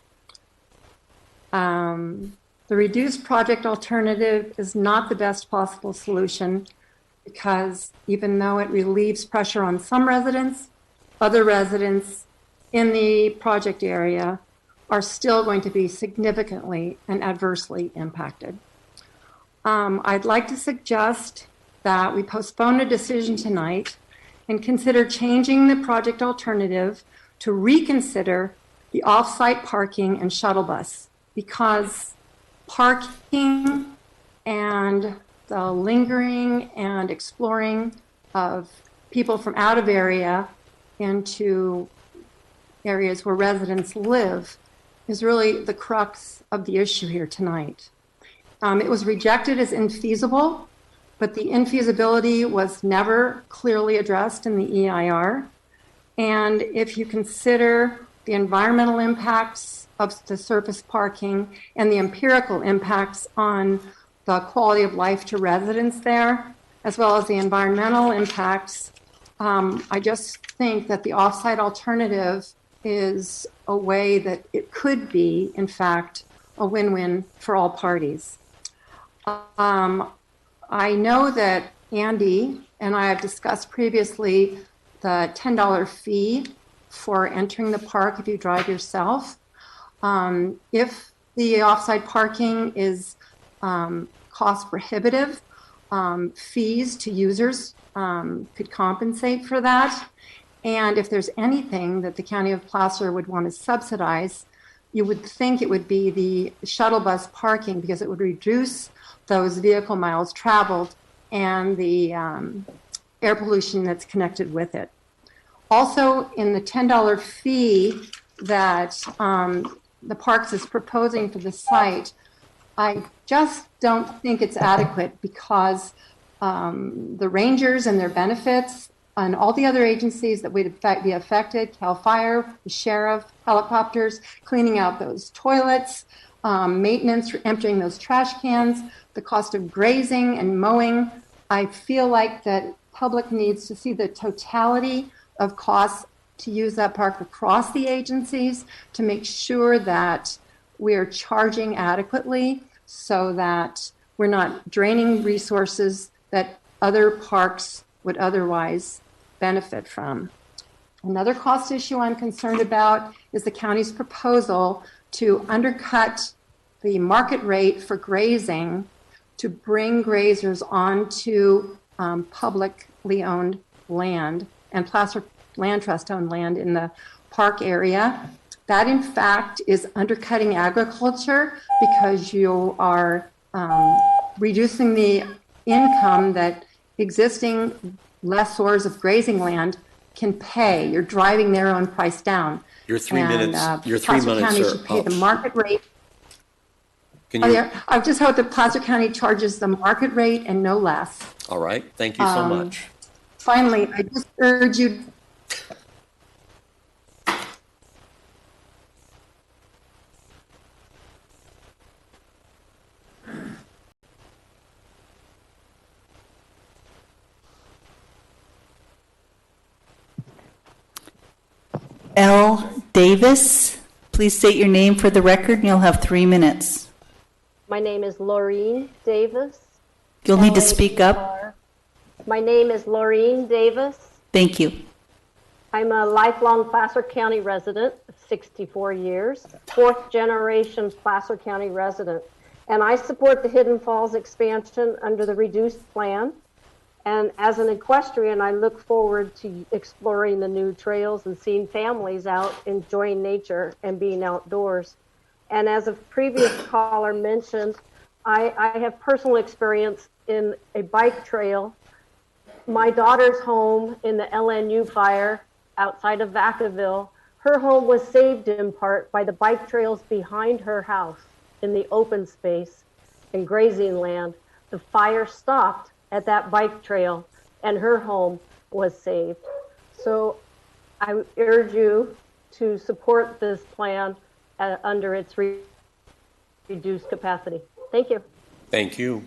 The reduced project alternative is not the best possible solution because even though it relieves pressure on some residents, other residents in the project area are still going to be significantly and adversely impacted. I'd like to suggest that we postpone a decision tonight and consider changing the project alternative to reconsider the off-site parking and shuttle bus because parking and the lingering and exploring of people from out of area into areas where residents live is really the crux of the issue here tonight. It was rejected as infeasible, but the infeasibility was never clearly addressed in the EIR. And if you consider the environmental impacts of the surface parking and the empirical impacts on the quality of life to residents there, as well as the environmental impacts, I just think that the offsite alternative is a way that it could be, in fact, a win-win for all parties. I know that Andy and I have discussed previously the $10 fee for entering the park if you drive yourself. If the offsite parking is cost prohibitive, fees to users could compensate for that. And if there's anything that the County of Placer would want to subsidize, you would think it would be the shuttle bus parking, because it would reduce those vehicle miles traveled and the air pollution that's connected with it. Also, in the $10 fee that the Parks is proposing for the site, I just don't think it's adequate, because the rangers and their benefits and all the other agencies that would be affected, CAL FIRE, the sheriff, helicopters, cleaning out those toilets, maintenance, emptying those trash cans, the cost of grazing and mowing. I feel like that public needs to see the totality of costs to use that park across the agencies to make sure that we're charging adequately, so that we're not draining resources that other parks would otherwise benefit from. Another cost issue I'm concerned about is the county's proposal to undercut the market rate for grazing to bring grazers onto publicly owned land and Placer Land Trust owned land in the park area. That, in fact, is undercutting agriculture, because you are reducing the income that existing lessors of grazing land can pay. You're driving their own price down. Your 3 minutes. Your 3 minutes County are should pay up. the market rate. Can you? I just hope that Placer County charges the market rate and no less. All right. Thank you so much. Finally, I just urge you. L. Davis, please state your name for the record, and you'll have 3 minutes. My name is Laureen Davis. You'll need to speak up. My name is Laureen Davis. Thank you. I'm a lifelong Placer County resident of 64 years, fourth generation Placer County resident. And I support the Hidden Falls expansion under the reduced plan. And as an equestrian, I look forward to exploring the new trails and seeing families out enjoying nature and being outdoors. And as a previous caller mentioned, I have personal experience in a bike trail. My daughter's home in the LNU fire outside of Vacaville, her home was saved in part by the bike trails behind her house in the open space and grazing land. The fire stopped at that bike trail and her home was saved. So I urge you to support this plan under its reduced capacity. Thank you. Thank you.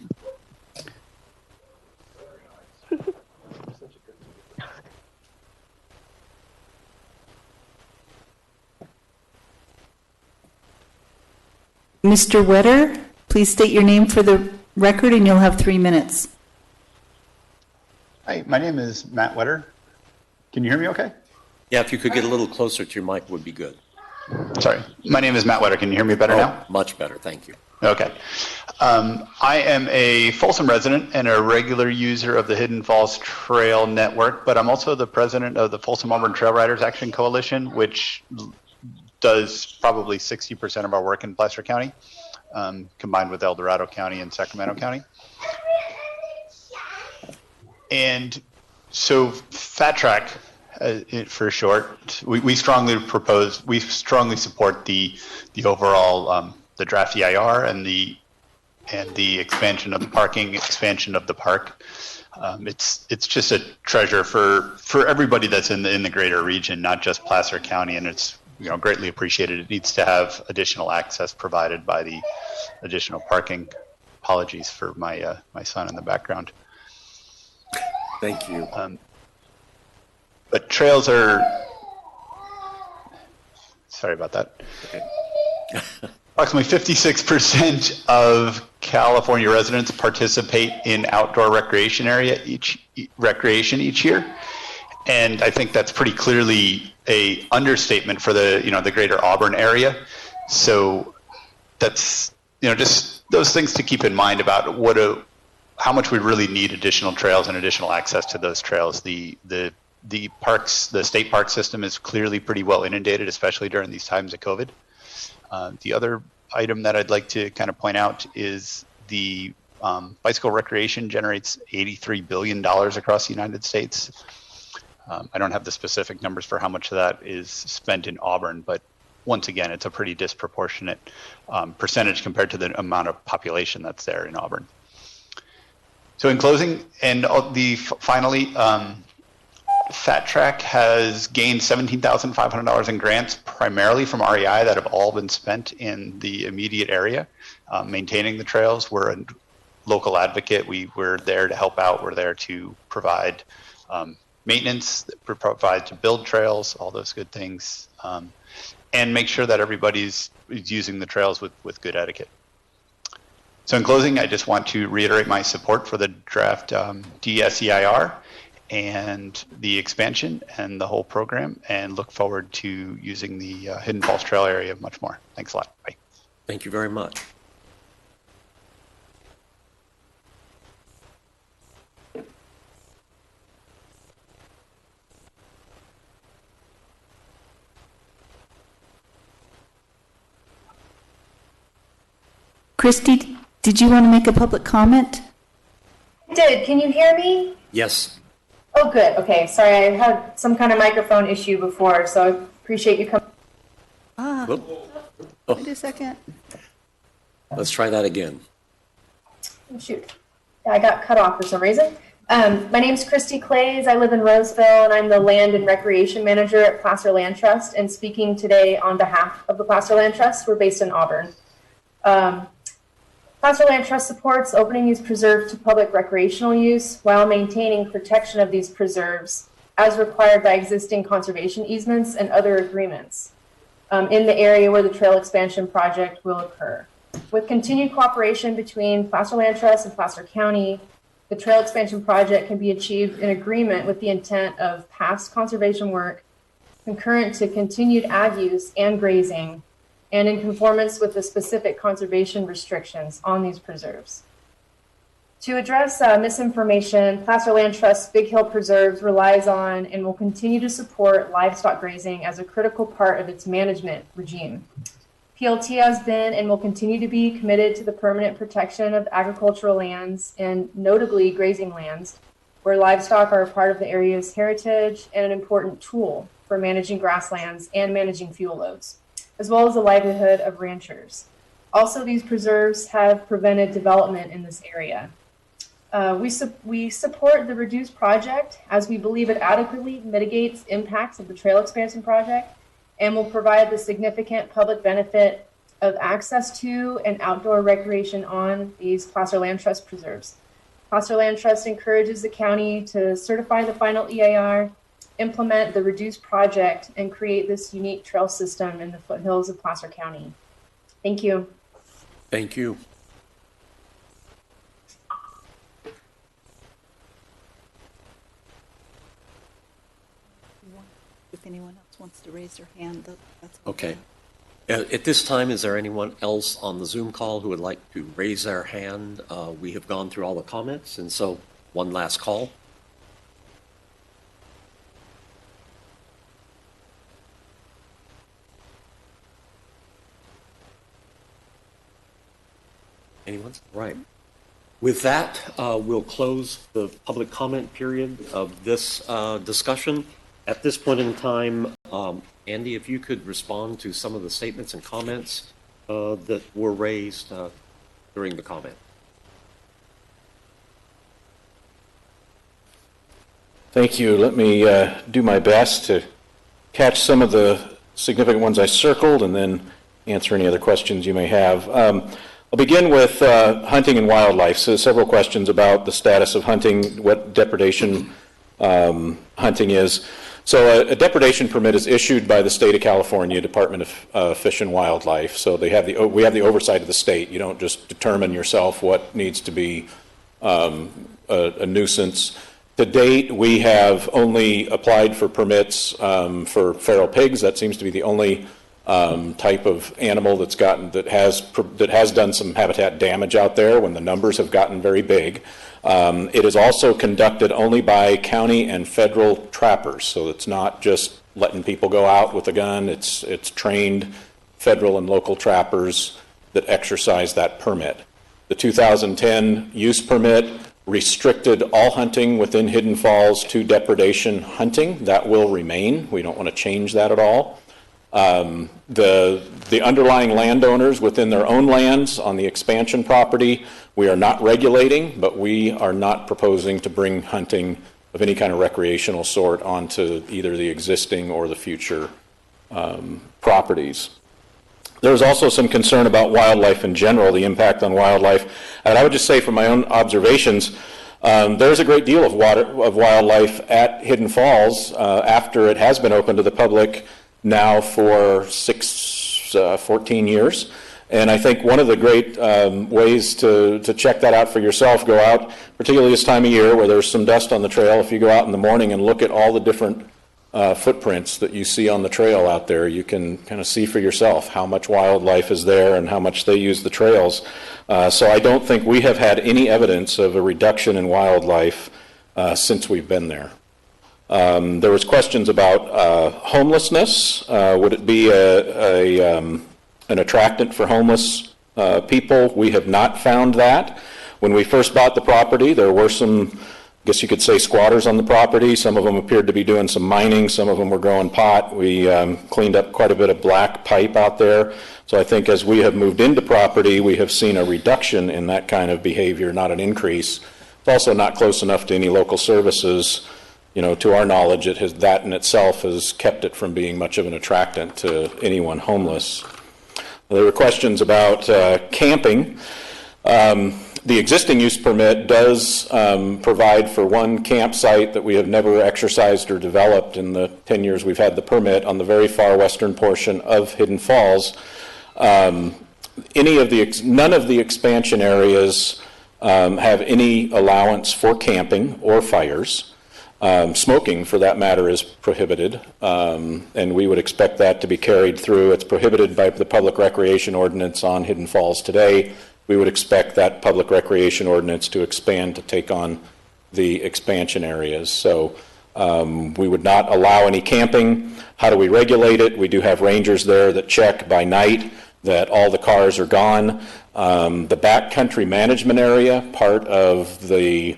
Mr. Wetter, please state your name for the record, and you'll have 3 minutes. Hi, my name is Matt Wetter. Can you hear me okay? Yeah, if you could get a little closer to your mic would be good. Sorry. My name is Matt Wetter. Can you hear me better now? Much better. Thank you. Okay. I am a Folsom resident and a regular user of the Hidden Falls Trail Network, but I'm also the president of the Folsom Auburn Trail Riders Action Coalition, which does probably 60% of our work in Placer County, combined with El Dorado County and Sacramento County. And so Fat Track, for short, we strongly support the overall the draft EIR and the expansion of the expansion of the park. It's just a treasure for everybody that's in the greater region, not just Placer County, and it's greatly appreciated. It needs to have additional access provided by the additional parking. Apologies for my son in the background. Thank you. But trails are. Sorry about that. Okay. Approximately 56% of California residents participate in outdoor recreation each year, and I think that's pretty clearly a understatement for the greater Auburn area. So that's just those things to keep in mind about how much we really need additional trails and additional access to those trails. The parks, the state park system is clearly pretty well inundated, especially during these times of COVID. The other item that I'd like to kind of point out is the bicycle recreation generates $83 billion across the United States. I don't have the specific numbers for how much of that is spent in Auburn, but once again, it's a pretty disproportionate percentage compared to the amount of population that's there in Auburn. So in closing, and finally, Fat Track has gained $17,500 in grants, primarily from REI, that have all been spent in the immediate area, maintaining the trails. We're a local advocate. We're there to help out. We're there to provide maintenance, provide to build trails, all those good things, and make sure that everybody's using the trails with good etiquette. So in closing, I just want to reiterate my support for the draft DSEIR and the expansion and the whole program, and look forward to using the Hidden Falls Trail area much more. Thanks a lot. Bye. Thank you very much. Christy, did you want to make a public comment? I did. Can you hear me? Yes. Oh, good. Okay. Sorry, I had some kind of microphone issue before, so I appreciate you coming. Wait a second. Let's try that again. Oh, shoot. Yeah, I got cut off for some reason. My name's Christy Clays. I live in Roseville, and I'm the Land and Recreation Manager at Placer Land Trust, and speaking today on behalf of the Placer Land Trust. We're based in Auburn. Placer Land Trust supports opening these preserves to public recreational use while maintaining protection of these preserves as required by existing conservation easements and other agreements in the area where the trail expansion project will occur. With continued cooperation between Placer Land Trust and Placer County, the trail expansion project can be achieved in agreement with the intent of past conservation work, concurrent to continued ag use and grazing, and in conformance with the specific conservation restrictions on these preserves. To address misinformation, Placer Land Trust's Big Hill Preserves relies on and will continue to support livestock grazing as a critical part of its management regime. PLT has been and will continue to be committed to the permanent protection of agricultural lands and notably grazing lands, where livestock are a part of the area's heritage and an important tool for managing grasslands and managing fuel loads, as well as the livelihood of ranchers. Also, these preserves have prevented development in this area. We support the reduced project as we believe it adequately mitigates impacts of the trail expansion project and will provide the significant public benefit of access to and outdoor recreation on these Placer Land Trust preserves. Placer Land Trust encourages the county to certify the final EIR, implement the reduced project, and create this unique trail system in the foothills of Placer County. Thank you. Thank you. If anyone else wants to raise their hand, that's okay. At this time, is there anyone else on the Zoom call who would like to raise their hand? We have gone through all the comments, and so one last call. Anyone? Right. With that, we'll close the public comment period of this discussion. At this point in time, Andy, if you could respond to some of the statements and comments that were raised during the comment. Thank you. Let me do my best to catch some of the significant ones I circled and then answer any other questions you may have. I'll begin with hunting and wildlife. So several questions about the status of hunting, what depredation hunting is. So a depredation permit is issued by the state of California Department of Fish and Wildlife. So we have the oversight of the state. You don't just determine yourself what needs to be a nuisance. To date, we have only applied for permits for feral pigs. That seems to be the only type of animal that has done some habitat damage out there when the numbers have gotten very big. It is also conducted only by county and federal trappers, so it's not just letting people go out with a gun. It's trained federal and local trappers that exercise that permit. The 2010 use permit restricted all hunting within Hidden Falls to depredation hunting. That will remain. We don't want to change that at all. The underlying landowners within their own lands on the expansion property, we are not regulating, but we are not proposing to bring hunting of any kind of recreational sort onto either the existing or the future properties. There's also some concern about wildlife in general, the impact on wildlife. And I would just say from my own observations, there's a great deal of wildlife at Hidden Falls after it has been open to the public now for 14 years. And I think one of the great ways to check that out for yourself, go out, particularly this time of year where there's some dust on the trail, if you go out in the morning and look at all the different footprints that you see on the trail out there, you can kind of see for yourself how much wildlife is there and how much they use the trails. So I don't think we have had any evidence of a reduction in wildlife since we've been there. There was questions about homelessness. Would it be an attractant for homeless people? We have not found that. When we first bought the property, there were some, I guess you could say, squatters on the property. Some of them appeared to be doing some mining. Some of them were growing pot. We cleaned up quite a bit of black pipe out there. So I think as we have moved into property, we have seen a reduction in that kind of behavior, not an increase. It's also not close enough to any local services. You know, to our knowledge, that in itself has kept it from being much of an attractant to anyone homeless. There were questions about camping. The existing use permit does provide for one campsite that we have never exercised or developed in the 10 years we've had the permit on the very far western portion of Hidden Falls. None of the expansion areas have any allowance for camping or fires. Smoking, for that matter, is prohibited, and we would expect that to be carried through. It's prohibited by the Public Recreation Ordinance on Hidden Falls today. We would expect that Public Recreation Ordinance to expand to take on the expansion areas. So we would not allow any camping. How do we regulate it? We do have rangers there that check by night that all the cars are gone. The backcountry management area, part of the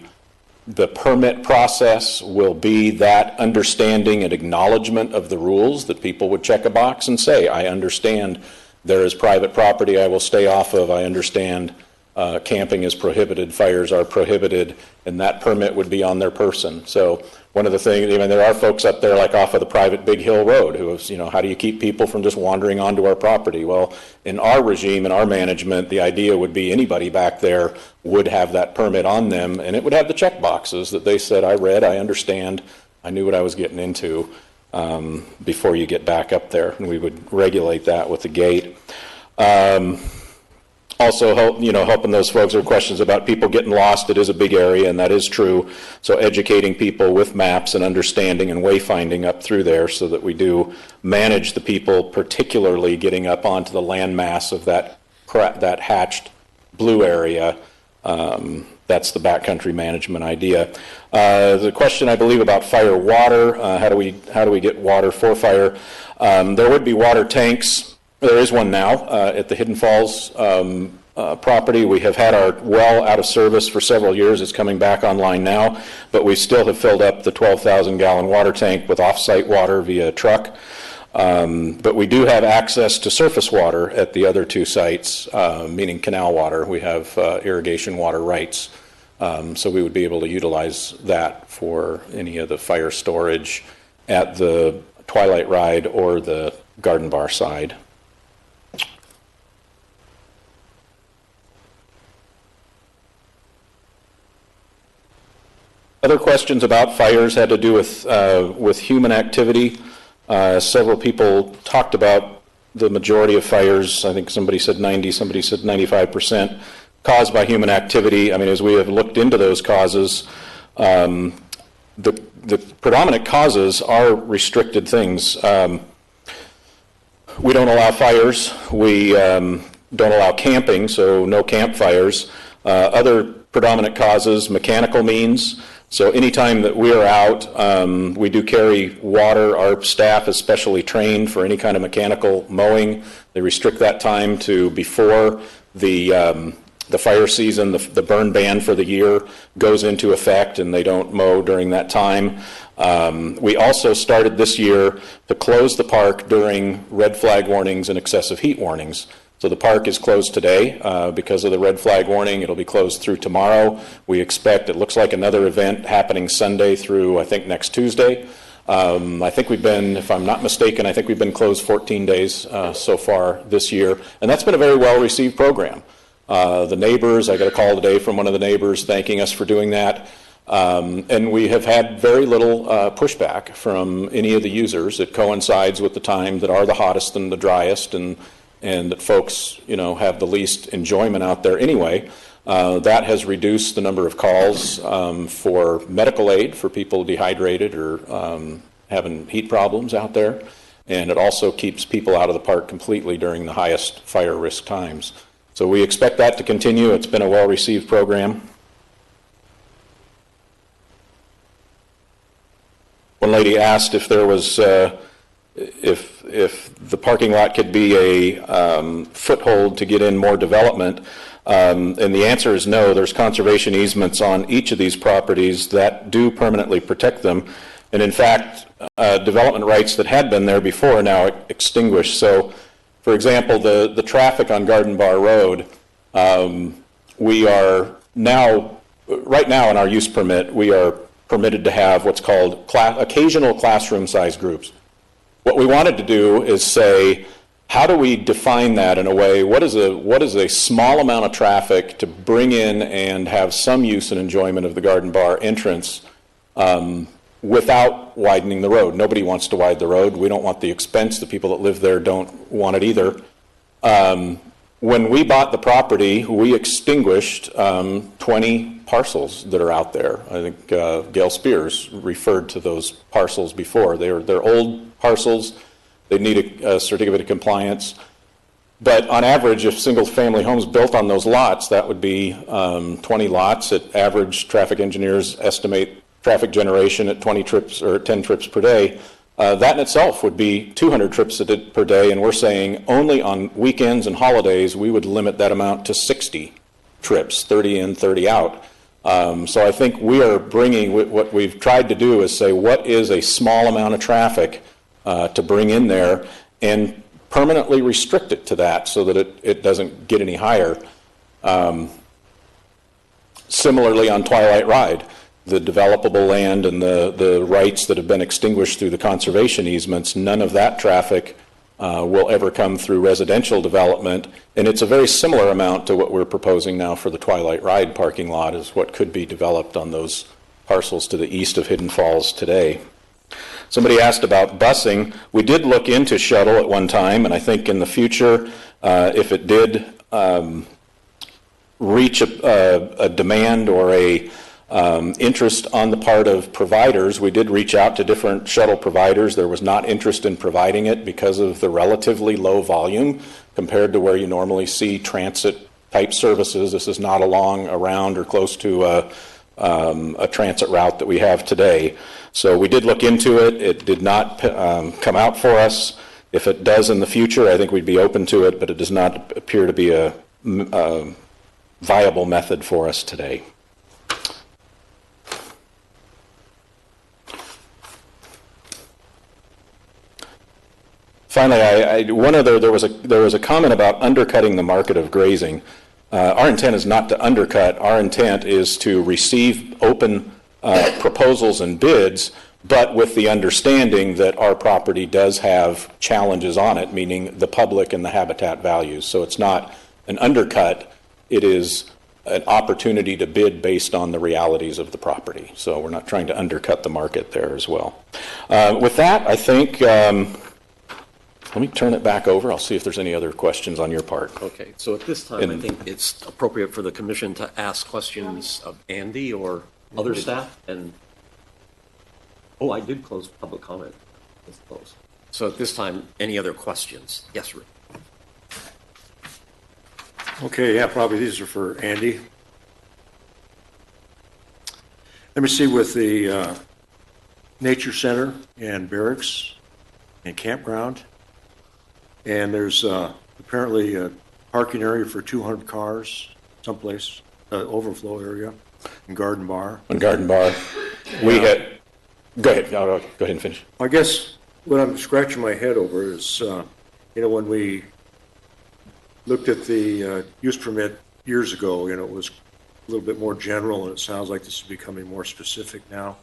permit process will be that understanding and acknowledgement of the rules, that people would check a box and say, I understand there is private property I will stay off of. I understand camping is prohibited, fires are prohibited, and that permit would be on their person. So one of the things, I mean, there are folks up there like off of the private Big Hill Road who have, how do you keep people from just wandering onto our property? Well, in our regime, in our management, the idea would be anybody back there would have that permit on them, and it would have the check boxes that they said, I read, I understand, I knew what I was getting into before you get back up there, and we would regulate that with the gate. Also, helping those folks with questions about people getting lost. It is a big area, and that is true. So educating people with maps and understanding and wayfinding up through there so that we do manage the people, particularly getting up onto the landmass of that hatched blue area. That's the backcountry management idea. The question, I believe, about fire water. How do we get water for fire? There would be water tanks. There is one now at the Hidden Falls property. We have had our well out of service for several years. It's coming back online now, but we still have filled up the 12,000-gallon water tank with off-site water via truck. But we do have access to surface water at the other two sites, meaning canal water. We have irrigation water rights. So we would be able to utilize that for any of the fire storage at the Twilight ride or the Garden Bar side. Other questions about fires had to do with human activity. Several people talked about the majority of fires. I think somebody said 90, somebody said 95%, caused by human activity. I mean, as we have looked into those causes, the predominant causes are restricted things. We don't allow fires. We don't allow camping, so no campfires. Other predominant causes, mechanical means. So anytime that we are out, we do carry water. Our staff is specially trained for any kind of mechanical mowing. They restrict that time to before the fire season. The burn ban for the year goes into effect, and they don't mow during that time. We also started this year to close the park during red flag warnings and excessive heat warnings. So the park is closed today because of the red flag warning. It'll be closed through tomorrow. We expect, it looks like another event happening Sunday through, I think, next Tuesday. I think we've been, if I'm not mistaken, I think we've been closed 14 days so far this year. And that's been a very well-received program. The neighbors, I got a call today from one of the neighbors thanking us for doing that. And we have had very little pushback from any of the users. It coincides with the time that are the hottest and the driest, and that folks, you know, have the least enjoyment out there anyway. That has reduced the number of calls for medical aid for people dehydrated or having heat problems out there. And it also keeps people out of the park completely during the highest fire risk times. So we expect that to continue. It's been a well-received program. One lady asked if there was, if the parking lot could be a foothold to get in more development, and the answer is no. There's conservation easements on each of these properties that do permanently protect them, and in fact, development rights that had been there before are now extinguished. So, for example, the traffic on Garden Bar Road, we are now, right now in our use permit, we are permitted to have what's called occasional classroom-sized groups. What we wanted to do is say, how do we define that in a way? What is a small amount of traffic to bring in and have some use and enjoyment of the Garden Bar entrance without widening the road? Nobody wants to widen the road. We don't want the expense. The people that live there don't want it either. When we bought the property, we extinguished 20 parcels that are out there. I think Gail Spears referred to those parcels before. They're old parcels. They need a certificate of compliance. But on average, if single-family homes built on those lots, that would be 20 lots. At average, traffic engineers estimate traffic generation at 20 trips or 10 trips per day. That in itself would be 200 trips per day, and we're saying only on weekends and holidays we would limit that amount to 60 trips, 30 in, 30 out. So I think we are bringing, what we've tried to do is say what is a small amount of traffic to bring in there and permanently restrict it to that so that it doesn't get any higher. Similarly on Twilight Ride, the developable land and the rights that have been extinguished through the conservation easements, none of that traffic will ever come through residential development, and it's a very similar amount to what we're proposing now for the Twilight Ride parking lot is what could be developed on those parcels to the east of Hidden Falls today. Somebody asked about busing. We did look into shuttle at one time, and I think in the future, if it did reach a demand or a interest on the part of providers, we did reach out to different shuttle providers. There was not interest in providing it because of the relatively low volume compared to where you normally see transit type services. This is not along, around, or close to a transit route that we have today. So we did look into it. It did not come out for us. If it does in the future, I think we'd be open to it, but it does not appear to be a viable method for us today. Finally, there was a comment about undercutting the market of grazing. Our intent is not to undercut. Our intent is to receive open proposals and bids, but with the understanding that our property does have challenges on it, meaning the public and the habitat values. So it's not an undercut. It is an opportunity to bid based on the realities of the property. So we're not trying to undercut the market there as well. With that, I think, let me turn it back over. I'll see if there's any other questions on your part. Okay, so at this time, I think it's appropriate for the commission to ask questions of Andy or other staff. And oh, I did close public comment. Let's close. So at this time, any other questions? Yes, Rick. Okay, yeah, probably these are for Andy. Let me see, with the Nature Center and barracks and campground, and there's apparently a parking area for 200 cars someplace, overflow area, in Garden Bar. In Garden Bar. We had, go ahead, go ahead and finish. I guess what I'm scratching my head over is, when we looked at the use permit years ago, it was a little bit more general, and it sounds like this is becoming more specific now.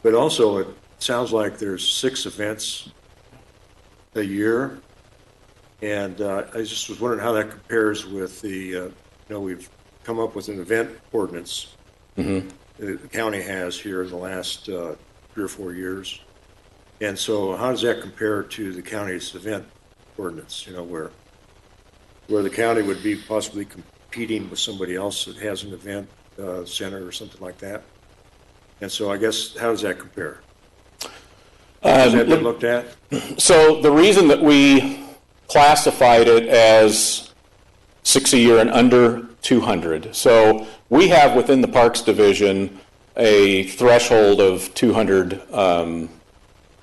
But also, it sounds like there's 6 events a year, and I just was wondering how that compares with the, we've come up with an event ordinance the county has here in the last 3 or 4 years. And so how does that compare to the county's event ordinance, where the county would be possibly competing with somebody else that has an event center or something like that? And so I guess, how does that compare? Has that been looked at? So the reason that we classified it as 6 a year and under 200. So we have within the Parks Division a threshold of 200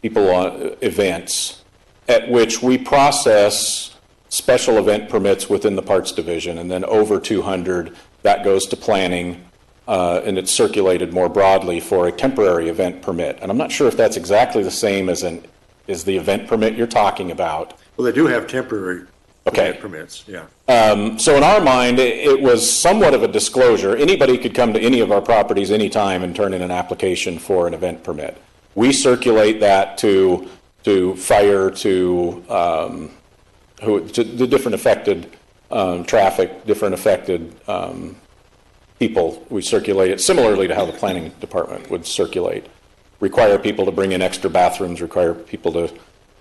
people on events at which we process special event permits within the Parks Division, and then over 200, that goes to planning, and it's circulated more broadly for a temporary event permit. And I'm not sure if that's exactly the same as the event permit you're talking about. Well, they do have temporary event permits, yeah. So in our mind, it was somewhat of a disclosure. Anybody could come to any of our properties anytime and turn in an application for an event permit. We circulate that to fire, to the different affected traffic, different affected people. We circulate it similarly to how the planning department would circulate. Require people to bring in extra bathrooms, require people to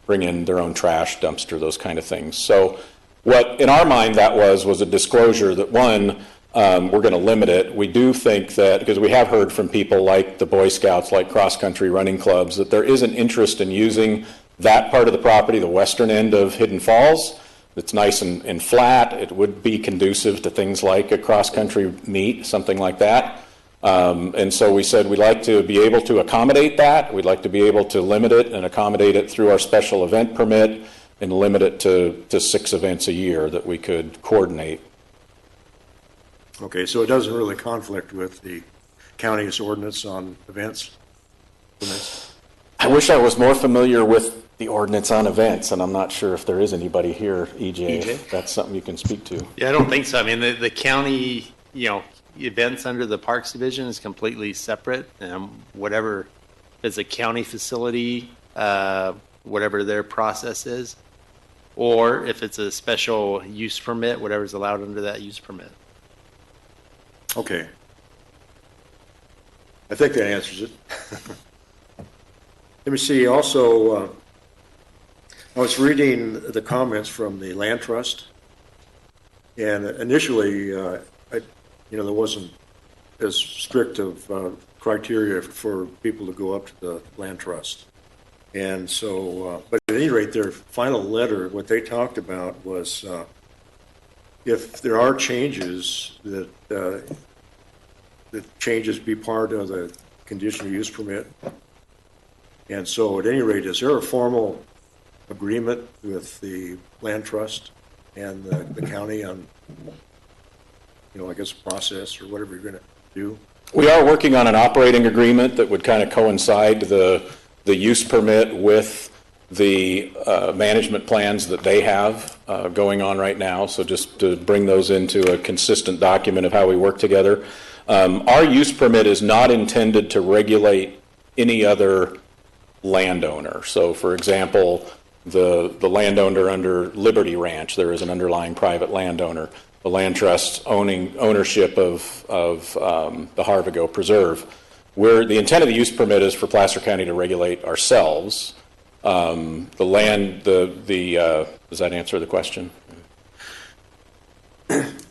bring in their own trash, dumpster, those kind of things. So what, in our mind, that was a disclosure that, one, we're going to limit it. We do think that, because we have heard from people like the Boy Scouts, like cross-country running clubs, that there is an interest in using that part of the property, the western end of Hidden Falls. It's nice and flat. It would be conducive to things like a cross-country meet, something like that. And so we said we'd like to be able to accommodate that. We'd like to be able to limit it and accommodate it through our special event permit and limit it to 6 events a year that we could coordinate. Okay, so it doesn't really conflict with the county's ordinance on events? I wish I was more familiar with the ordinance on events, and I'm not sure if there is anybody here, EJ, if that's something you can speak to. Yeah, I don't think so. I mean, the county, events under the Parks Division is completely separate. Whatever is a county facility, whatever their process is, or if it's a special use permit, whatever's allowed under that use permit. Okay. I think that answers it. Let me see. Also, I was reading the comments from the Land Trust, and initially, there wasn't as strict of criteria for people to go up to the Land Trust. And so, but at any rate, their final letter, what they talked about was if there are changes, that the changes be part of the conditional use permit. And so, at any rate, is there a formal agreement with the Land Trust and the county on I guess process or whatever you're going to do? We are working on an operating agreement that would kind of coincide the use permit with the management plans that they have going on right now. So just to bring those into a consistent document of how we work together. Our use permit is not intended to regulate any other landowner. So for example, the landowner under Liberty Ranch, there is an underlying private landowner. The land trust's ownership of the Harvigo Preserve. The intent of the use permit is for Placer County to regulate ourselves. Does that answer the question?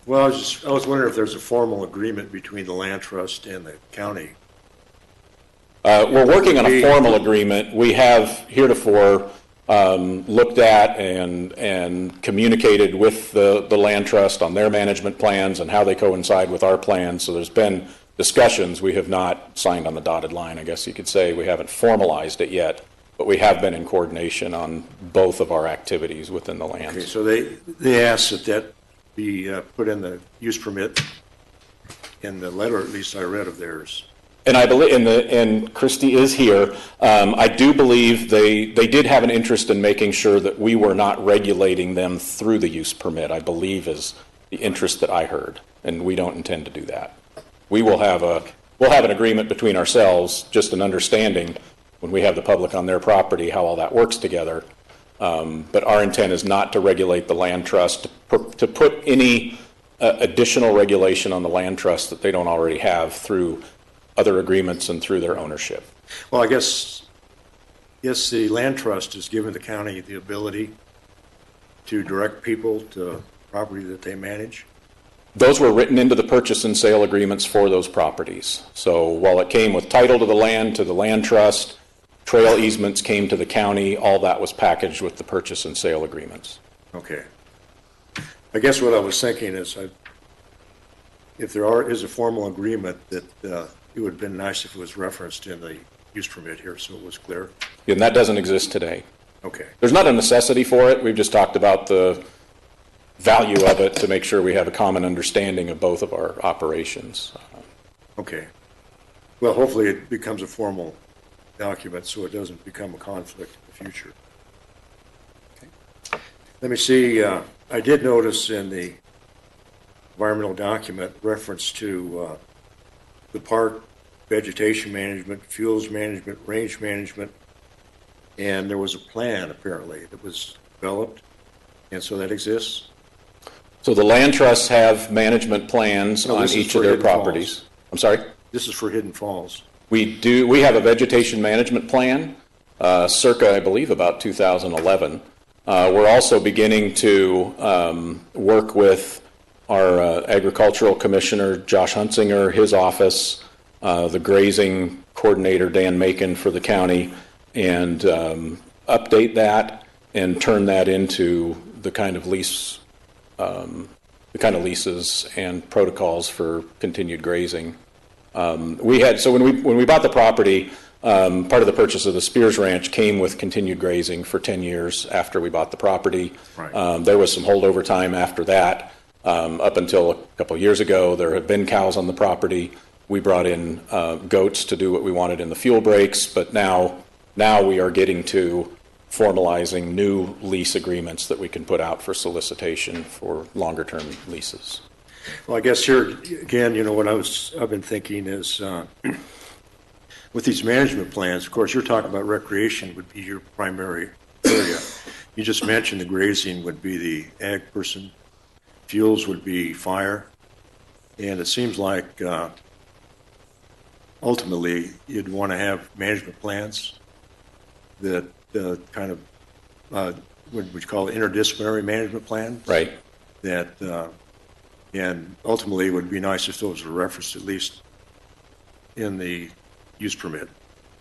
Well, I was wondering if there's a formal agreement between the land trust and the county. We're working on a formal agreement. We have heretofore looked at and communicated with the land trust on their management plans and how they coincide with our plans. So there's been discussions. We have not signed on the dotted line, I guess you could say. We haven't formalized it yet, but we have been in coordination on both of our activities within the lands. Okay, so they asked that be put in the use permit in the letter, at least I read of theirs. And I believe, and Christy is here, I do believe they did have an interest in making sure that we were not regulating them through the use permit, I believe is the interest that I heard, and we don't intend to do that. We'll have an agreement between ourselves, just an understanding when we have the public on their property, how all that works together. But our intent is not to regulate the land trust, to put any additional regulation on the land trust that they don't already have through other agreements and through their ownership. Well, I guess the land trust has given the county the ability to direct people to property that they manage. Those were written into the purchase and sale agreements for those properties. So while it came with title to the land trust, trail easements came to the county, all that was packaged with the purchase and sale agreements. Okay. I guess what I was thinking is if there is a formal agreement that it would have been nice if it was referenced in the use permit here so it was clear. And that doesn't exist today. Okay. There's not a necessity for it. We've just talked about the value of it to make sure we have a common understanding of both of our operations. Okay. Well, hopefully it becomes a formal document so it doesn't become a conflict in the future. Okay. Let me see. I did notice in the environmental document reference to the park vegetation management, fuels management, range management, and there was a plan apparently that was developed, and so that exists. So the land trusts have management plans on each of their properties. I'm sorry? This is for Hidden Falls. We have a vegetation management plan, circa, I believe, about 2011. We're also beginning to work with our agricultural commissioner, Josh Hunsinger, his office, the grazing coordinator, Dan Macon, for the county, and update that and turn that into the kind of leases and protocols for continued grazing. When we bought the property, part of the purchase of the Spears Ranch came with continued grazing for 10 years after we bought the property. Right. There was some holdover time after that. Up until a couple of years ago, there had been cows on the property. We brought in goats to do what we wanted in the fuel breaks, but now we are getting to formalizing new lease agreements that we can put out for solicitation for longer-term leases. Well, I guess here again, what I've been thinking is with these management plans. Of course, you're talking about recreation would be your primary area. You just mentioned the grazing would be the ag person. Fuels would be fire, and it seems like ultimately you'd want to have management plans that kind of what we call interdisciplinary management plans. Right. That and ultimately it would be nice if those were referenced at least in the use permit.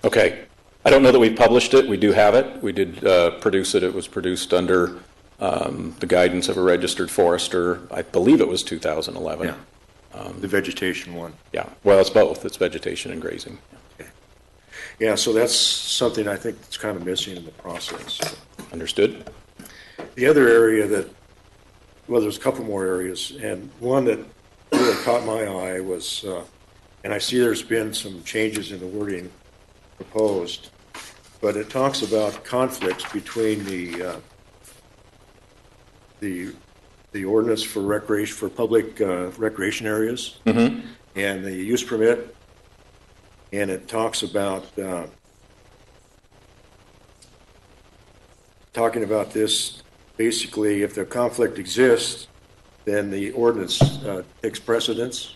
Okay. I don't know that we've published it. We do have it. We did produce it. It was produced under the guidance of a registered forester. I believe it was 2011. Yeah. The vegetation one. Yeah. Well, it's both. It's vegetation and grazing. Okay. Yeah, so that's something I think that's kind of missing in the process. Understood. The other area there's a couple more areas, and one that really that caught my eye was, and I see there's been some changes in the wording proposed, but it talks about conflicts between the ordinance for recreation, for public recreation areas, and the use permit, and it talks about talking about this. Basically, if the conflict exists, then the ordinance takes precedence.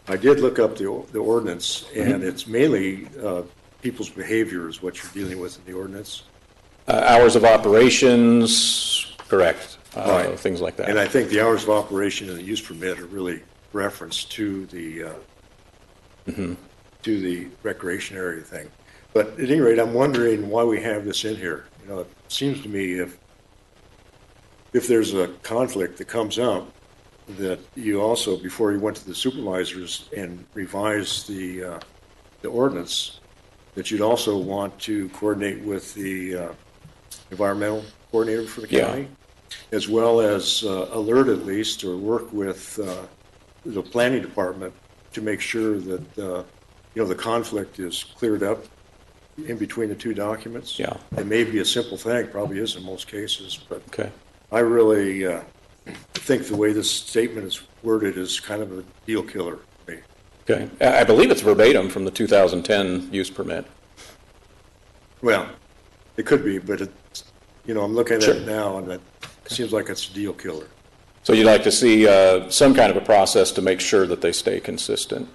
I did look up the ordinance, and it's mainly people's behavior is what you're dealing with in the ordinance. Hours of operations, correct. Right. Things like that. And I think the hours of operation and the use permit are really referenced to the to the recreation area thing. But at any rate, I'm wondering why we have this in here. You know, it seems to me if there's a conflict that comes up, that you also, before you went to the supervisors and revised the ordinance, that you'd also want to coordinate with the environmental coordinator for the county, as well as alert at least, or work with the planning department to make sure that you know, the conflict is cleared up in between the two documents. Yeah. It may be a simple thing, probably is in most cases, but okay. I really think the way this statement is worded is kind of a deal killer for me. Okay. I believe it's verbatim from the 2010 use permit. Well, it could be, but it's, you know, I'm looking at it now, and it seems like it's a deal killer. So you'd like to see some kind of a process to make sure that they stay consistent.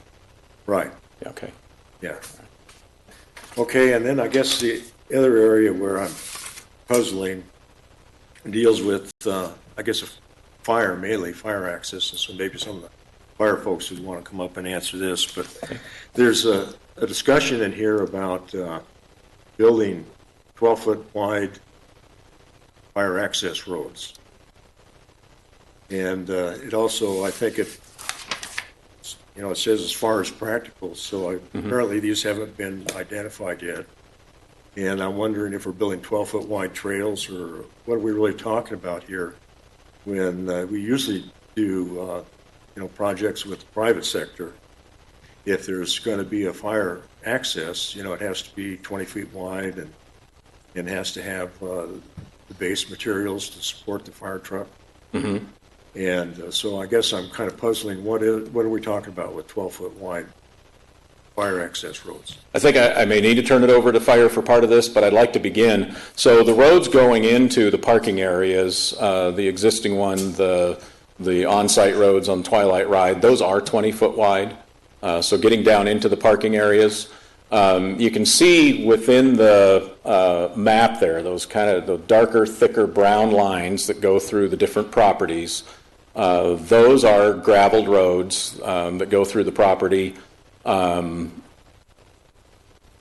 Right. Okay. Yeah. Okay, and then I guess the other area where I'm puzzling deals with, I guess, fire, mainly fire access, and so maybe some of the fire folks would want to come up and answer this, but there's a discussion in here about building 12-foot wide fire access roads. And it also, I think it, you know, it says as far as practical, so apparently these haven't been identified yet. And I'm wondering if we're building 12-foot wide trails, or what are we really talking about here when we usually do, you know, projects with the private sector. If there's going to be a fire access, you know, it has to be 20 feet wide and has to have the base materials to support the fire truck. And so I guess I'm kind of puzzling, what are we talking about with 12-foot wide fire access roads? I think I may need to turn it over to fire for part of this, but I'd like to begin. So the roads going into the parking areas, the existing one, the on-site roads on Twilight Ride, those are 20-foot wide. So getting down into the parking areas, you can see within the map there, those kind of the darker, thicker brown lines that go through the different properties. Those are gravelled roads that go through the property. And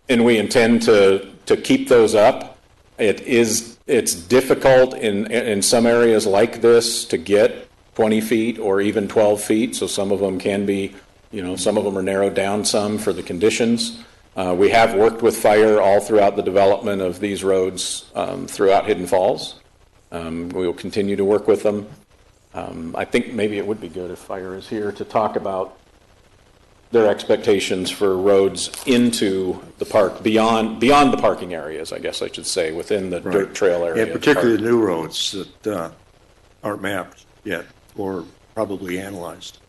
we intend to keep those up. It's difficult in some areas like this to get 20 feet or even 12 feet. So some of them can be, you know, some of them are narrowed down some for the conditions. We have worked with fire all throughout the development of these roads throughout Hidden Falls. We will continue to work with them. I think maybe it would be good if fire is here to talk about their expectations for roads into the park, beyond the parking areas, I guess I should say, within the dirt trail area. And particularly the new roads that aren't mapped yet or probably analyzed.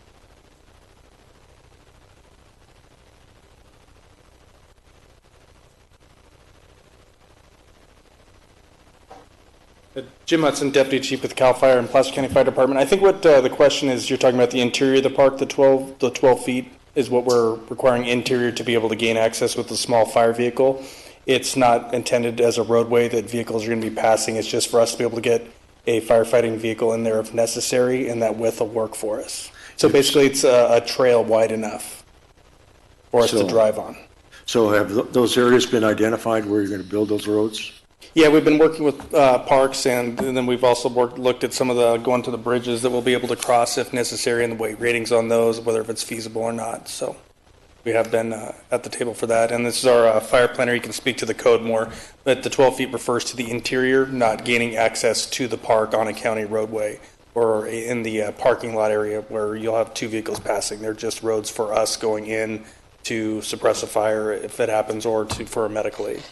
Jim Hudson, Deputy Chief with CAL FIRE and Placer County Fire Department. I think what the question is, you're talking about the interior of the park, the 12 feet is what we're requiring interior to be able to gain access with a small fire vehicle. It's not intended as a roadway that vehicles are going to be passing. It's just for us to be able to get a firefighting vehicle in there if necessary, and that width will work for us. So basically it's a trail wide enough for us to drive on. So have those areas been identified where you're going to build those roads? Yeah, we've been working with parks, and then we've also looked at some of the going to the bridges that we'll be able to cross if necessary, and the weight ratings on those, whether if it's feasible or not. So we have been at the table for that. And this is our fire planner. He can speak to the code more, but the 12 feet refers to the interior, not gaining access to the park on a county roadway. or in the parking lot area where you'll have two vehicles passing. They're just roads for us going in to suppress a fire if it happens, or for a medical aid.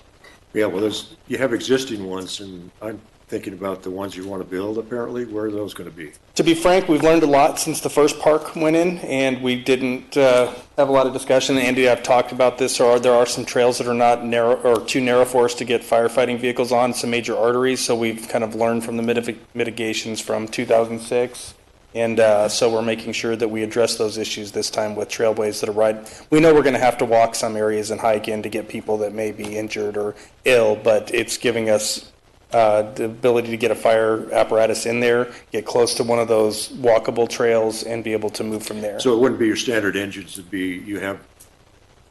Yeah, well, you have existing ones, and I'm thinking about the ones you want to build, apparently. Where are those going to be? To be frank, we've learned a lot since the first park went in, and we didn't have a lot of discussion. Andy and I have talked about this. There are some trails that are not narrow or too narrow for us to get firefighting vehicles on, some major arteries, so we've kind of learned from the mitigations from 2006. And so we're making sure that we address those issues this time with trailways that are right. We know we're going to have to walk some areas and hike in to get people that may be injured or ill, but it's giving us the ability to get a fire apparatus in there, get close to one of those walkable trails, and be able to move from there. So it wouldn't be your standard engines, it'd be, you have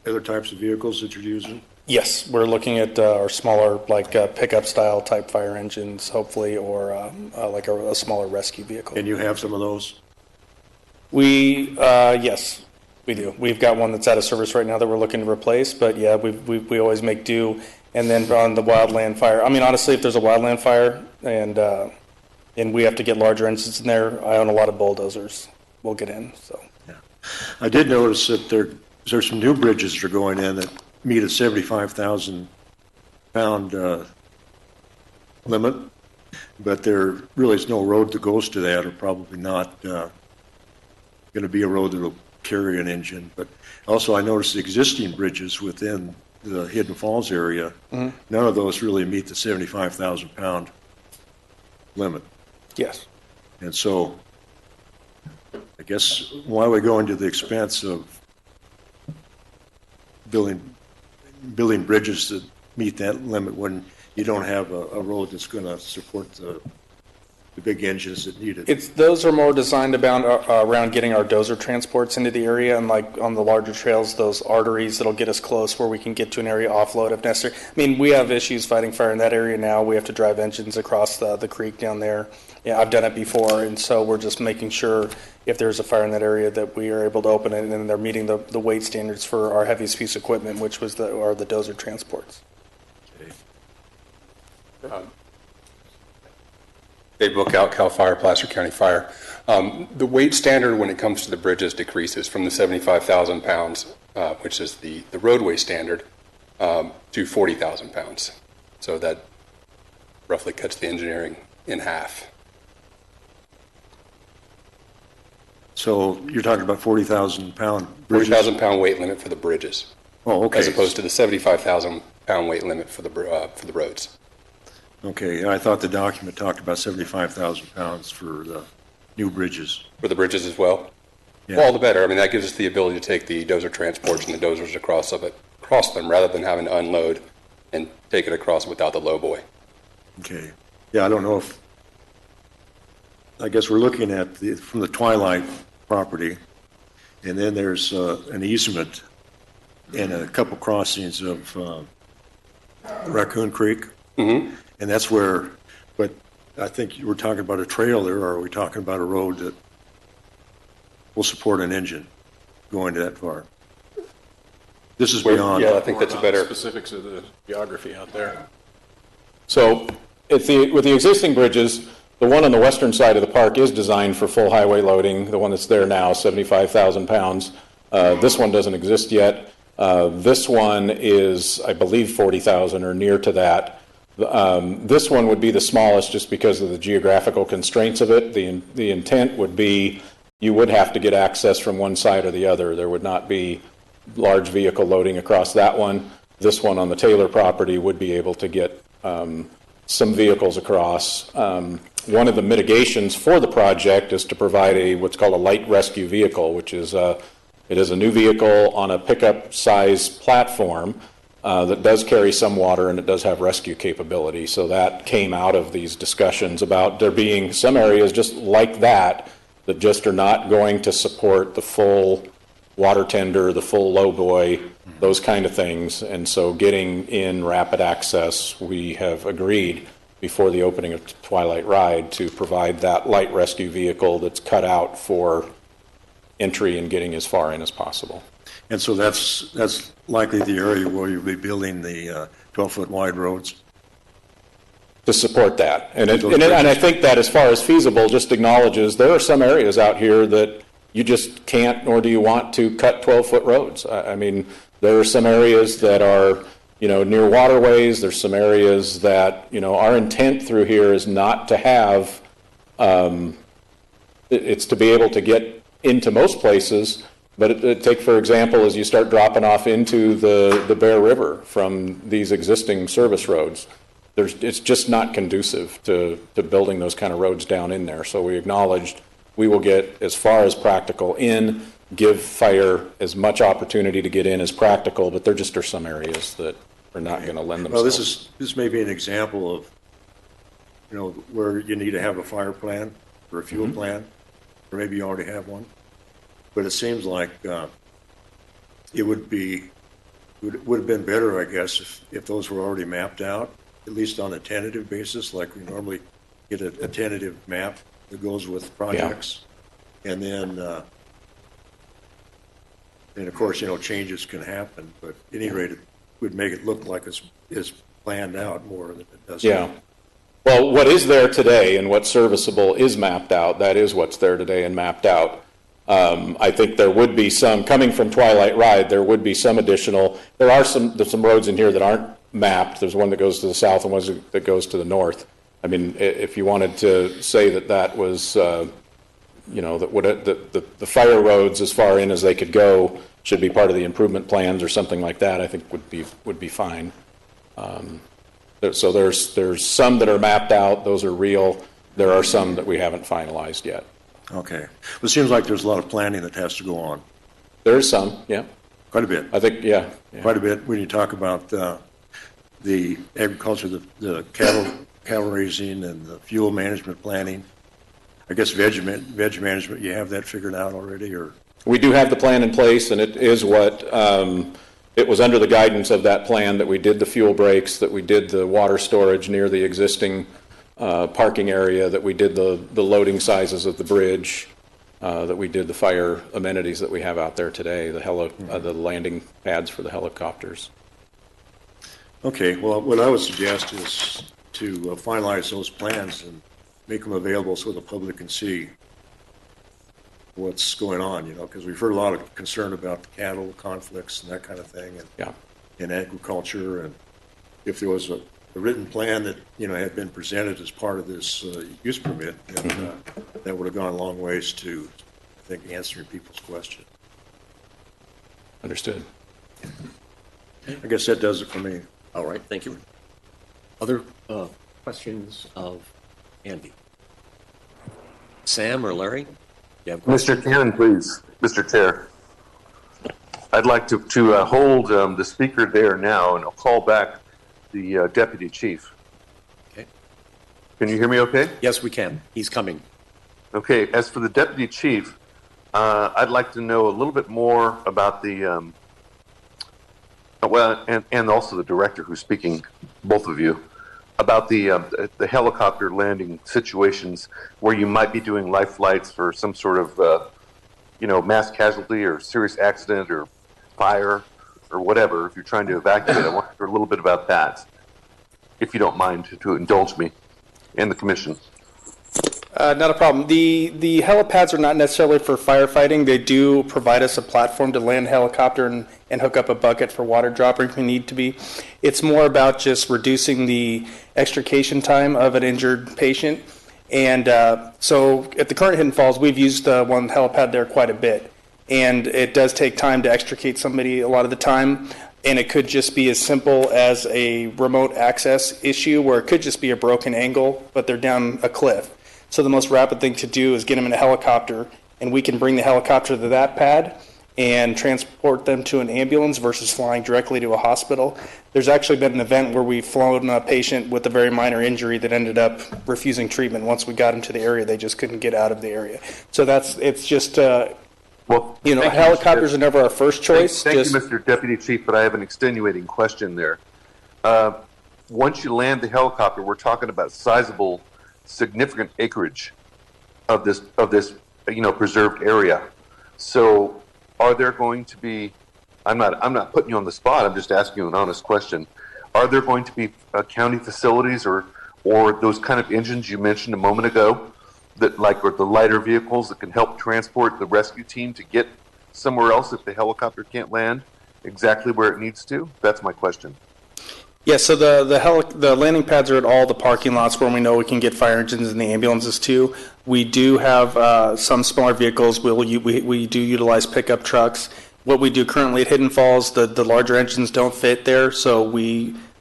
other types of vehicles that you're using? Yes, we're looking at our smaller, like pickup style type fire engines, hopefully, or like a smaller rescue vehicle. And you have some of those? Yes, we do. We've got one that's out of service right now that we're looking to replace, but yeah, we always make do. And then on the wildland fire, I mean, honestly, if there's a wildland fire and we have to get larger engines in there, I own a lot of bulldozers. We'll get in. So, yeah. I did notice that there's some new bridges that are going in that meet a 75,000 pound limit, but there really is no road that goes to that, or probably not going to be a road that will carry an engine. But also, I noticed the existing bridges within the Hidden Falls area, none of those really meet the 75,000 pound limit. Yes. And so I guess why are we going to the expense of building bridges that meet that limit when you don't have a road that's going to support the big engines that need it? Those are more designed around getting our dozer transports into the area, and like on the larger trails, those arteries that'll get us close where we can get to an area offload if necessary. I mean, we have issues fighting fire in that area now. We have to drive engines across the creek down there. Yeah, I've done it before, and so we're just making sure if there's a fire in that area that we are able to open it, and then they're meeting the weight standards for our heaviest piece of equipment, which are the dozer transports. Okay. Dave Bookout, CAL FIRE, Placer County Fire. The weight standard when it comes to the bridges decreases from the 75,000 pounds, which is the roadway standard, to 40,000 pounds. So that roughly cuts the engineering in half. So you're talking about 40,000 pound bridges? 40,000 pound weight limit for the bridges. Oh, okay. As opposed to the 75,000 pound weight limit for the roads. Okay, and I thought the document talked about 75,000 pounds for the new bridges. For the bridges as well? Yeah. Well, all the better. I mean, that gives us the ability to take the dozer transports and the dozers across them rather than having to unload and take it across without the low boy. Okay. Yeah, I don't know if, I guess we're looking at from the Twilight property, and then there's an easement and a couple crossings of Raccoon Creek. Mm-hmm. And that's where, but I think you were talking about a trail there, or are we talking about a road that will support an engine going to that far? This is beyond. Yeah, I think that's a better. Specifics of the geography out there. So with the existing bridges, the one on the western side of the park is designed for full highway loading. The one that's there now, 75,000 pounds. This one doesn't exist yet. This one is, I believe, 40,000 or near to that. This one would be the smallest just because of the geographical constraints of it. The intent would be you would have to get access from one side or the other. There would not be large vehicle loading across that one. This one on the Taylor property would be able to get some vehicles across. One of the mitigations for the project is to provide what's called a light rescue vehicle, which is it is a new vehicle on a pickup size platform that does carry some water, and it does have rescue capability. So that came out of these discussions about there being some areas just like that just are not going to support the full water tender, the full lowboy, those kind of things. And so getting in rapid access, we have agreed before the opening of Twilight Ride to provide that light rescue vehicle that's cut out for entry and getting as far in as possible. And so that's likely the area where you'll be building the 12-foot wide roads? to support that. And I think that as far as feasible, just acknowledges there are some areas out here that you just can't, nor do you want to cut 12-foot roads. I mean, there are some areas that are, near waterways. There's some areas that, our intent through here is not to have, it's to be able to get into most places, but take, for example, as you start dropping off into the Bear River from these existing service roads, it's just not conducive to building those kind of roads down in there. So we acknowledged we will get as far as practical in, give fire as much opportunity to get in as practical, but there just are some areas that are not going to lend themselves. Well, this may be an example of, where you need to have a fire plan or a fuel plan, or maybe you already have one. But it seems like it would have been better, I guess, if those were already mapped out, at least on a tentative basis, like we normally get a tentative map that goes with projects. Yeah. And then, of course, changes can happen, but at any rate, it would make it look like it's planned out more than it does. Yeah. Well, what is there today and what's serviceable is mapped out. That is what's there today and mapped out. I think there would be some, coming from Twilight Ride, there would be some additional, there's some roads in here that aren't mapped. There's one that goes to the south and one that goes to the north. I mean, if you wanted to say that was, that the fire roads as far in as they could go should be part of the improvement plans or something like that, I think would be fine. So there's some that are mapped out. Those are real. There are some that we haven't finalized yet. Okay. Well, it seems like there's a lot of planning that has to go on. There is some, yeah. Quite a bit. I think, yeah. Quite a bit when you talk about the agriculture, the cattle raising and the fuel management planning. I guess veg management, you have that figured out already, or? We do have the plan in place, and it is what, it was under the guidance of that plan that we did the fuel breaks, that we did the water storage near the existing parking area, that we did the loading sizes of the bridge, that we did the fire amenities that we have out there today, the landing pads for the helicopters. Okay, well, what I would suggest is to finalize those plans and make them available so the public can see what's going on, because we've heard a lot of concern about cattle conflicts and that kind of thing, and in agriculture, and if there was a written plan that had been presented as part of this use permit, and that would have gone a long ways to, I think, answering people's questions. Understood. I guess that does it for me. All right, thank you. Other questions of Andy? Sam or Larry? Mr. Cannon, please. Mr. Chair. I'd like to hold the speaker there now, and I'll call back the deputy chief. Okay. Can you hear me okay? Yes, we can. He's coming. Okay. As for the deputy chief, I'd like to know a little bit more about the, and also the director who's speaking, both of you, about the helicopter landing situations where you might be doing life flights for some sort of, mass casualty or serious accident or fire or whatever. If you're trying to evacuate, I want to hear a little bit about that, if you don't mind to indulge me and the commission. Not a problem. The helipads are not necessarily for firefighting. They do provide us a platform to land a helicopter and hook up a bucket for water dropper if we need to be. It's more about just reducing the extrication time of an injured patient. And so at the current Hidden Falls, we've used one helipad there quite a bit. And it does take time to extricate somebody a lot of the time. And it could just be as simple as a remote access issue where it could just be a broken angle, but they're down a cliff. So the most rapid thing to do is get them in a helicopter, and we can bring the helicopter to that pad and transport them to an ambulance versus flying directly to a hospital. There's actually been an event where we've flown a patient with a very minor injury that ended up refusing treatment. Once we got them to the area, they just couldn't get out of the area. So it's just, helicopters are never our first choice. Thank you, Mr. Deputy Chief, but I have an extenuating question there. Once you land the helicopter, we're talking about sizable, significant acreage of this preserved area. So are there going to be, I'm not putting you on the spot, I'm just asking you an honest question. Are there going to be county facilities or or those kind of engines you mentioned a moment ago, that like or the lighter vehicles that can help transport the rescue team to get somewhere else if the helicopter can't land exactly where it needs to? That's my question. Yeah, so the landing pads are at all the parking lots where we know we can get fire engines and the ambulances too. We do have some smaller vehicles. We do utilize pickup trucks. What we do currently at Hidden Falls, the larger engines don't fit there, so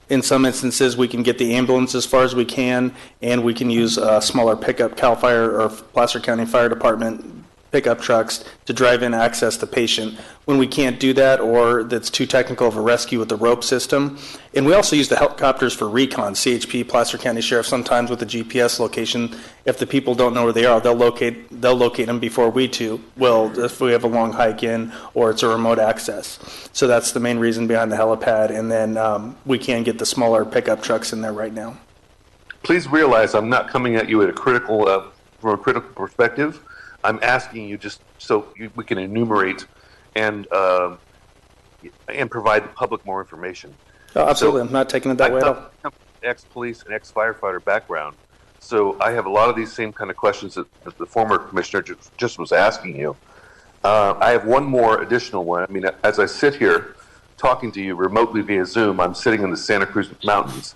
in some instances, we can get the ambulance as far as we can, and we can use smaller pickup CAL FIRE or Placer County Fire Department pickup trucks to drive in, access the patient. When we can't do that, or that's too technical of a rescue with the rope system, and we also use the helicopters for recon, CHP, Placer County Sheriff, sometimes with the GPS location. If the people don't know where they are, they'll locate them before we will, if we have a long hike in or it's a remote access. So that's the main reason behind the helipad, and then we can get the smaller pickup trucks in there right now. Please realize I'm not coming at you at from a critical perspective. I'm asking you just so we can enumerate and provide the public more information. Oh, absolutely. I'm not taking it that way at all. I come from an ex-police and ex-firefighter background, so I have a lot of these same kind of questions that the former commissioner just was asking you. I have one more additional one. I mean, as I sit here talking to you remotely via Zoom, I'm sitting in the Santa Cruz Mountains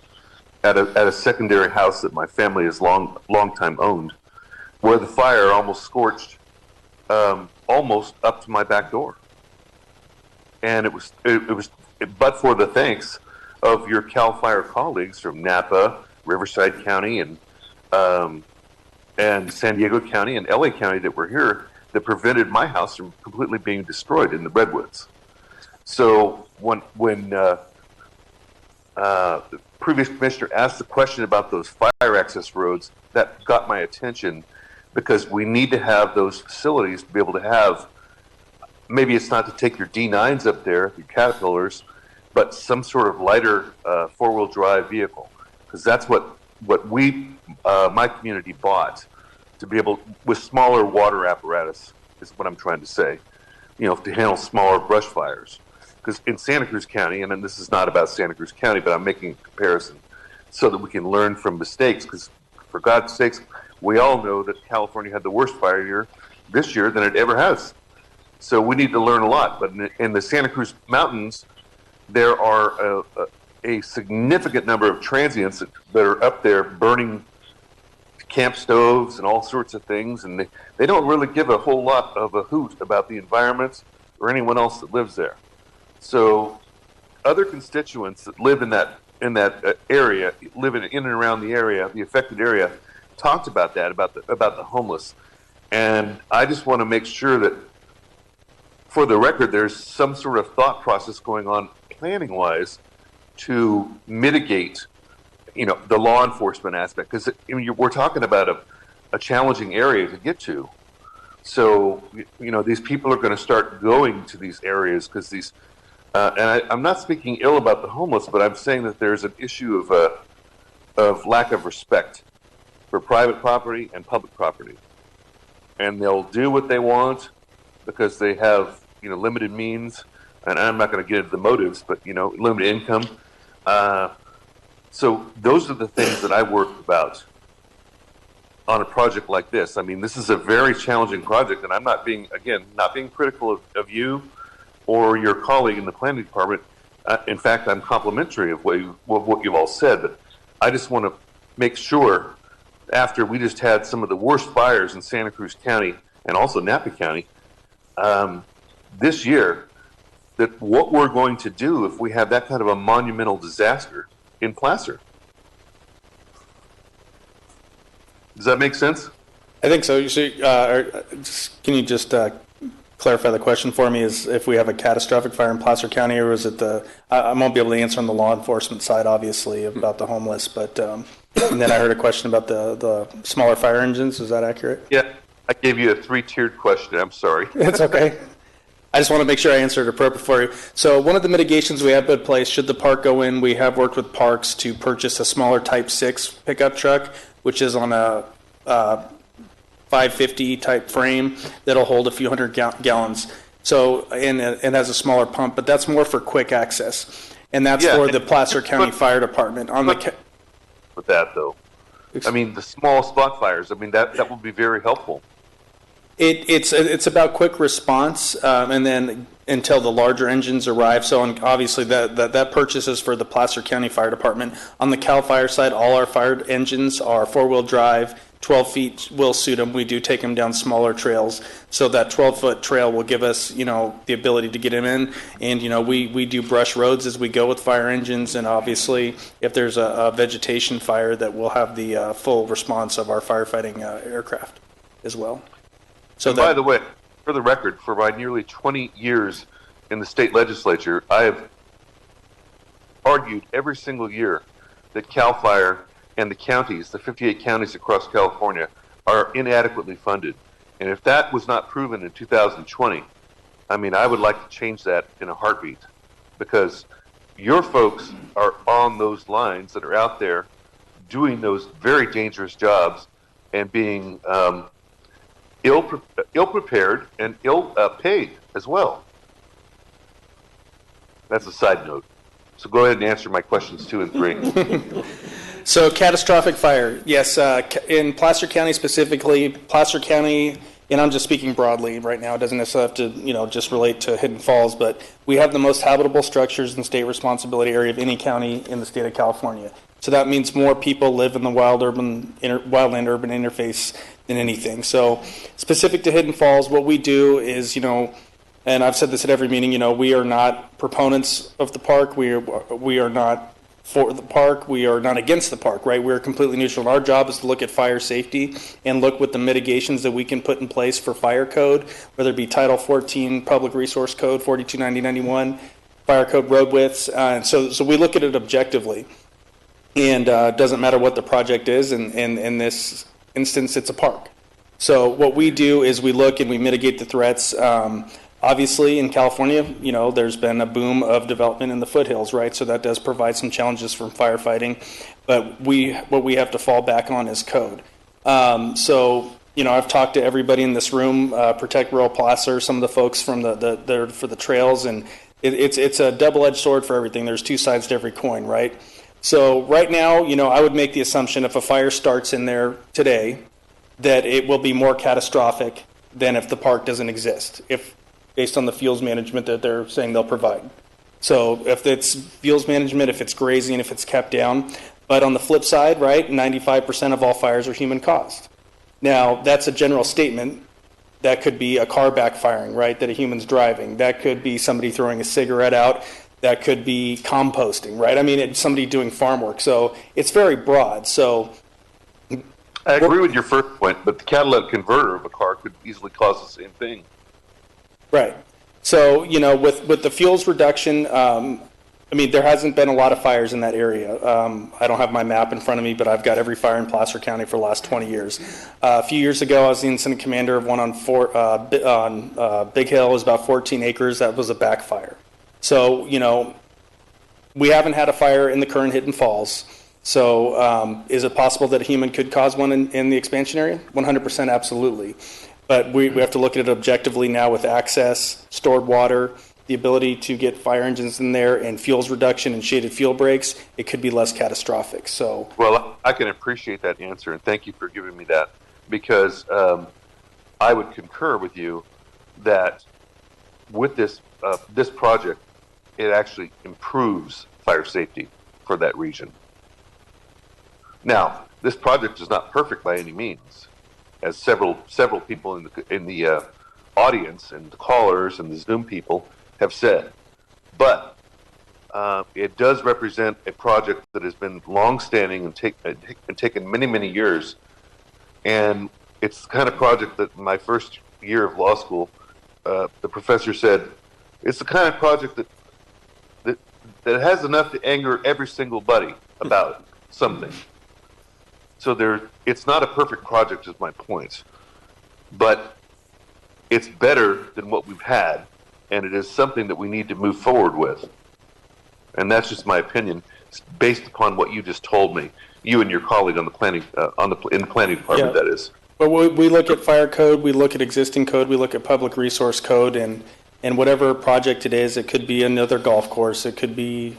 at a secondary house that my family has long time owned, where the fire almost scorched almost up to my back door. And it was but for the thanks of your CAL FIRE colleagues from Napa, Riverside County, and San Diego County and LA County that were here, that prevented my house from completely being destroyed in the redwoods. So when the previous commissioner asked the question about those fire access roads, that got my attention, because we need to have those facilities to be able to have, maybe it's not to take your D9s up there, your Caterpillars, but some sort of lighter four-wheel drive vehicle, because that's what my community bought, to be able, with smaller water apparatus, is what I'm trying to say, to handle smaller brush fires. Because in Santa Cruz County, and this is not about Santa Cruz County, but I'm making a comparison so that we can learn from mistakes, because for God's sakes, we all know that California had the worst fire year this year than it ever has. So we need to learn a lot. But in the Santa Cruz Mountains, there are a significant number of transients that are up there burning camp stoves and all sorts of things, and they don't really give a whole lot of a hoot about the environment or anyone else that lives there. So other constituents that live in that area, live in and around the area, the affected area, talked about that, about the homeless. And I just want to make sure that, for the record, there's some sort of thought process going on planning-wise to mitigate, the law enforcement aspect, because we're talking about a challenging area to get to. So, these people are going to start going to these areas because these, and I'm not speaking ill about the homeless, but I'm saying that there's an issue of lack of respect for private property and public property. And they'll do what they want because they have, limited means. And I'm not going to get into the motives, but, limited income. So those are the things that I work about on a project like this. I mean, this is a very challenging project, and I'm not being critical of you or your colleague in the planning department. In fact, I'm complimentary of what you've all said, but I just want to make sure, after we just had some of the worst fires in Santa Cruz County and also Napa County this year, that what we're going to do if we have that kind of a monumental disaster in Placer. Does that make sense? I think so. Can you just clarify the question for me? Is if we have a catastrophic fire in Placer County, or is it I won't be able to answer on the law enforcement side, obviously, about the homeless, but and then I heard a question about the smaller fire engines. Is that accurate? Yeah, I gave you a 3-tiered question. I'm sorry. It's okay. I just want to make sure I answered it appropriately for you. So one of the mitigations we have put in place, should the park go in, we have worked with parks to purchase a smaller Type 6 pickup truck, which is on a 550 type frame that'll hold a few hundred gallons. So, and it has a smaller pump, but that's more for quick access. And that's for the Placer County Fire Department. With that, though, I mean, the small spot fires, I mean, that would be very helpful. It's about quick response, and then until the larger engines arrive. So obviously that purchase is for the Placer County Fire Department. On the CAL FIRE side, all our fire engines are 4-wheel drive. 12 feet will suit them. We do take them down smaller trails. So that 12-foot trail will give us, the ability to get them in. And, we do brush roads as we go with fire engines. And obviously, if there's a vegetation fire, that we'll have the full response of our firefighting aircraft as well. So by the way, for the record, for my nearly 20 years in the state legislature, I have argued every single year that CAL FIRE and the counties, the 58 counties across California, are inadequately funded. And if that was not proven in 2020, I mean, I would like to change that in a heartbeat, because your folks are on those lines that are out there doing those very dangerous jobs and being ill-prepared and ill-paid as well. That's a side note. So go ahead and answer my questions 2 and 3. So catastrophic fire, yes. In Placer County specifically, Placer County, and I'm just speaking broadly right now, it doesn't necessarily have to, just relate to Hidden Falls, but we have the most habitable structures in state responsibility area of any county in the state of California. So that means more people live in the wildland-urban interface than anything. So specific to Hidden Falls, what we do is, and I've said this at every meeting, we are not proponents of the park. We are not for the park. We are not against the park, right? We're completely neutral. Our job is to look at fire safety and look with the mitigations that we can put in place for fire code, whether it be Title 14, Public Resource Code 429091, Fire Code road widths. And so we look at it objectively. And it doesn't matter what the project is. And in this instance, it's a park. So what we do is we look and we mitigate the threats. Obviously, in California, there's been a boom of development in the foothills, right? So that does provide some challenges from firefighting. But what we have to fall back on is code. I've talked to everybody in this room, Protect Rural Placer, some of the folks from for the trails, and it's a double-edged sword for everything. There's two sides to every coin, right? So right now, I would make the assumption if a fire starts in there today, that it will be more catastrophic than if the park doesn't exist, based on the fuels management that they're saying they'll provide. So if it's fuels management, if it's grazing, if it's kept down. But on the flip side, right, 95% of all fires are human caused. Now, that's a general statement. That could be a car backfiring, right, that a human's driving. That could be somebody throwing a cigarette out. That could be composting, right? I mean, it's somebody doing farm work. So it's very broad. So I agree with your first point, but the catalytic converter of a car could easily cause the same thing. Right. So, with the fuels reduction, there hasn't been a lot of fires in that area. I don't have my map in front of me, but I've got every fire in Placer County for the last 20 years. A few years ago, I was the incident commander of one on Big Hill. It was about 14 acres. That was a backfire. So, we haven't had a fire in the current Hidden Falls. So, is it possible that a human could cause one in the expansion area? 100% absolutely. But we have to look at it objectively now with access, stored water, the ability to get fire engines in there, and fuels reduction and shaded fuel breaks. It could be less catastrophic. So, well, I can appreciate that answer, and thank you for giving me that, because I would concur with you that with this project, it actually improves fire safety for that region. Now, this project is not perfect by any means, as several people in the audience and the callers and the Zoom people have said. But it does represent a project that has been long-standing and taken many, many years. And it's the kind of project that in my first year of law school, the professor said, it's the kind of project that has enough to anger every single buddy about something. So it's not a perfect project is my point, but it's better than what we've had, and it is something that we need to move forward with. And that's just my opinion, based upon what you just told me, you and your colleague on the planning, in the planning department, Yeah. that is. But we look at fire code, we look at existing code, we look at public resource code, and whatever project it is, it could be another golf course, it could be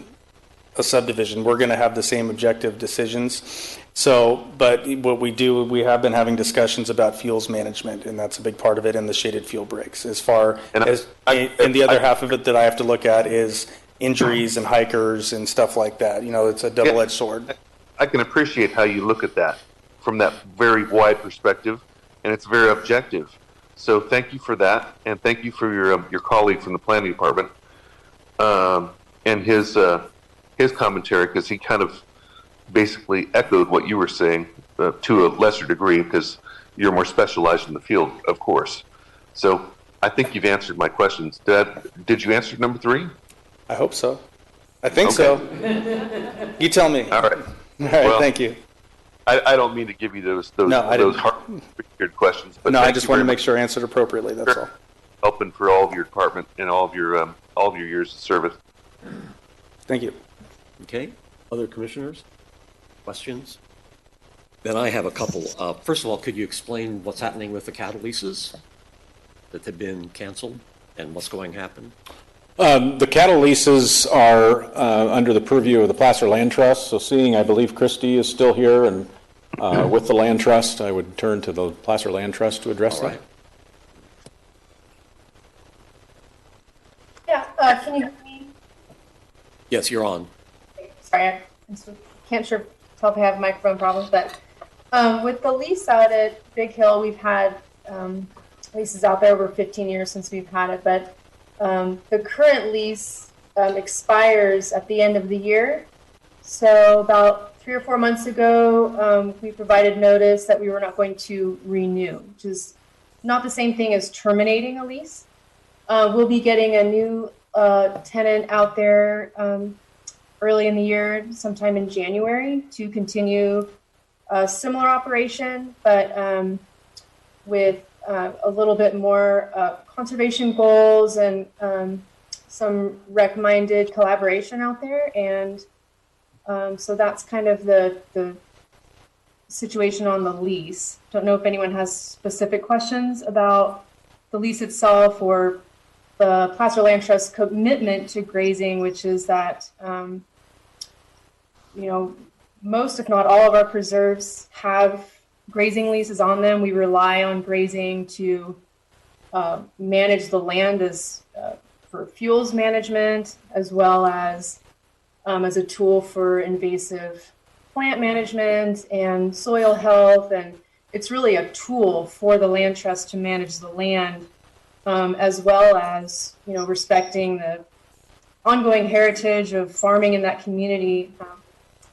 a subdivision. We're going to have the same objective decisions. So, but what we do, we have been having discussions about fuels management, and that's a big part of it, and the shaded fuel breaks. As far as, and the other half of it that I have to look at is injuries and hikers and stuff like that. You know, it's a double-edged sword. I can appreciate how you look at that from that very wide perspective, and it's very objective. So thank you for that, and thank you for your colleague from the planning department and his commentary, because he kind of basically echoed what you were saying to a lesser degree, because you're more specialized in the field, of course. So I think you've answered my questions. Did you answer number 3? I hope so. I think so. You tell me. All right. All right. Well, thank you. I don't mean to give you those hard questions, but no, I just want to make sure I answered appropriately. That's all. Helping for all of your department and all of your years of service. Thank you. Okay. Other commissioners? Questions? Then I have a couple. First of all, could you explain what's happening with the cattle leases that have been canceled and what's going to happen? The cattle leases are under the purview of the Placer Land Trust. So seeing, I believe Christie is still here and with the Land Trust, I would turn to the Placer Land Trust to address that. Yeah, can you hear me? Yes, you're on. Sorry, I can't tell if I have microphone problems, but with the lease out at Big Hill, we've had leases out there over 15 years since we've had it, but the current lease expires at the end of the year. So about 3 or 4 months ago, we provided notice that we were not going to renew, which is not the same thing as terminating a lease. We'll be getting a new tenant out there early in the year, sometime in January, to continue a similar operation, but with a little bit more conservation goals and some rec-minded collaboration out there. And so that's kind of the situation on the lease. Don't know if anyone has specific questions about the lease itself or the Placer Land Trust commitment to grazing, which is that, most, if not all, of our preserves have grazing leases on them. We rely on grazing to manage the land as for fuels management, as well as a tool for invasive plant management and soil health. And it's really a tool for the land trust to manage the land, as well as, respecting the ongoing heritage of farming in that community.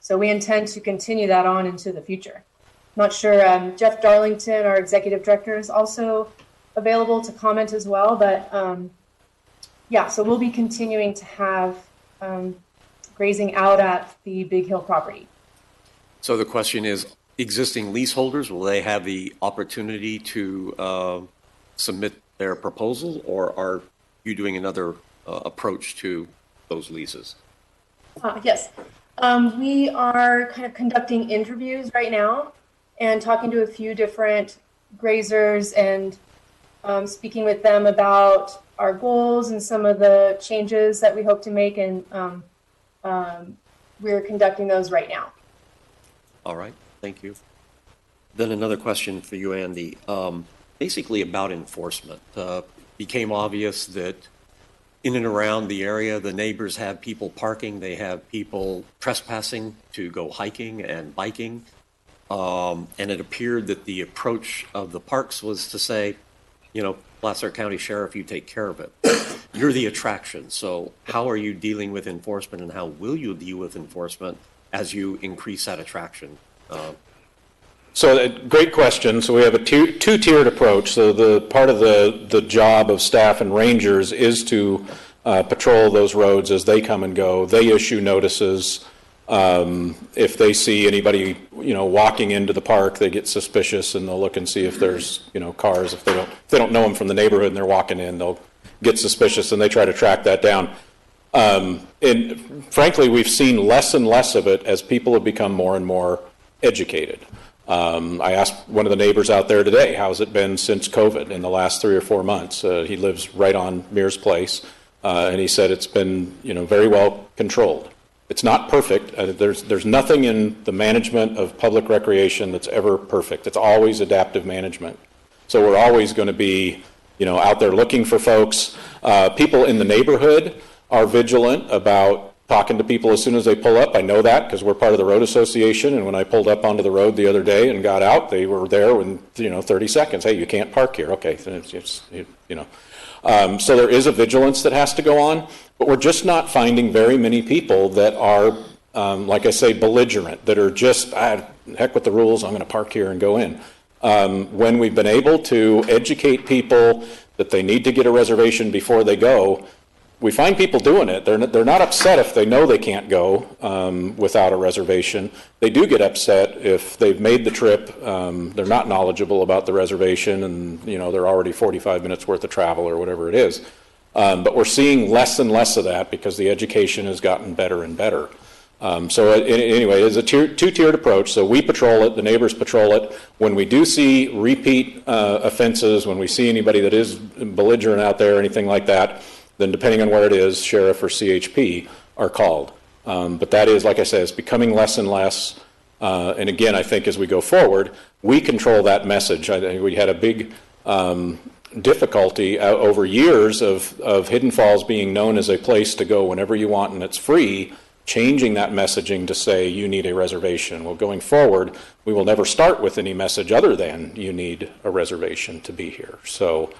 So we intend to continue that on into the future. Not sure, Jeff Darlington, our executive director, is also available to comment as well. But so we'll be continuing to have grazing out at the Big Hill property. So the question is, existing leaseholders, will they have the opportunity to submit their proposal, or are you doing another approach to those leases? Yes. We are kind of conducting interviews right now and talking to a few different grazers and speaking with them about our goals and some of the changes that we hope to make. And we're conducting those right now. All right. Thank you. Then another question for you, Andy. Basically about enforcement. Became obvious that in and around the area, the neighbors have people parking, they have people trespassing to go hiking and biking. And it appeared that the approach of the parks was to say, Placer County Sheriff, you take care of it. You're the attraction. So how are you dealing with enforcement, and how will you deal with enforcement as you increase that attraction? So great question. So we have a two-tiered approach. So the part of the job of staff and rangers is to patrol those roads as they come and go. They issue notices. If they see anybody, walking into the park, they get suspicious and they'll look and see if there's, cars. If they don't know them from the neighborhood and they're walking in, they'll get suspicious and they try to track that down. And frankly, we've seen less and less of it as people have become more and more educated. I asked one of the neighbors out there today, how's it been since COVID in the last 3 or 4 months? He lives right on Mears Place, and he said it's been, very well controlled. It's not perfect. There's nothing in the management of public recreation that's ever perfect. It's always adaptive management. So we're always going to be, out there looking for folks. People in the neighborhood are vigilant about talking to people as soon as they pull up. I know that because we're part of the road association, and when I pulled up onto the road the other day and got out, they were there in 30 seconds. Hey, you can't park here. Okay, so there is a vigilance that has to go on, but we're just not finding very many people that are, like I say, belligerent, that are just, heck with the rules, I'm going to park here and go in. When we've been able to educate people that they need to get a reservation before they go, we find people doing it. They're not upset if they know they can't go without a reservation. They do get upset if they've made the trip, they're not knowledgeable about the reservation, and they're already 45 minutes worth of travel or whatever it is. But we're seeing less and less of that because the education has gotten better and better. Anyway, it's a two-tiered approach. So we patrol it, the neighbors patrol it. When we do see repeat offenses, when we see anybody that is belligerent out there or anything like that, then depending on where it is, sheriff or CHP are called. But that is, like I said, it's becoming less and less. And again, I think as we go forward, we control that message. I think we had a big difficulty over years of Hidden Falls being known as a place to go whenever you want and it's free, changing that messaging to say you need a reservation. Well, going forward, we will never start with any message other than you need a reservation to be here. So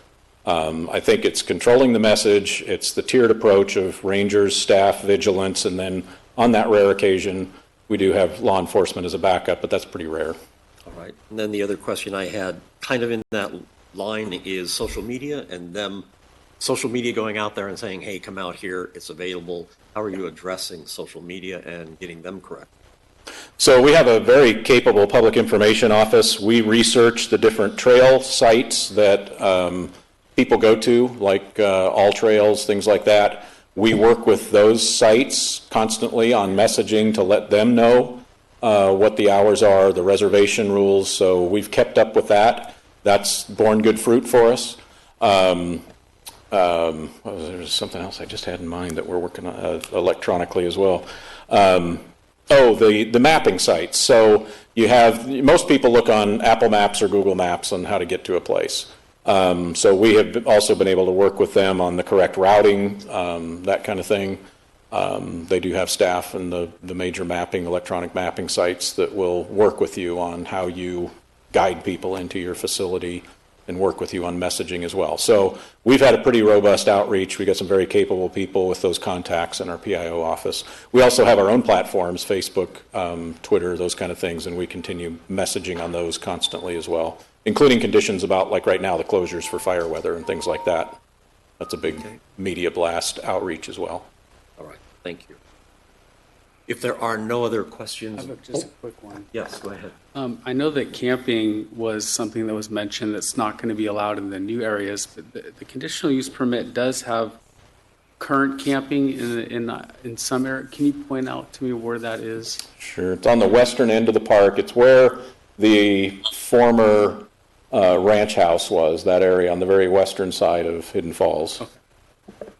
I think it's controlling the message, it's the tiered approach of rangers, staff, vigilance, and then on that rare occasion, we do have law enforcement as a backup, but that's pretty rare. All right. And then the other question I had, kind of in that line, is social media and social media going out there and saying, hey, come out here, it's available. How are you addressing social media and getting them correct? So we have a very capable public information office. We research the different trail sites that people go to, like All Trails, things like that. We work with those sites constantly on messaging to let them know what the hours are, the reservation rules. So we've kept up with that. That's borne good fruit for us. There's something else I just had in mind that we're working on electronically as well. The mapping sites. So most people look on Apple Maps or Google Maps on how to get to a place. So we have also been able to work with them on the correct routing, that kind of thing. They do have staff in the major electronic mapping sites that will work with you on how you guide people into your facility and work with you on messaging as well. So we've had a pretty robust outreach. We got some very capable people with those contacts in our PIO office. We also have our own platforms, Facebook, Twitter, those kind of things, and we continue messaging on those constantly as well, including conditions about, like right now, the closures for fire weather and things like that. That's a big media blast outreach as well. All right, thank you. If there are no other questions. I have just a quick one. Yes, go ahead. I know that camping was something that was mentioned that's not going to be allowed in the new areas, but the conditional use permit does have current camping in some area. Can you point out to me where that is? Sure. It's on the western end of the park. It's where the former ranch house was, that area on the very western side of Hidden Falls. Okay.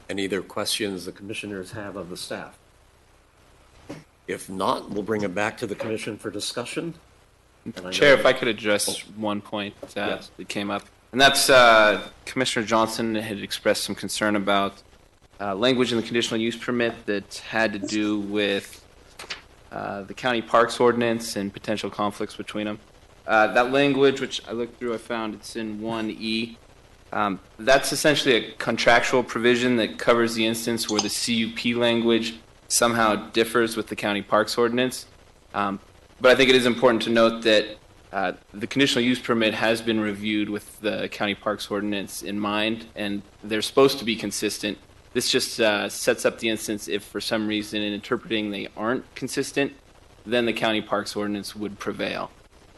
Any other questions the commissioners have of the staff? If not, we'll bring it back to the commission for discussion. Chair, if I could address one point that came up, and that's Commissioner Johnson had expressed some concern about language in the conditional use permit that had to do with the county parks ordinance and potential conflicts between them. That language, which I looked through, I found it's in 1E. That's essentially a contractual provision that covers the instance where the CUP language somehow differs with the county parks ordinance. But I think it is important to note that the conditional use permit has been reviewed with the county parks ordinance in mind, and they're supposed to be consistent. This just sets up the instance if for some reason in interpreting they aren't consistent, then the county parks ordinance would prevail.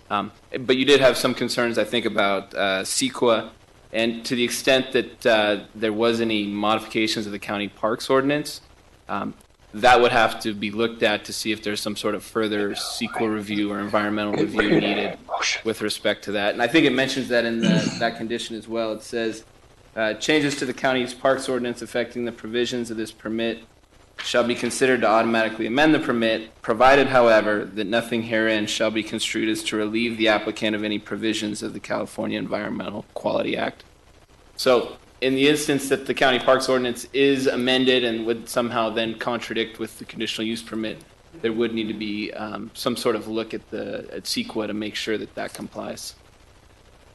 But you did have some concerns, I think, about CEQA. And to the extent that there was any modifications of the county parks ordinance, that would have to be looked at to see if there's some sort of further CEQA review or environmental review needed with respect to that. And I think it mentions that in that condition as well. It says Changes to the county's parks ordinance affecting the provisions of this permit shall be considered to automatically amend the permit, provided, however, that nothing herein shall be construed as to relieve the applicant of any provisions of the California Environmental Quality Act. So, in the instance that the county parks ordinance is amended and would somehow then contradict with the conditional use permit, there would need to be some sort of look at CEQA to make sure that that complies.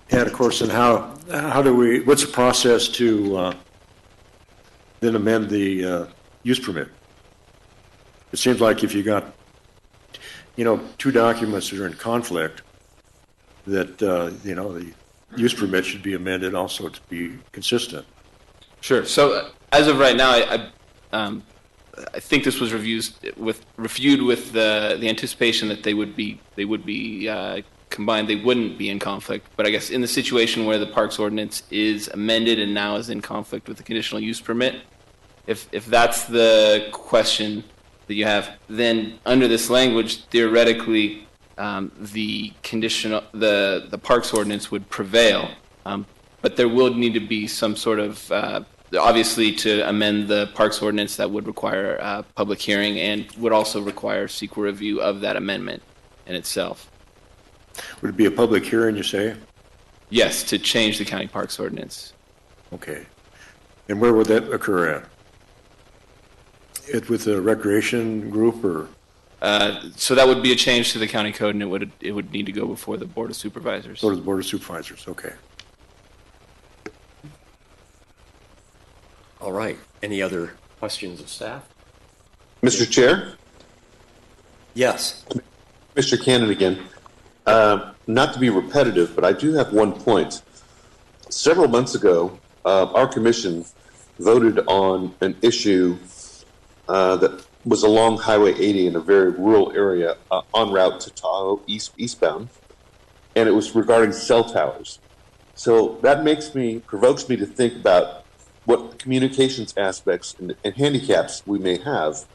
And of course, and how do we, what's the process to then amend the use permit? It seems like if you got, two documents that are in conflict, that, the use permit should be amended also to be consistent. Sure. So as of right now, I think this was reviewed with the anticipation that they would be combined. They wouldn't be in conflict. But I guess in the situation where the parks ordinance is amended and now is in conflict with the conditional use permit, if that's the question that you have, then under this language, theoretically, the parks ordinance would prevail. But there will need to be some sort of obviously, to amend the parks ordinance, that would require a public hearing and would also require CEQA review of that amendment in itself. Would it be a public hearing, you say? Yes, to change the county parks ordinance. Okay. And where would that occur at? With the recreation group, or? So that would be a change to the county code, and it would need to go before the Board of Supervisors. Go to the Board of Supervisors, okay. All right. Any other questions of staff? Mr. Chair? Yes. Mr. Cannon again. Not to be repetitive, but I do have one point. Several months ago, our commission voted on an issue that was along Highway 80 in a very rural area en route to Tahoe eastbound, and it was regarding cell towers. So that provokes me to think about what communications aspects and handicaps we may have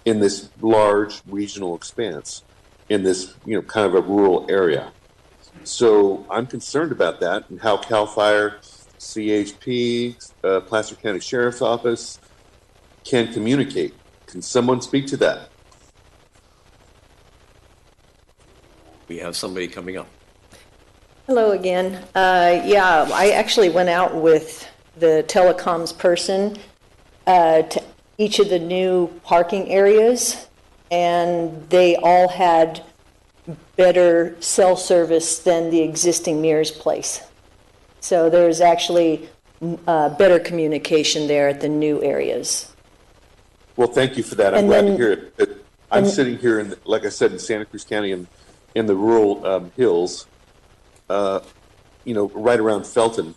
in this large regional expanse, in this kind of a rural area. So I'm concerned about that and how CAL FIRE, CHP, Placer County Sheriff's Office can communicate. Can someone speak to that? We have somebody coming up. Hello again. Yeah, I actually went out with the telecoms person to each of the new parking areas, and they all had better cell service than the existing Mears place. So there's actually better communication there at the new areas. Well, thank you for that. I'm glad to hear it. I'm sitting here, like I said, in Santa Cruz County in the rural hills, right around Felton.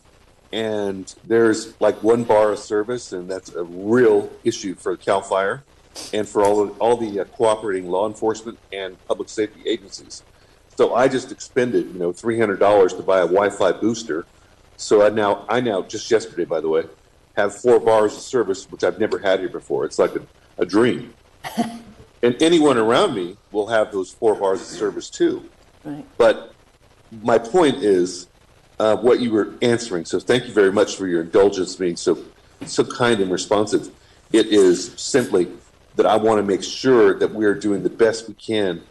And there's like one bar of service, and that's a real issue for CAL FIRE and for all the cooperating law enforcement and public safety agencies. So I just expended, $300 to buy a Wi-Fi booster. So I now, just yesterday, by the way, have 4 bars of service, which I've never had here before. It's like a dream. And anyone around me will have those 4 bars of service too. Right. But my point is what you were answering. So thank you very much for your indulgence, being so kind and responsive. It is simply that I want to make sure that we are doing the best we can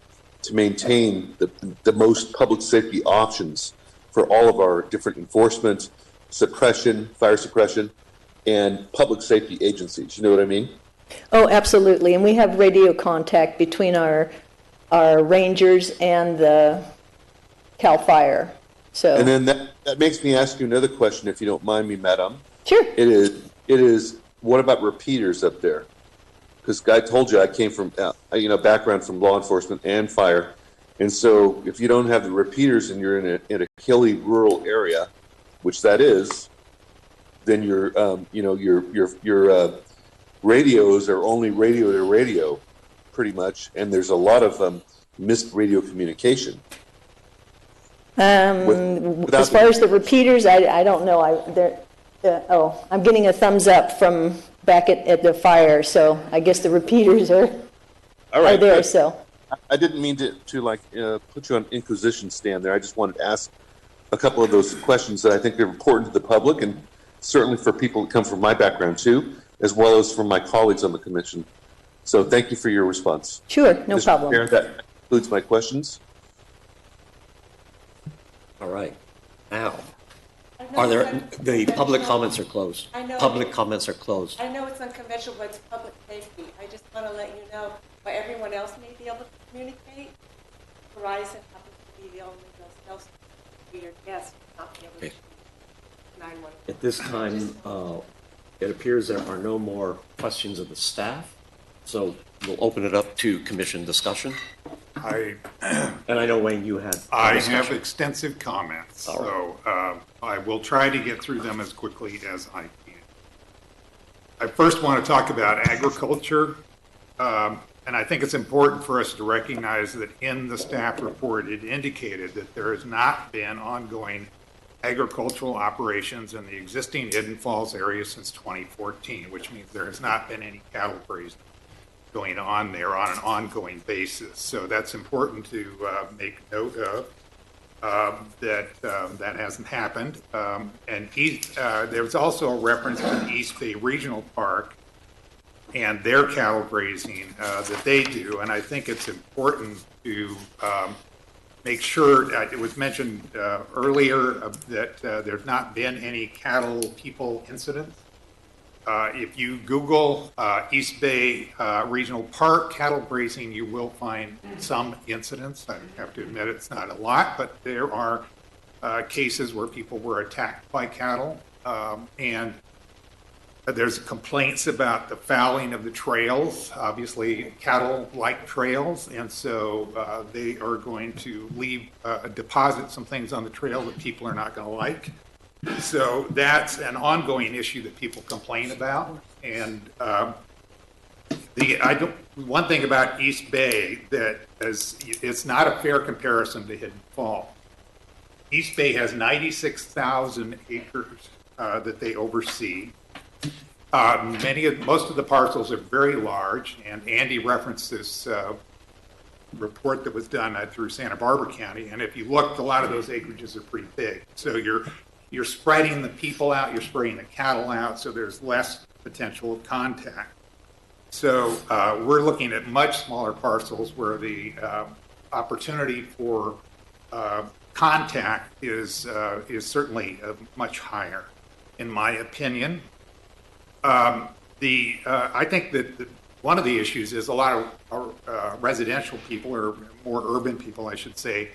to maintain the most public safety options for all of our different enforcement, suppression, fire suppression, and public safety agencies. You know what I mean? Oh, absolutely. And we have radio contact between our rangers and the CAL FIRE. So. And then that makes me ask you another question, if you don't mind me, Madam. Sure. It is. What about repeaters up there? Because I told you I came from background from law enforcement and fire, and so if you don't have the repeaters and you're in a hilly rural area, which that is, then your radios are only radio to radio, pretty much, and there's a lot of missed radio communication. As far as the repeaters, I don't know. I'm getting a thumbs up from back at the fire, so I guess the repeaters are there. So I didn't mean to put you on inquisition stand there. I just wanted to ask a couple of those questions that I think are important to the public, and certainly for people that come from my background too, as well as from my colleagues on the commission. So thank you for your response. Sure, no Mr. problem. Chair, that concludes my questions. All right. Now, are there, the public comments are closed. I know. Public comments are closed. I know it's unconventional, but it's public safety. I just want to let you know, why everyone else may be able to communicate, Verizon happens to be the only else for your guests not be able to Okay. 911. At this time, it appears there are no more questions of the staff, so we'll open it up to commission discussion. And I know, Wayne, you had. I have extensive comments, so I will try to get through them as quickly as I can. I first want to talk about agriculture, and I think it's important for us to recognize that in the staff report, it indicated that there has not been ongoing agricultural operations in the existing Hidden Falls area since 2014, which means there has not been any cattle grazing going on there on an ongoing basis. So that's important to make note of, that hasn't happened. And there's also a reference to the East Bay Regional Park and their cattle grazing that they do. And I think it's important to make sure, it was mentioned earlier that there's not been any cattle people incidents. If you Google East Bay Regional Park cattle grazing, you will find some incidents. I have to admit it's not a lot, but there are cases where people were attacked by cattle. And there's complaints about the fouling of the trails. Obviously, cattle like trails, and so they are going to leave, deposit some things on the trail that people are not going to like. So that's an ongoing issue that people complain about. And one thing about East Bay that it's not a fair comparison to Hidden Falls. East Bay has 96,000 acres that they oversee. Most of the parcels are very large, and Andy referenced this report that was done through Santa Barbara County. And if you look, a lot of those acreages are pretty big. So you're spreading the people out, you're spreading the cattle out, so there's less potential of contact. So we're looking at much smaller parcels where the opportunity for contact is certainly much higher, in my opinion. I think that one of the issues is a lot of residential people, or more urban people, I should say,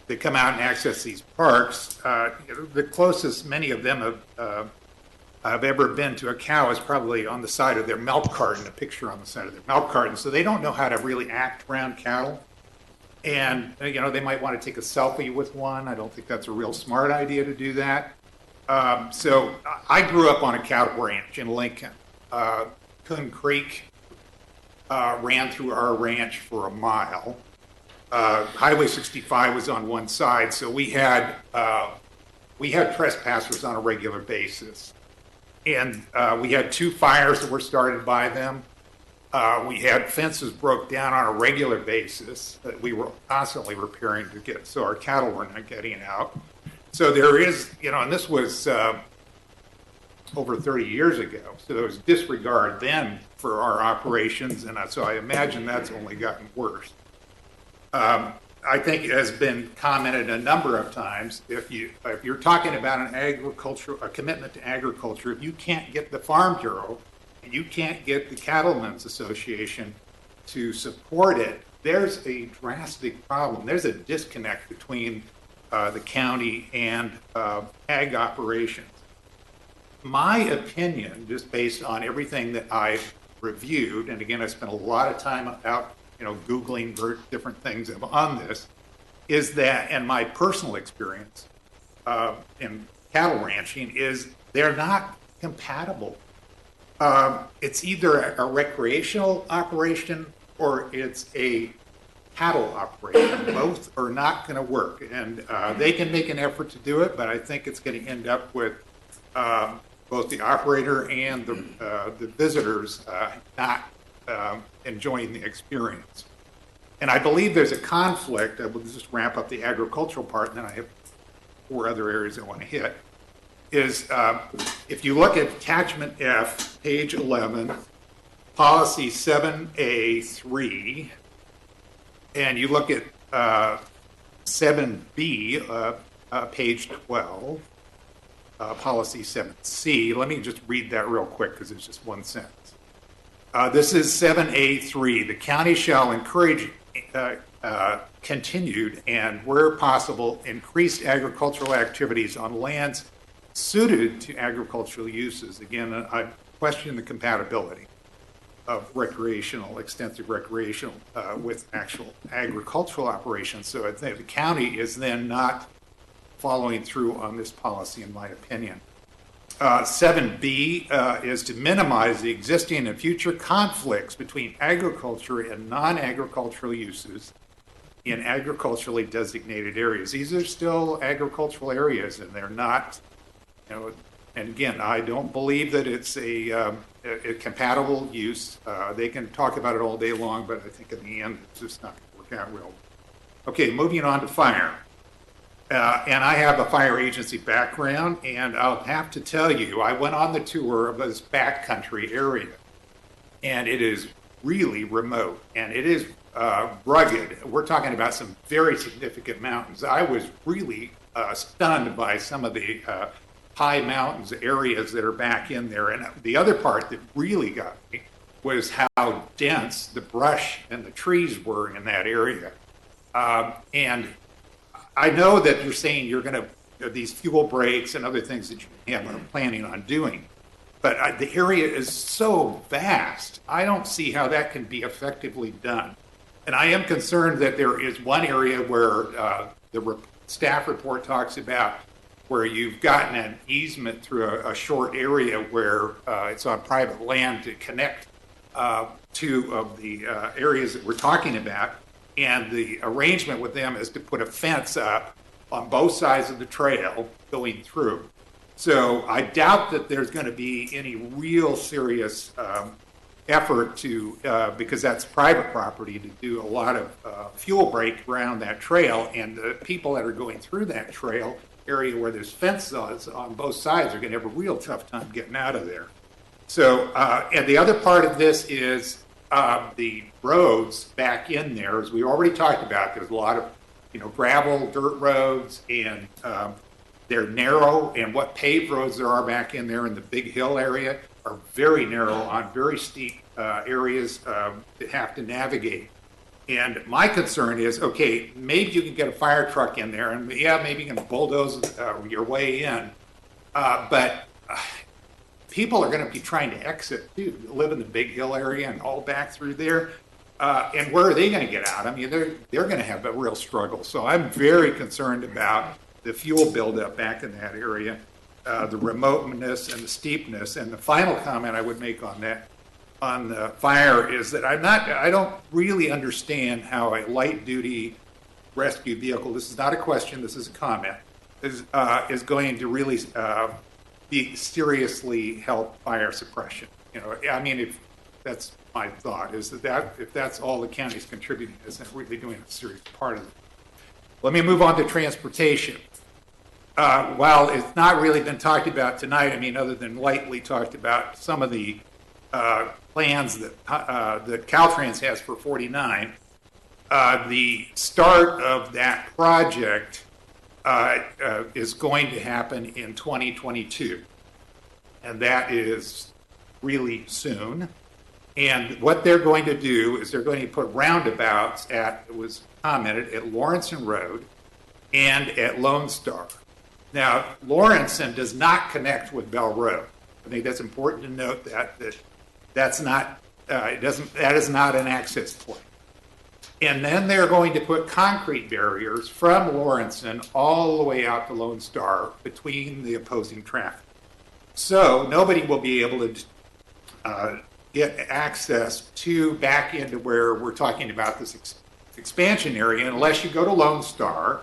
that come out and access these parks. The closest many of them have ever been to a cow is probably on the side of their milk carton, a picture on the side of their milk carton. So they don't know how to really act around cattle. And, they might want to take a selfie with one. I don't think that's a real smart idea to do that. So I grew up on a cattle ranch in Lincoln. Coon Creek ran through our ranch for a mile. Highway 65 was on one side, so we had trespassers on a regular basis. And we had 2 fires that were started by them. We had fences broke down on a regular basis that we were constantly repairing so our cattle were not getting out. So there is, and this was over 30 years ago. So there was disregard then for our operations, and so I imagine that's only gotten worse. I think it has been commented a number of times, if you're talking about a commitment to agriculture, if you can't get the Farm Bureau and you can't get the Cattlemen's Association to support it, there's a drastic problem. There's a disconnect between the county and ag operations. My opinion, just based on everything that I've reviewed, and again, I spent a lot of time out Googling different things on this, is that, and my personal experience in cattle ranching is they're not compatible. It's either a recreational operation or it's a cattle operation. Both are not going to work, and they can make an effort to do it, but I think it's going to end up with both the operator and the visitors not enjoying the experience. And I believe there's a conflict. I will just wrap up the agricultural part, and then I have 4 other areas I want to hit. is if you look at attachment F, page 11, policy 7A3, and you look at 7B, page 12, policy 7C. Let me just read that real quick because it's just one sentence. This is 7A3. The county shall encourage continued and, where possible, increased agricultural activities on lands suited to agricultural uses. Again, I question the compatibility of extensive recreational with actual agricultural operations. So I think the county is then not following through on this policy, in my opinion. 7B is to minimize the existing and future conflicts between agriculture and non-agricultural uses in agriculturally designated areas. These are still agricultural areas, and they're not, and again, I don't believe that it's a compatible use. They can talk about it all day long, but I think in the end, it's just not going to work out well. Okay, moving on to fire. And I have a fire agency background, and I'll have to tell you, I went on the tour of this backcountry area, and it is really remote, and it is rugged. We're talking about some very significant mountains. I was really stunned by some of the high mountains areas that are back in there. And the other part that really got me was how dense the brush and the trees were in that area. And I know that you're saying you're going to, these fuel breaks and other things that you are planning on doing, but the area is so vast, I don't see how that can be effectively done. And I am concerned that there is one area where the staff report talks about where you've gotten an easement through a short area where it's on private land to connect two of the areas that we're talking about. And the arrangement with them is to put a fence up on both sides of the trail going through. So I doubt that there's going to be any real serious effort to, because that's private property, to do a lot of fuel break around that trail. And the people that are going through that trail area where there's fences on both sides are going to have a real tough time getting out of there. So, and the other part of this is the roads back in there, as we already talked about. There's a lot of, gravel, dirt roads, and they're narrow. And what paved roads there are back in there in the Big Hill area are very narrow on very steep areas that have to navigate. And my concern is, okay, maybe you can get a fire truck in there, and yeah, maybe you can bulldoze your way in, but people are going to be trying to exit too, live in the Big Hill area and all back through there. And where are they going to get out? I mean, they're going to have a real struggle. So I'm very concerned about the fuel buildup back in that area, the remoteness and the steepness. And the final comment I would make on that, on the fire, is that I don't really understand how a light duty rescue vehicle, this is not a question, this is a comment, is going to really seriously help fire suppression. I mean, if that's my thought, is that if that's all the county's contributing, isn't really doing a serious part of it. Let me move on to transportation. While it's not really been talked about tonight, I mean, other than lightly talked about some of the plans that Caltrans has for 49, the start of that project is going to happen in 2022, and that is really soon. And what they're going to do is they're going to put roundabouts it was commented, at Lawrenson Road and at Lone Star. Now, Lawrenson does not connect with Bell Road. I think that's important to note that is not an access point. And then they're going to put concrete barriers from Lawrenson all the way out to Lone Star between the opposing traffic. So nobody will be able to get access back into where we're talking about this expansion area unless you go to Lone Star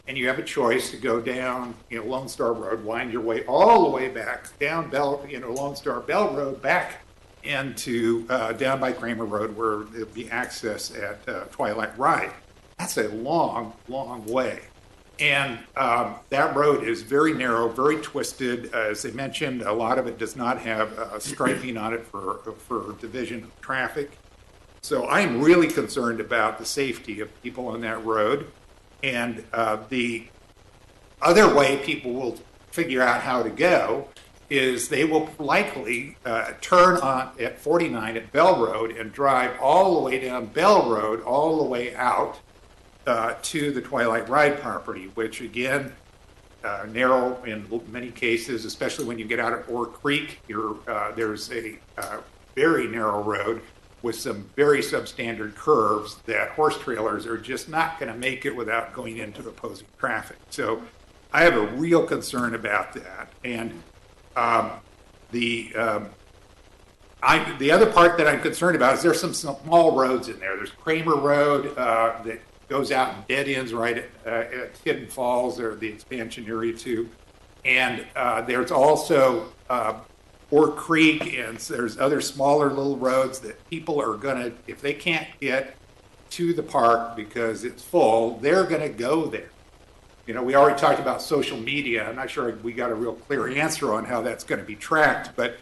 and you have a choice to go down, Lone Star Road, wind your way all the way back down Lone Star Bell Road back into down by Kramer Road where there'll be access at Twilight Ride. That's a long, long way. And that road is very narrow, very twisted. As I mentioned, a lot of it does not have striping on it for division of traffic. So I'm really concerned about the safety of people on that road. And the other way people will figure out how to go is they will likely turn on at 49 at Bell Road and drive all the way down Bell Road, all the way out to the Twilight Ride property, which again, narrow in many cases, especially when you get out at Ore Creek. There's a very narrow road with some very substandard curves that horse trailers are just not going to make it without going into opposing traffic. So I have a real concern about that. And the other part that I'm concerned about is there's some small roads in there. There's Kramer Road that goes out and dead ends right at Hidden Falls, or the expansion area too. And there's also Ore Creek, and there's other smaller little roads that people are gonna, if they can't get to the park because it's full, they're gonna go there. You know, we already talked about social media. I'm not sure we got a real clear answer on how that's going to be tracked, but,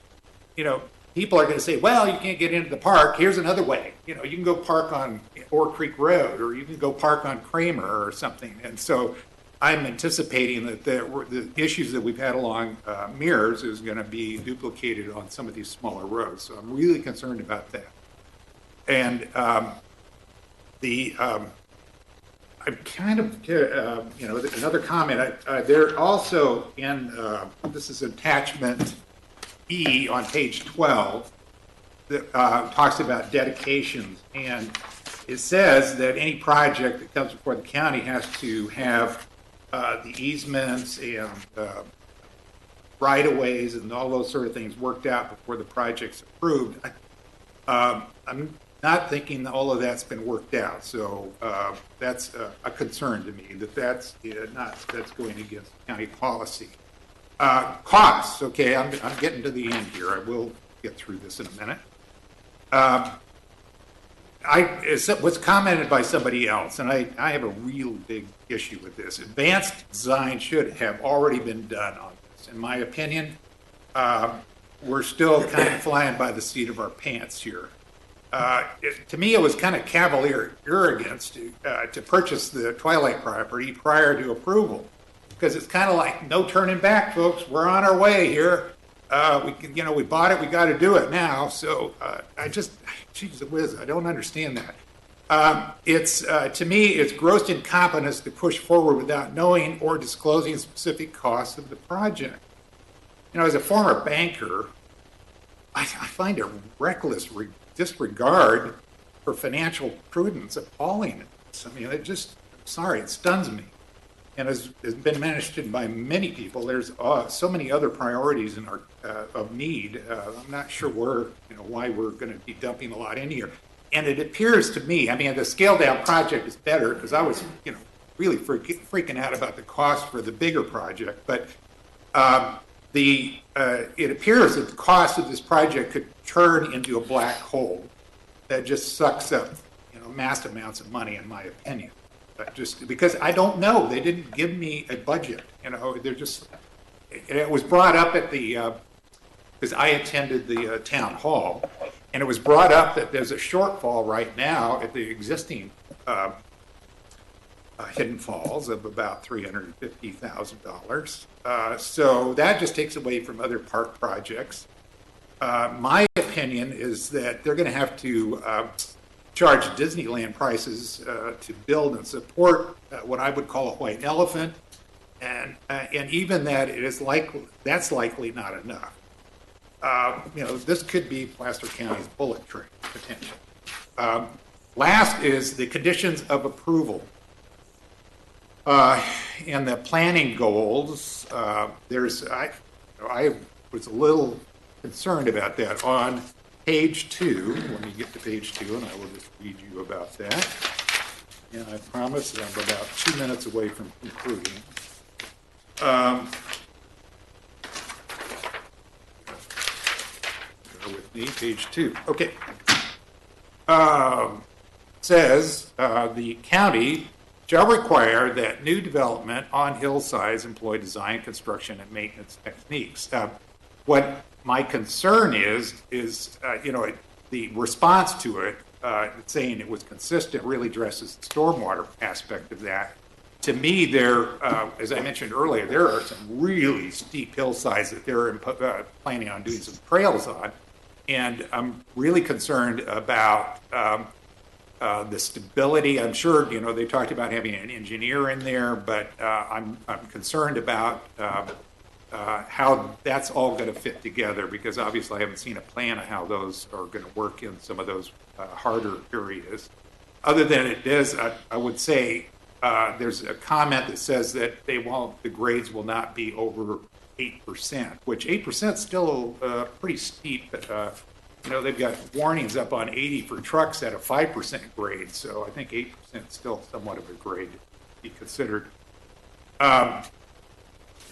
you know, people are going to say, well, you can't get into the park. Here's another way. You know, you can go park on Ore Creek Road, or you can go park on Kramer or something. And so I'm anticipating that the issues that we've had along Mears is going to be duplicated on some of these smaller roads. So I'm really concerned about that. And I'm kind of, you know, another comment. They're also in, this is attachment E on page 12, that talks about dedications. And it says that any project that comes before the county has to have the easements and right-of-ways and all those sort of things worked out before the project's approved. I'm not thinking that all of that's been worked out, so that's a concern to me, that's going against county policy. Costs, okay, I'm getting to the end here. I will get through this in a minute. It was commented by somebody else, and I have a real big issue with this. Advanced design should have already been done on this. In my opinion, we're still kind of flying by the seat of our pants here. To me, it was kind of cavalier arrogance to purchase the Twilight property prior to approval, because it's kind of like no turning back, folks. We're on our way here. We bought it. We got to do it now. So geez whiz, I don't understand that. To me, it's gross incompetence to push forward without knowing or disclosing specific costs of the project. You know, as a former banker, I find a reckless disregard for financial prudence appalling. I mean, it stuns me. And has been mentioned by many people. There's so many other priorities in our of need. I'm not sure why we're going to be dumping a lot in here. And it appears to me, I mean, the scaled down project is better, because I was, really freaking out about the cost for the bigger project. But it appears that the cost of this project could turn into a black hole that just sucks up, mass amounts of money, in my opinion. Just because I don't know, they didn't give me a budget. They're just. It was brought up at because I attended the town hall, and it was brought up that there's a shortfall right now at the existing Hidden Falls of about $350,000. So that just takes away from other park projects. My opinion is that they're going to have to charge Disneyland prices to build and support what I would call a white elephant, and even that that's likely not enough. This could be Placer County's bullet train potential. Last is the conditions of approval. And the planning goals. I was a little concerned about that on page 2. Let me get to page 2, and I will just read you about that. And I promise that I'm about 2 minutes away from concluding. Bear with me, page 2. Okay. Says the county shall require that new development on hillsides employ design, construction, and maintenance techniques. What my concern is the response to it, saying it was consistent, really addresses the stormwater aspect of that. To me, as I mentioned earlier, there are some really steep hillsides that they're planning on doing some trails on. And I'm really concerned about the stability. I'm sure, they talked about having an engineer in there, but I'm concerned about how that's all going to fit together, because obviously I haven't seen a plan of how those are going to work in some of those harder areas. Other than it does, I would say there's a comment that says that the grades will not be over 8%, which 8% is still pretty steep. They've got warnings up on 80 for trucks at a 5% grade, so I think 8% is still somewhat of a grade to be considered. Let's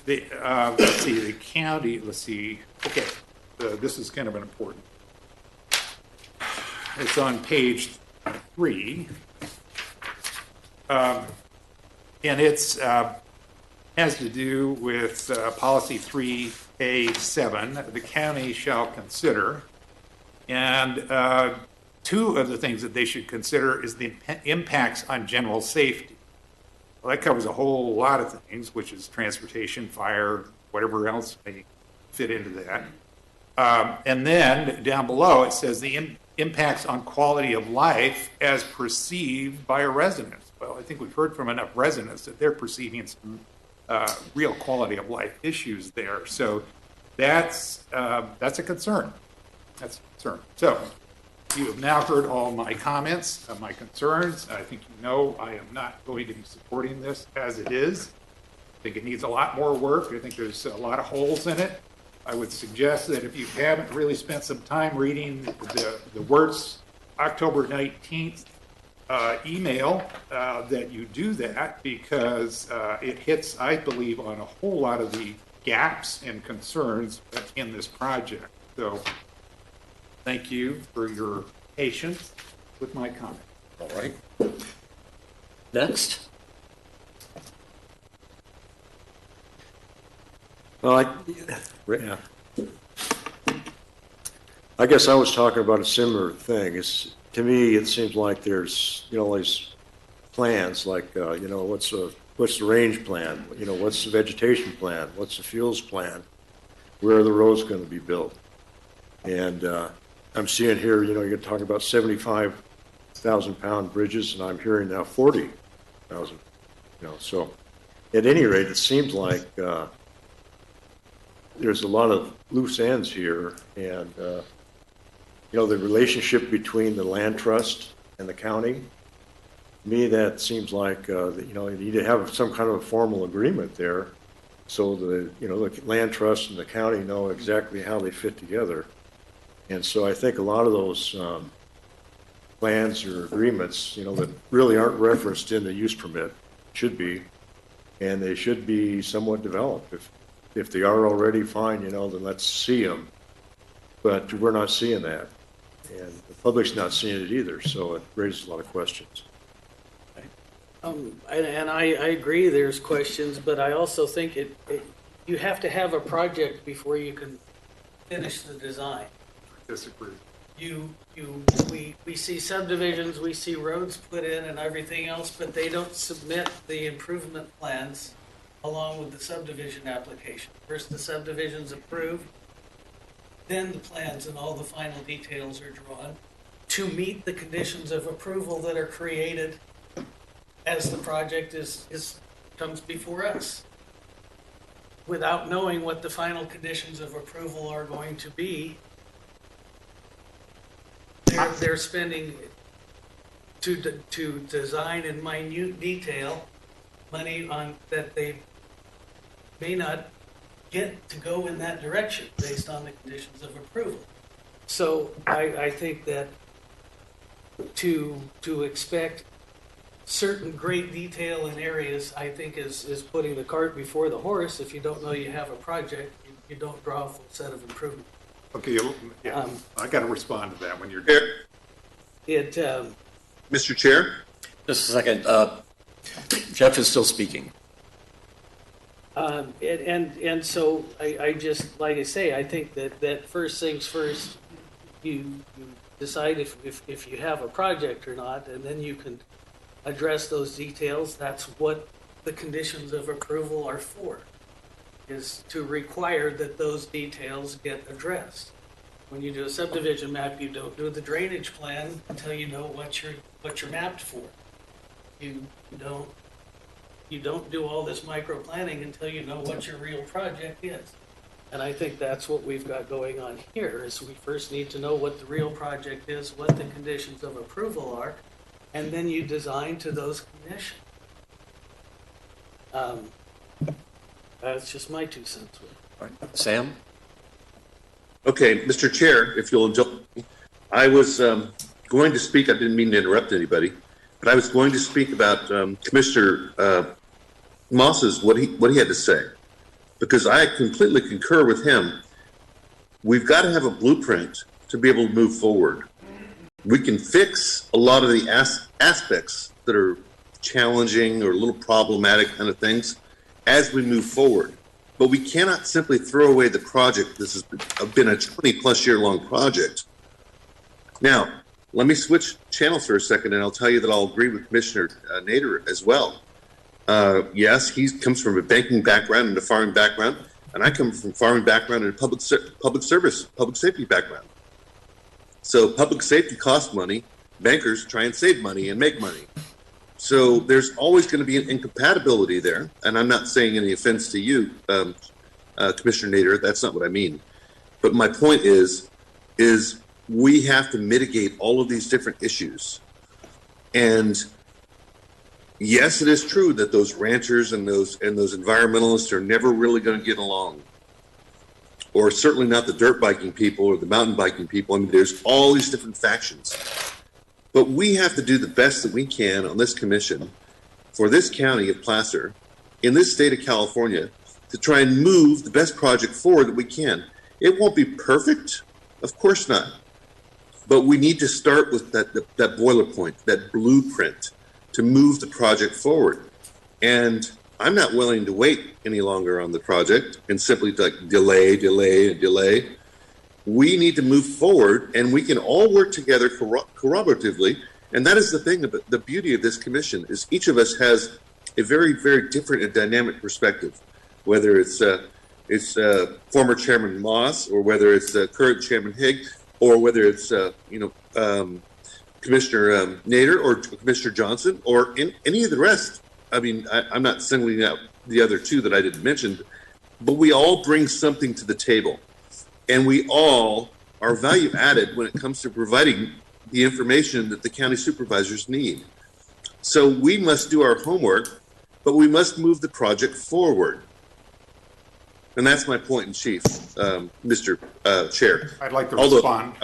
see, the county, okay, this is kind of an important. It's on page 3. And it's has to do with policy 3A7, the county shall consider. And two of the things that they should consider is the impacts on general safety. Well, that covers a whole lot of things, which is transportation, fire, whatever else may fit into that. And then down below, it says the impacts on quality of life as perceived by a resident. Well, I think we've heard from enough residents that they're perceiving some real quality of life issues there. So that's a concern. That's a concern. So you have now heard all my comments, my concerns. I think I am not going to be supporting this as it is. I think it needs a lot more work. I think there's a lot of holes in it. I would suggest that if you haven't really spent some time reading the Wirtz October 19th email, that you do that, because it hits, I believe, on a whole lot of the gaps and concerns in this project. So thank you for your patience with my comment. All right. Next. Well, I guess I was talking about a similar thing. To me, it seems like there's, these plans, like, what's the range plan? What's the vegetation plan? What's the fuels plan? Where are the roads going to be built? And I'm seeing here, you're talking about 75,000-pound bridges, and I'm hearing now 40,000. So at any rate, it seems like there's a lot of loose ends here, and the relationship between the land trust and the county, to me, that seems like you need to have some kind of a formal agreement there, so the land trust and the county know exactly how they fit together. And so I think a lot of those plans or agreements, that really aren't referenced in the use permit, should be, and they should be somewhat developed. If they are already, fine, then let's see them. But we're not seeing that, and the public's not seeing it either, so it raises a lot of questions. And I agree there's questions, but I also think you have to have a project before you can finish the design. Disagree. We see subdivisions, we see roads put in and everything else, but they don't submit the improvement plans along with the subdivision application. First, the subdivision's approved, then the plans and all the final details are drawn to meet the conditions of approval that are created as the project comes before us. Without knowing what the final conditions of approval are going to be, they're spending to design in minute detail money on that they may not get to go in that direction based on the conditions of approval. So I think that to expect certain great detail in areas, I think is putting the cart before the horse. If you don't know you have a project, you don't draw a full set of improvements. Okay, yeah, I got to respond to that when you're done. Mr. Chair? Just a second. Jeff is still speaking. And so I just, like I say, I think that first things first, you decide if you have a project or not, and then you can address those details. That's what the conditions of approval are for, is to require that those details get addressed. When you do a subdivision map, you don't do the drainage plan until you know what you're mapped for. You don't do all this micro planning until you know what your real project is. And I think that's what we've got going on here, is we first need to know what the real project is, what the conditions of approval are, and then you design to those conditions. That's just my 2 cents. Sam? Okay, Mr. Chair, if you'll indulge me, I was going to speak, I didn't mean to interrupt anybody, but I was going to speak about Commissioner Moss's, what he had to say, because I completely concur with him. We've got to have a blueprint to be able to move forward. We can fix a lot of the aspects that are challenging or a little problematic kind of things as we move forward. But we cannot simply throw away the project. This has been a 20-plus year long project. Now, let me switch channels for a second, and I'll tell you that I'll agree with Commissioner Nader as well. Yes, he comes from a banking background and a farming background, and I come from farming background and a public safety background. So public safety costs money. Bankers try and save money and make money. So there's always going to be an incompatibility there, and I'm not saying any offense to you, Commissioner Nader. That's not what I mean. But my point is we have to mitigate all of these different issues. And yes, it is true that those ranchers and those environmentalists are never really going to get along, or certainly not the dirt biking people or the mountain biking people. I mean, there's all these different factions. But we have to do the best that we can on this commission for this county of Placer, in this state of California, to try and move the best project forward that we can. It won't be perfect, of course not. But we need to start with that boiler point, that blueprint, to move the project forward. And I'm not willing to wait any longer on the project and simply delay. We need to move forward, and we can all work together corroboratively. And that is the thing about the beauty of this commission, is each of us has a very, very different and dynamic perspective, whether it's former Chairman Moss, or whether it's current Chairman Higg, or whether it's Commissioner Nader or Commissioner Johnson, or any of the rest. I mean, I'm not singling out the other two that I didn't mention, but we all bring something to the table. And we all are value added when it comes to providing the information that the county supervisors need. So we must do our homework, but we must move the project forward. And that's my point in chief, Mr. Chair. I'd like to respond.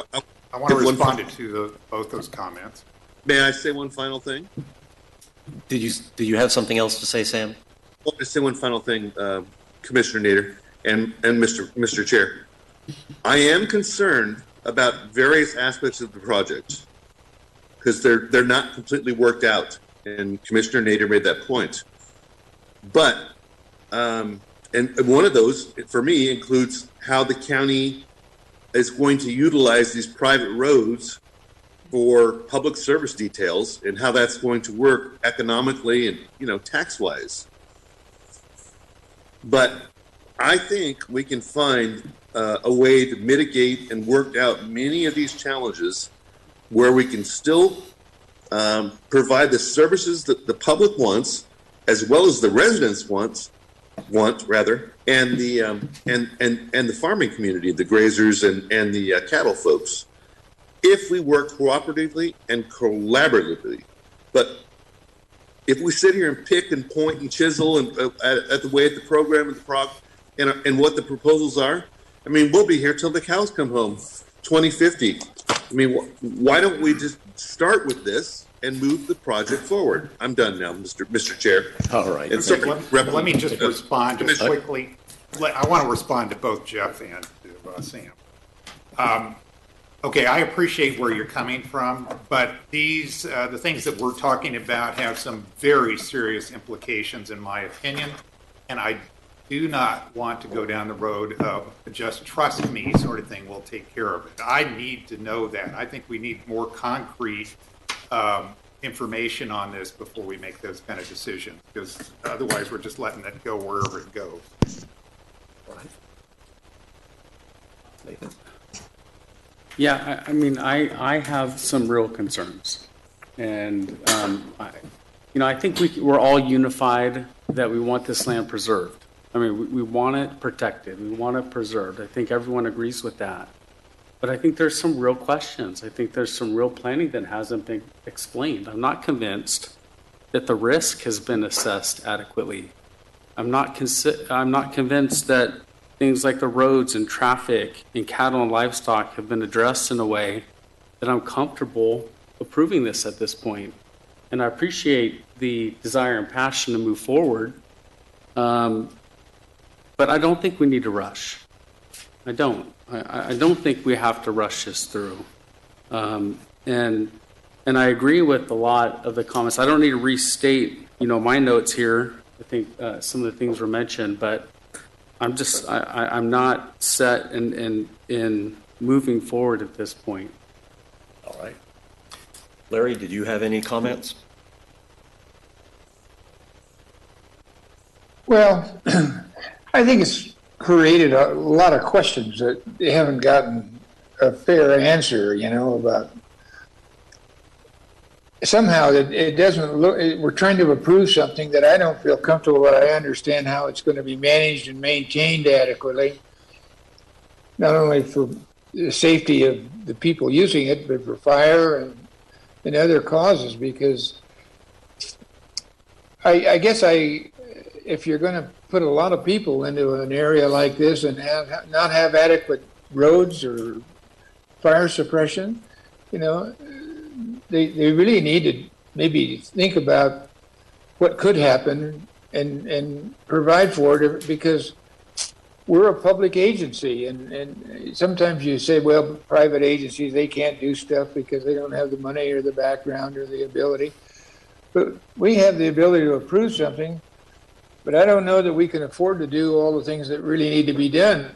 I want to respond to both those comments. May I say one final thing? Did you have something else to say, Sam? I want to say one final thing, Commissioner Nader and Mr. Chair. I am concerned about various aspects of the project because they're not completely worked out, and Commissioner Nader made that point. But and one of those, for me, includes how the county is going to utilize these private roads for public service details, and how that's going to work economically and tax-wise. But I think we can find a way to mitigate and work out many of these challenges where we can still provide the services that the public wants, as well as the residents want, and the farming community, the grazers and the cattle folks, if we work cooperatively and collaboratively. But if we sit here and pick and point and chisel and at the way at the program and what the proposals are, I mean, we'll be here till the cows come home, 2050. I mean, why don't we just start with this and move the project forward? I'm done now, Mr. Chair. All right. And so let me just respond just quickly. I want to respond to both Jeff and to Sam. Okay, I appreciate where you're coming from, but these, the things that we're talking about have some very serious implications in my opinion, and I do not want to go down the road of just trust me sort of thing, we'll take care of it. I need to know that. I think we need more concrete information on this before we make those kind of decisions, because otherwise we're just letting it go wherever it goes. Nathan? Yeah, I mean, I have some real concerns. And, I think we're all unified that we want this land preserved. I mean, we want it protected. We want it preserved. I think everyone agrees with that. But I think there's some real questions. I think there's some real planning that hasn't been explained. I'm not convinced that the risk has been assessed adequately. I'm not convinced that things like the roads and traffic and cattle and livestock have been addressed in a way that I'm comfortable approving this at this point. And I appreciate the desire and passion to move forward. But I don't think we need to rush. I don't. I don't think we have to rush this through. And I agree with a lot of the comments. I don't need to restate, my notes here. I think some of the things were mentioned, but I'm not set in moving forward at this point. All right. Larry, did you have any comments? Well, I think it's created a lot of questions that they haven't gotten a fair answer, about somehow it doesn't look, we're trying to approve something that I don't feel comfortable with. I understand how it's going to be managed and maintained adequately, not only for the safety of the people using it, but for fire and other causes, because I guess if you're going to put a lot of people into an area like this and not have adequate roads or fire suppression, they really need to maybe think about what could happen and provide for it, because we're a public agency, and sometimes you say, well, private agencies, they can't do stuff because they don't have the money or the background or the ability. But we have the ability to approve something, but I don't know that we can afford to do all the things that really need to be done.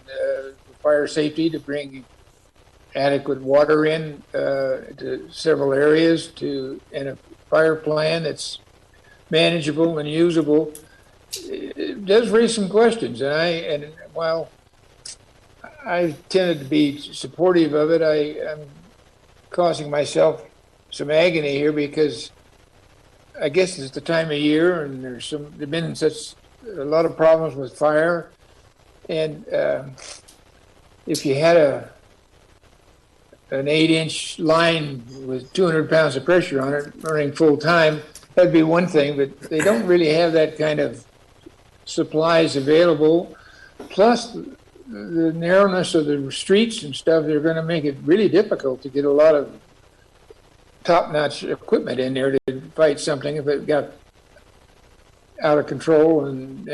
Fire safety, to bring adequate water in to several areas, and a fire plan that's manageable and usable. It does raise some questions, and while I tended to be supportive of it, I'm causing myself some agony here, because I guess it's the time of year, and there's been a lot of problems with fire, and if you had an 8-inch line with 200 pounds of pressure on it running full time, that'd be one thing, but they don't really have that kind of supplies available. Plus, the narrowness of the streets and stuff, they're going to make it really difficult to get a lot of top-notch equipment in there to fight something if it got out of control, and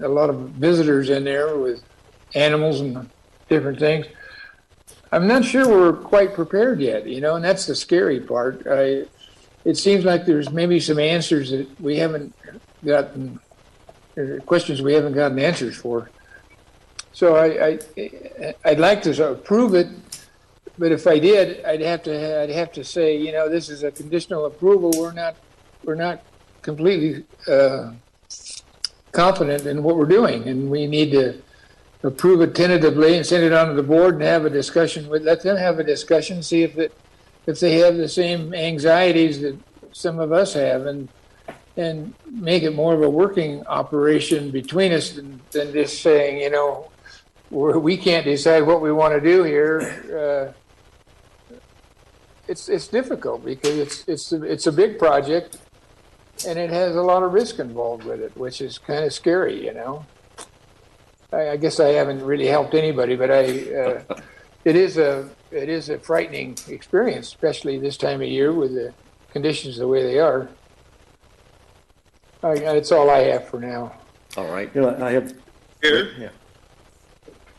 a lot of visitors in there with animals and different things. I'm not sure we're quite prepared yet, and that's the scary part. It seems like there's maybe some answers that we haven't gotten, questions we haven't gotten answers for. So I'd like to approve it, but if I did, I'd have to say, this is a conditional approval. We're not completely confident in what we're doing, and we need to approve it tentatively and send it on to the board and have a discussion let them have a discussion, see if they have the same anxieties that some of us have, and make it more of a working operation between us than just saying, we can't decide what we want to do here. It's difficult because it's a big project, and it has a lot of risk involved with it, which is kind of scary, I guess I haven't really helped anybody, but it is a frightening experience, especially this time of year with the conditions the way they are. That's all I have for now. All right. I have. Here? Yeah.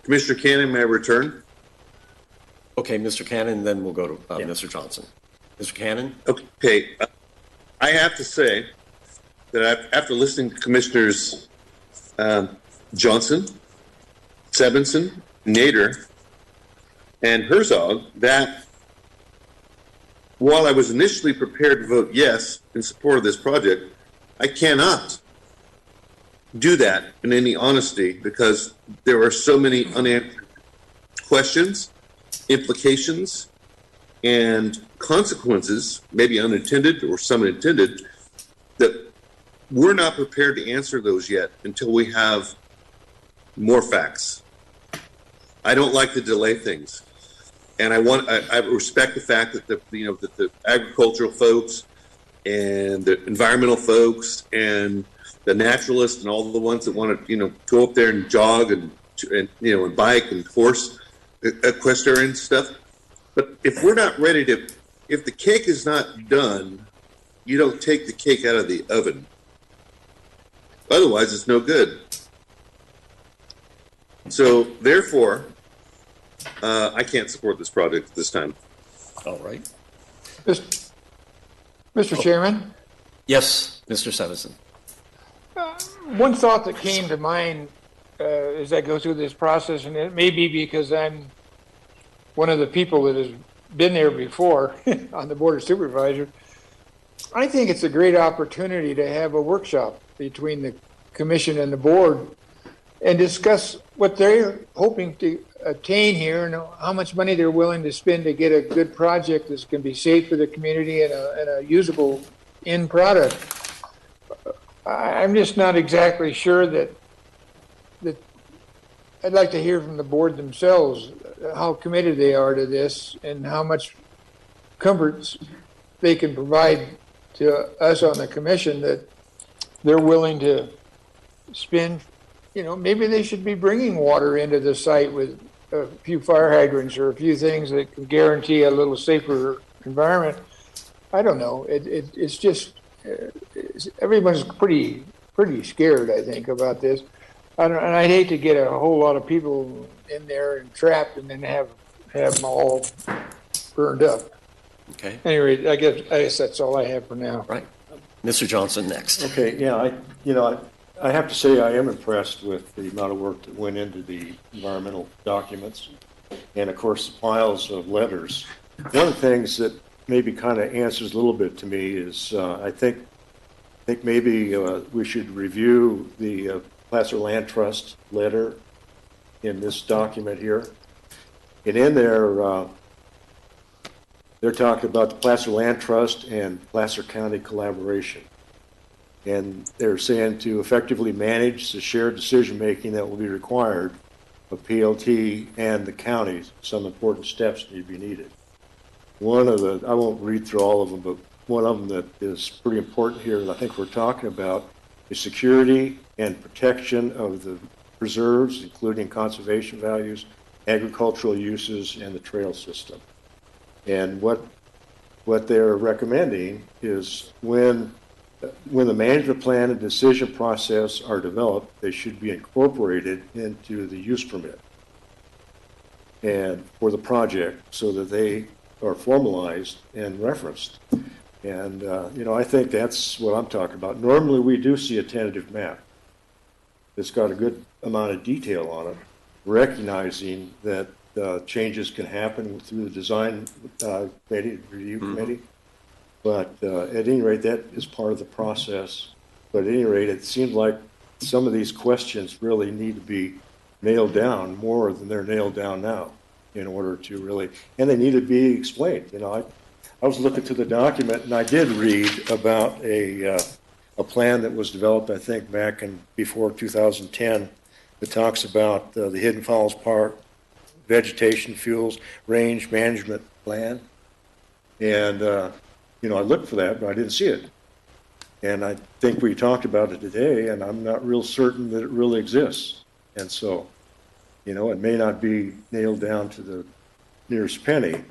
Commissioner Cannon, may I return? Okay, Mr. Cannon, then we'll go to Mr. Johnson. Mr. Cannon? Okay. I have to say that after listening to Commissioners Johnson, Stevenson, Nader, and Herzog, that while I was initially prepared to vote yes in support of this project, I cannot do that in any honesty because there are so many unanswered questions, implications, and consequences, maybe unintended or some intended, that we're not prepared to answer those yet until we have more facts. I don't like to delay things, and I respect the fact that the agricultural folks and the environmental folks and the naturalists and all the ones that want to go up there and jog and bike and horse equestrian stuff. But if we're not ready to, if the cake is not done, you don't take the cake out of the oven. Otherwise, it's no good. So, therefore, I can't support this project at this time. All right. Mr. Chairman? Yes, Mr. Stevenson. One thought that came to mind as I go through this process, and it may be because I'm one of the people that has been there before on the Board of Supervisors, I think it's a great opportunity to have a workshop between the commission and the board and discuss what they're hoping to attain here and how much money they're willing to spend to get a good project that's going to be safe for the community and a usable end product. I'm just not exactly sure that I'd like to hear from the board themselves how committed they are to this and how much comforts they can provide to us on the commission that they're willing to spend. Maybe they should be bringing water into the site with a few fire hydrants or a few things that can guarantee a little safer environment. I don't know. It's just everyone's pretty scared, I think, about this. And I'd hate to get a whole lot of people in there and trapped and then have them all burned up. Okay. Anyway, I guess that's all I have for now. Right. Mr. Johnson next. Okay, yeah, I have to say I am impressed with the amount of work that went into the environmental documents and, of course, the piles of letters. One of the things that maybe kind of answers a little bit to me is I think maybe we should review the Placer Land Trust letter in this document here. And in there, they're talking about the Placer Land Trust and Placer County collaboration. And they're saying to effectively manage the shared decision-making that will be required of PLT and the counties, some important steps need to be needed. I won't read through all of them, but one of them that is pretty important here that I think we're talking about is security and protection of the preserves, including conservation values, agricultural uses, and the trail system. And what they're recommending is when the management plan and decision process are developed, they should be incorporated into the use permit and for the project so that they are formalized and referenced. And, I think that's what I'm talking about. Normally, we do see a tentative map that's got a good amount of detail on it, recognizing that changes can happen through the design review committee. But at any rate, that is part of the process. But at any rate, it seems like some of these questions really need to be nailed down more than they're nailed down now in order to really, and they need to be explained. I was looking through the document and I did read about a plan that was developed, I think, back in before 2010 that talks about the Hidden Falls Park vegetation fuels range management plan. And, I looked for that, but I didn't see it. And I think we talked about it today, and I'm not real certain that it really exists. And so, it may not be nailed down to the nearest penny,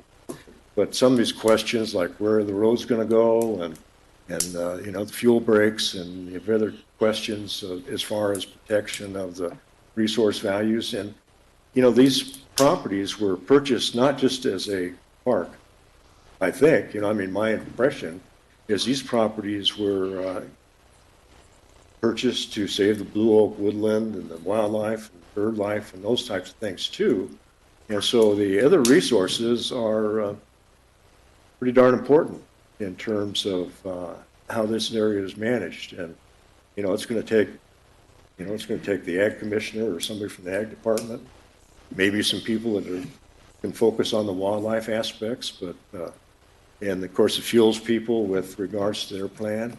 but some of these questions, like where are the roads going to go, and the fuel breaks, and the other questions as far as protection of the resource values, and these properties were purchased not just as a park, I think, my impression is these properties were purchased to save the blue oak woodland and the wildlife and bird life and those types of things too. And so the other resources are pretty darn important in terms of how this area is managed. And, it's going to take, the ag commissioner or somebody from the ag department, maybe some people that can focus on the wildlife aspects, but, and of course the fuels people with regards to their plan,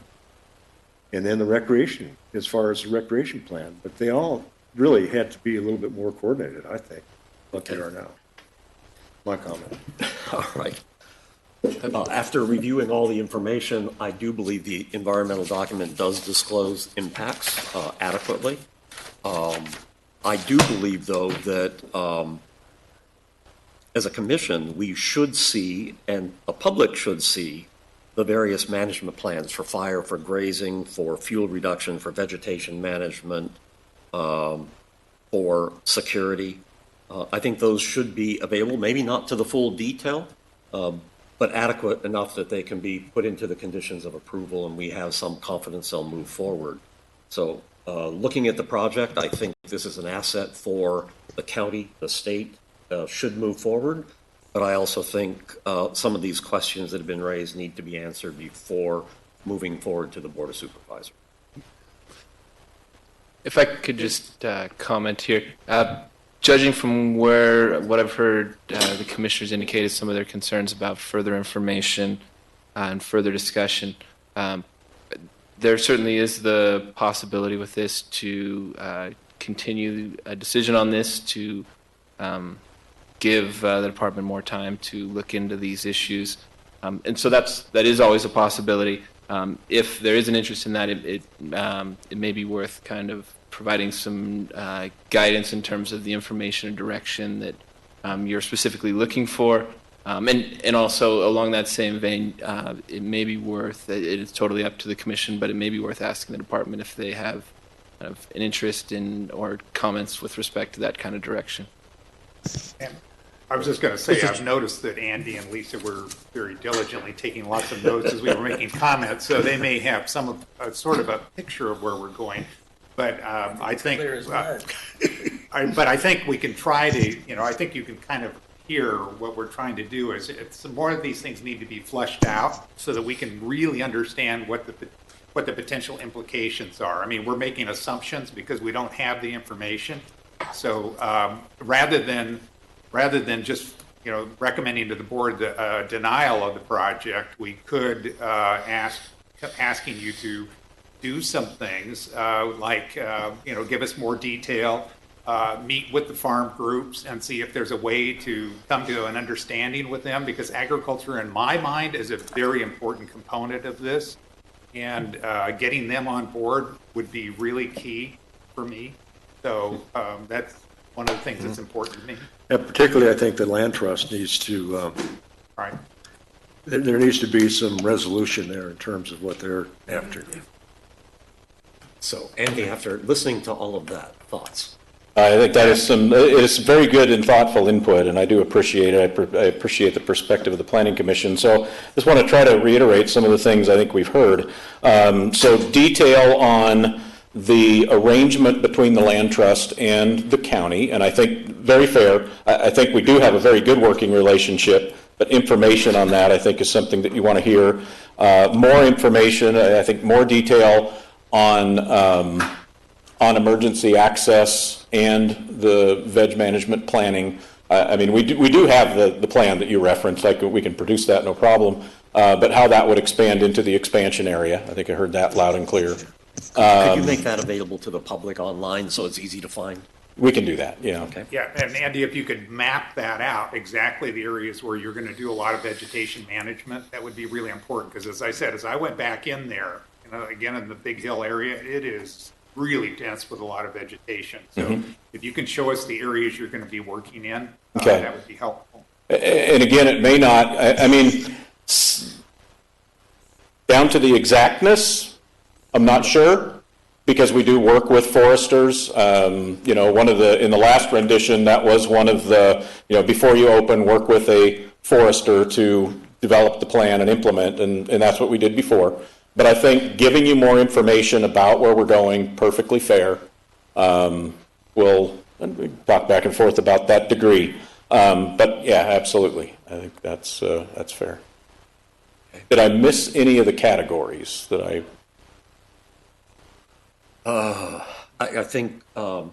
and then the recreation, as far as the recreation plan. But they all really had to be a little bit more coordinated, I think, what they are now. My comment. All right. After reviewing all the information, I do believe the environmental document does disclose impacts adequately. I do believe, though, that as a commission, we should see, and the public should see, the various management plans for fire, for grazing, for fuel reduction, for vegetation management, for security. I think those should be available, maybe not to the full detail, but adequate enough that they can be put into the conditions of approval and we have some confidence they'll move forward. So looking at the project, I think this is an asset for the county, the state, should move forward. But I also think some of these questions that have been raised need to be answered before moving forward to the Board of Supervisors. If I could just comment here. Judging from what I've heard, the commissioners indicated some of their concerns about further information and further discussion. There certainly is the possibility with this to continue a decision on this, to give the department more time to look into these issues. And so that is always a possibility. If there is an interest in that, it may be worth kind of providing some guidance in terms of the information and direction that you're specifically looking for. And also along that same vein, it may be worth, it is totally up to the commission, but it may be worth asking the department if they have kind of an interest in or comments with respect to that kind of direction. And I was just going to say, I've noticed that Andy and Lisa were very diligently taking lots of notes as we were making comments, so they may have some of sort of a picture of where we're going. But I think, but I think we can try to, I think you can kind of hear what we're trying to do is some more of these things need to be fleshed out so that we can really understand what the potential implications are. I mean, we're making assumptions because we don't have the information. So rather than just recommending to the board the denial of the project, we could asking you to do some things like give us more detail, meet with the farm groups and see if there's a way to come to an understanding with them, because agriculture in my mind is a very important component of this, and getting them on board would be really key for me. So that's one of the things that's important to me. And particularly, I think the land trust needs to, right. There needs to be some resolution there in terms of what they're after. So, Andy, after listening to all of that, thoughts? I think that is very good and thoughtful input, and I do appreciate it. I appreciate the perspective of the Planning Commission. So just want to try to reiterate some of the things I think we've heard. So detail on the arrangement between the land trust and the county, and I think very fair. I think we do have a very good working relationship, but information on that I think is something that you want to hear. More information, I think more detail on emergency access and the veg management planning. I mean, we do have the plan that you referenced. Like we can produce that, no problem. But how that would expand into the expansion area, I think I heard that loud and clear. Could you make that available to the public online so it's easy to find? We can do that, yeah. Okay. Yeah, and Andy, if you could map that out, exactly the areas where you're going to do a lot of vegetation management, that would be really important. Because as I said, as I went back in there, again in the Big Hill area, it is really dense with a lot of vegetation. So if you can show us the areas you're going to be working in, that would be helpful. And again, it may not, I mean, down to the exactness, I'm not sure, because we do work with foresters. You know, in the last rendition, that was one of the, you know, before you open, work with a forester to develop the plan and implement, and that's what we did before. But I think giving you more information about where we're going, perfectly fair. We'll talk back and forth about that degree. But yeah, absolutely. I think that's fair. Did I miss any of the categories that I think the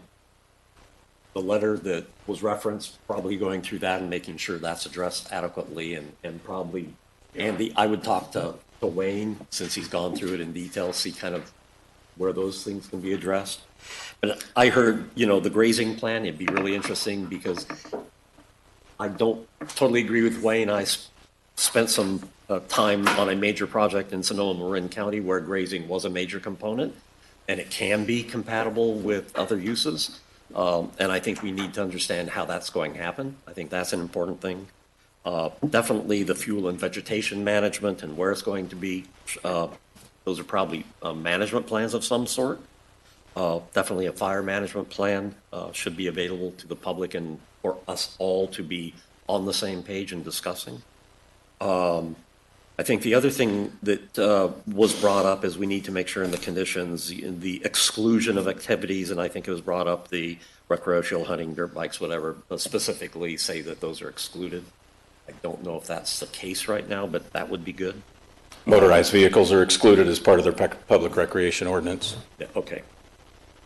letter that was referenced, probably going through that and making sure that's addressed adequately, and probably, Andy, I would talk to Wayne, since he's gone through it in detail, see kind of where those things can be addressed. But I heard, you know, the grazing plan, it'd be really interesting, because I don't totally agree with Wayne. I spent some time on a major project in Sonoma Marin County where grazing was a major component, and it can be compatible with other uses. And I think we need to understand how that's going to happen. I think that's an important thing. Definitely the fuel and vegetation management and where it's going to be. Those are probably management plans of some sort. Definitely a fire management plan should be available to the public and for us all to be on the same page and discussing. I think the other thing that was brought up is we need to make sure in the conditions, the exclusion of activities, and I think it was brought up, the recreational hunting, dirt bikes, whatever, specifically say that those are excluded. I don't know if that's the case right now, but that would be good. motorized vehicles are excluded as part of their public recreation ordinance? Yeah, okay.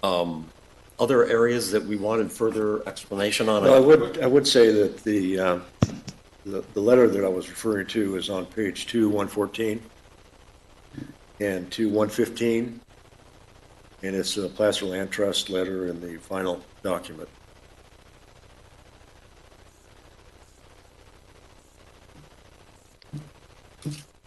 Other areas that we wanted further explanation on? Well, I would say that the letter that I was referring to is on page 114 and 115, and it's a Placer Land Trust letter in the final document.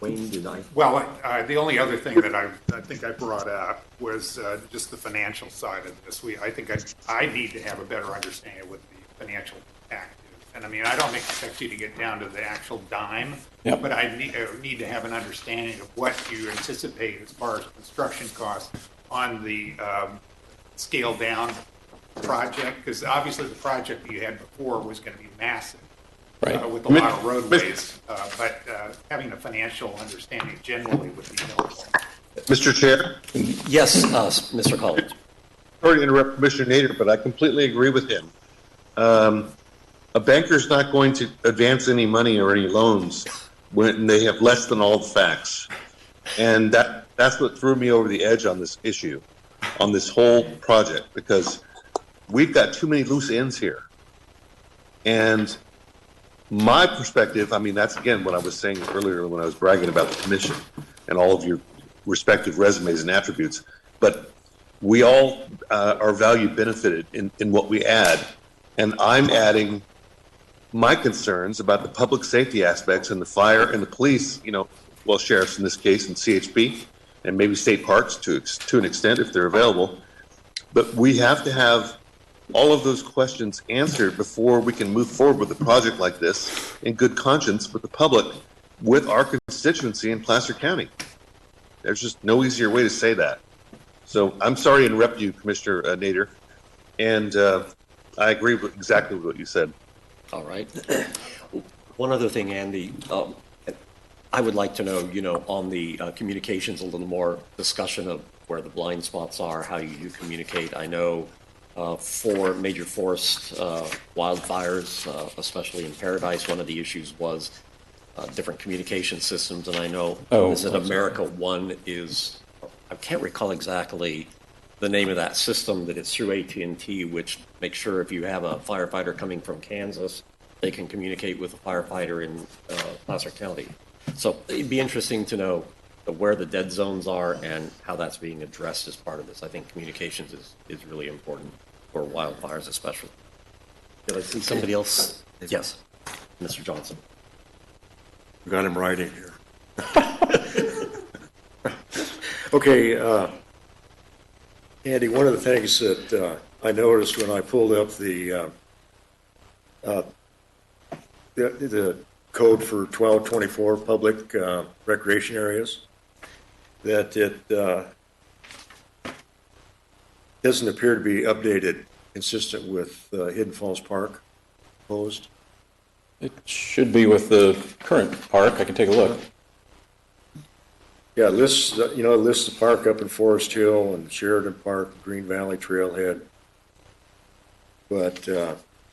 Wayne, did I? Well, the only other thing that I think I brought up was just the financial side of this. I think I need to have a better understanding of what the financial impact is. And I mean, I don't expect you to get down to the actual dime, Yep. but I need to have an understanding of what you anticipate as far as construction costs on the scaled down project, because obviously the project that you had before was going to be massive. Right. With a lot of roadways, but having a financial understanding generally would be helpful. Mr. Chair? Yes, Mr. Collins. Sorry to interrupt Commissioner Nader, but I completely agree with him. A banker's not going to advance any money or any loans when they have less than all the facts. And that's what threw me over the edge on this issue, on this whole project, because we've got too many loose ends here. And my perspective, I mean, that's again what I was saying earlier when I was bragging about the commission and all of your respective resumes and attributes. But we all are value benefited in what we add. And I'm adding my concerns about the public safety aspects and the fire and the police, well, sheriffs in this case and CHP and maybe state parks to an extent if they're available. But we have to have all of those questions answered before we can move forward with a project like this in good conscience with the public, with our constituency in Placer County. There's just no easier way to say that. So I'm sorry to interrupt you, Commissioner Nader, and I agree with exactly what you said. All right. One other thing, Andy, I would like to know, on the communications, a little more discussion of where the blind spots are, how you communicate. I know for major forest wildfires, especially in Paradise, one of the issues was different communication systems, and I know America One is, I can't recall exactly the name of that system, that it's through AT&T, which makes sure if you have a firefighter coming from Kansas, they can communicate with a firefighter in Placer County. So it'd be interesting to know where the dead zones are and how that's being addressed as part of this. I think communications is really important for wildfires especially. Did I see somebody else? Yes, Mr. Johnson. We got him writing here. Okay, Andy, one of the things that I noticed when I pulled up the code for 1224 public recreation areas, that doesn't appear to be updated consistent with Hidden Falls Park proposed. It should be with the current park. I can take a look. Yeah, it lists, it lists the park up in Forest Hill and Sheridan Park, Green Valley Trailhead. But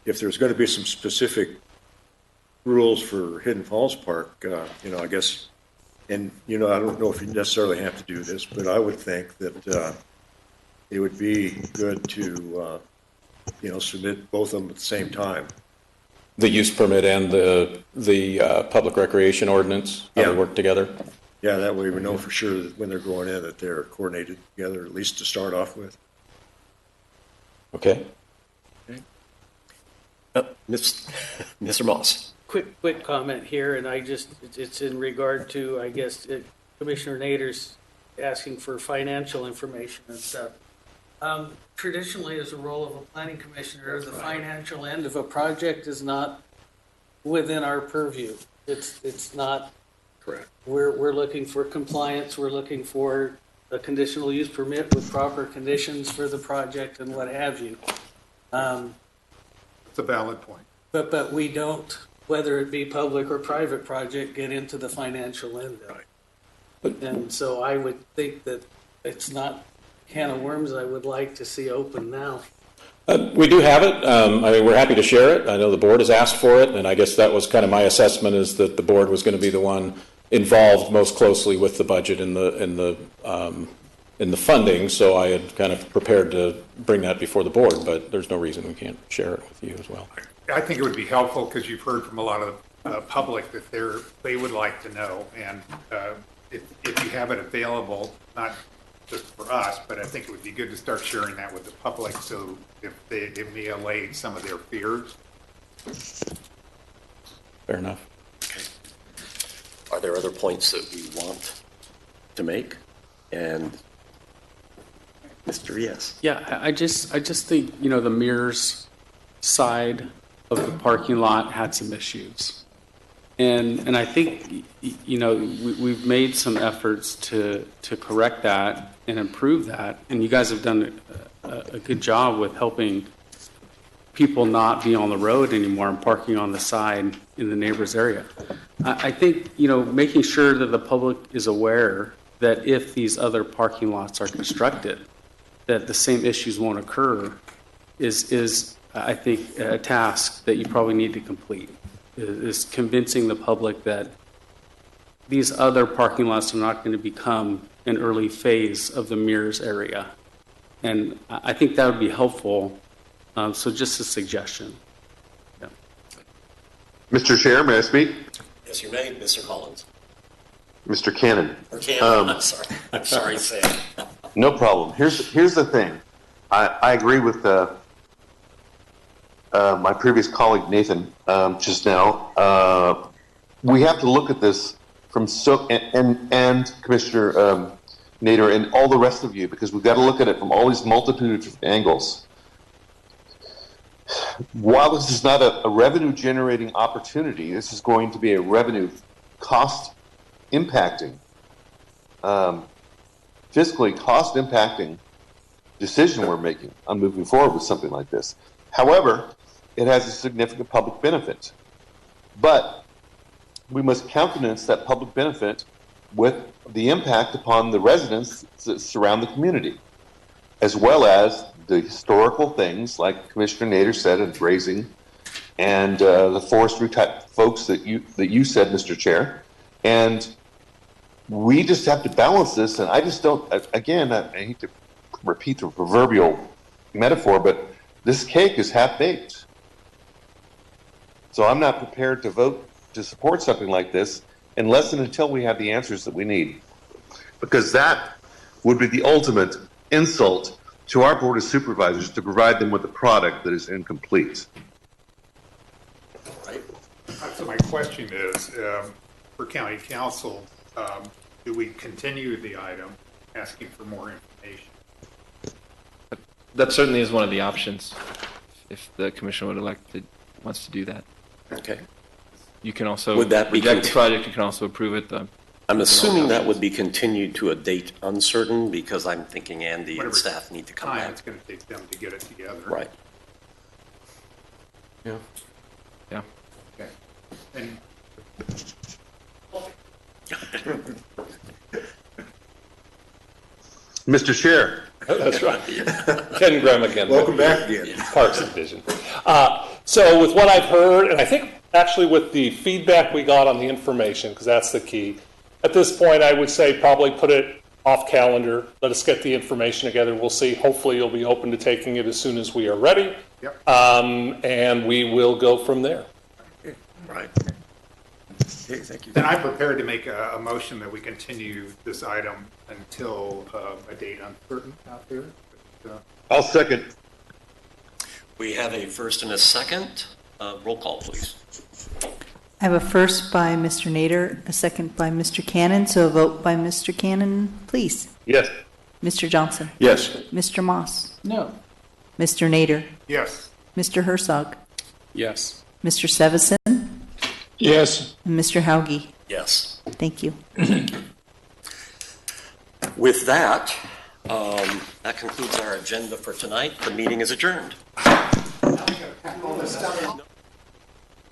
if there's going to be some specific rules for Hidden Falls Park, I guess, and, I don't know if you necessarily have to do this, but I would think that it would be good to, submit both of them at the same time. The use permit and the public recreation ordinance, how they work together? Yeah, that way we know for sure that when they're going in that they're coordinated together, at least to start off with. Okay. Mr. Moss. Quick comment here, and it's in regard to, I guess, Commissioner Nader's asking for financial information and stuff. Traditionally, as a role of a planning commissioner, the financial end of a project is not within our purview. It's not. Correct. We're looking for compliance. We're looking for a conditional use permit with proper conditions for the project and what have you. It's a valid point. But we don't, whether it be public or private project, get into the financial end of it. And so I would think that it's not a can of worms I would like to see open now. We do have it. We're happy to share it. I know the board has asked for it, and I guess that was kind of my assessment, is that the board was going to be the one involved most closely with the budget and the funding. So I had kind of prepared to bring that before the board, but there's no reason we can't share it with you as well. I think it would be helpful because you've heard from a lot of the public that they would like to know, and if you have it available, not just for us, but I think it would be good to start sharing that with the public, so it may allay some of their fears. Fair enough. Okay. Are there other points that we want to make? And Mr. Yes. Yeah, I just think, the Mears side of the parking lot had some issues. And I think, we've made some efforts to correct that and improve that. And you guys have done a good job with helping people not be on the road anymore and parking on the side in the neighbor's area. I think, making sure that the public is aware that if these other parking lots are constructed, that the same issues won't occur is I think, a task that you probably need to complete, is convincing the public that these other parking lots are not going to become an early phase of the Mears area. And I think that would be helpful. So just a suggestion. Yeah. Mr. Chair, may I speak? Yes, you may, Mr. Collins. Mr. Cannon. Or Cannon, I'm sorry, Sam. No problem. Here's the thing. I agree with my previous colleague Nathan just now. We have to look at this from and Commissioner Nader and all the rest of you, because we've got to look at it from all these multitude of angles. While this is not a revenue generating opportunity, this is going to be a revenue cost impacting, fiscally cost impacting decision we're making on moving forward with something like this. However, it has a significant public benefit. But we must countenance that public benefit with the impact upon the residents that surround the community, as well as the historical things like Commissioner Nader said in grazing, and the forestry type folks that you said, Mr. Chair. And we just have to balance this, and I just don't, again, I hate to repeat the proverbial metaphor, but this cake is half-baked. So I'm not prepared to vote to support something like this unless and until we have the answers that we need. Because that would be the ultimate insult to our Board of Supervisors, to provide them with a product that is incomplete. Right. So my question is, for County Council, do we continue the item asking for more information? That certainly is one of the options, if the commission wants to do that. Okay. You can also Would that be reject the project. You can also approve it. I'm assuming that would be continued to a date uncertain because I'm thinking Andy and Whatever staff need to come time back. it's going to take them to get it together. Right. Yeah. Yeah. Okay. And Mr. Chair. That's right. Ken Graham again. Welcome back again. Parks Division. So with what I've heard, and I think actually with the feedback we got on the information, because that's the key, at this point I would say probably put it off calendar. Let us get the information together. We'll see. Hopefully you'll be open to taking it as soon as we are ready. Yep. And we will go from there. Right. Okay, thank you. then I'm prepared to make a motion that we continue this item until a date uncertain out there. But, I'll second. We have a first and a second. Roll call, please. I have a first by Mr. Nader, a second by Mr. Cannon, so a vote by Mr. Cannon, please. Yes. Mr. Johnson. Yes. Mr. Moss. No. Mr. Nader. yes. Mr. Herzog. Yes. Mr. Sevison. Yes. And Mr. Hauge. Yes. Thank you. With that, that concludes our agenda for tonight. The meeting is adjourned.